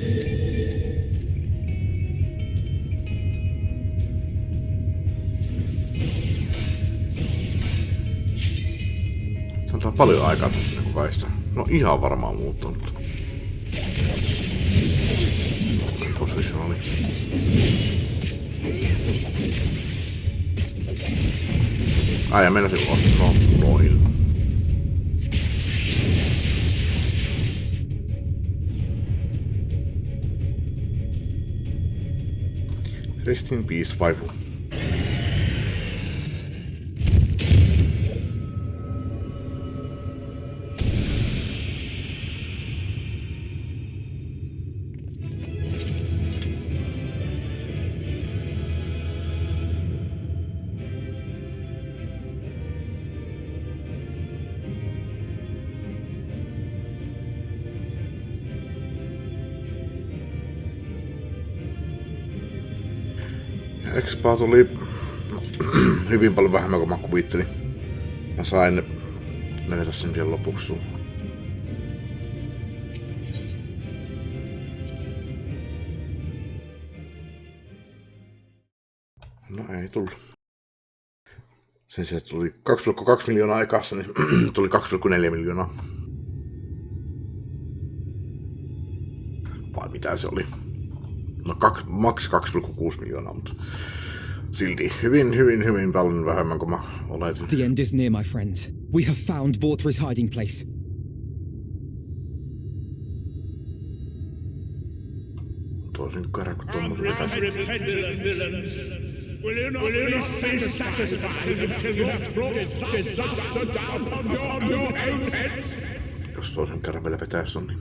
Se antaa paljon aikaa tuossa niinku väistää. No ihan varmaan muuttunut. Positionali. Ai ja mennä silloin. No, noin. Rest in peace, waifu. Expaa tuli hyvin paljon vähemmän kuin mä kuvittelin. Mä sain menetä sen vielä lopuksi. No ei tullut. Sen sijaan tuli 2,2 miljoonaa aikassa, niin tuli 2,4 miljoonaa. Vai mitä se oli? No maks 2,6 miljoonaa, mutta silti hyvin paljon vähemmän kuin mä oletin. The end is near, my friends. We have found Vorthri's hiding place. Toisin kerran kuin tuommoisen vetäisi. Will you not be satisfied until you have brought disaster down upon your heads? Jos toisen kerran vielä vetäisi ton, niin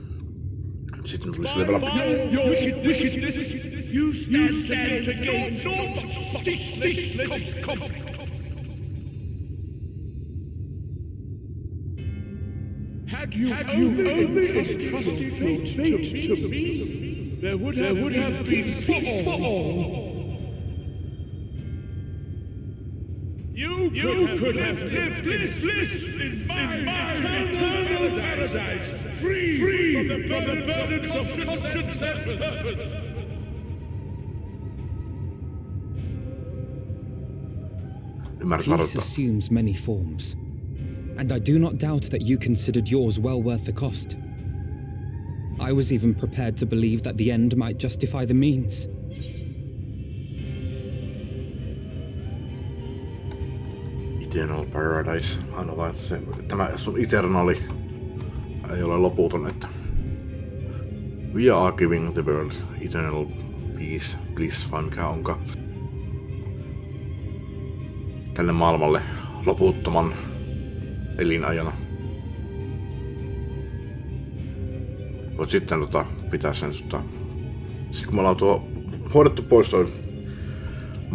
sitten tulisi level up. Wickedness, you stand against this conflict. Had you only entrusted your fate to me, there would have been peace for all. You could have lived bliss in my eternal paradise, free from the burdens of conscience and purpose. Peace assumes many forms, and I do not doubt that you considered yours well worth the cost. I was even prepared to believe that the end might justify the means. Eternal Paradise. Aina vaan, että tämä sun Eternali ei ole loputon, että we are giving the world eternal peace, bliss, vai mikä onkaan. Tälle maailmalle loputtoman elinajana. Voit sitten pitää sen sitten kun me ollaan hoidettu pois toi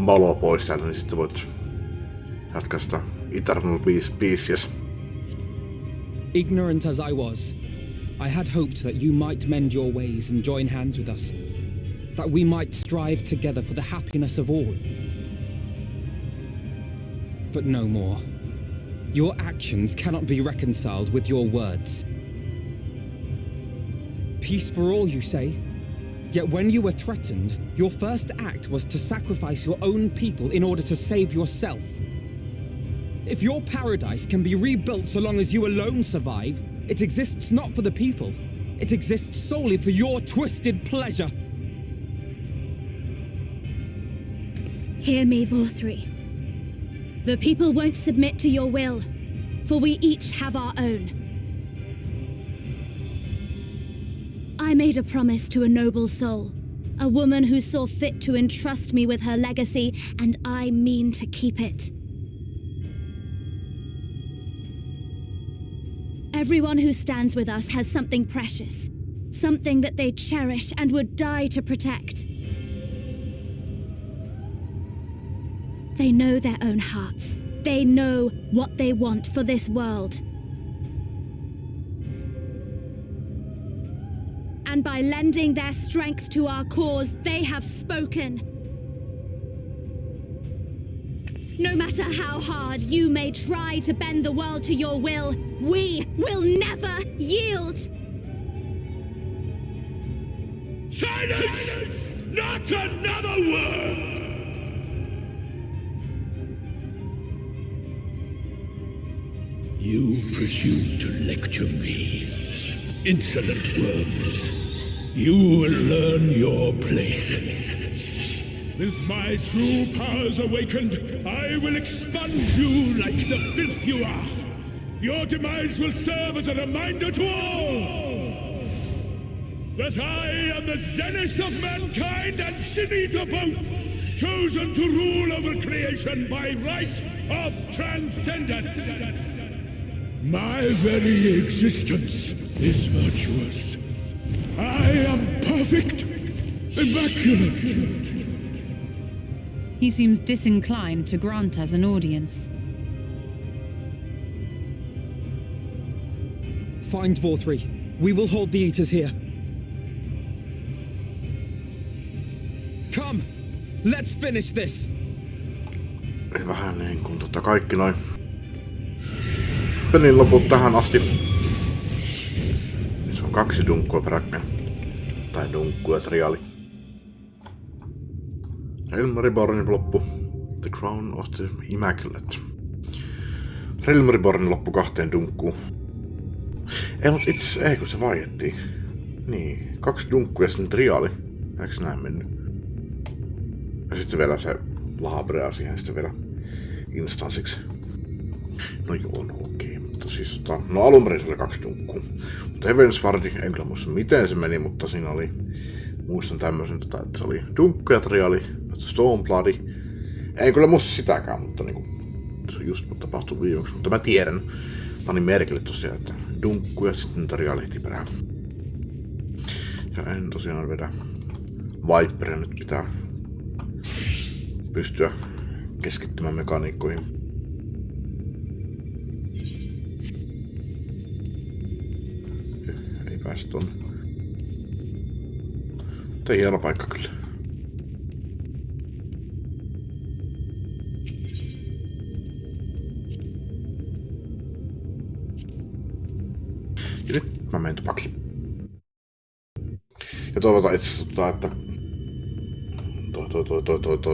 valo pois täältä, niin sitten voit jatkaa sitä eternal peace. Ignorant as I was, I had hoped that you might mend your ways and join hands with us. That we might strive together for the happiness of all. But no more. Your actions cannot be reconciled with your words. Peace for all, you say? Yet when you were threatened, your first act was to sacrifice your own people in order to save yourself. If your paradise can be rebuilt so long as you alone survive, it exists not for the people. It exists solely for your twisted pleasure. Hear me, Vorthri. The people won't submit to your will, for we each have our own. I made a promise to a noble soul, a woman who saw fit to entrust me with her legacy, and I mean to keep it. Everyone who stands with us has something precious, something that they cherish and would die to protect. They know their own hearts. They know what they want for this world. And by lending their strength to our cause, they have spoken. No matter how hard you may try to bend the world to your will, we will never yield! Silence! Not another word! You presume to lecture me. Insolent worms. You will learn your place. With my true powers awakened, I will expunge you like the filth you are. Your demise will serve as a reminder to all that I am the zenith of mankind and sin eater both, chosen to rule over creation by right of transcendence. My very existence is virtuous. I am perfect, immaculate. He seems disinclined to grant us an audience. Find Vorthree. We will hold the Eaters here. Come! Let's finish this! Vähän niin kuin kaikki noin pelin loput tähän asti. Se on 2 dunkkua peräkkäin. Tai dunkkua triali. Realm Rebornin loppu. The Crown of the Immaculate. Realm Rebornin loppu 2 dunkkuun. Ei, mut itse ei kun se vaihdettiin. Niin, 2 dunkkuja ja sitten triali. Eikö näin mennyt? Ja sitten vielä se Labrea siihen sitten vielä instanssiksi. No joo, no okei, mutta siis no alunperin se oli 2 dunkkua. Mutta Heavenswardi, en kyllä muista miten se meni, mutta siinä oli, muistan tämmösen, että se oli dunkku ja triali, Stormbloodi. En kyllä muista sitäkään, mutta niinku, se just tapahtui viimeksi, mutta mä tiedän. Panin merkille tosiaan, että dunkku ja sitten triali heti perään. Ja en tosiaan vedä Viperia, nyt pitää pystyä keskittymään mekaniikkoihin. Ei päästä tonne. Mutta ei hieno paikka kyllä. Ja nyt mä menen tupakille. Ja toivotaan itse asiassa, että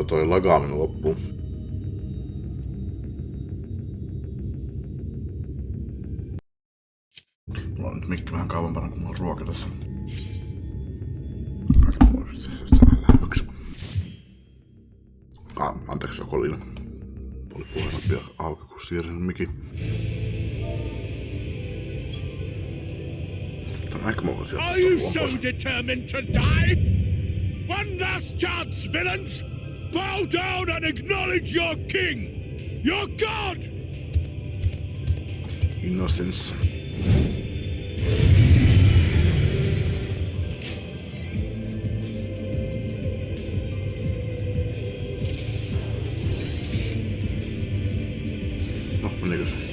toi lagaaminen loppuu. Mulla on nyt mikki vähän kauempana, kun mulla on ruoka tässä. Anteeksi Sokolina. Oli puheenappi auki, kun siirsin mikin. Are you so determined to die? One last chance, villains! Bow down and acknowledge your king! Your god! Innocence. No, menikö se?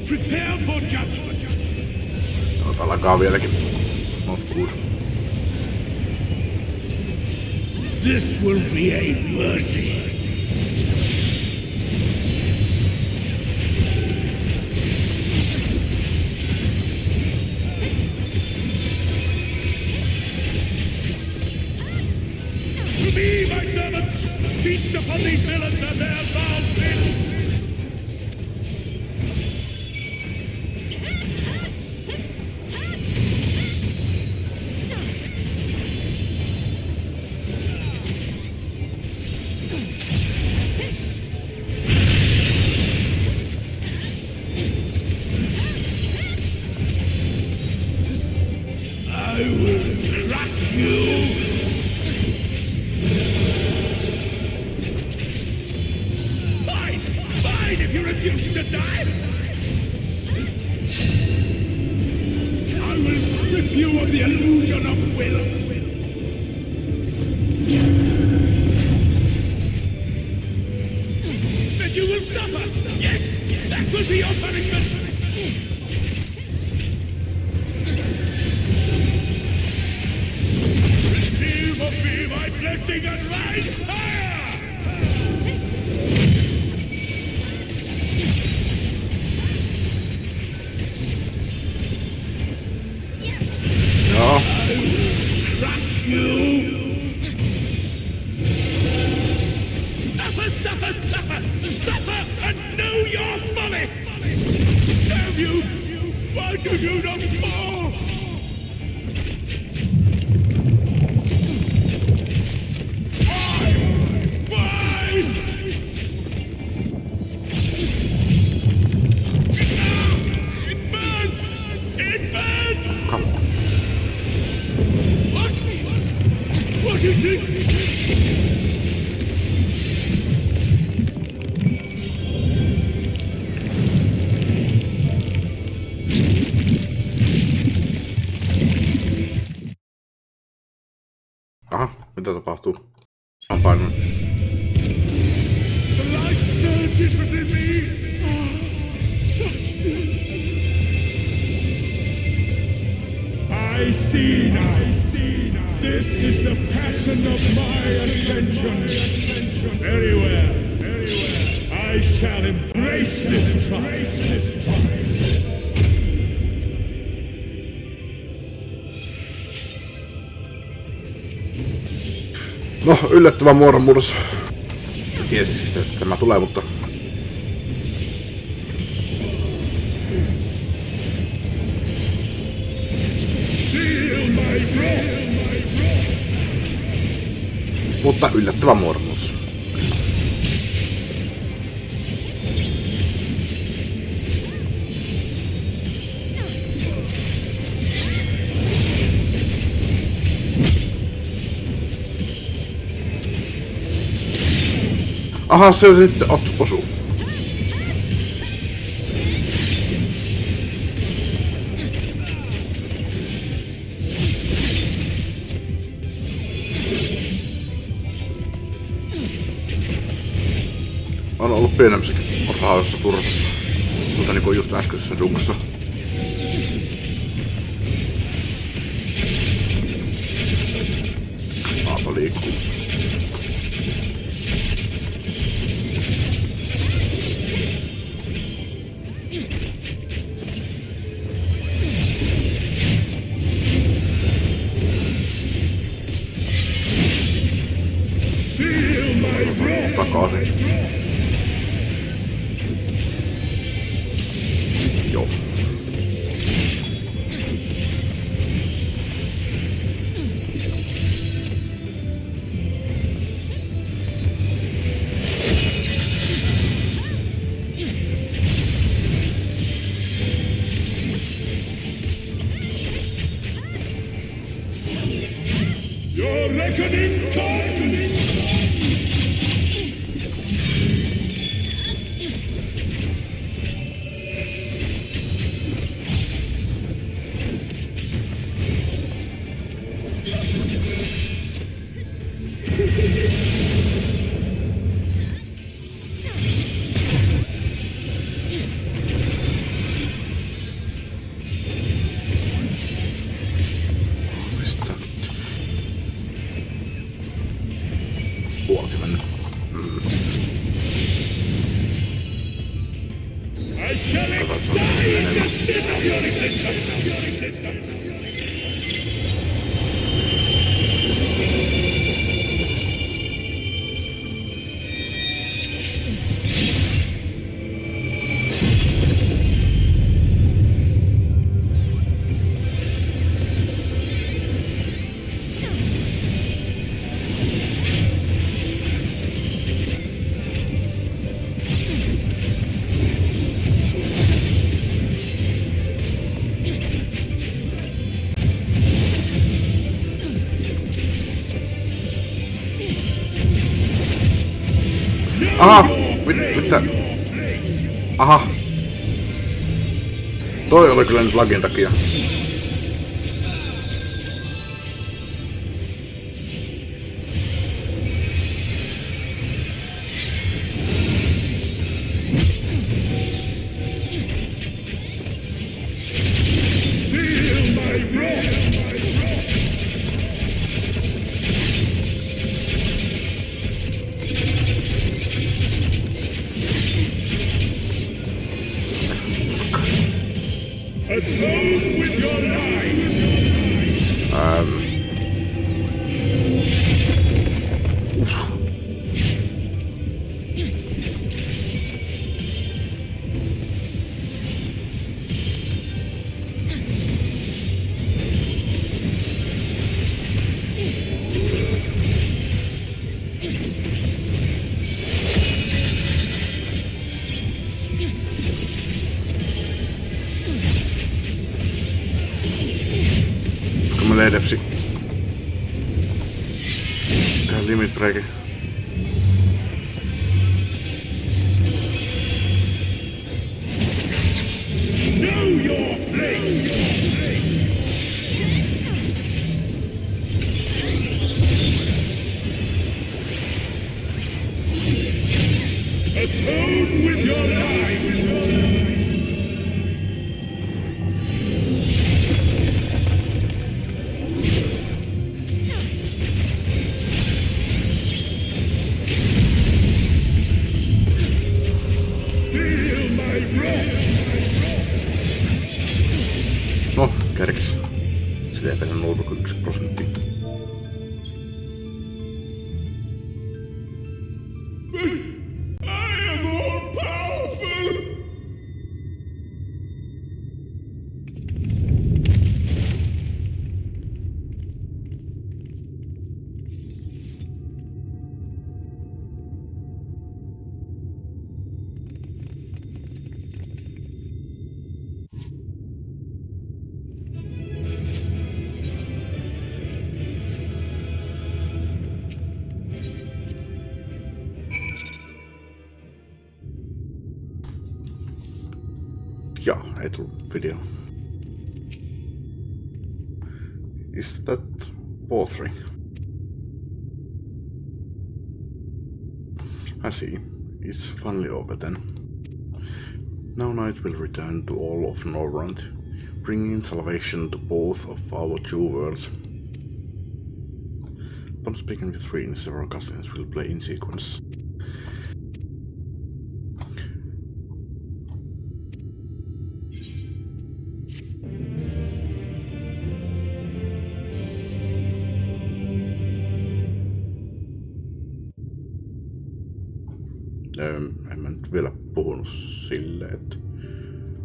Prepare for judgment! Otetaan lakaa vieläkin. Not good. This will be a mercy. To me, my servants, feast upon these villains and their foul sins. I will crush you! Fine! Fine if you refuse to die! I will strip you of the illusion of will! Then you will suffer! Yes! That will be your punishment! Joo. Suffer, suffer, suffer! Suffer and know your folly! Damn you! Why do you not fall? Why? It burns! It burns! Come on. What is this? Aha, mitä tapahtuu? Mä painan. The light surges within me. I see now. This is the passion of my ascension. Very well. I shall embrace this triumph. No, yllättävä muodonmurros. Tiesin siis, että tämä tulee, mutta... Mutta yllättävä muodonmurros. Aha, se on sitten osuu. On ollut pienemmässäkin osa-ajossa turvassa. Mutta niinku just äskeisessä dungossa. Aapo liikkuu. Takaisin. Joo. Your reckoning comes! I shall excite the sin of your existence! Aha! Mitä? Aha! Toi oli kyllä nyt lagin takia. Atone with your life! Kun mä leidepsi. Tää limit breaki. Know your place! Atone with your life! Feel my wrath! No, kärkis. Sitä ei mennä 0,1%. I am all powerful! Ja, ei tullut video. Is that Porthree? I see. It's finally over then. Now night will return to all of Norrund, bringing salvation to both of our two worlds. Upon speaking with Rin, several cutscenes will play in sequence. En mä nyt vielä puhunut silleen, että...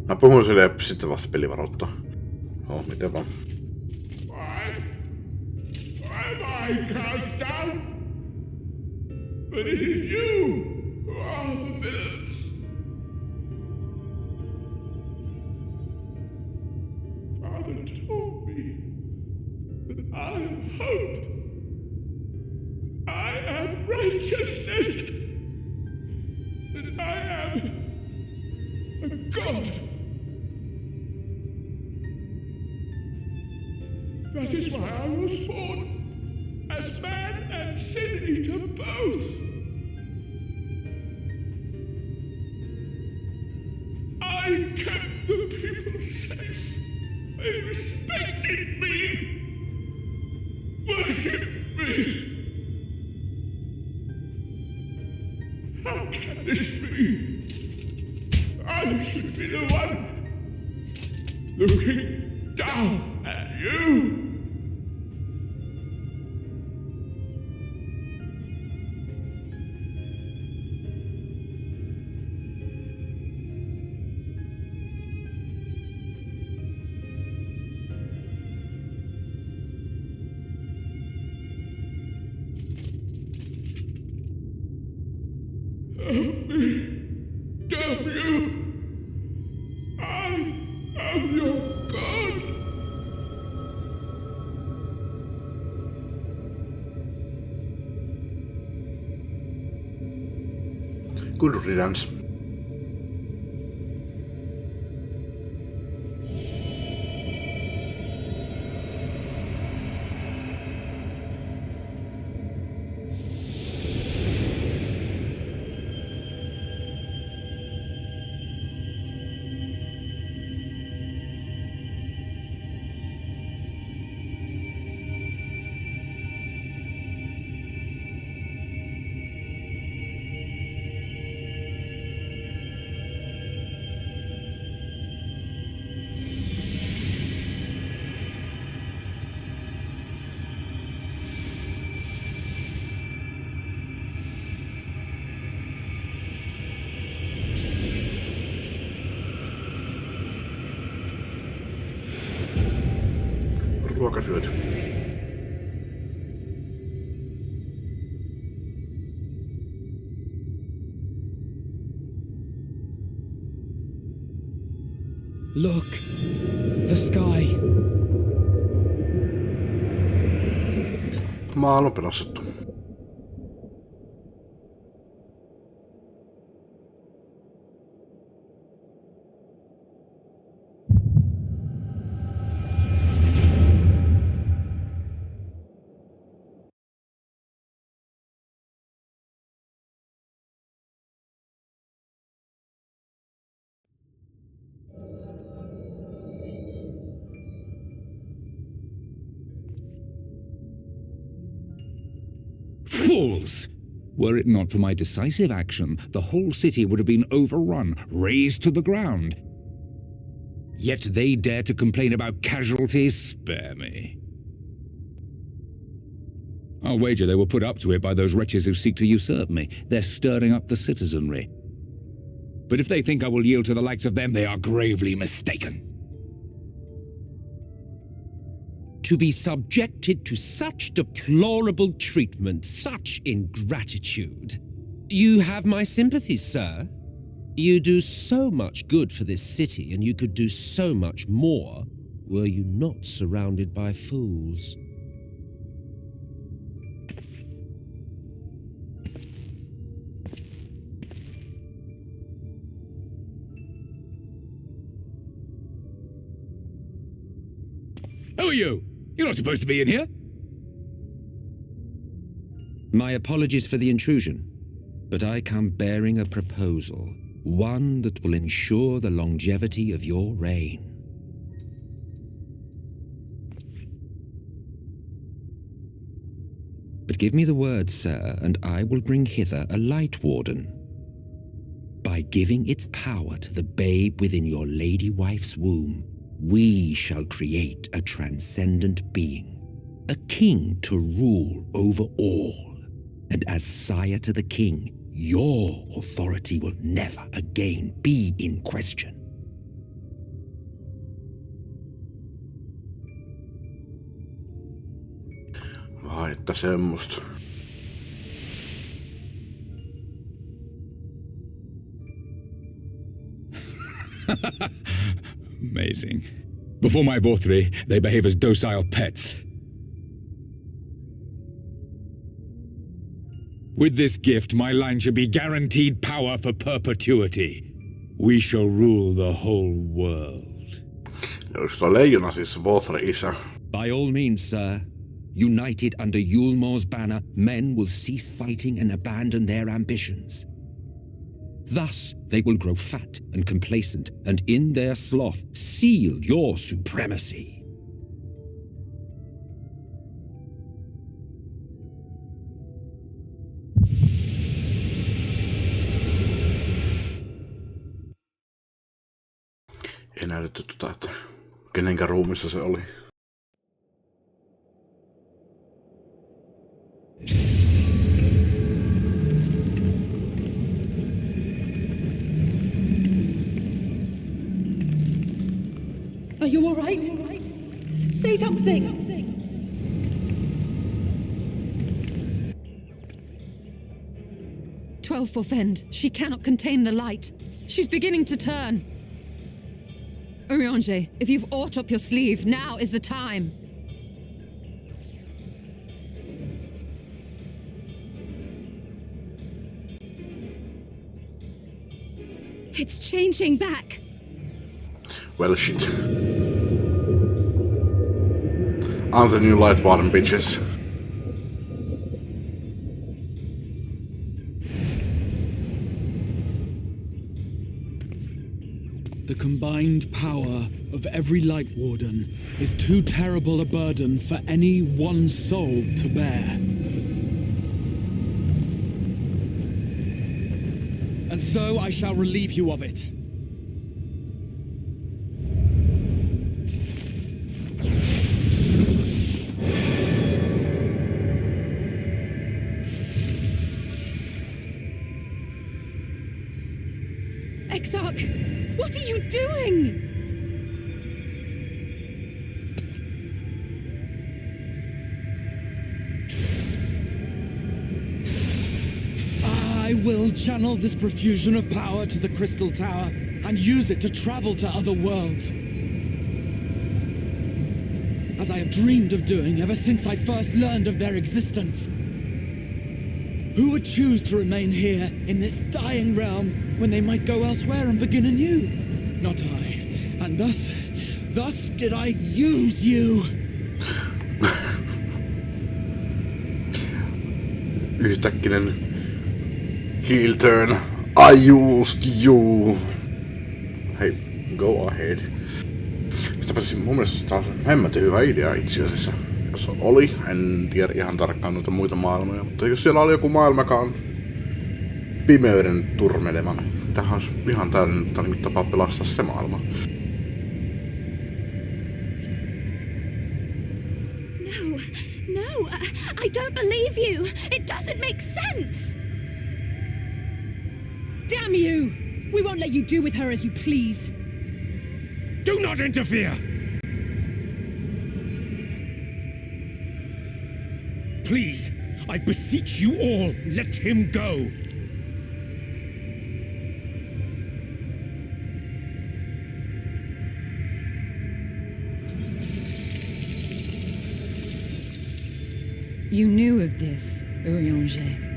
Mä puhun silleen ja sitten vasta peli varoittaa. Miten vaan. Why am I cast down? But it is you who are the villains. Father told me that I am hope. I am righteousness. That I am a god. That is why I was born, as man and sin eater both. I kept the people safe. They respected me, worshipped me. How can this be? I should be the one looking down at you. Help me, damn you! I am your god! Good riddance. ruoka syöty. Look, the sky. Maailma pelastettu. Fools! Were it not for my decisive action, the whole city would have been overrun, razed to the ground. Yet they dare to complain about casualties? Spare me. I'll wager they were put up to it by those wretches who seek to usurp me. They're stirring up the citizenry. But if they think I will yield to the likes of them, they are gravely mistaken. To be subjected to such deplorable treatment, such ingratitude. You have my sympathies, sir. You do so much good for this city, and you could do so much more were you not surrounded by fools. Who are you? You're not supposed to be in here. My apologies for the intrusion, but I come bearing a proposal, one that will ensure the longevity of your reign. But give me the word, sir, and I will bring hither a light warden. By giving its power to the babe within your lady wife's womb, we shall create a transcendent being, a king to rule over all. And as sire to the king, your authority will never again be in question. Vai että semmoista. Amazing. Before my Vothri, they behave as docile pets. With this gift, my line should be guaranteed power for perpetuity. We shall rule the whole world. Jos se on leijona siis Vothri-isä. By all means, sir. United under Yulmor's banner, men will cease fighting and abandon their ambitions. Thus, they will grow fat and complacent, and in their sloth, seal your supremacy. Ei näytetty että kenenkä ruumissa se oli. Are you all right? Say something! 12 for Fend. She cannot contain the light. She's beginning to turn. Urianger, if you've aught up your sleeve, now is the time. It's changing back. Well, shit. I'm the new light warden, bitches. The combined power of every Light Warden is too terrible a burden for any one soul to bear. And so I shall relieve you of it. Exarch, what are you doing? I will channel this profusion of power to the Crystal Tower and use it to travel to other worlds. As I have dreamed of doing ever since I first learned of their existence. Who would choose to remain here in this dying realm when they might go elsewhere and begin anew? Not I. And thus did I use you. Yhtäkkinen heel turn. I used you. Hei, go ahead. Sitäpä mun mielestä taas on hemmetin hyvä idea itse asiassa. Jos oli, en tiedä ihan tarkkaan noita muita maailmoja, mutta jos siellä oli joku maailmakaan pimeyden turmeleman, tähän olisi ihan täydellinen tapa pelastaa se maailma. No, I don't believe you. It doesn't make sense. Damn you! We won't let you do with her as you please. Do not interfere! Please, I beseech you all, let him go! You knew of this, Urianger.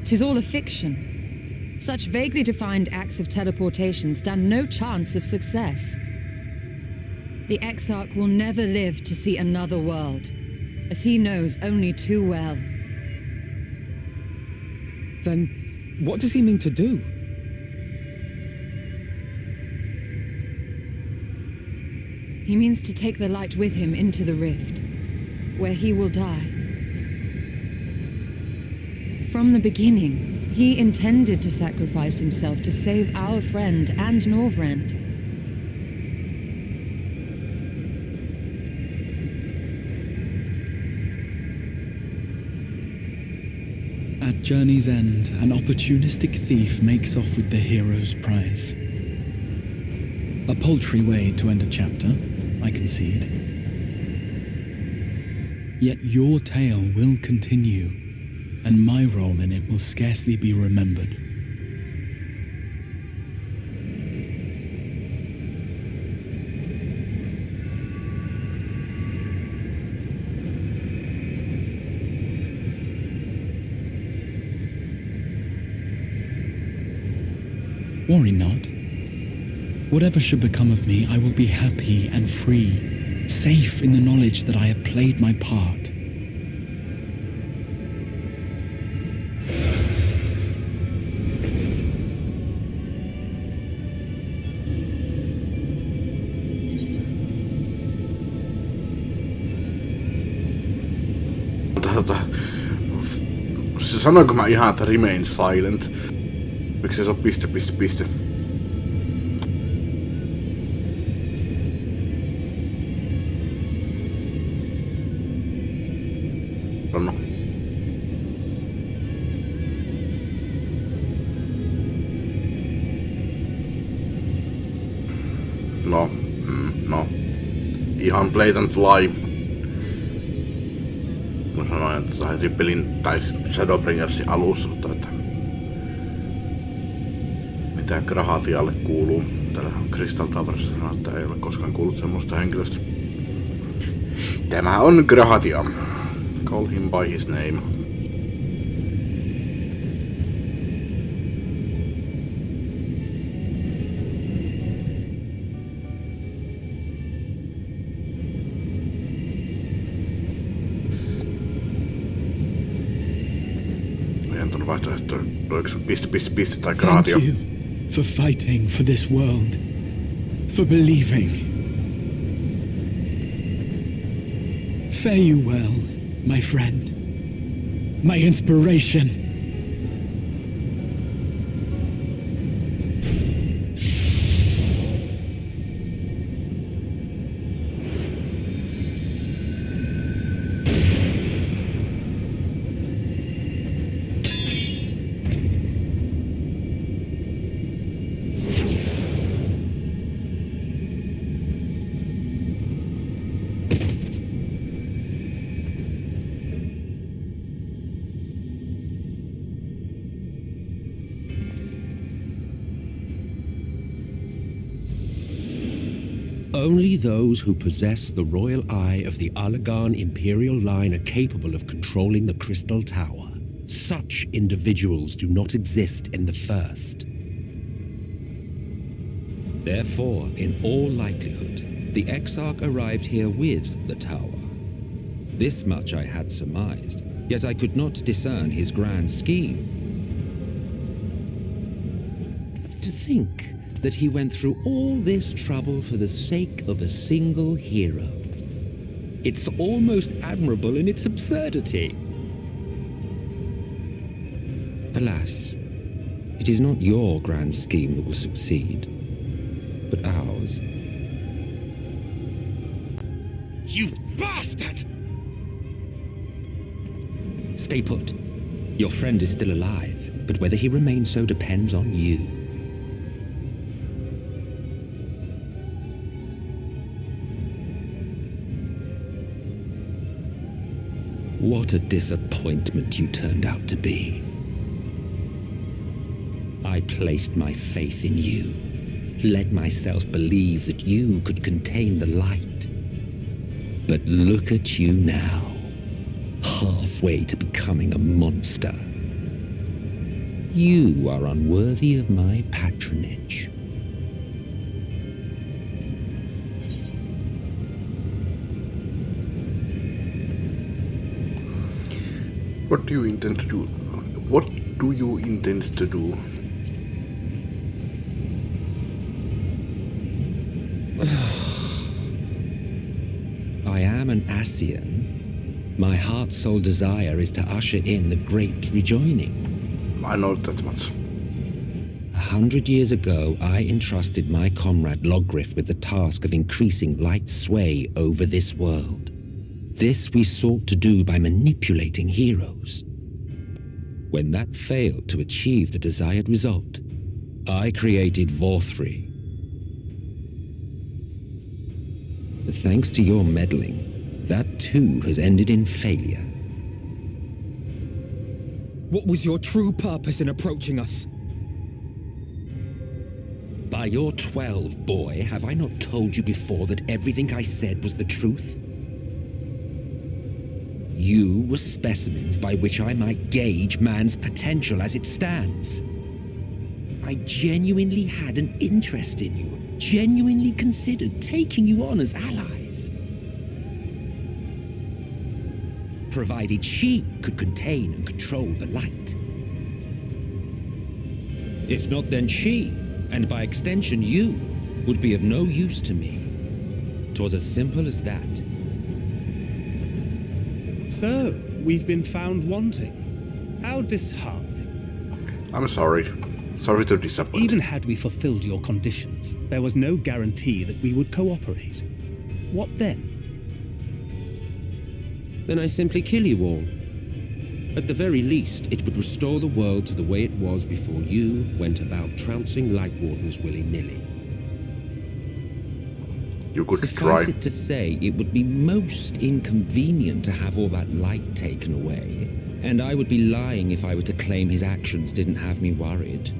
'Tis all a fiction. Such vaguely defined acts of teleportation stand no chance of success. The Exarch will never live to see another world, as he knows only too well. Then, what does he mean to do? He means to take the light with him into the rift, where he will die. From the beginning, he intended to sacrifice himself to save our friend and Norvrend. At journey's end, an opportunistic thief makes off with the hero's prize. A paltry way to end a chapter, I concede. Yet your tale will continue, and my role in it will scarcely be remembered. Worry not. Whatever should become of me, I will be happy and free, safe in the knowledge that I have played my part. Sanoinko mä ihan, että remain silent? Miksi se on piste? No. No. Ihan blatant lie. Mä sanoin, että heti pelin tai Shadowbringersin alussa, että mitä Grahatialle kuuluu. Täällä Crystal Towerissa sanoo, että ei ole koskaan kuullut semmoista henkilöstä. Tämä on Grahatia. Call him by his name. Vaihtoehto, oliko piste tai Grahatio? Thank you for fighting for this world, for believing. Fare you well, my friend, my inspiration. Only those who possess the royal eye of the Allagan Imperial line are capable of controlling the Crystal Tower. Such individuals do not exist in the First. Therefore, in all likelihood, the Exarch arrived here with the tower. This much I had surmised, yet I could not discern his grand scheme. To think that he went through all this trouble for the sake of a single hero. It's almost admirable in its absurdity. Alas, it is not your grand scheme that will succeed, but ours. You bastard! Stay put. Your friend is still alive, but whether he remains so depends on you. What a disappointment you turned out to be. I placed my faith in you, let myself believe that you could contain the light. But look at you now, halfway to becoming a monster. You are unworthy of my patronage. What do you intend to do? What do you intend to do? I am an Ascian. My heart's sole desire is to usher in the great rejoining. I know that much. 100 years ago, I entrusted my comrade Logriff with the task of increasing light's sway over this world. This we sought to do by manipulating heroes. When that failed to achieve the desired result, I created Vorthri. But thanks to your meddling, that too has ended in failure. What was your true purpose in approaching us? By your 12, boy, have I not told you before that everything I said was the truth? You were specimens by which I might gauge man's potential as it stands. I genuinely had an interest in you, genuinely considered taking you on as allies. Provided she could contain and control the light. If not, then she, and by extension you, would be of no use to me. 'Twas as simple as that. So, we've been found wanting. How disheartening. I'm sorry. Sorry to disappoint. Even had we fulfilled your conditions, there was no guarantee that we would cooperate. What then? Then I simply kill you all. At the very least, it would restore the world to the way it was before you went about trouncing Light Wardens willy-nilly. You could Suffice try. it to say, it would be most inconvenient to have all that light taken away, and I would be lying if I were to claim his actions didn't have me worried.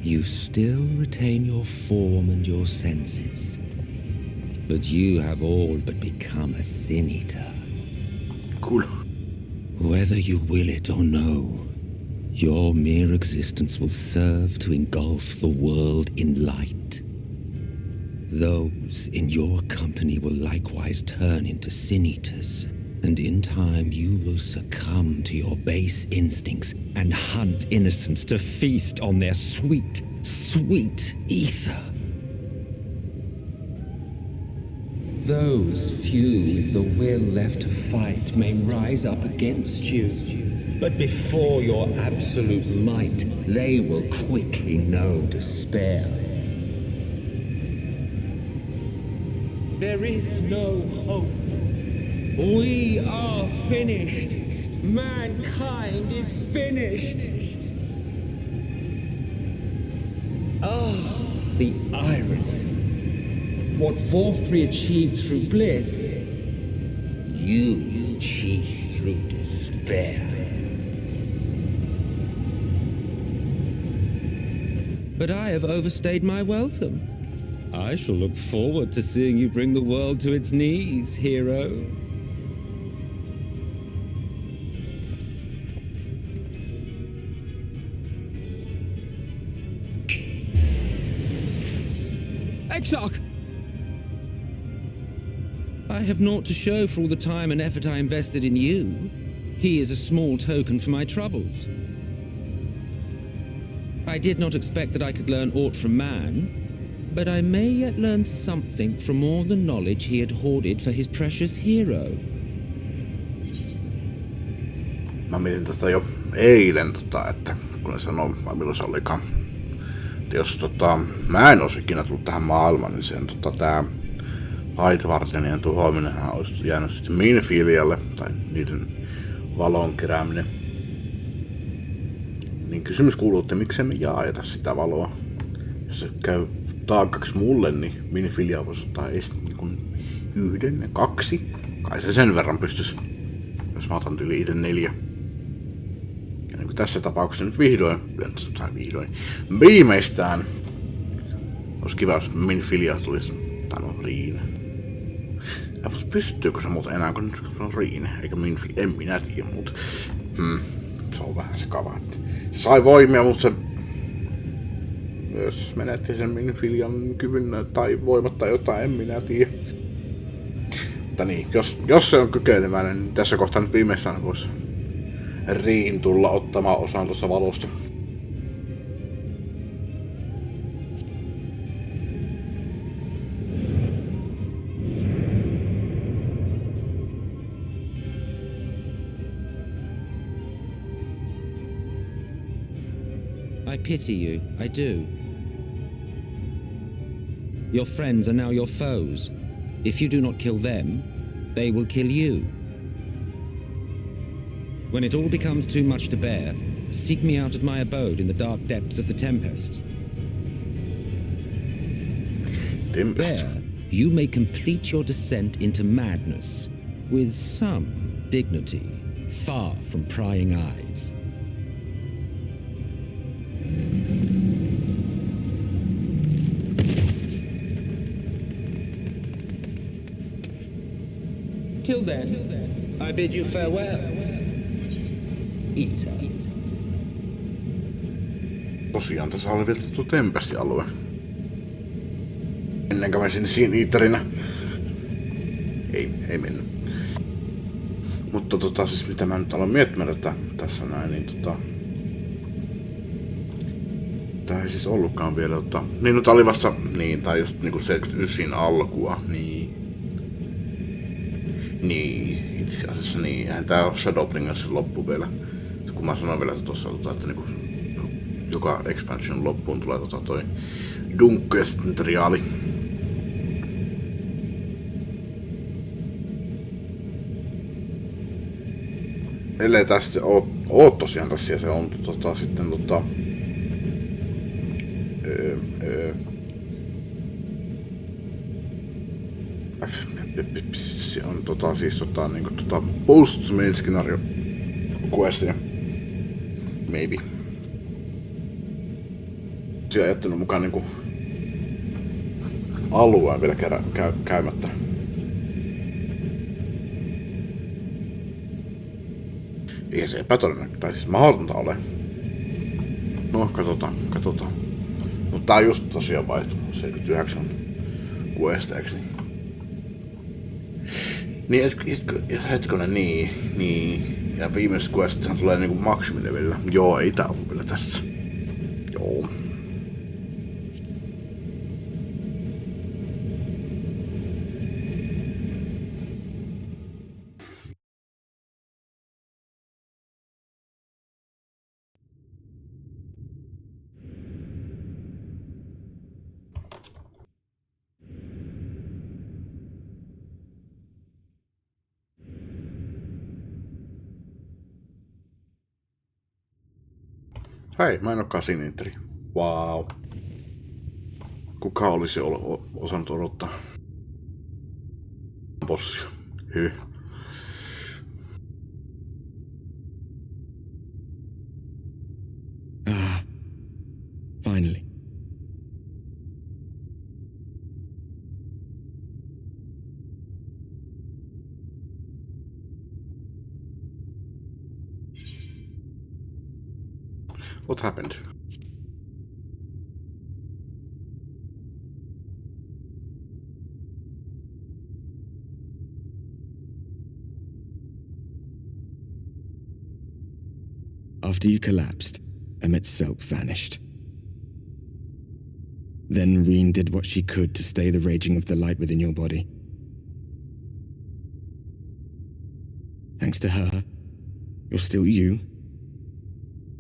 You still retain your form and your senses, but you have all but become a Sin Eater. Cool. Whether you will it or no, your mere existence will serve to engulf the world in light. Those in your company will likewise turn into Sin Eaters, and in time you will succumb to your base instincts and hunt innocents to feast on their sweet, sweet ether. Those few with the will left to fight may rise up against you, but before your absolute might, they will quickly know despair. There is no hope. We are finished. Mankind is finished. Ah, the irony. What Vorthri achieved through bliss, you cheek through despair. But I have overstayed my welcome. I shall look forward to seeing you bring the world to its knees, hero. Exarch! I have naught to show for all the time and effort I invested in you. He is a small token for my troubles. I did not expect that I could learn aught from man, but I may yet learn something from all the knowledge he had hoarded for his precious hero. Mä mietin tätä jo eilen, että kun ne sanoi, vai milloin se olikaan. Että jos mä en olisi ikinä tullut tähän maailmaan, niin sen tää Haitvartenien tuhoaminenhan olisi jäänyt sitten Minfilialle, tai niiden valon kerääminen. Niin kysymys kuuluu, että miksei me jaeta sitä valoa. Jos se käy taakaksi mulle, niin Minfilia voisi ottaa niin 1 ja 2. Kai se sen verran pystyisi, jos mä otan yli itse 4. Ja niin kuin tässä tapauksessa nyt vihdoin, viimeistään olisi kiva, jos Minfilia tulisi, tai no Riine. Ja pystyykö se muuten enää, kun nyt se on Riine, eikä Minfilia, en minä tiedä, mutta se on vähän sekava, että se sai voimia, mutta se myös menetti sen Minfilian kyvyn tai voimat tai jotain, en minä tiedä. Mutta niin, jos se on kykeneväinen, niin tässä kohtaa nyt viimeistään voisi Riin tulla ottamaan osaan tuossa valosta. I pity you, I do. Your friends are now your foes. If you do not kill them, they will kill you. When it all becomes too much to bear, seek me out at my abode in the dark depths of the Tempest. There, you may complete your descent into madness with some dignity, far from prying eyes. Till then, I bid you farewell. Eater. Tosiaan tässä oli vielä tuo Tempesti-alue. Ennen kuin mä siinä Eaterinä. Ei mennyt. Mutta siis mitä mä nyt aloin miettimään että tässä näin, niin tää ei siis ollutkaan vielä, niin nyt oli vasta, niin, tai just niinku 79 alkua, niin, itse asiassa niin, eihän tää oo Shadowbringersin loppu vielä. Kun mä sanoin vielä tossa, että niinku joka expansion loppuun tulee toi dunkku ja sitten triaali. Ellei tästä oo tosiaan tässä ja se on sitten se on siis niinku post-main scenario questia. Maybe. Se on jättänyt mukaan niinku alueen vielä käymättä. Ei se epätodennäköistä, tai siis mahdotonta ole. No, katsotaan. Mutta tää on just tosiaan vaihtu 79 questeeksi. Niin, hetkonen, niin. Ja viimeiset questithan tulee niinku maksimilevelillä. Joo, ei tää oo vielä tässä. Joo. Hei, mä en oo kasininteri. Wow. Kuka olisi osannut odottaa? Bossia. What happened? After you collapsed, Emmet's self vanished. Then Reen did what she could to stay the raging of the light within your body. Thanks to her, you're still you,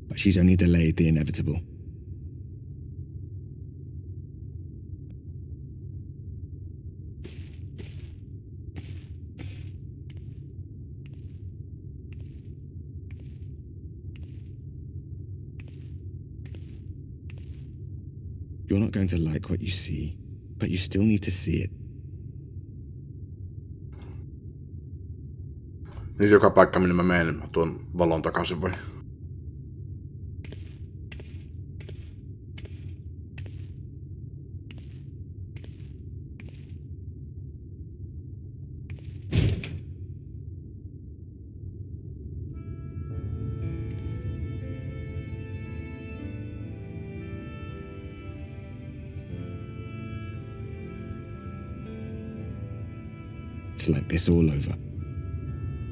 but she's only delayed the inevitable. You're not going to like what you see, but you still need to see it. Niin joka paikka, minne mä menen, mä tuon valon takaisin vai? It's like this all over.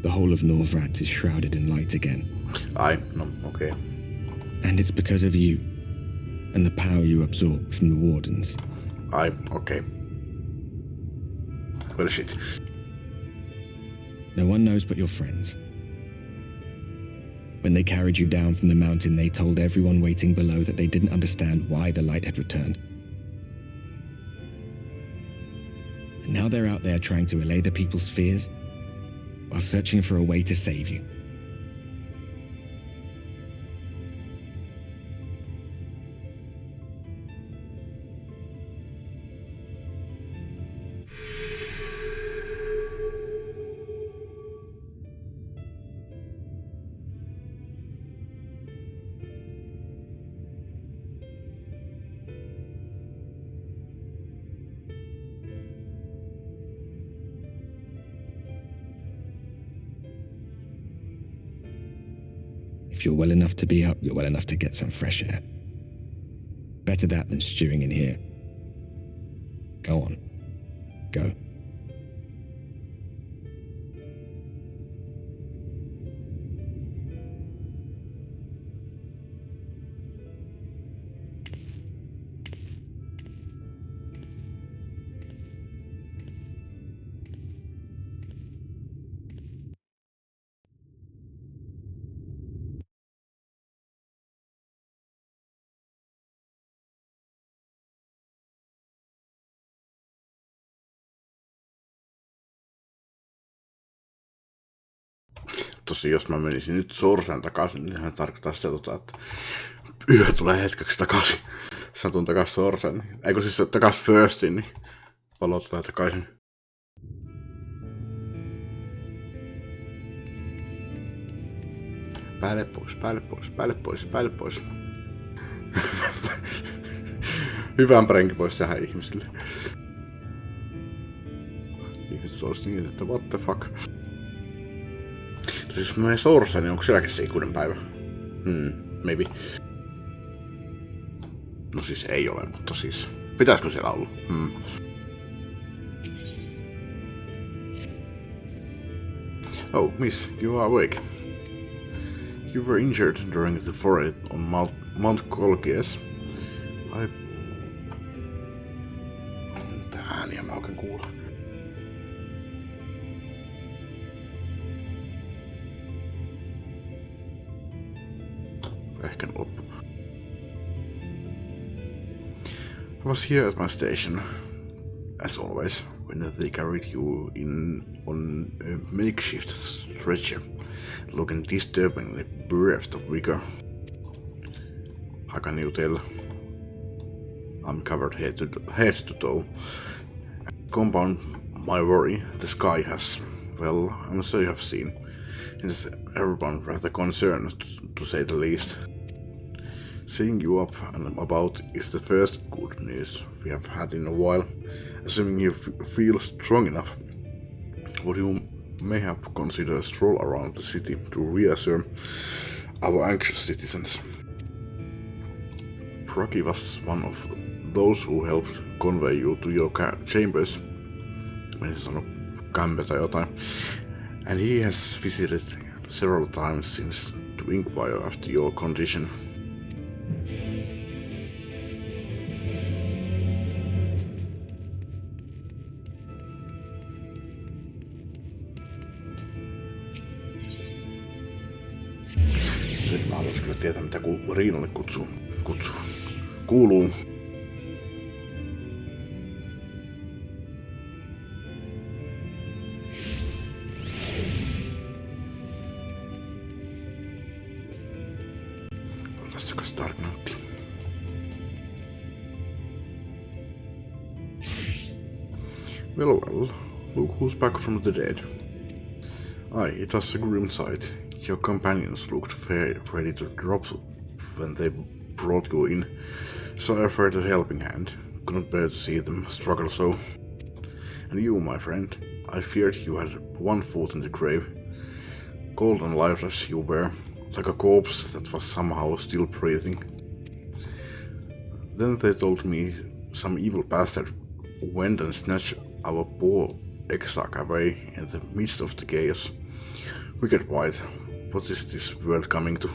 The whole of Norvrat is shrouded in light again. No, okay. And it's because of you, and the power you absorb from the Wardens. Okay. Well, shit. No one knows but your friends. When they carried you down from the mountain, they told everyone waiting below that they didn't understand why the light had returned. And now they're out there trying to allay the people's fears, while searching for a way to save you. If you're well enough to be up, you're well enough to get some fresh air. Better that than stewing in here. Go on. Go. Tosi jos mä menisin nyt Sorsaan takaisin, niin sehän tarkoittaa sitä, että yö tulee hetkeksi takaisin. Jos mä tuun takaisin Sorsaan, eikö siis takaisin Firstiin, niin valo tulee takaisin. Päälle pois, päälle pois, päälle pois, päälle pois. Hyvän prenki pois tähän ihmisille. Ihmiset olisi niin, että what the fuck. Siis jos mä menen Sorsaan, niin onko sielläkin se ikuinen päivä? Maybe. No siis ei ole, mutta siis... Pitäisikö siellä olla? Oh, miss, you are awake. You were injured during the foray on Mount Colchias. Mitä ääniä mä oikein kuulen? Ehkä loppu. I was here at my station, as always, when they carried you in on a makeshift stretcher, looking disturbingly bereft of vigor. How can you tell? I'm covered head to toe. Compound my worry, the sky has, well, I'm sure you have seen. It is everyone rather concerned, to say the least. Seeing you up and about is the first good news we have had in a while. Assuming you feel strong enough, would you mayhap consider a stroll around the city to reassure our anxious citizens? Rocky was one of those who helped convey you to your chambers. Menisin sanoa kämpö tai jotain. And he has visited several times since to inquire after your condition. Nyt mä haluaisin kyllä tietää, mitä Riinalle kuuluu. Tästäkäs Dark Knight. Well, look who's back from the dead. Aye, it was a grim sight. Your companions looked ready to drop when they brought you in, so I offered a helping hand. Couldn't bear to see them struggle so. And you, my friend, I feared you had one foot in the grave. Cold and lifeless you were, like a corpse that was somehow still breathing. Then they told me some evil bastard went and snatched our poor XIV away in the midst of the chaos. Wicked White, what is this world coming to?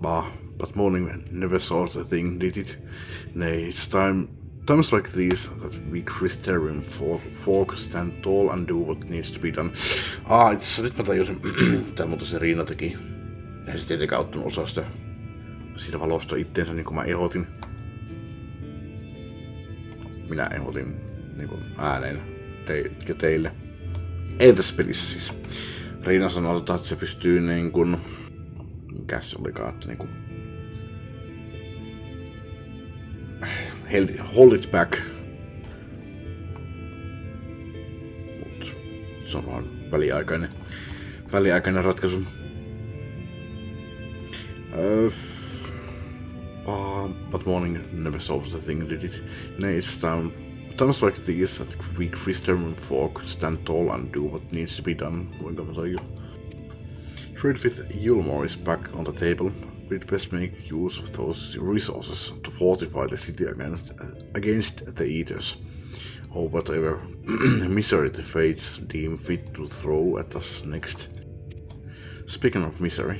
Bah, but morning never saw the thing, did it? Nay, it's times like these that we Christerium folk stand tall and do what needs to be done. Itse nyt mä tajusin, mitä muuten se Riina teki. Eihän se tietenkään ottanut osaa siitä valosta itteensä niin kuin mä ehdotin. Minä ehdotin niin kuin ääneen teille. Ei tässä pelissä siis. Riina sanoi, että se pystyy niin kuin... Mikäs se olikaan, että niin kuin... Hold it back. Mut se on vaan väliaikainen ratkaisu. But morning never solves the thing, did it? Nay, it's times like these that we Christerian folk stand tall and do what needs to be done. Kuinka mä tajun? Trade with Yulmore is back on the table. We'd best make use of those resources to fortify the city against the Eaters, or whatever misery the fates deem fit to throw at us next. Speaking of misery,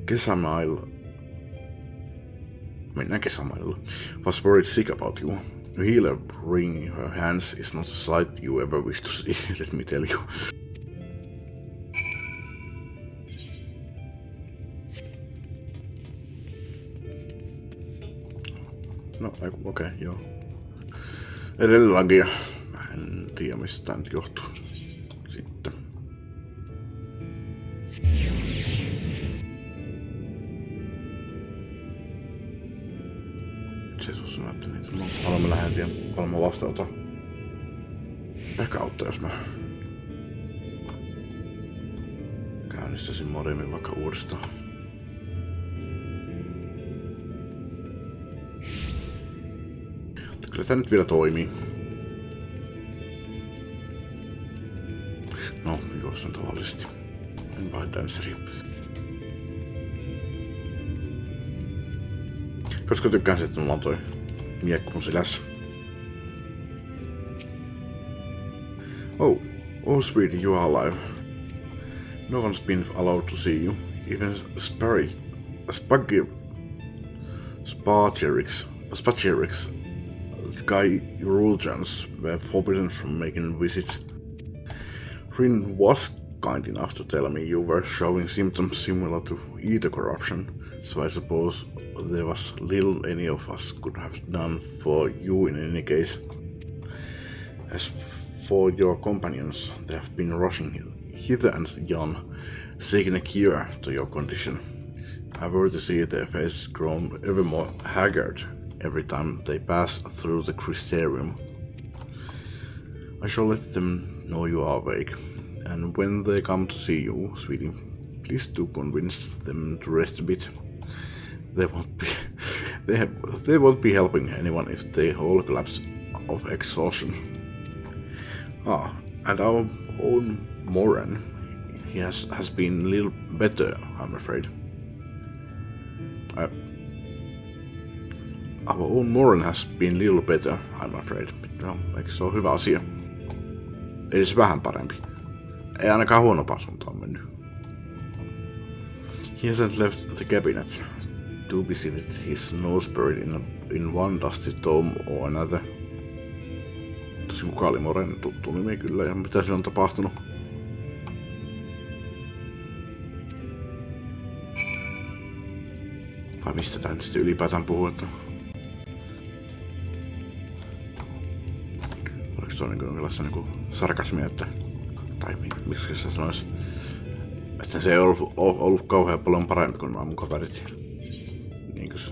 Kesamile was worried sick about you. A healer wringing her hands is not a sight you ever wish to see, let me tell you. No, okei, joo. Edelläkin. Mä en tiedä, mistä tää nyt johtuu. Sitten. Jesus sanoi, että niitä paljon mä lähden ja paljon mä vastaanotan. Ehkä auttaa, jos mä käynnistäisin modemin vaikka uudestaan. Kyllä tää nyt vielä toimii. No, jos on tavallisesti. En vain danceria. Koska tykkään että mulla on toi miekko mun selässä. Oh sweetie, you are alive. No one's been allowed to see you. Even Spagyrics, Guy Eurulgians were forbidden from making visits. Rin was kind enough to tell me you were showing symptoms similar to ether corruption, so I suppose there was little any of us could have done for you in any case. As for your companions, they have been rushing hither and yon, seeking a cure to your condition. I were to see their faces grown ever more haggard every time they pass through the Christerium. I shall let them know you are awake, and when they come to see you, sweetie, please do convince them to rest a bit. They won't be helping anyone if they all collapse of exhaustion. And our own Moran, he has been a little better, I'm afraid. Our own Morin has been a little better, I'm afraid. No, eikö se ole hyvä asia? Edes vähän parempi. Ei ainakaan huonompaan suuntaan mennyt. He hasn't left the cabinet to visit his nose buried in one dusty tome or another. Tosin kuka oli Moren? Tuttu nimi kyllä, ja mitä sillä on tapahtunut? Vai mistä tää nyt sitten ylipäätään puhuu, että... Oliko se on jonkinlaista sarkasmia, että... Tai miksi se sanois... Että se ei ollut kauhean paljon parempi kuin nämä mun kaverit.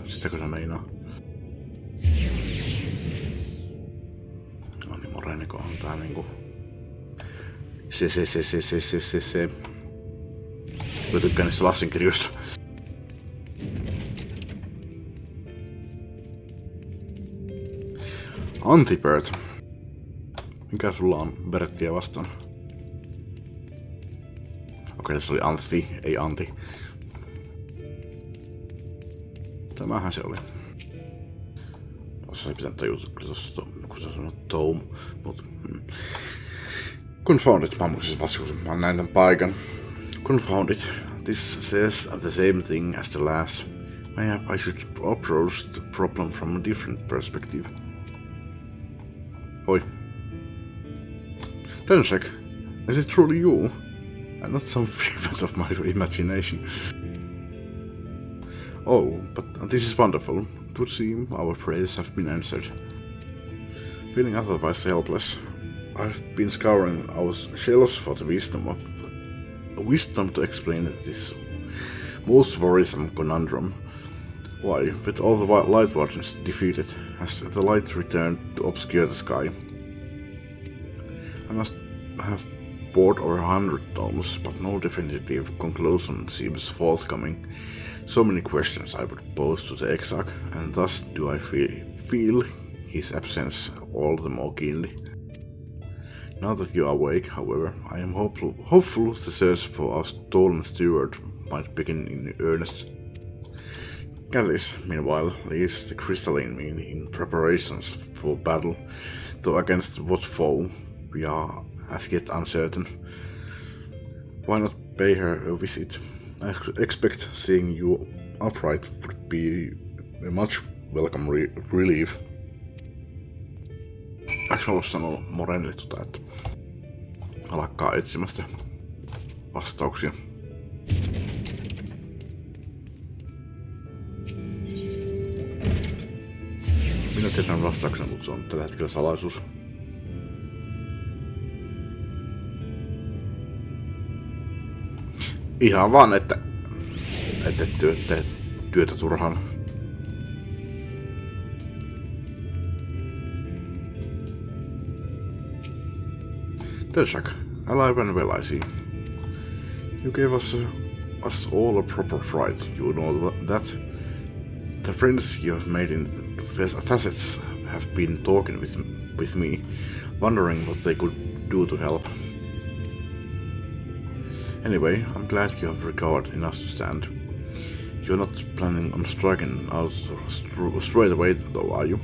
Sitäkö se meinaa? No niin, Moreniko on tää niinku... Se. Mä tykkään niistä lastenkirjoista. Antibert. Mikä sulla on Berttiä vastaan? Okei, se oli Antti, ei Antti. Tämähän se oli. Tuossa ei pitänyt tajuta kyllä tossa, kun sä sanoit Tome. Confounded, mä muistin vastuus, mä näin tän paikan. Confounded, this says the same thing as the last. Maybe I should approach the problem from a different perspective. Oi. Tenshek, is it truly you? And not some figment of my imagination. Oh, but this is wonderful. It would seem our prayers have been answered. Feeling otherwise helpless, I've been scouring our shelves for the wisdom to explain this most worrisome conundrum. Why, with all the light wardens defeated, has the light returned to obscure the sky? I must have bored over 100 tomes, but no definitive conclusion seems forthcoming. So many questions I would pose to the exarch, and thus do I feel his absence all the more keenly. Now that you are awake, however, I am hopeful the search for our stolen steward might begin in earnest. Gallus, meanwhile, leaves the crystalline mean in preparations for battle, though against what foe we are as yet uncertain. Why not pay her a visit? I expect seeing you upright would be a much welcome relief. Eikö mä vois sanoa Morenille että alkaa etsimästä vastauksia? Minä tiedän vastauksen, mutta se on tällä hetkellä salaisuus. Ihan vaan, että teet työtä turhaan. Tershak, alive and well, I see. You gave us all a proper fright, you know that. The friends you have made in the facets have been talking with me, wondering what they could do to help. Anyway, I'm glad you have recovered enough to stand. You're not planning on striking out straight away, though, are you?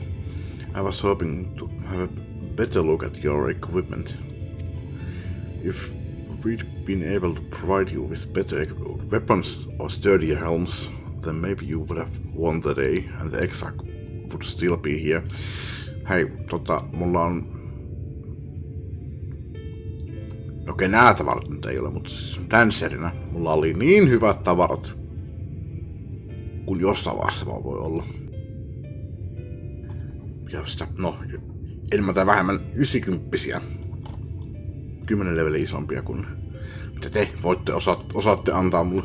I was hoping to have a better look at your equipment. If we'd been able to provide you with better weapons or sturdier helms, then maybe you would have won the day and the exarch would still be here. Hei, mulla on... Okei, nää tavarat nyt ei ole, mutta Dancerinä mulla oli niin hyvät tavarat, kun jossain vaiheessa vaan voi olla. Ja sitä, no, enemmän tai vähemmän 90-vuotiaita. 10 leveliä isompia kuin mitä te osaatte antaa mulle.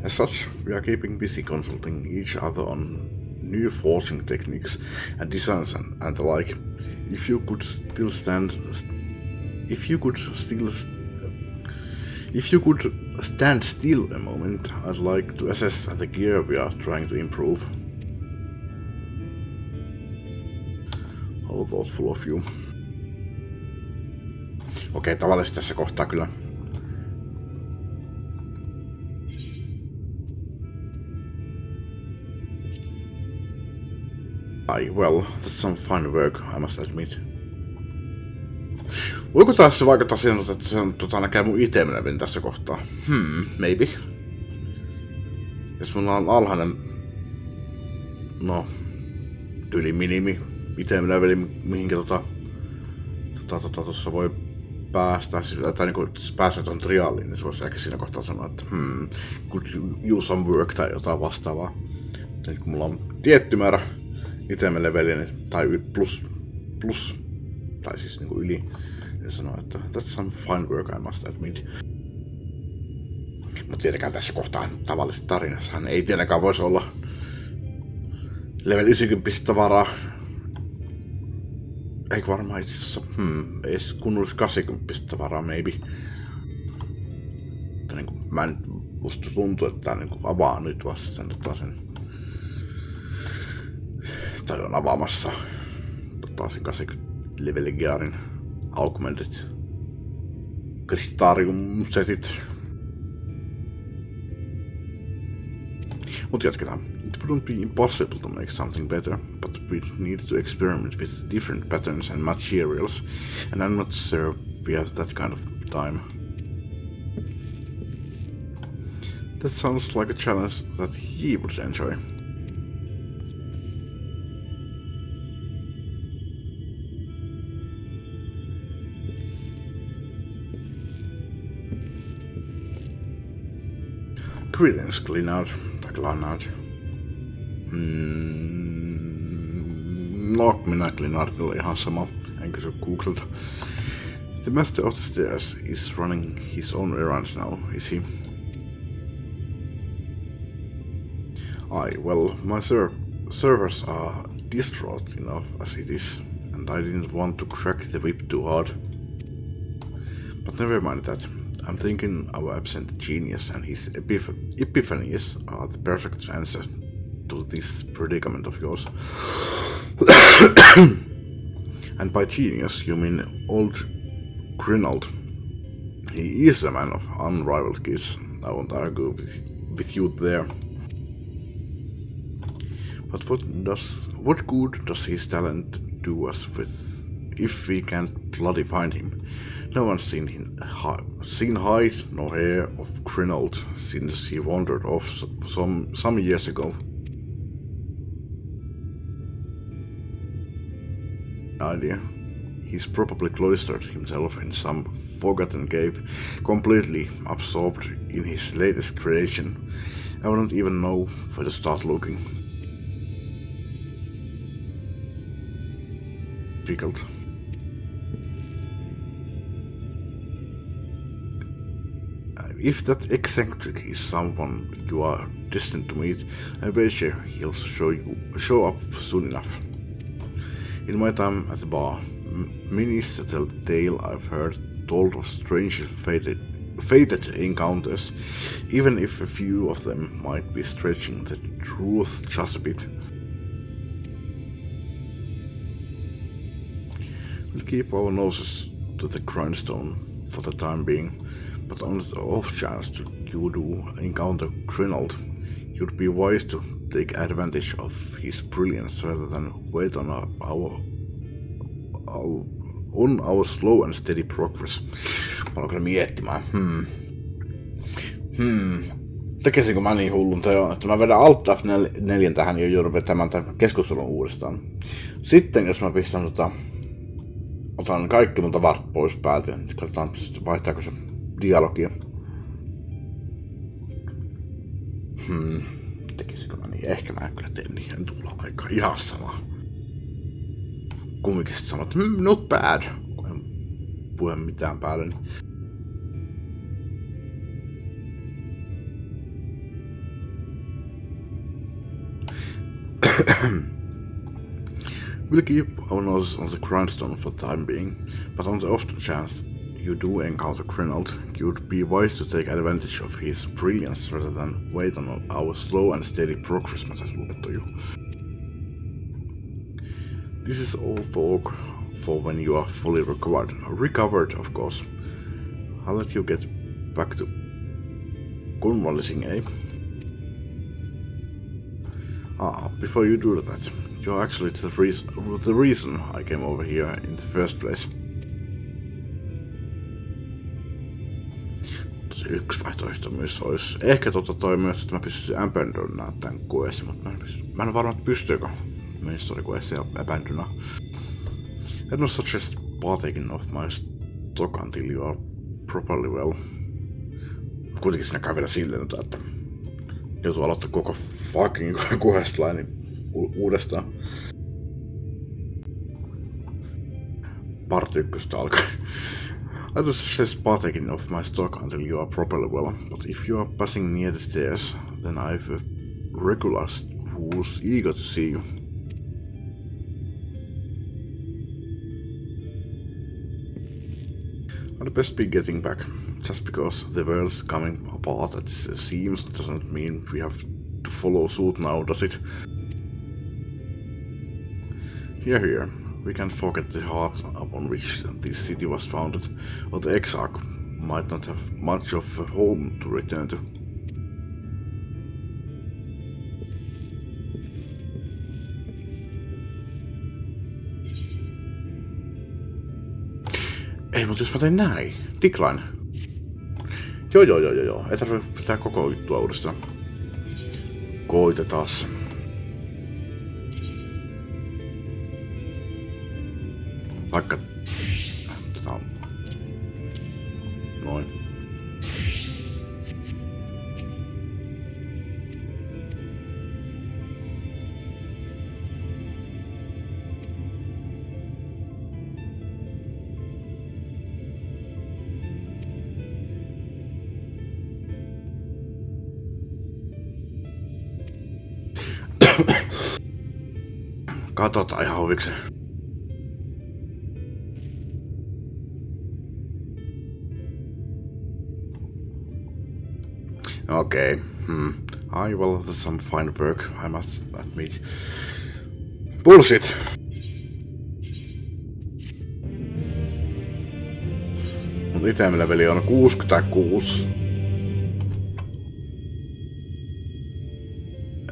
As such, we are keeping busy consulting each other on new forging techniques and designs and the like. If you could stand still a moment, I'd like to assess the gear we are trying to improve. How thoughtful of you. Okei, tavallisesti tässä kohtaa kyllä Well, that's some fine work, I must admit. Voiko taas se vaikuttaa siihen, että se on näkee mun item-levelin tässä kohtaa? Maybe. Jos mulla on alhainen, yli minimi item-leveli, mihinkä tossa voi päästä, tai niinku pääsee ton triaaliin, niin se voisi ehkä siinä kohtaa sanoa, että could use some work tai jotain vastaavaa. Mutta kun mulla on tietty määrä item-leveliä, tai plus, tai siis niinku yli, niin sanoo, että that's some fine work, I must admit. Mutta tietenkään tässä kohtaa tavallisessa tarinassahan ei tietenkään voisi olla level 90 tavaraa. Eikä varmaan itse asiassa, ei kunnollis 80 tavaraa, maybe. Mutta niinku, mä nyt musta tuntuu, että tää niinku avaa nyt vasta sen, tai on avaamassa sen 80 levelin gearin augmented Crystarium setit. Mut jatketaan. It wouldn't be impossible to make something better, but we need to experiment with different patterns and materials, and I'm not sure we have that kind of time. That sounds like a challenge that he would enjoy. Greetings, Glenard. No, minä Glenard oli ihan sama. En kysy Googlelta. The Master of the Stairs is running his own errands now, is he? Well, my servers are distraught enough as it is, and I didn't want to crack the whip too hard. But never mind that. I'm thinking our absent genius and his epiphanies are the perfect answer to this predicament of yours. And by genius, you mean old Grinald. He is a man of unrivaled gifts. I won't argue with you there. But what good does his talent do us with if we can't bloody find him? No one's seen hide nor hair of Grinald since he wandered off some years ago. Idea. He's probably cloistered himself in some forgotten cave, completely absorbed in his latest creation. I wouldn't even know where to start looking. Difficult. If that eccentric is someone you are destined to meet, I wager he'll show up soon enough. In my time at the bar, many's the tale I've heard told of strange fated encounters, even if a few of them might be stretching the truth just a bit. We'll keep our noses to the grindstone for the time being, but on the off chance you do encounter Grinald, you'd be wise to take advantage of his brilliance rather than wait on our slow and steady progress. Mä aloin kyllä miettimään. Tekisinkö mä niin hullun teon, että mä vedän Alt F4 tähän ja joudun vetämään tämän keskustelun uudestaan. Sitten jos mä pistän otan kaikki mun tavarat pois päältä, niin katsotaan vaihtaako se dialogia. Tekisikö mä niin? Ehkä mä en kyllä tee niin, en tulla aika ihan sama. Kumminkin sit sanoo, että not bad, kun en puhe mitään päälle. Niin. We'll keep our noses on the grindstone for the time being, but on the off chance you do encounter Grinald, you'd be wise to take advantage of his brilliance rather than wait on our slow and steady progress. Mä tässä luen to you. This is all talk for when you are fully recovered. Recovered, of course. I'll let you get back to convalescing, eh? Before you do that, You're actually the reason I came over here in the first place. Se yksi vaihtoehto myös olisi ehkä toi myös, että mä pystyisin abandonaa tän quest, mutta mä en ole varma, että pystyykö Mystery Quest ja abandonaa. I don't suggest partaking of my stock until you are properly well. Kuitenkin siinä käy vielä silleen, että joutuu aloittaa koko fucking questline uudestaan. Part 1 alkaa. I don't suggest partaking of my stock until you are properly well, but if you are passing near the stairs, then I've a regular who's eager to see you. I'd best be getting back. Just because the world's coming apart at the seams doesn't mean we have to follow suit now, does it? Here. We can't forget the heart upon which this city was founded, or the XIV might not have much of a home to return to. Ei, mutta jos mä teen näin. Decline. Joo. Ei tarvitse pitää koko juttua uudestaan. Koitetaas. Vaikka... Noin. Katsotaan ihan huvikseen. Okay. Well, that's some fine work, I must admit. Bullshit! Mut item-leveli on 66.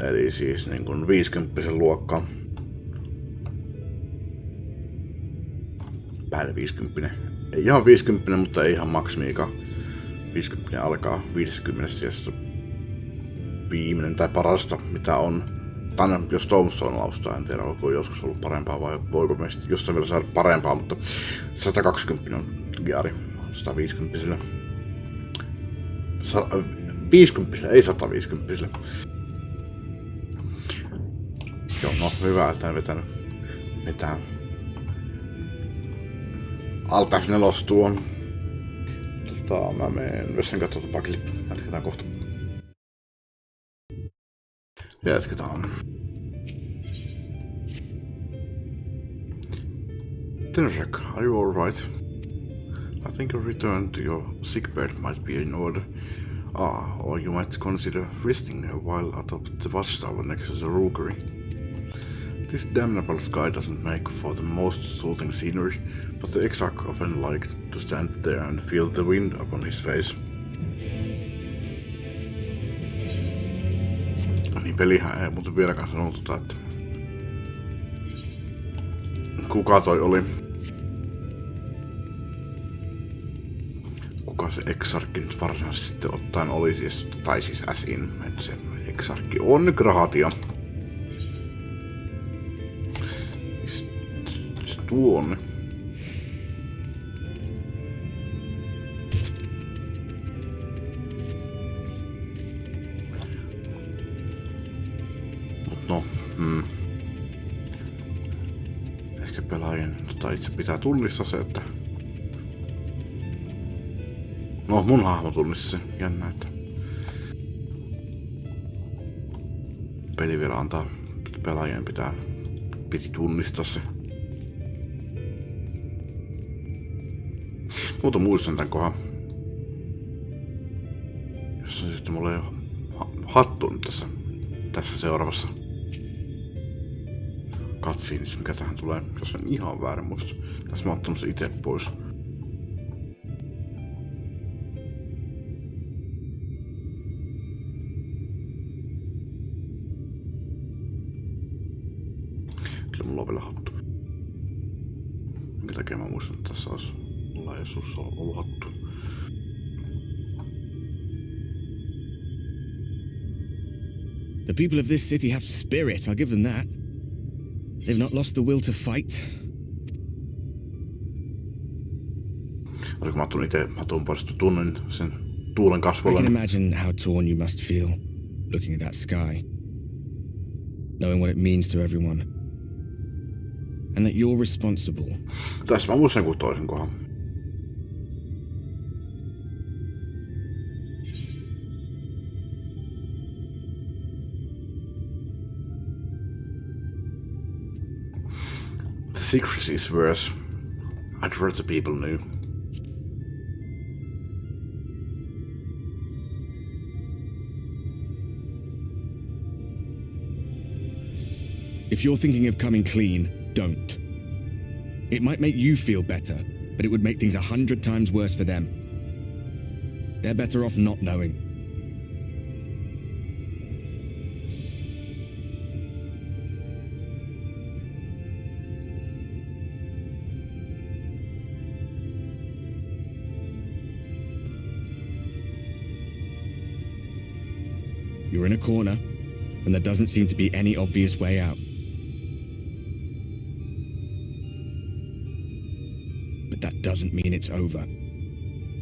Eli siis niin kuin 50 luokka. Päälle 50. Ei ihan 50, mutta ei ihan maksimiikaan. 50 alkaa 50 ja viimeinen tai parasta mitä on. Tänne jos Tombstone laustaa, en tiedä onko joskus ollut parempaa vai voiko meistä jossain vielä saada parempaa, mutta 120 on geari 150. 50, ei 150. Joo, no hyvä, että en vetänyt mitään. Alta F4 tuon. Mä menen Vessan katsotaan pakille. Jatketaan kohta. Jatketaan. Tenrek, are you alright? I think a return to your sickbed might be in order. Or you might consider resting while atop the watchtower next to the rookery. This damnable sky doesn't make for the most soothing scenery, but the XIV often liked to stand there and feel the wind upon his face. Niin pelihän ei muuten vieläkään sanottu, että kuka toi oli? Kuka se XIV nyt varsinaisesti sitten ottaen oli siis, tai siis äsin, että se XIV on Grahatia. Tuonne. No, ehkä pelaajien itse pitää tunnistaa se, että no mun hahmo tunnistaa se, jännä, että peli vielä antaa pelaajien piti tunnistaa se. Muuta muistan tän kohan. Jossain syystä mulla ei oo hattu nyt tässä seuraavassa cutscenessa, mikä tähän tulee, jos on ihan väärin muista. Tässä mä oon ottanut se ite pois. Kyllä mulla on vielä hattu. Minkä takia mä muistan, että tässä olisi mulla joskus ollut hattu. The people of this city have spirit, I'll give them that. They've not lost the will to fight. Olisiko mä ottun ite hatun pois, että tunnen sen tuulen I kasvolla. can imagine how torn you must feel, looking at that sky. Knowing what it means to everyone. And that you're responsible. Tässä mä muistan joku toisen kohan. The secrecies were as I'd heard the people knew. If you're thinking of coming clean, don't. It might make you feel better, but it would make things 100 times worse for them. They're better off not knowing. You're in a corner, and there doesn't seem to be any obvious way out. But that doesn't mean it's over.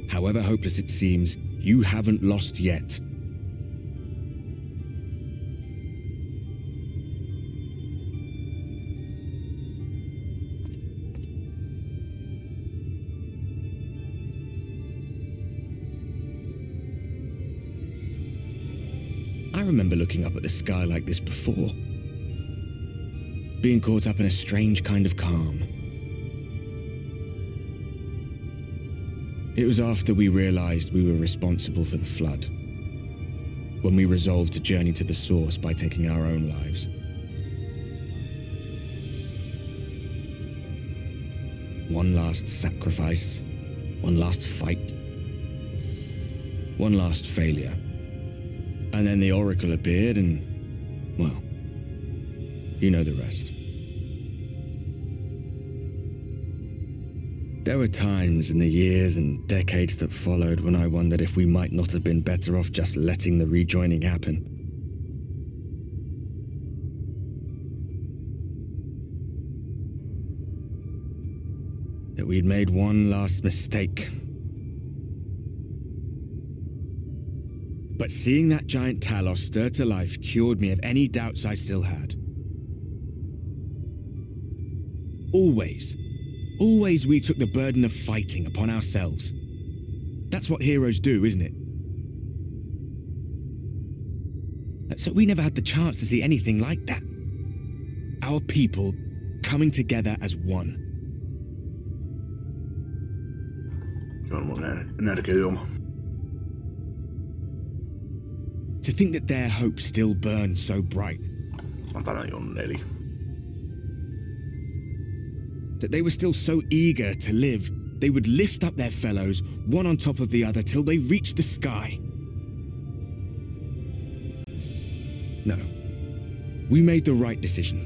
However hopeless it seems, you haven't lost yet. I remember looking up at the sky like this before. Being caught up in a strange kind of calm. It was after we realized we were responsible for the flood. When we resolved to journey to the source by taking our own lives. One last sacrifice. One last fight. One last failure. And then the Oracle appeared and, well, you know the rest. There were times in the years and decades that followed when I wondered if we might not have been better off just letting the rejoining happen. That we'd made one last mistake. But seeing that giant Talos stir to life cured me of any doubts I still had. Always we took the burden of fighting upon ourselves. That's what heroes do, isn't it? So we never had the chance to see anything like that. Our people coming together as one. To think that their hope still burns so bright. That they were still so eager to live, they would lift up their fellows, one on top of the other, till they reached the sky. No. We made the right decision.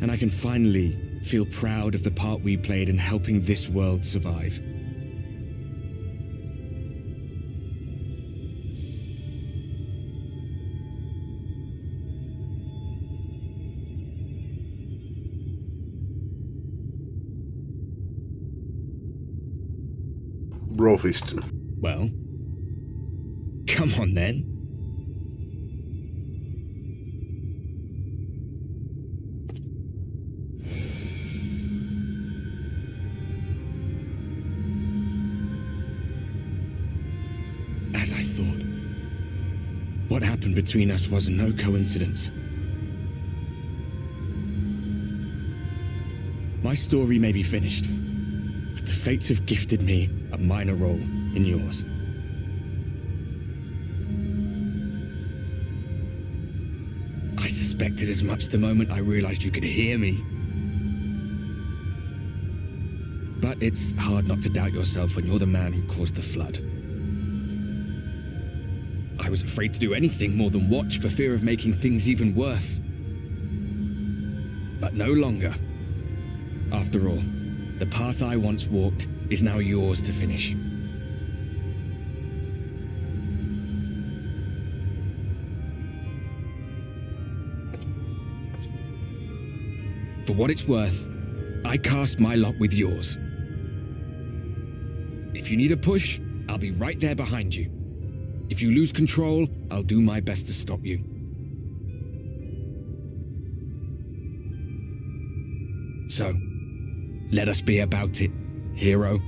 And I can finally feel proud of the part we played in helping this world survive. Brofist. Well, come on then. As I thought, what happened between us was no coincidence. My story may be finished, but the fates have gifted me a minor role in yours. I suspected as much the moment I realized you could hear me. But it's hard not to doubt yourself when you're the man who caused the flood. I was afraid to do anything more than watch for fear of making things even worse. but no longer. After all, the path I once walked is now yours to finish. For what it's worth, I cast my lot with yours. If you need a push, I'll be right there behind you. If you lose control, I'll do my best to stop you. So, let us be about it, hero.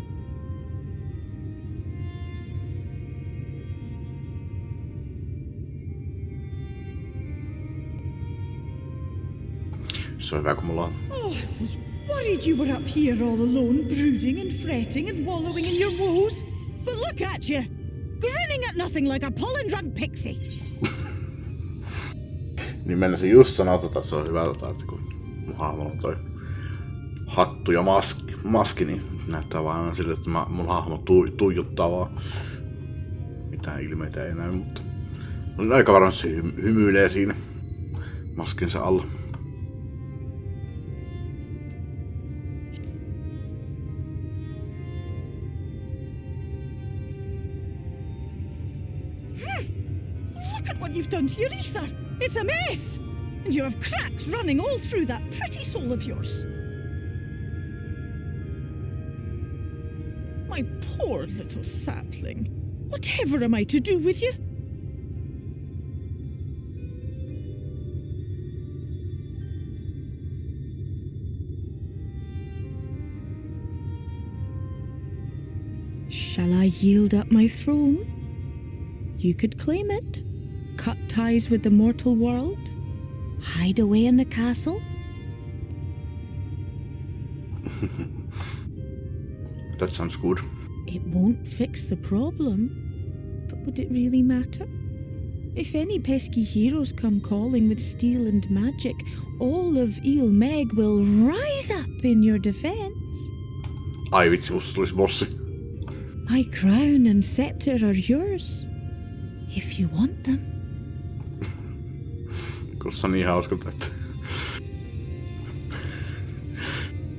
Se on hyvä, kun mulla on. Oh, I was worried you were up here all alone, brooding and fretting and wallowing in your woes. But look at you, grinning at nothing like a pollen-drunk pixie. Niin mennäisin just sanoa, että se on hyvä, että kun mun hahmolla on toi hattu ja maski, niin näyttää vaan aina sille, että mun hahmo tuijottaa vaan. Mitään ilmeitä ei näy, mutta olin aika varmasti hymyilee siinä maskinsa alla. Look at what you've done to your ether. It's a mess. And you have cracks running all through that pretty soul of yours. My poor little sapling. Whatever am I to do with you? Shall I yield up my throne? You could claim it, cut ties with the mortal world, hide away in the castle. That sounds good. It won't fix the problem, but would it really matter? If any pesky heroes come calling with steel and magic, all of Il Meg will rise up in your defense. Ai vitsi, musta tulisi bossi. My crown and scepter are yours, if you want them. Kuulostaa niin hauskalta, että...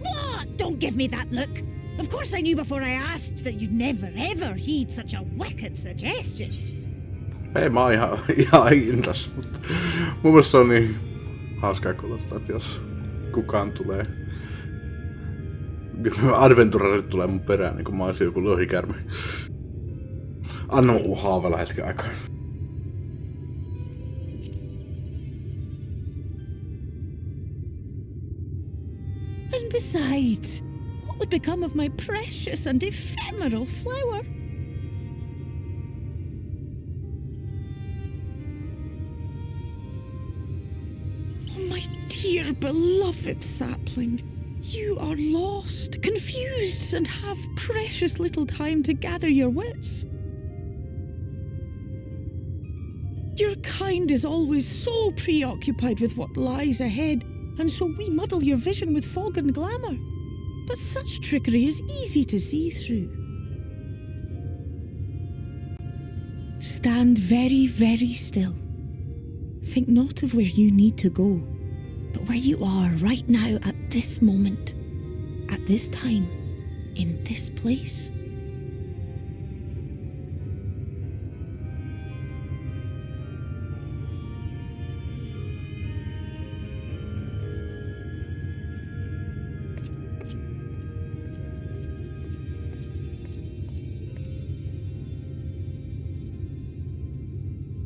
What? Don't give me that look! Of course I knew before I asked that you'd never ever heed such a wicked suggestion. Ei mä oon ihan intas, mutta mun mielestä on niin hauskaa kuulostaa, että jos kukaan tulee... Adventurerit tulee mun perään, niin kun mä oisin joku lohikärme. Anna mun haavella hetken aikaa. And besides, what would become of my precious and ephemeral flower? Oh, my dear beloved sapling. You are lost, confused, and have precious little time to gather your wits. Your kind is always so preoccupied with what lies ahead, and so we muddle your vision with fog and glamour. But such trickery is easy to see through. Stand very, very still. Think not of where you need to go, but where you are right now at this moment, at this time, in this place.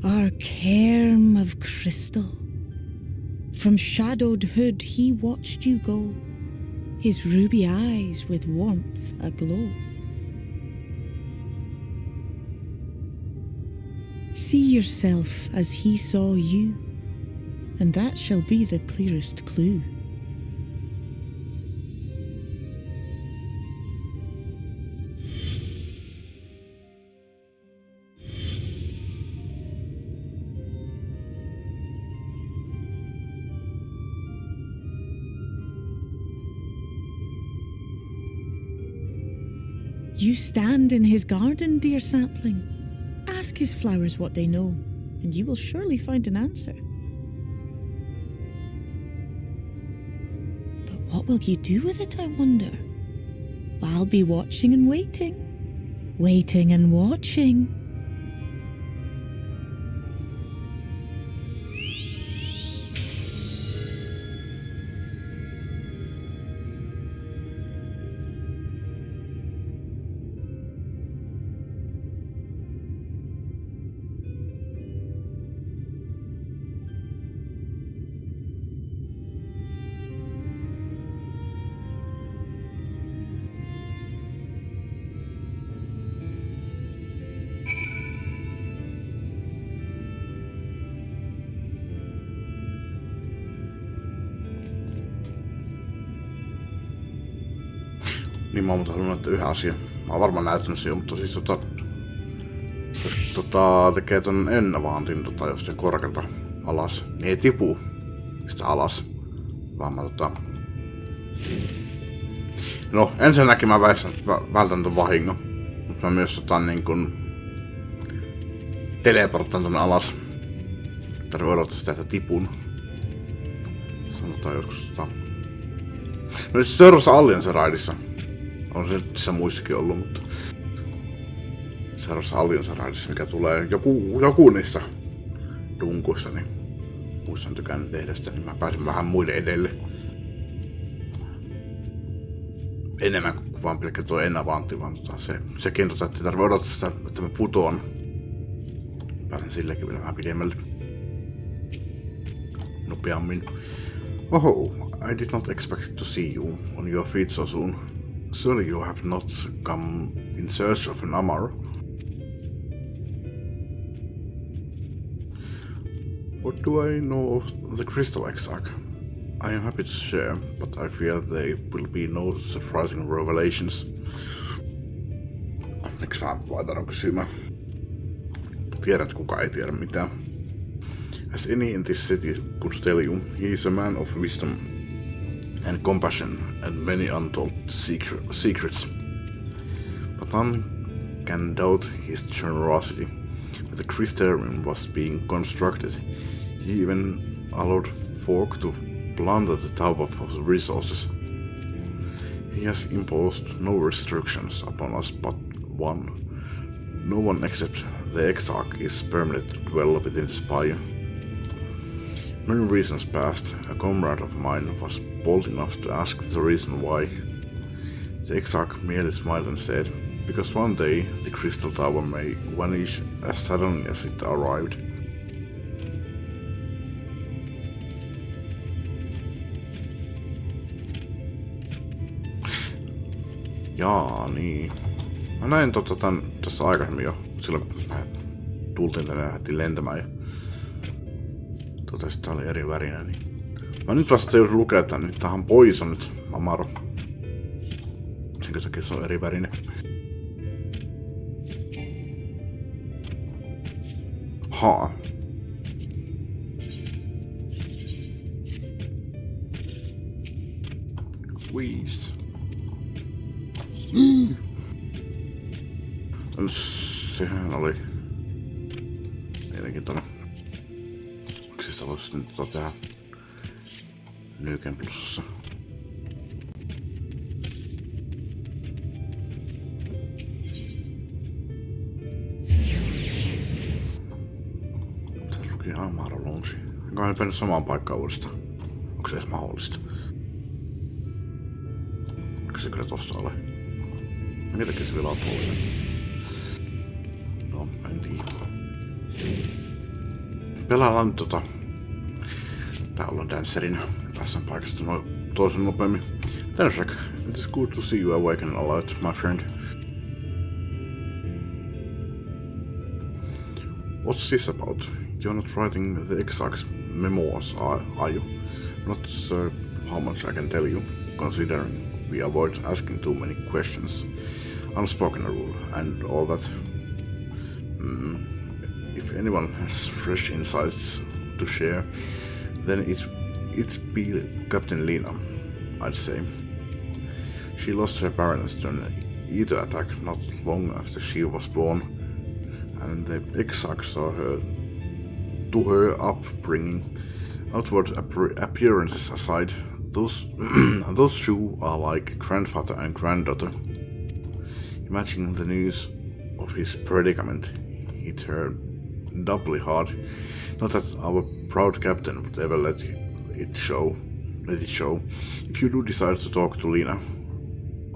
Our cairn of crystal. From shadowed hood he watched you go, his ruby eyes with warmth aglow. See yourself as he saw you, and that shall be the clearest clue. You stand in his garden, dear sapling. Ask his flowers what they know, and you will surely find an answer. What will you do with it, I wonder? I'll be watching and waiting. Waiting and watching. Niin mä oon halunnut näyttää yhden asian. Mä oon varmaan näyttänyt sen jo, mutta siis jos tekee ton ennävaantin jos se korkealta alas, niin ei tipu sitä alas. Vaan mä No, ensinnäkin mä vältän ton vahingon. Mutta mä myös niin kun teleporttaan ton alas. Tarvii odottaa sitä, että tipun. Sanotaan joskus No siis seuraavassa Alliance-raidissa. On se muissakin ollut, mutta seuraavassa Alliance-raidissa, mikä tulee joku niissä dunkuissa, niin muistan tykännyt tehdä sitä, niin mä pääsin vähän muiden edelle. Enemmän kuin vaan pelkkä tuo ennävantti, vaan sekin että ei tarvitse odottaa sitä, että mä putoon. Pääsen silläkin vielä vähän pidemmälle. Nopeammin. Oho, I did not expect to see you on your feet so soon. Surely you have not come in search of an armor. What do I know of the Crystal Exarch? I am happy to share, but I fear there will be no surprising revelations. Miksi mä laitan kysymään? Tiedän, että kukaan ei tiedä mitään. As any in this city could tell you, he is a man of wisdom and compassion and many untold secrets. But none can doubt his generosity. When the Crystarium was being constructed, he even allowed folk to plunder the tower of resources. He has imposed no restrictions upon us but one. No one except the Exarch is permitted to dwell within the spire. Many reasons past, a comrade of mine was bold enough to ask the reason why. The Exarch merely smiled and said, because one day the crystal tower may vanish as suddenly as it arrived. Jaa, niin. Mä näin tässä aikaisemmin jo, silloin kun mä tultiin tänne ja lähdettiin lentämään ja totesin, että tää oli eri värinen, niin mä nyt vasta joudun lukea tän, nyt tähän pois on nyt Amaro. Senkö takia se on eri värinen. Haa. Quiz. Sehän oli mielenkiintoinen. Miksi sitä voisi nyt tehdä Nyken plussassa? Tässä luki Amaro Lounge. Enkä mä mennyt samaan paikkaan uudestaan. Onko se edes mahdollista? Eikö se kyllä tossa ole? Minkä takia se vielä on toinen? No, en tiedä. Pelaillaan nyt täällä on danserinä. Tässä on paikasta toisen nopeammin. Tensrak, it is good to see you awake and alert, my friend. What's this about? You're not writing the exact memoirs, are you? Not sure how much I can tell you, considering we avoid asking too many questions. Unspoken rule and all that. If anyone has fresh insights to share, then it'd be Captain Lena, I'd say. She lost her parents during an Eater attack not long after she was born, and the Exarch saw her to her upbringing. Outward appearances aside, those two are like grandfather and granddaughter. Imagining the news of his predicament, he turned doubly hard. Not that our proud captain would ever let it show. If you do decide to talk to Lena,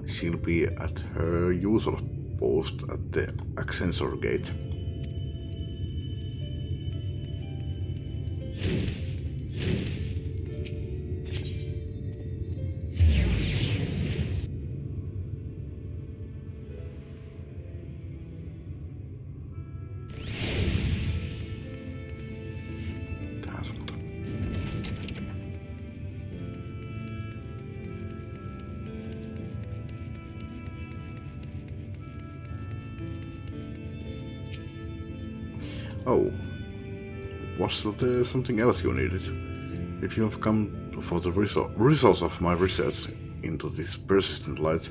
she'll be at her usual post at the ascensor gate. Oh, was there something else you needed? If you have come for the results of my research into this persistent light,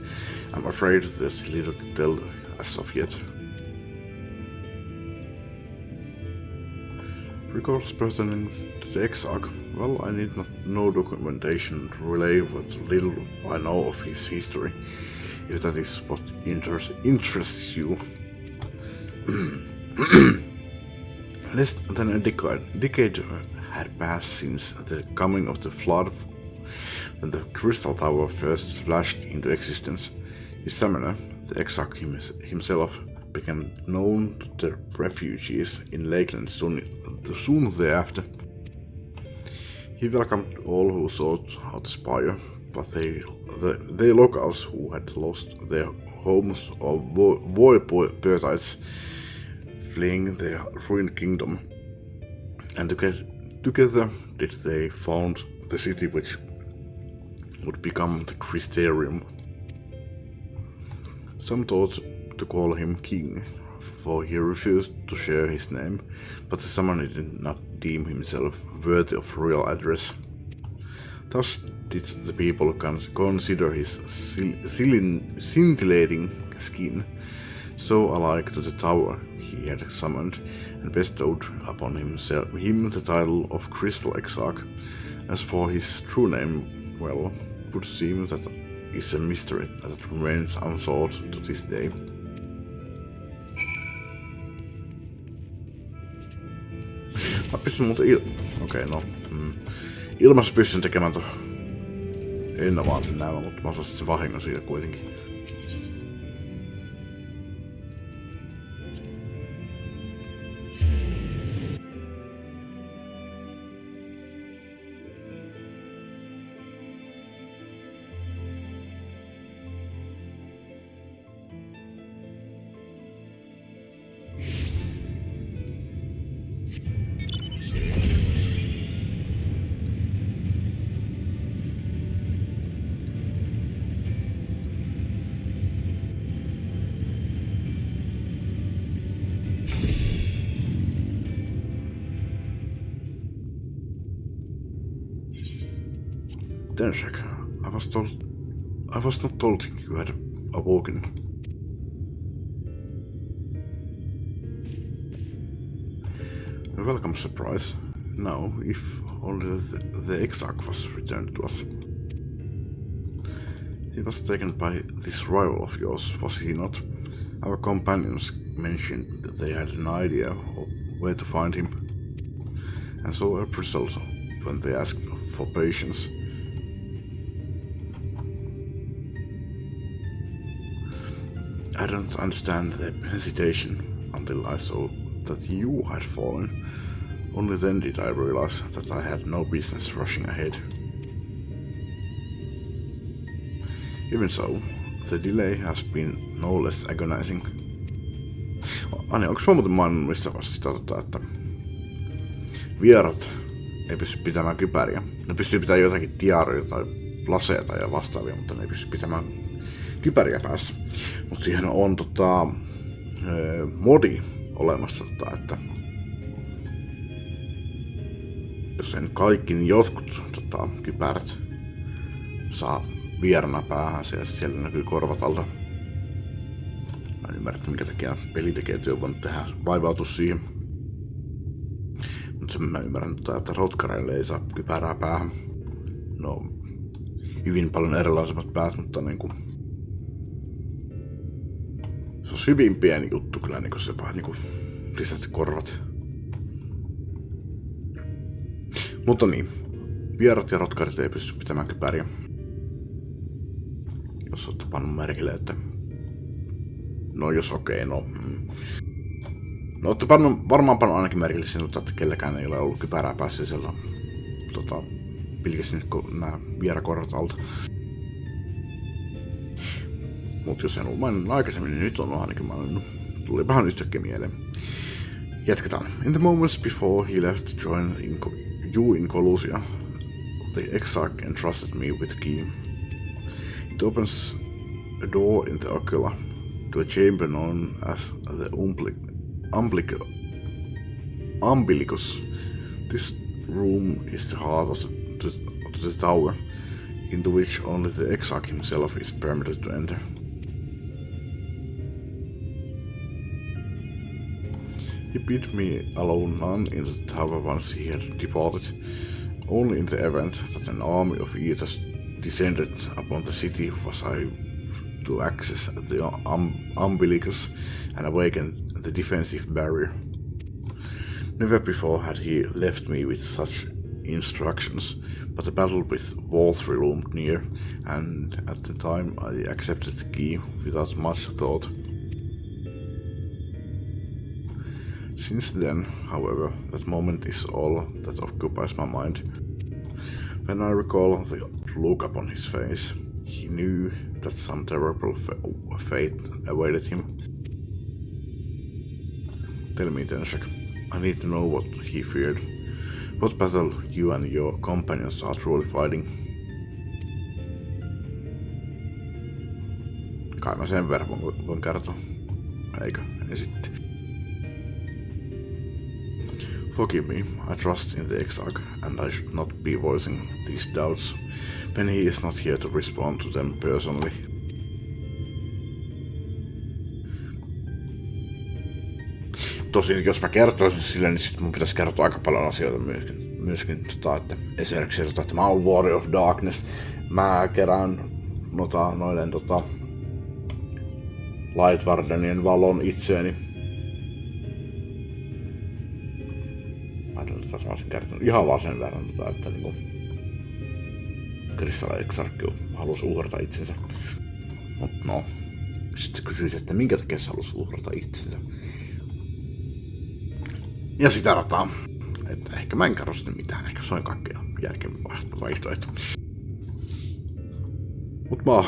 I'm afraid there's little to tell as of yet. Records pertaining to the Exarch, well, I need no documentation to relay what little I know of his history, if that is what interests you. Less than a decade had passed since the coming of the Flood, when the Crystal Tower first flashed into existence. His summoner, the Exarch himself, became known to the refugees in Lakeland soon thereafter. He welcomed all who sought out the spire, but they locals who had lost their homes or war birthrights, fleeing their ruined kingdom, and together did they found the city which would become the Crystarium. Some thought to call him king, for he refused to share his name, but the summoner did not deem himself worthy of royal address. Thus did the people consider his scintillating skin so alike to the tower he had summoned, and bestowed upon him the title of Crystal Exarch. As for his true name, well, it would seem that is a mystery that remains unsolved to this day. Mä pystyn muuten ilmassa pystyn tekemään innovaatin näymä, mutta mä osasin sen vahingon siitä kuitenkin. Denshek, I was not told you had awoken. A welcome surprise. Now, if only the Exarch was returned to us. He was taken by this rival of yours, was he not? Our companions mentioned that they had an idea of where to find him, and so a result when they asked for patience. I don't understand the hesitation until I saw that you had fallen. Only then did I realize that I had no business rushing ahead. Even so, the delay has been no less agonizing. Onko mä muuten maininnut missä vaiheessa sitä, että vierat ei pysty pitämään kypäriä. Ne pystyy pitämään jotakin tiaroja tai laseita ja vastaavia, mutta ne ei pysty pitämään kypäriä päässä. Mutta siihen on modi olemassa, että jos sen kaikki, niin jotkut kypärät saa vierana päähänsä ja siellä näkyy korvat alta. Mä en ymmärrä, minkä takia peli tekee voinut tehdä vaivautus siihen. Mutta sen mä ymmärrän, että rotkareille ei saa kypärää päähän. No, hyvin paljon erilaisemmat päät, mutta niinku... Se on hyvin pieni juttu kyllä, niinku se vaan niinku lisätä korvat. Mutta niin, vierat ja rotkarit ei pysty pitämään kypäriä. Jos olette pannut merkille, että... No jos okei, no... No olette varmaan pannut ainakin merkille sen, että kellekään ei ole ollut kypärää päässä siellä... Pilkäsin nää vierakorvat alta. Mut jos en ollut maininnut aikaisemmin, niin nyt on ainakin maininnut. Tuli vähän yhtäkkiä mieleen. Jatketaan. In the moments before he left to join you in Colusia, the Exarch entrusted me with the key. It opens a door in the Ocula to a chamber known as the Umbilicus. This room is the heart of the tower, into which only the Exarch himself is permitted to enter. He bid me allow none into the tower once he had departed, only in the event that an army of eaters descended upon the city was I to access the umbilicus and awaken the defensive barrier. Never before had he left me with such instructions, but the battle with Walthree loomed near, and at the time I accepted the key without much thought. Since then, however, that moment is all that occupies my mind. When I recall the look upon his face, he knew that some terrible fate awaited him. Tell me, Tenshek, I need to know what he feared. What battle you and your companions are truly fighting? Kai mä sen verran voin kertoa. Eikö? Ja sitten. Forgive me, I trust in the Exarch, and I should not be voicing these doubts when he is not here to respond to them personally. Tosin jos mä kertoisin sille, niin sit mun pitäisi kertoa aika paljon asioita myöskin että esimerkiksi että mä oon Warrior of Darkness, mä kerään noiden Light Wardenien valon itseeni. Mä ajattelin, että mä olisin kertonut ihan vaan sen verran, että niinku Crystal Exarch halusi uhrata itsensä. Mut no, sit sä kysyit, että minkä takia se halusi uhrata itsensä. Ja sitä rataa, että ehkä mä en kerro sinne mitään, ehkä se on kaikkea järkevä vaihtoehto. Mut mä oon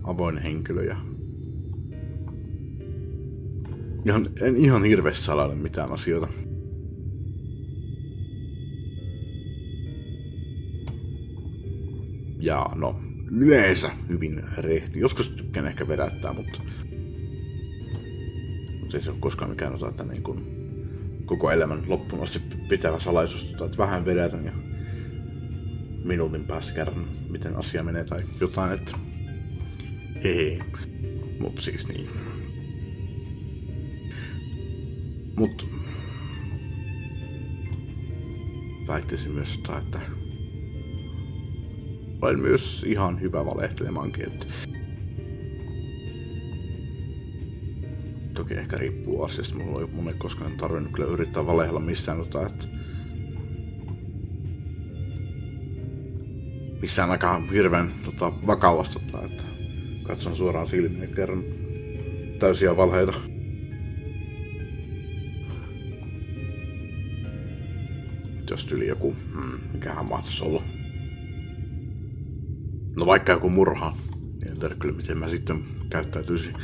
avoin henkilö ja en ihan hirveästi salaile mitään asioita. Ja no, yleensä hyvin rehti. Joskus tykkään ehkä vedättää, mutta se ei ole koskaan mikään osa, että niin kun koko elämän loppuun asti pitävä salaisuus, että vähän vedetän ja minuutin päässä kerran, miten asia menee tai jotain, että hehe. Mut siis niin. Mut väittäisin myös, että olen myös ihan hyvä valehtelemaankin, että toki ehkä riippuu asiasta, mun ei koskaan tarvinnut kyllä yrittää valehella missään, että missään aika hirveän vakavasti, että katson suoraan silmiin ja kerran täysiä valheita. Jos yli joku, mikähän mahtaisi olla. No vaikka joku murha, niin en tiedä kyllä miten mä sitten käyttäytyisin.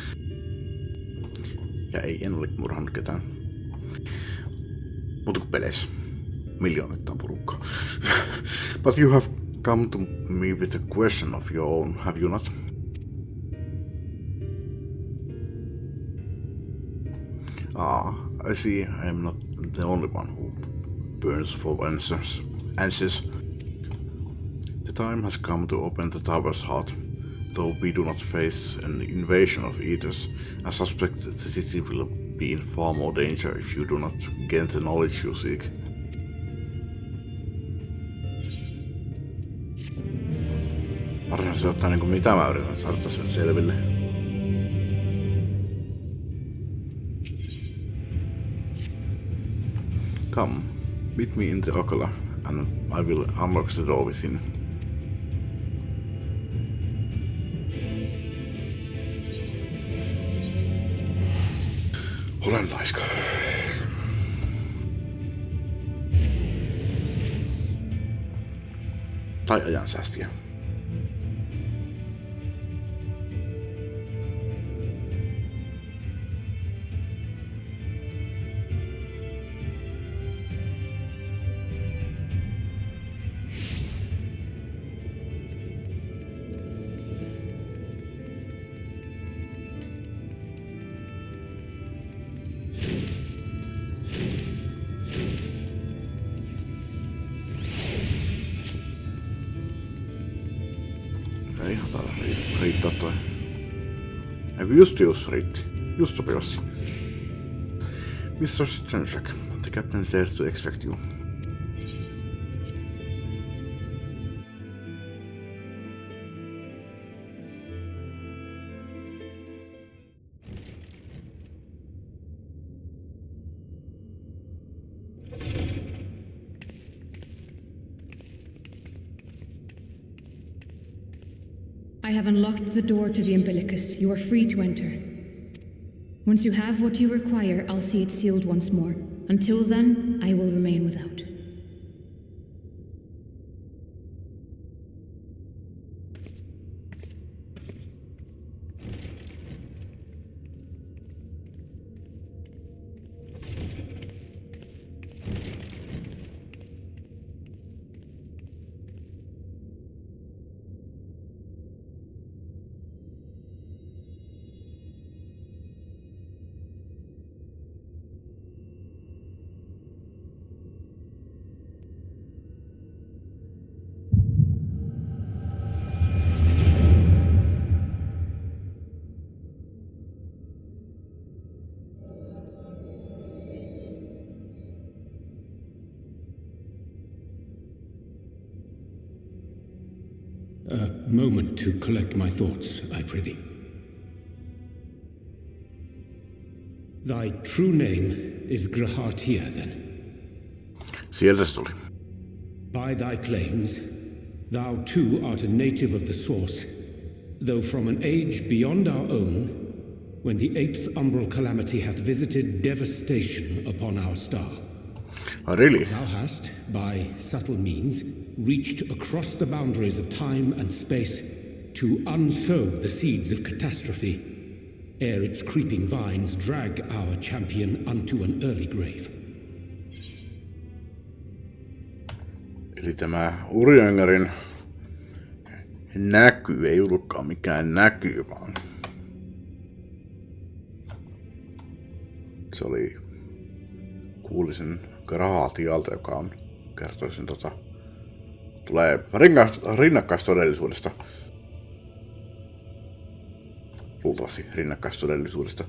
Ja en ole murhannut ketään. Mutta kuin peleissä. Miljoonittain porukkaa. But you have come to me with a question of your own, have you not? I see I am not the only one who burns for answers. The time has come to open the tower's heart. Though we do not face an invasion of eaters, I suspect the city will be in far more danger if you do not gain the knowledge you seek. Varsinaisesti ottaen niin mitä mä yritän saada tässä nyt selville. Come, meet me in the Ocola, and I will unlock the door within. Olen laiska. Tai ajansäästiä. Ei ihan täällä riittää toi. Eiku just riitti. Just sopivasti. Mr. Strangejack, the captain says to expect you. I have unlocked the door to the umbilicus. You are free to enter. Once you have what you require, I'll see it sealed once more. Until then, I will remain without. A moment to collect my thoughts, I prithee. Thy true name is Grahatia, then? Sieltä se tuli. By thy claims, thou too art a native of the Source, though from an age beyond our own, when the 8th umbral calamity hath visited devastation upon our star. Oh, really? Thou hast, by subtle means, reached across the boundaries of time and space to unsow the seeds of catastrophe, ere its creeping vines drag our champion unto an early grave. Eli tämä Uriangarin näky ei ollutkaan mikään näky, vaan se oli kuulisen Grahatialta, joka on kertoisin tulee rinnakkaistodellisuudesta. Luultavasti rinnakkaistodellisuudesta.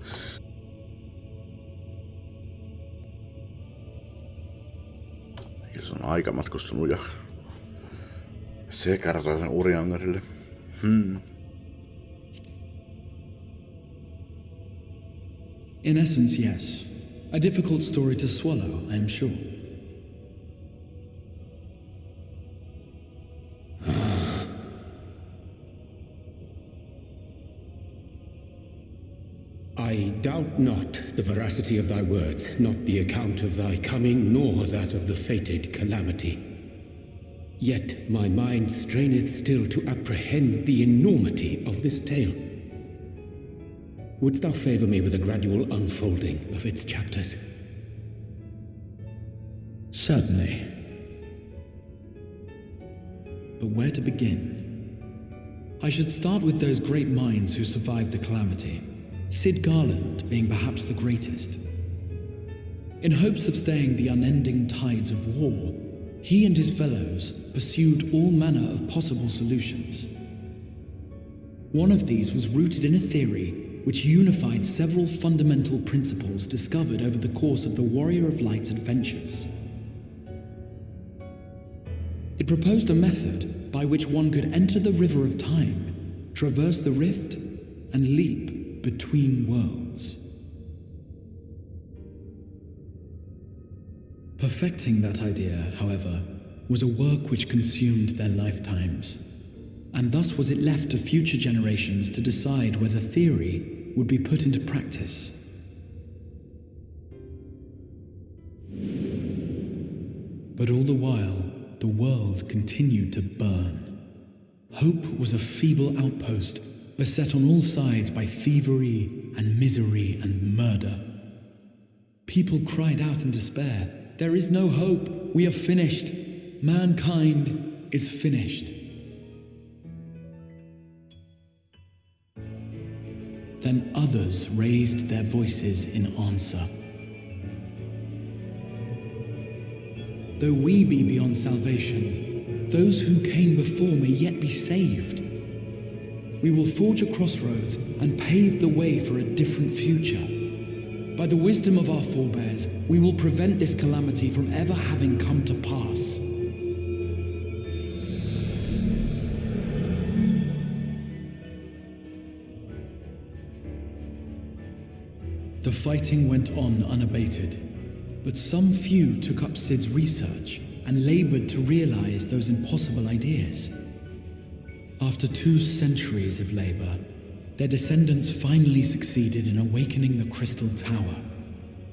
Ja se on aika matkustunut ja se kertoo sen Uriangarille. In essence, yes. A difficult story to swallow, I am sure. I doubt not the veracity of thy words, not the account of thy coming, nor that of the fated calamity. Yet my mind straineth still to apprehend the enormity of this tale. Wouldst thou favour me with a gradual unfolding of its chapters? Certainly. But where to begin? I should start with those great minds who survived the calamity. Sid Garland being perhaps the greatest. In hopes of staying the unending tides of war, he and his fellows pursued all manner of possible solutions. One of these was rooted in a theory which unified several fundamental principles discovered over the course of the Warrior of Light's adventures. It proposed a method by which one could enter the river of time, traverse the rift, and leap between worlds. Perfecting that idea, however, was a work which consumed their lifetimes, and thus was it left to future generations to decide whether theory would be put into practice. But all the while, the world continued to burn. Hope was a feeble outpost, beset on all sides by thievery and misery and murder. People cried out in despair, "There is no hope, we are finished. Mankind is finished." Then others raised their voices in answer. Though we be beyond salvation, those who came before may yet be saved. We will forge a crossroads and pave the way for a different future. By the wisdom of our forebears, we will prevent this calamity from ever having come to pass. The fighting went on unabated, but some few took up Sid's research and labored to realize those impossible ideas. After 2 centuries of labor, their descendants finally succeeded in awakening the Crystal Tower,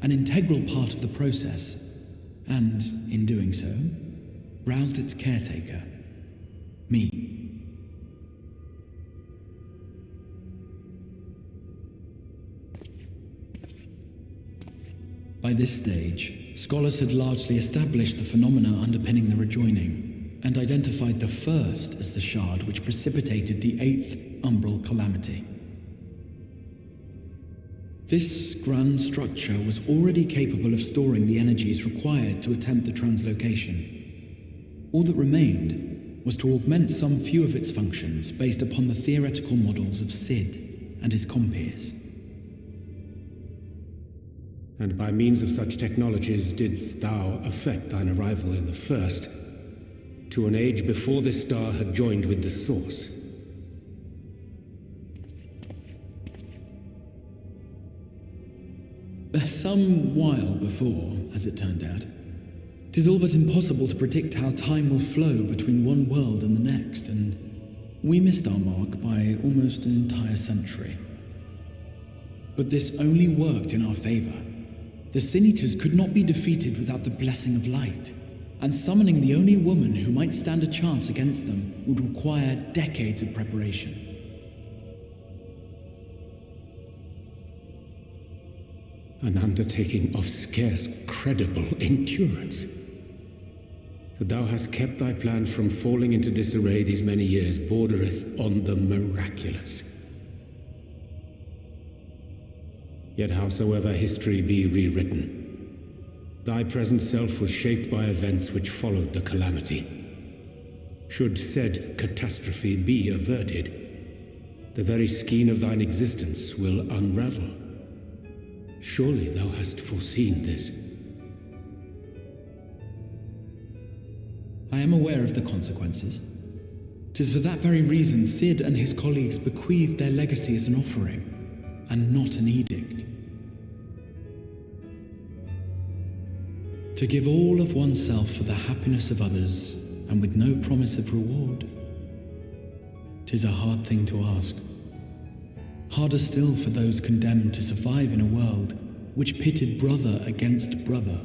an integral part of the process, and, in doing so, roused its caretaker, me. By this stage, scholars had largely established the phenomena underpinning the rejoining, and identified the first as the shard which precipitated the 8th umbral calamity. This grand structure was already capable of storing the energies required to attempt the translocation. All that remained was to augment some few of its functions based upon the theoretical models of Sid and his compeers. And by means of such technologies didst thou effect thine arrival in the first, to an age before this star had joined with the source. Some while before, as it turned out. 'Tis all but impossible to predict how time will flow between one world and the next, and we missed our mark by almost an entire century. But this only worked in our favor. The Sin Eaters could not be defeated without the blessing of light, and summoning the only woman who might stand a chance against them would require decades of preparation. An undertaking of scarce credible endurance. That thou hast kept thy plan from falling into disarray these many years bordereth on the miraculous. Yet howsoever history be rewritten, thy present self was shaped by events which followed the calamity. Should said catastrophe be averted, the very skein of thine existence will unravel. Surely thou hast foreseen this. I am aware of the consequences. 'Tis for that very reason Sid and his colleagues bequeathed their legacy as an offering, and not an edict. To give all of oneself for the happiness of others, and with no promise of reward. 'Tis a hard thing to ask. Harder still for those condemned to survive in a world which pitted brother against brother.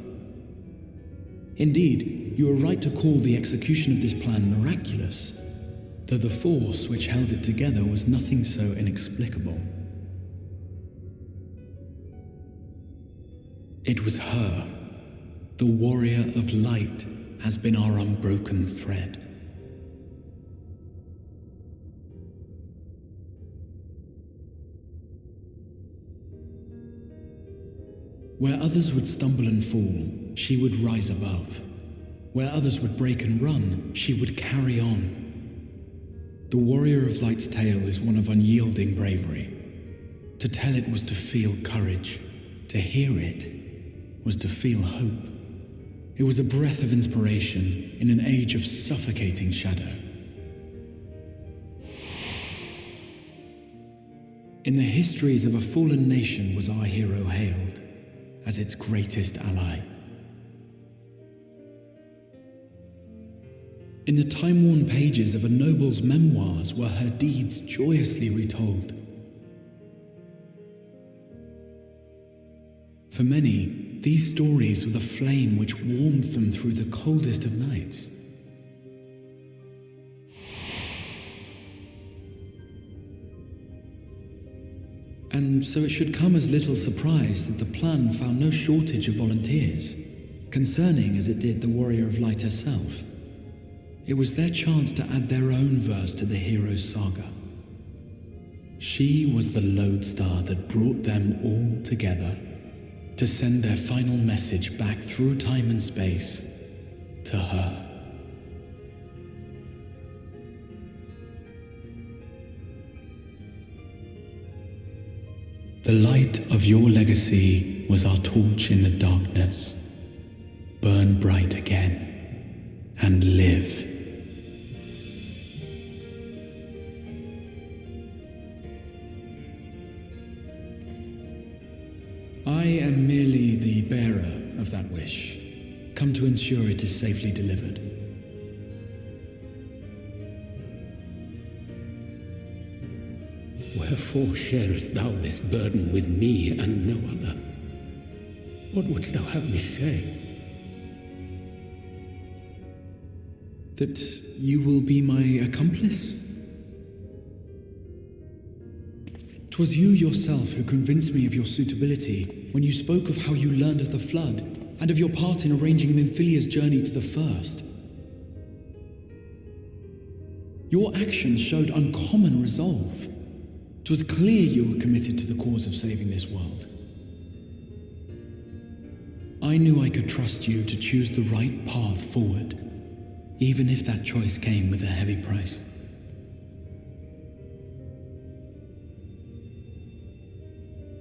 Indeed, you are right to call the execution of this plan miraculous, though the force which held it together was nothing so inexplicable. It was her. The warrior of light has been our unbroken thread. Where others would stumble and fall, she would rise above. Where others would break and run, she would carry on. The warrior of light's tale is one of unyielding bravery. To tell it was to feel courage. To hear it was to feel hope. It was a breath of inspiration in an age of suffocating shadow. In the histories of a fallen nation was our hero hailed as its greatest ally. In the time-worn pages of a noble's memoirs were her deeds joyously retold. For many, these stories were the flame which warmed them through the coldest of nights. And so it should come as little surprise that the plan found no shortage of volunteers, concerning as it did the Warrior of Light herself. It was their chance to add their own verse to the hero's saga. She was the lodestar that brought them all together to send their final message back through time and space to her. The light of your legacy was our torch in the darkness. Burn bright again and live. I am merely the bearer of that wish, come to ensure it is safely delivered. Wherefore sharest thou this burden with me and no other? What wouldst thou have me say? That you will be my accomplice? 'Twas you yourself who convinced me of your suitability when you spoke of how you learned of the Flood and of your part in arranging Minfilia's journey to the First. Your actions showed uncommon resolve. 'Twas clear you were committed to the cause of saving this world. I knew I could trust you to choose the right path forward, even if that choice came with a heavy price.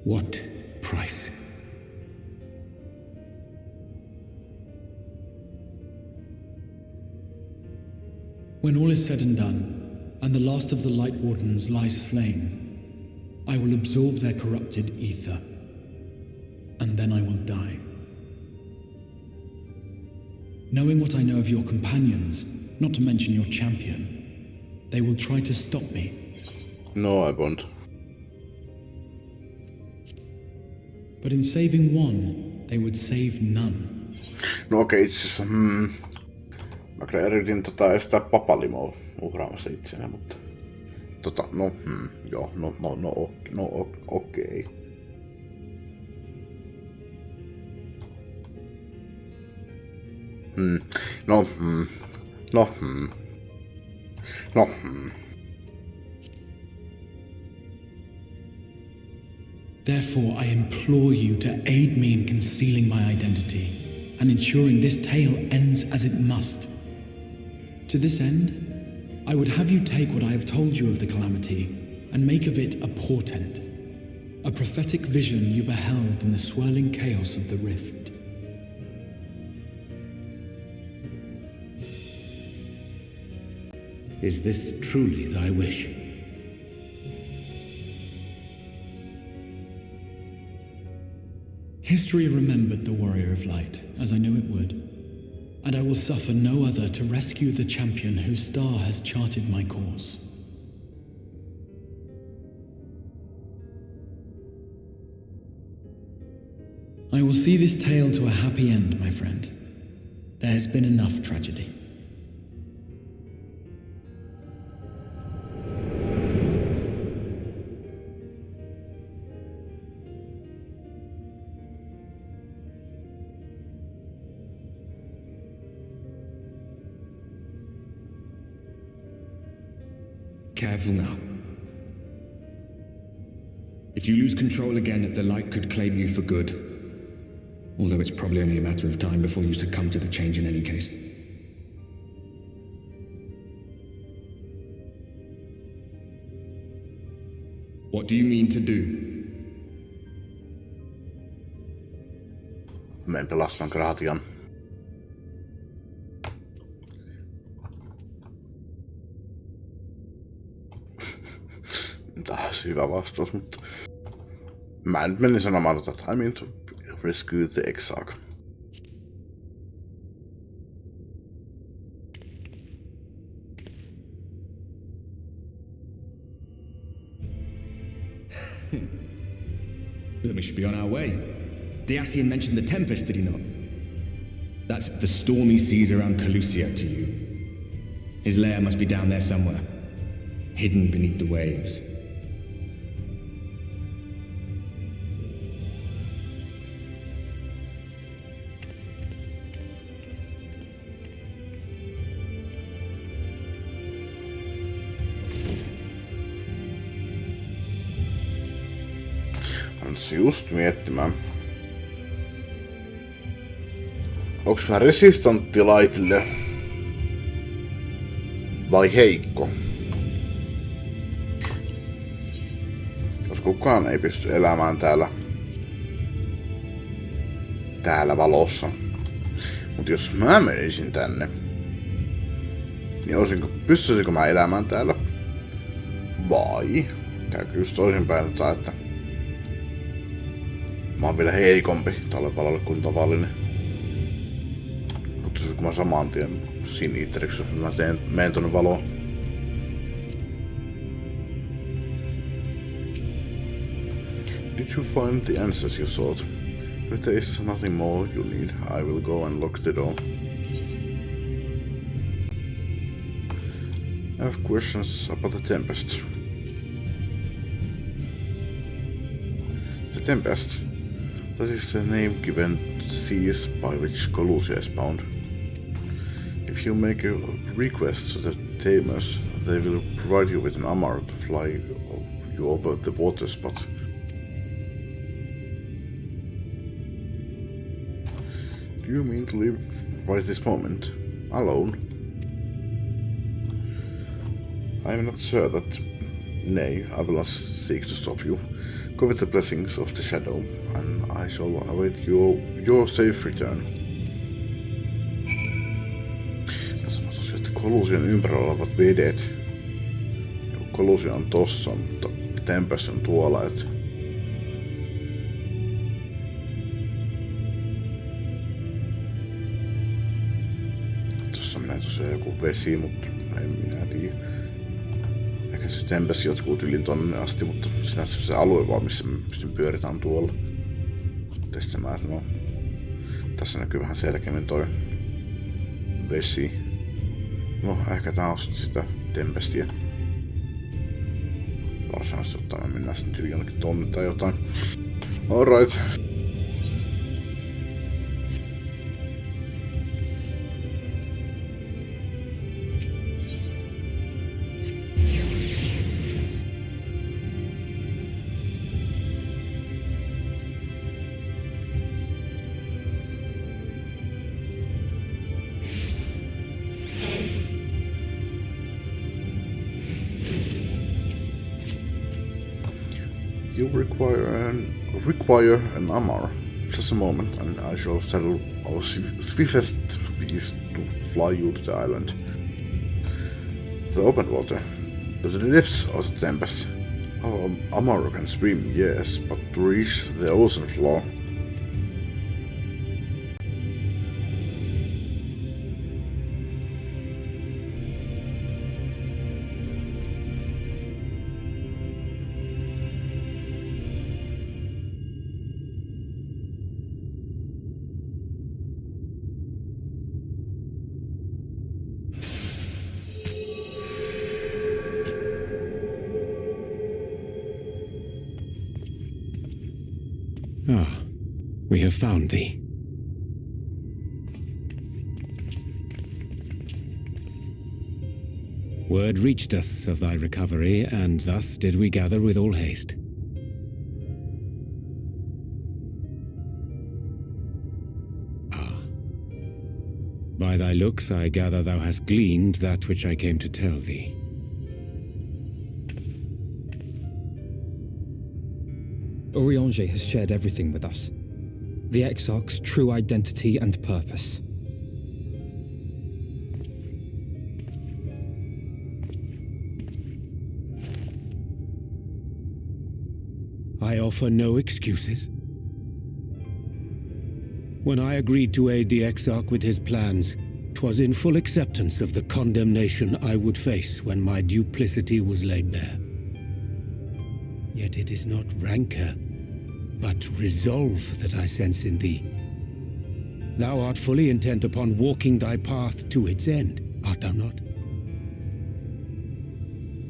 What price? When all is said and done, and the last of the Light Wardens lies slain, I will absorb their corrupted ether, and then I will die. Knowing what I know of your companions, not to mention your champion, they will try to stop me. No, I won't. But in saving one, they would save none. No okei, itse asiassa, mä kyllä yritin estää papalimoa uhraamassa itseään, mutta joo, okei. Therefore, I implore you to aid me in concealing my identity and ensuring this tale ends as it must. To this end, I would have you take what I have told you of the calamity and make of it a portent, a prophetic vision you beheld in the swirling chaos of the rift. Is this truly thy wish? History remembered the Warrior of Light, as I knew it would, and I will suffer no other to rescue the champion whose star has charted my course. I will see this tale to a happy end, my friend. There has been enough tragedy. Careful now. If you lose control again, the light could claim you for good. Although it's probably only a matter of time before you succumb to the change in any case. What do you mean to do? Menen pelastamaan Gratian. olisi hyvä vastaus, mutta mä nyt menin sanomaan, että I mean to rescue the XIV. We should be on our way. Dacian mentioned the Tempest, did he not? That's the stormy seas around Calusia to you. His lair must be down there somewhere, hidden beneath the waves. Just miettimään. Onks mä resistantti laitille vai heikko? Koska kukaan ei pysty elämään täällä valossa. Mut jos mä menisin tänne, niin pystyisikö mä elämään täällä? Vai käykö just toisinpäin, että mä oon vielä heikompi tälle valalle kuin tavallinen. Ottaisinko mä saman tien siniitteriksi, jos mä menen tonne valoon? Did you find the answers you sought? If there is nothing more you need, I will go and lock the door. I have questions about the Tempest. The Tempest. That is the name given to seas by which Calusia is bound. If you make a request to the Tamers, they will provide you with an armor to fly you over the water spot. Do you mean to leave right this moment? Alone? I am not sure that... Nay, I will not seek to stop you. Go with the blessings of the shadow, and I shall await your safe return. Sanotaan, että Calusian ympärillä olevat vedet. Calusia on tossa, mutta Tempest on tuolla, et... Tossa menee tosiaan joku vesi, mutta en minä tiedä. Ehkä se Tempest jatkuu tylin tonne asti, mutta sinänsä se alue vaan, missä me pystyn pyöritään tuolla. Tästä mä sanon. Tässä näkyy vähän selkeämmin toi vesi. No, ehkä tää on sitä Tempestiä. Varsinaisesti ottaen me mennään sitten yli jonnekin tonne tai jotain. Alright. You require an armor. Just a moment, and I shall settle our swiftest beast to fly you to the island. The open water. To the depths of the Tempest. Our armor can swim, yes, but to reach the ocean floor. Ah, we have found thee. Word reached us of thy recovery, and thus did we gather with all haste. Ah. By thy looks I gather thou hast gleaned that which I came to tell thee. Urianger has shared everything with us. The Exarch's true identity and purpose. I offer no excuses. When I agreed to aid the Exarch with his plans, 'twas in full acceptance of the condemnation I would face when my duplicity was laid bare. Yet it is not rancor, but resolve that I sense in thee. Thou art fully intent upon walking thy path to its end, art thou not?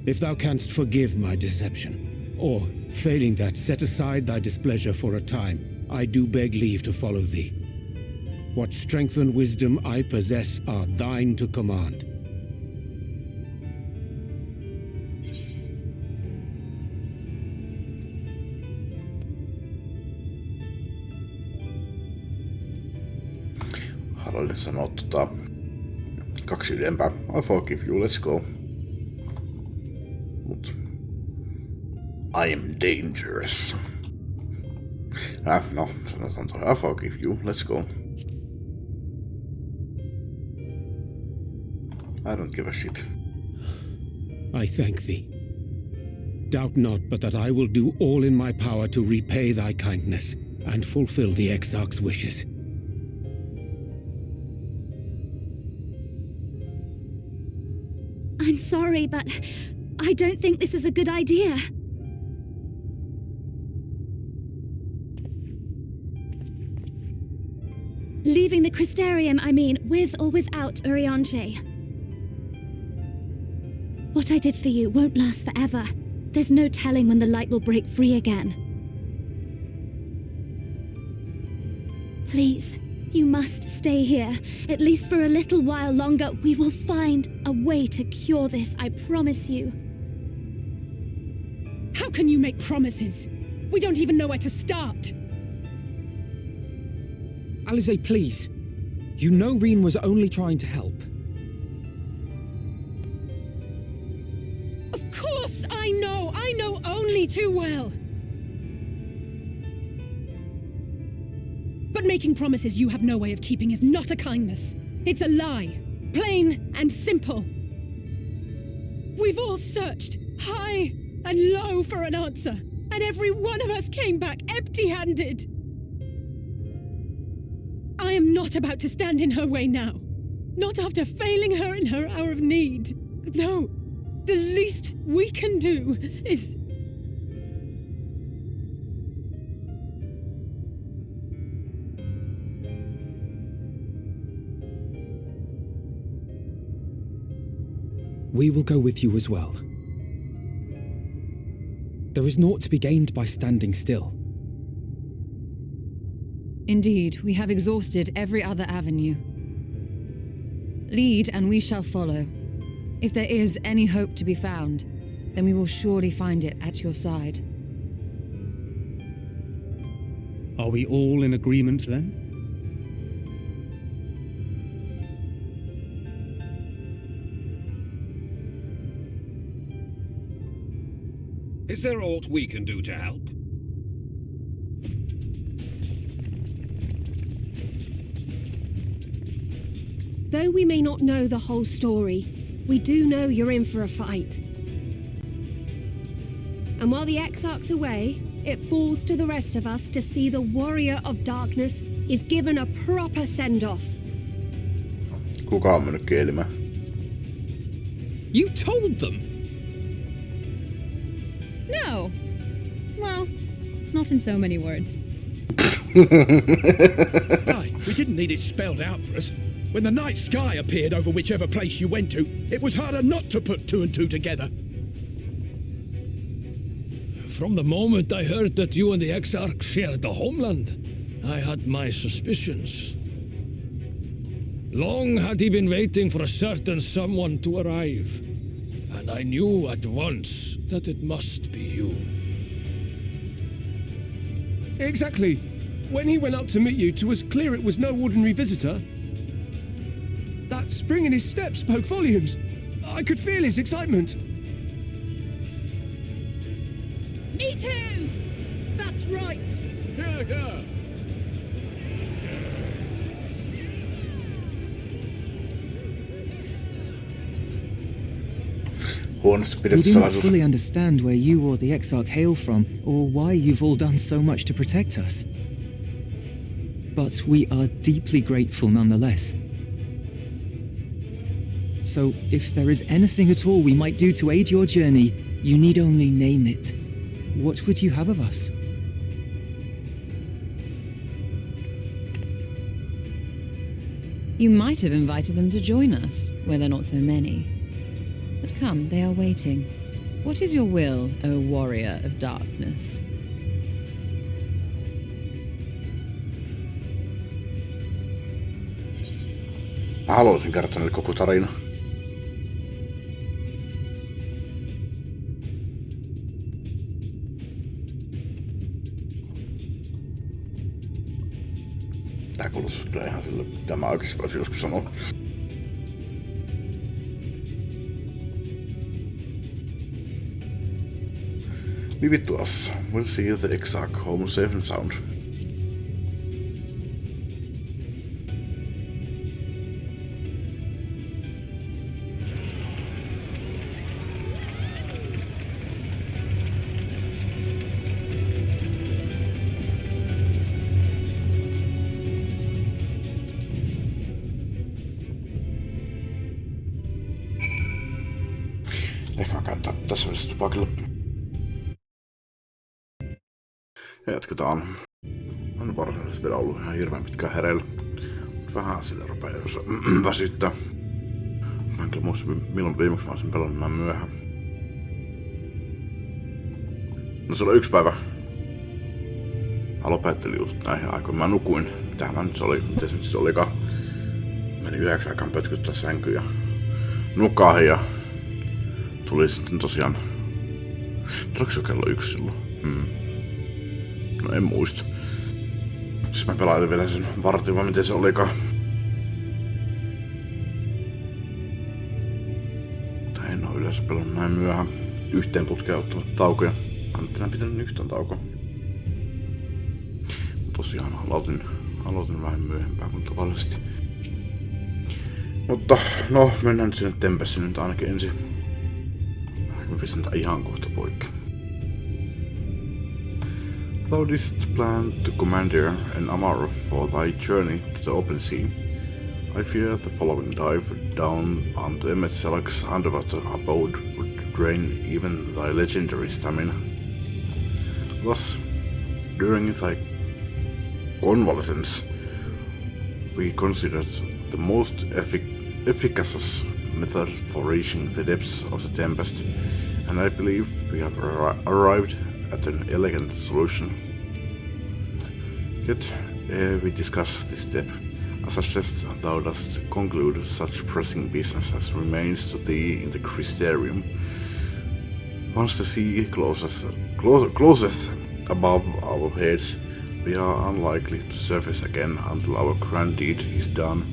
If thou canst forgive my deception, or, failing that, set aside thy displeasure for a time, I do beg leave to follow thee. What strength and wisdom I possess are thine to command. Haluaisin sanoa 2 ylempää. I forgive you, let's go. Mut I am dangerous. No, sanotaan toi. I forgive you, let's go. I don't give a shit. I thank thee. Doubt not but that I will do all in my power to repay thy kindness and fulfill the Exarch's wishes. I'm sorry, but I don't think this is a good idea. Leaving the Crystarium, I mean, with or without Urianger. What I did for you won't last forever. There's no telling when the light will break free again. Please, you must stay here, at least for a little while longer. We will find a way to cure this, I promise you. How can you make promises? We don't even know where to start. Alize, please. You know Reen was only trying to help. Of course I know! I know only too well! But making promises you have no way of keeping is not a kindness. It's a lie. Plain and simple. We've all searched, high and low, for an answer, and every one of us came back empty-handed. I am not about to stand in her way now. Not after failing her in her hour of need. No, the least we can do is... We will go with you as well. There is naught to be gained by standing still. Indeed, we have exhausted every other avenue. Lead, and we shall follow. If there is any hope to be found, then we will surely find it at your side. Are we all in agreement then? Is there aught we can do to help? Though we may not know the whole story, we do know you're in for a fight. And while the Exarch's away, it falls to the rest of us to see the Warrior of Darkness is given a proper send-off. Kuka on mennyt kielimään? You told them! No! Well, not in so many words. Aye, we didn't need it spelled out for us. When the night sky appeared over whichever place you went to, it was harder not to put 2 and 2 together. From the moment I heard that you and the Exarch shared the homeland, I had my suspicions. Long had he been waiting for a certain someone to arrive, and I knew at once that it must be you. Exactly. When he went up to meet you, 'twas clear it was no ordinary visitor. That spring in his step spoke volumes. I could feel his excitement. Me too! That's right! Yeah. huonosti We pidetty do not salaisuus. fully understand where you or the Exarch hail from, or why you've all done so much to protect us. But we are deeply grateful nonetheless. So, if there is anything at all we might do to aid your journey, you need only name it. What would you have of us? You might have invited them to join us, where there are not so many. But come, they are waiting. What is your will, O warrior of darkness? Mä haluaisin kertoa niille koko tarina. Tää kuulostaa kyllä ihan sille, mitä mä oikeesti voisin joskus sanoa. Leave it to us. We'll see the Exarch home safe and sound. Ehkä mä käyn tässä välissä tupakilla. Ja jatketaan. Mä en varsinaisesti vielä ollut ihan hirveän pitkään hereillä. Vähän sille rupeaa väsyttää. Mä en kyllä muista milloin viimeksi mä olisin pelannut näin myöhään. No se oli yksi päivä. Mä lopettelin just näihin aikoihin. Mä nukuin. Miten se nyt olikaan? Meni 9 aikaan pötkyttää sänkyyn ja nukahin ja tuli sitten tosiaan... Oliko se kello 1 silloin? No en muista. Siis mä pelailin vielä sen vartin, vai miten se olikaan. Tai en oo yleensä pelannut näin myöhään. Yhteen putkeen ottamatta taukoja. Mä en tänään pitänyt yhtään taukoa. Tosiaan aloitin vähän myöhempään kuin tavallisesti. Mutta no, mennään nyt sinne Tempessiin nyt ainakin ensin. Mä pistän tää ihan kohta poikki. Thou didst plan to commandeer an armor for thy journey to the open sea. I fear the following dive down onto Emetselak's underwater abode would drain even thy legendary stamina. Thus, during thy convalescence, we considered the most efficacious method for reaching the depths of the Tempest, and I believe we have arrived at an elegant solution. Yet, ere we discuss this step, I suggest thou dost conclude such pressing business as remains to thee in the Crystarium. Once the sea closeth above our heads, we are unlikely to surface again until our grand deed is done.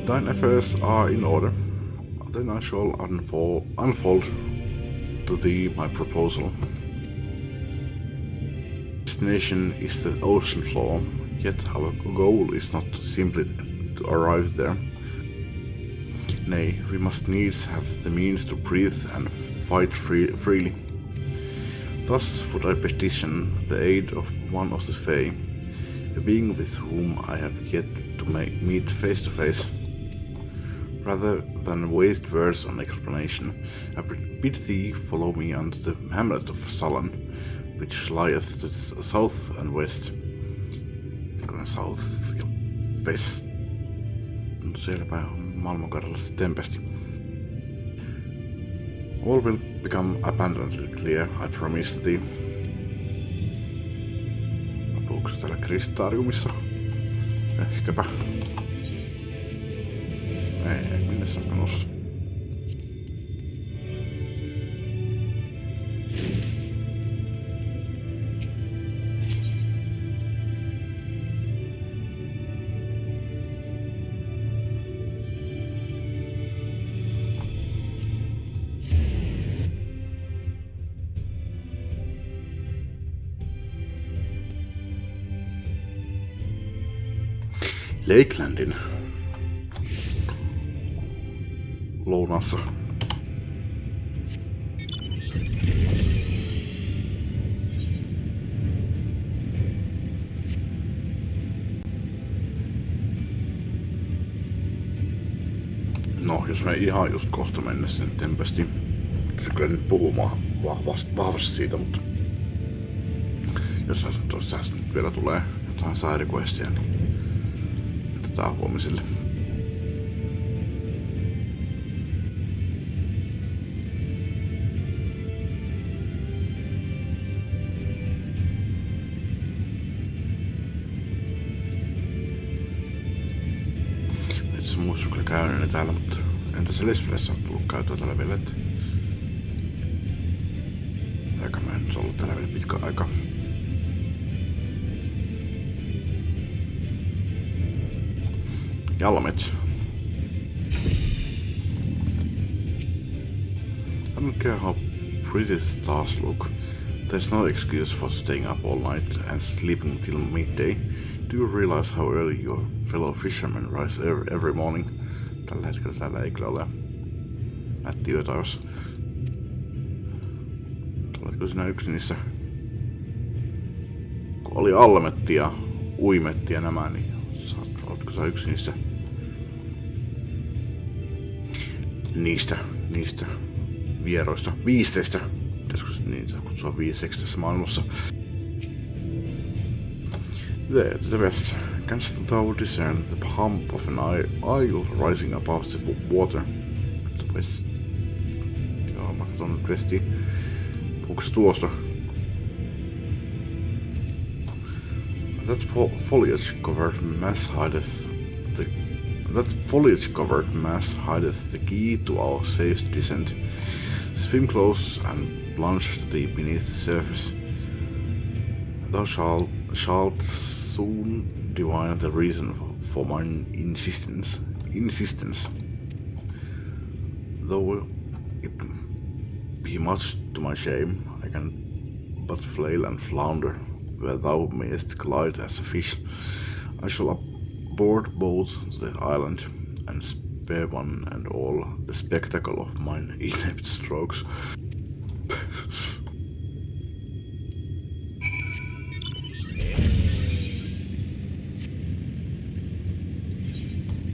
Thine affairs are in order. Then I shall unfold to thee my proposal. Destination is the ocean floor, yet our goal is not simply to arrive there. Nay, we must needs have the means to breathe and fight freely. Thus would I petition the aid of one of the Fae, a being with whom I have yet to meet face to face. Rather than waste words on explanation, I bid thee follow me unto the hamlet of Salan, which lieth to the south and west. Going south ja west. No siellä päin on maailmankartalla Tempesti. All will become abundantly clear, I promise thee. Apuuko se täällä Kristariumissa? Ehkäpä. Ei, minne se on menossa? Lakelandin lounaassa. No, jos me ihan just kohta mennessä niin tempesti. Se kyllä nyt puhumaan vahvasti siitä, mutta jos tuossa vielä tulee jotain side-questia, niin jätetään huomiselle. Se muissa kyllä käynyt täällä, mutta entä se Lesbiassa on tullut käytyä täällä vielä, että eikä mä nyt ollut täällä vielä pitkä aika. Jalmet. I don't care how pretty the stars look. There's no excuse for staying up all night and sleeping till midday. Do you realize how early your fellow fishermen rise every morning? Tällä hetkellä täällä ei kyllä ole nätti yötaivas. Oletko sinä yksi niissä? Kun oli Almetti ja Uimetti ja nämä, niin oletko sä yksi niistä? Niistä vieroista, viisteistä. Pitäisikö niitä kutsua viiseksi tässä maailmassa? There, to the west, canst thou discern the hump of an isle rising above the water? To the west. Joo, mä katson nyt westiin. Puhuuko se tuosta? That foliage-covered mass hideth the key to our safe descent. Swim close and plunge beneath the surface. Thou shalt soon divine the reason for my insistence. Though it be much to my shame, I can but flail and flounder where thou mayest glide as a fish. I shall board both to the island and spare one and all the spectacle of mine inept strokes.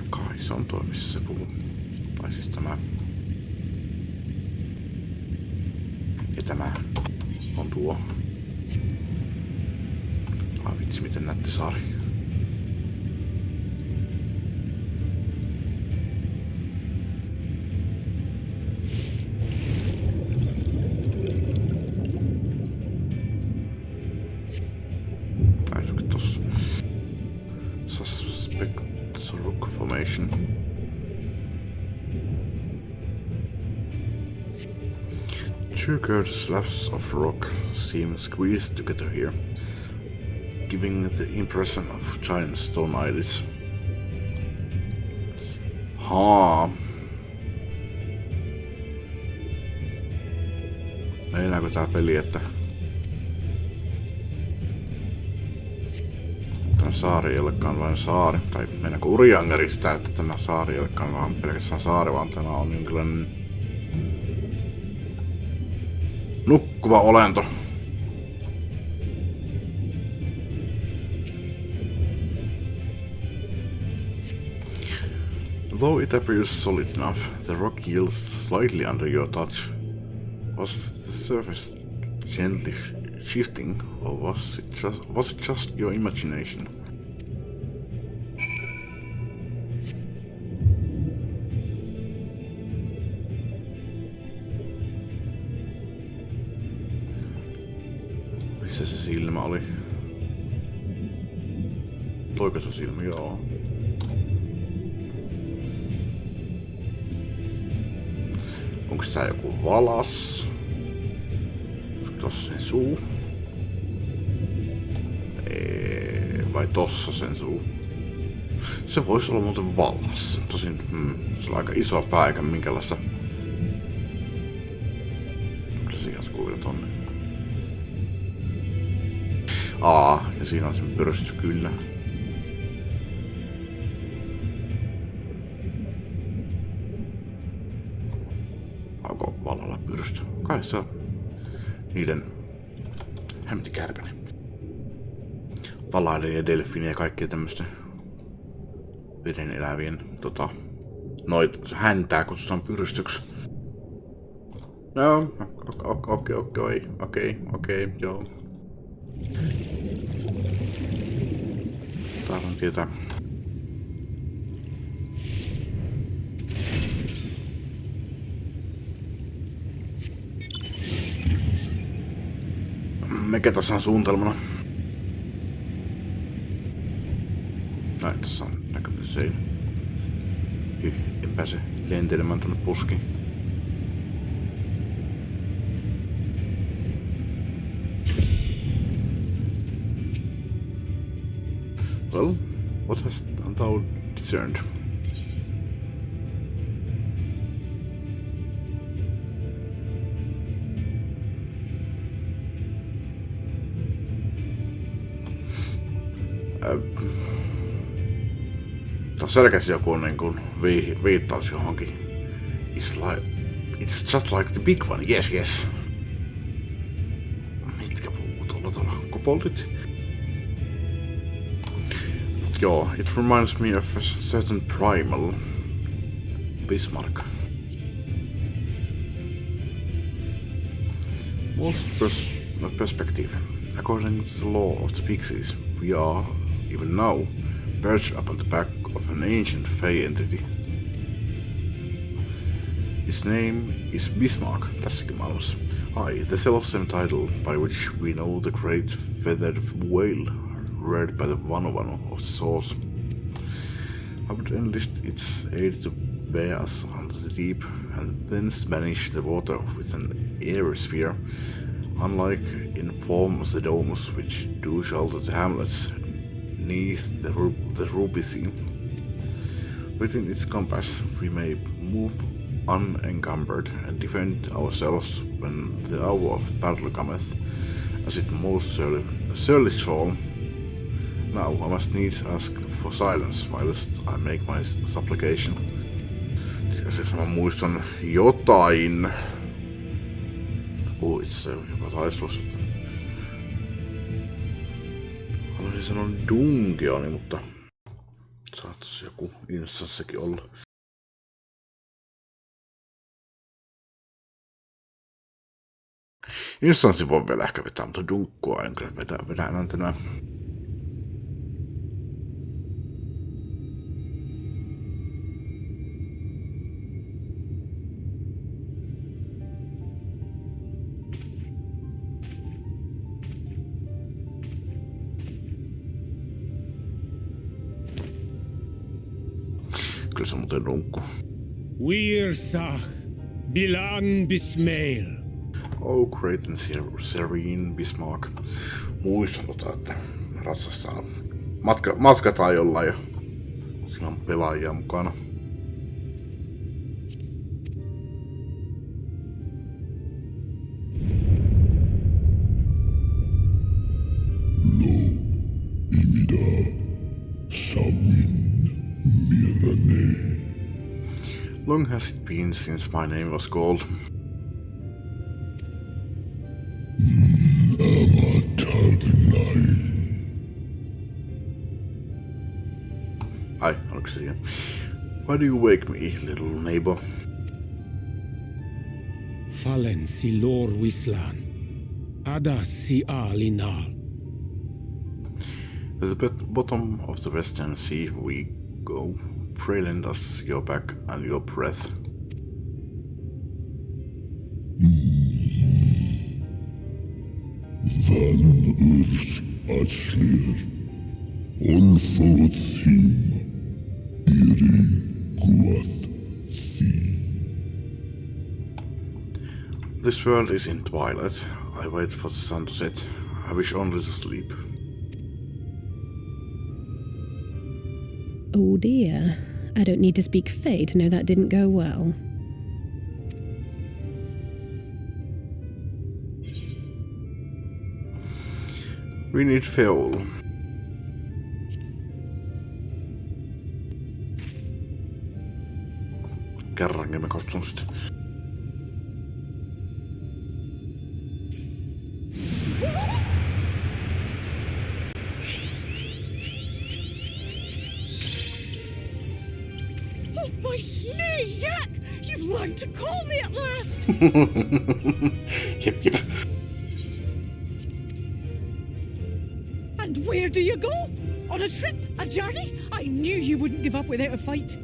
Kai se on toi, missä se puhuu. Tai siis tämä. Ja tämä on tuo. Ai vitsi, miten nätti saari. Taisuuko tossa? Suspect rock formation. Two curved slabs of rock seem squeezed together here, giving the impression of giant stone islets. Haa. Meinaako tää peli, että tämä saari ei olekaan vain saari, tai meinaako Uriangeri sitä, että tämä saari ei olekaan vaan pelkästään saari, vaan tämä on jonkinlainen nukkuva olento. Though it appears solid enough, the rock yields slightly under your touch. Was the surface gently shifting, or was it just your imagination? Missä se silmä oli? Toiko se silmä? Joo. Onko tää joku valas? Onko tossa sen suu? Vai tossa sen suu? Se voisi olla muuten valas. Tosin se on aika iso pää eikä minkälaista. Kyllä se jatkuu vielä tonne. Ja siinä on sen pyrsty kyllä. Ai, se on niiden hämtikärpäne. Valaiden ja delfiinien ja kaikkea tämmöstä veden elävien noit häntää kutsutaan pyrstöksi. No, okei, joo. Tahdon tietää. Mikä tässä on suunnitelmana? Näin, tässä on näkynyt seinä. En pääse lentelemään tuonne puskiin. Well, what hast thou discerned? Tuossa selkeästi joku niin kuin viittaus johonkin. It's just like the big one, yes. Mitkä puhuu tuolla koboldit? Joo, it reminds me of a certain primal. Bismarck. Most perspective. According to the law of the pixies, we are, even now, perched upon the back of an ancient fey entity. His name is Bismarck, tässäkin maailmassa. The self-same title by which we know the great feathered whale, reared by the Vanu of the source. I would enlist its aid to bear us onto the deep, and then banish the water with an air sphere, unlike in form of the domes which do shelter the hamlets beneath the Ruby Sea. Within its compass, we may move unencumbered and defend ourselves when the hour of battle cometh, as it most surely shall. Now I must needs ask for silence whilst I make my supplication. Mä muistan jotain. Itse jopa taistelussa. Haluaisin sanoa dungeoni, mutta saattaisi joku instanssekin olla. Instanssi voi vielä ehkä vetää, mutta dunkkua en kyllä vedä enää tänään. Kyllä se on muuten dunkku. Wirsach, Bilan Bismail. Oh, great and serene Bismarck. Muistuta, että ratsastaa matkataan jollain ja sillä on pelaajia mukana. Long has it been since my name was called? Ai, oliko se siinä? Why do you wake me, little neighbor? Fallen si lor wislan. Ada si alinal. At the bottom of the western sea we go. Pray lend us your back and your breath. Van urs atslir. Olfothim. Iri guath thi. This world is in twilight. I wait for the sun to set. I wish only to sleep. Oh dear. I don't need to speak Fey to know that didn't go well. We need fuel. Kerrankin mä katson sitä. Oh, my snay yak! You've learned to call me at last! Yep. And where do you go? On a trip? A journey? I knew you wouldn't give up without a fight.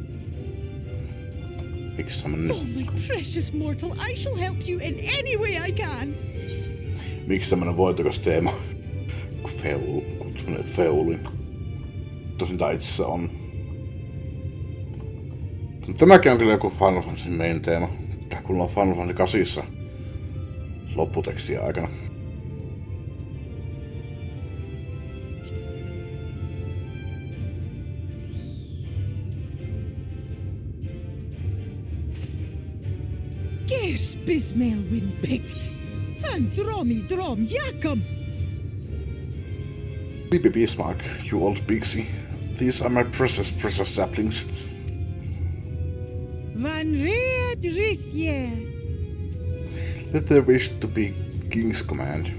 Oh, my precious mortal, I shall help you in any way I can. Miksi tämmönen voitokas teema? Kutsunen feuli. Tosin tää itse on. Tämäkin on kyllä joku Final Fantasy main teema. Tää kun on Final Fantasy 8 lopputekstiä aikana. Gers Bismelwin picked. Van Dromi Drom Jacob. Baby Bismarck, you old pixie. These are my precious saplings. Van Reed Rithye. Let their wish to be king's command.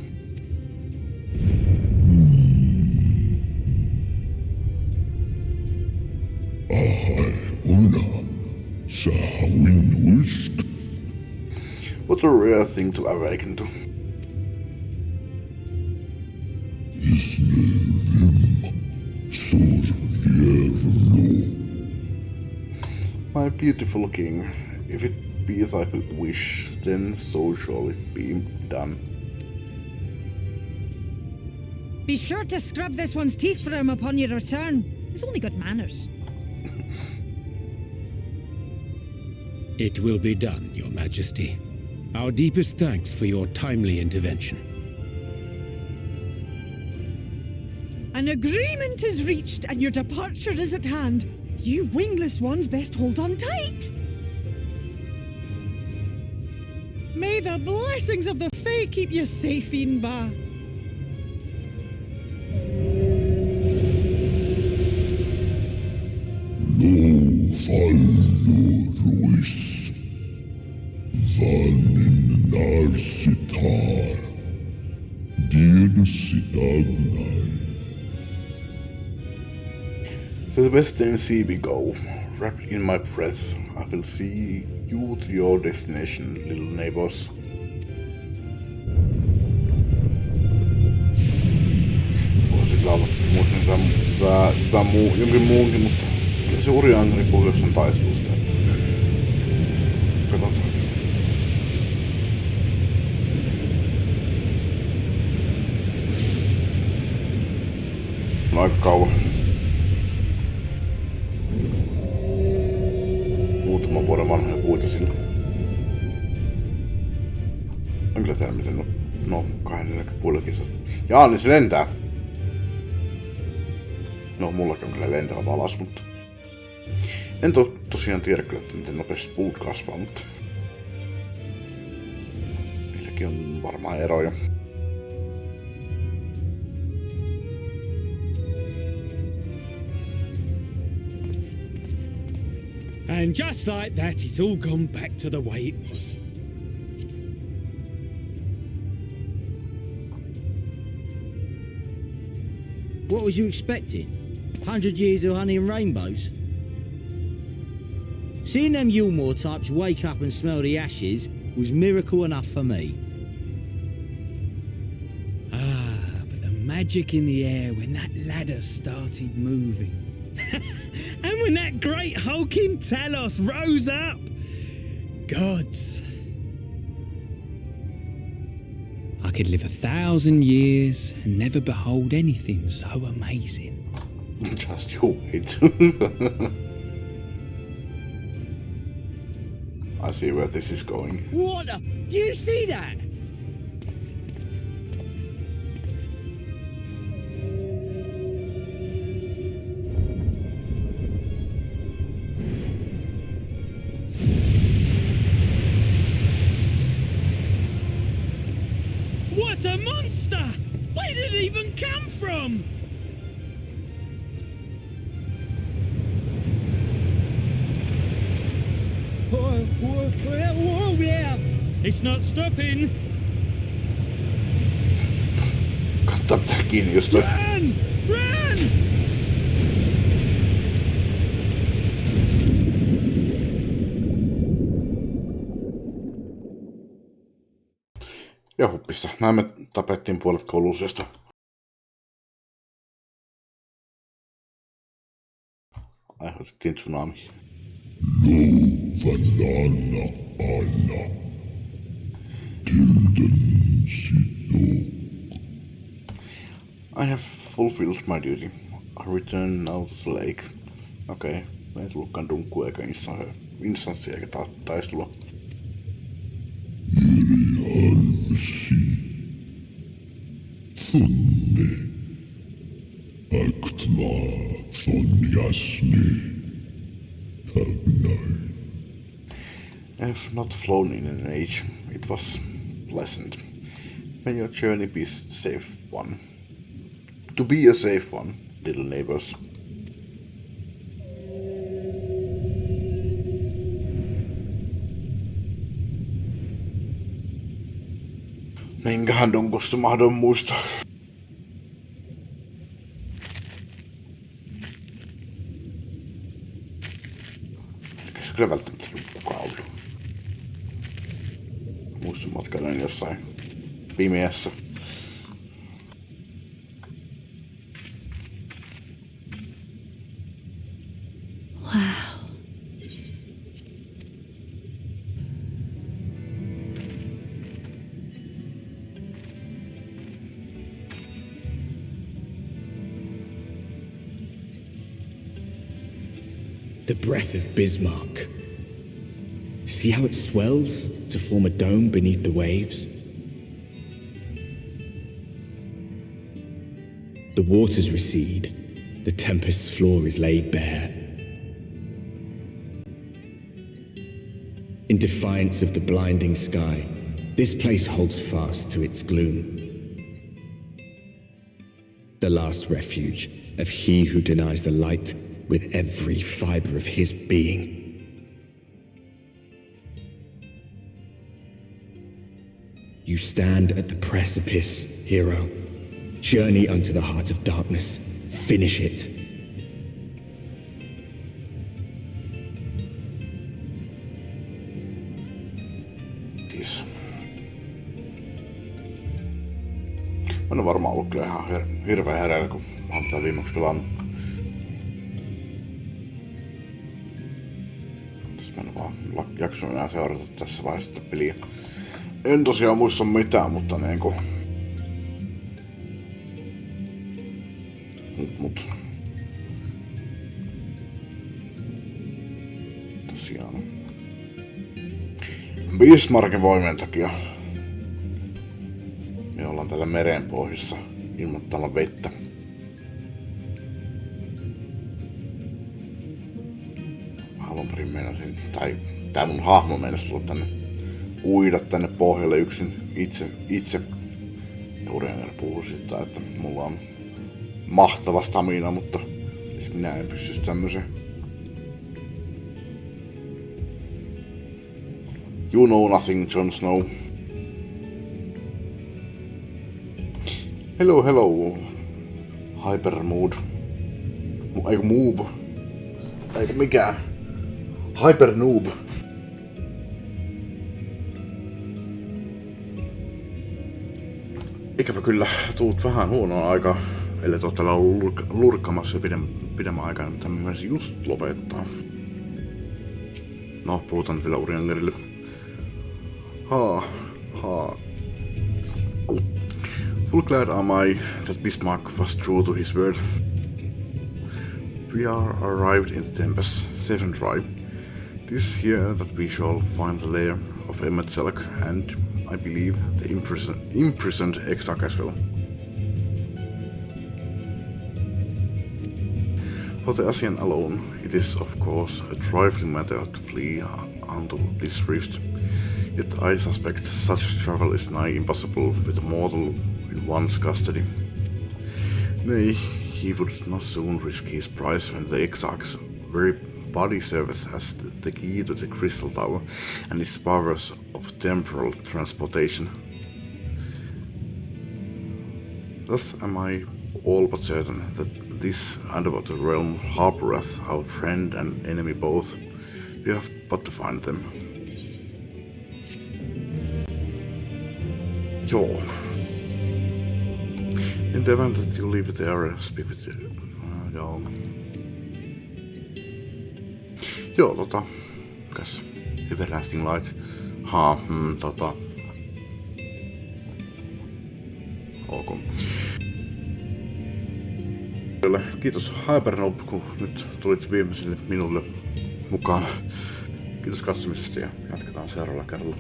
What a rare thing to awaken to. My beautiful king, if it be thy wish, then so shall it be done. Be sure to scrub this one's teeth for him upon your return. He's only got manners. It will be done, Your Majesty. Our deepest thanks for your timely intervention. An agreement is reached and your departure is at hand. You wingless ones best hold on tight. May the blessings of the Fae keep you safe, Inba. To the western sea we go, wrapped in my breath. I will see you to your destination, little neighbors. Voisin laulaa jonkin muunkin, mutta kyllä se Uriangeri puhuu jossain taistelusta. Katsotaan. Aika kauan. Muutaman vuoden vanhoja puita sillä. En kyllä tiedä miten no 2,5 kilsaa. Jaa, niin se lentää. No mullakin on kyllä lentävä valas, mutta en tosiaan tiedä kyllä, että miten nopeasti puut kasvaa, mutta niilläkin on varmaan eroja. And just like that, it's all gone back to the way it was. What was you expecting? 100 years of honey and rainbows? Seeing them Yulmore types wake up and smell the ashes was miracle enough for me. But the magic in the air when that ladder started moving. And when that great hulking Talos rose up! Gods! I could live 1,000 years and never behold anything so amazing. Just you wait. I see where this is going. What the? Do you see that? What a monster! Where did it even come from? Whoa there! It's not stopping! Kattaa pitää kiinni just toi. Run! Run! Ja huppissa. Näin me tapettiin puolet Kolusiosta. Aiheutettiin tsunami. Luvalana ana. Tilden sidok. I have fulfilled my duty. I return now to the lake. Okei. Me ei tullutkaan dunkkua eikä instanssi eikä taistelua. Halsi. Funne. Aktva sonjasni. Tagnai. I have not flown in an age. It was pleasant. May your journey be safe one. To be a safe one, little neighbors. Minkähän donkosta mahdon muistaa? Eikä se kyllä välttämättä kukaan ollut. Muistan matkailun jossain pimeässä. Wow. The breath of Bismarck. See how it swells to form a dome beneath the waves? The waters recede. The tempest's floor is laid bare. In defiance of the blinding sky, this place holds fast to its gloom. The last refuge of he who denies the light with every fiber of his being. You stand at the precipice, hero. Journey unto the heart of darkness. Finish it. Mä en varmaan ollut kyllä ihan hirveän hereillä, kun mä oon tätä viimeksi pelannut. Tässä mä en vaan jakso enää seurata tässä vaiheessa tätä peliä. En tosiaan muista mitään, mutta niinku... Mut... Tosiaan... Bismarckin voimien takia me ollaan täällä merenpohjassa ilman täällä vettä. Alun perin meinasin, tai tää mun hahmo meinasi tulla tänne, uida tänne pohjalle yksin itse. Ja Urianger puhuu siitä, että mulla on mahtava stamina, mutta minä en pysty tämmöseen. You know nothing, Jon Snow. Hello. Hypermood. Eiku moob. Eiku mikään. Hypernoob. Ikävä kyllä, tuut vähän huonoa aikaa. Ellei tuot täällä ollut lurkkaamassa pidemmän aikaa, mitä mä voisin just lopettaa. No, puhutaan vielä Uriangerille. Full glad am I that Bismarck was true to his word. We are arrived in the Tempest, safe and dry. Tis here that we shall find the lair of Emmet Selk and, I believe, the imprisoned Exarch as well. For the Asian alone, it is of course a trifling matter to flee unto this rift. Yet I suspect such travel is nigh impossible with a mortal in one's custody. Nay, he would not soon risk his prize when the Exarch's very body serves as the key to the Crystal Tower and its powers of temporal transportation. Thus am I all but certain that this underwater realm harboureth our friend and enemy both. We have but to find them. Joo. In the event that you leave the area, speak with you. Joo. Joo, mikäs? Everlasting Light. Ok. Kiitos Hypernoob, kun nyt tulit viimeiselle minulle mukaan. Kiitos katsomisesta ja jatketaan seuraavalla kerralla.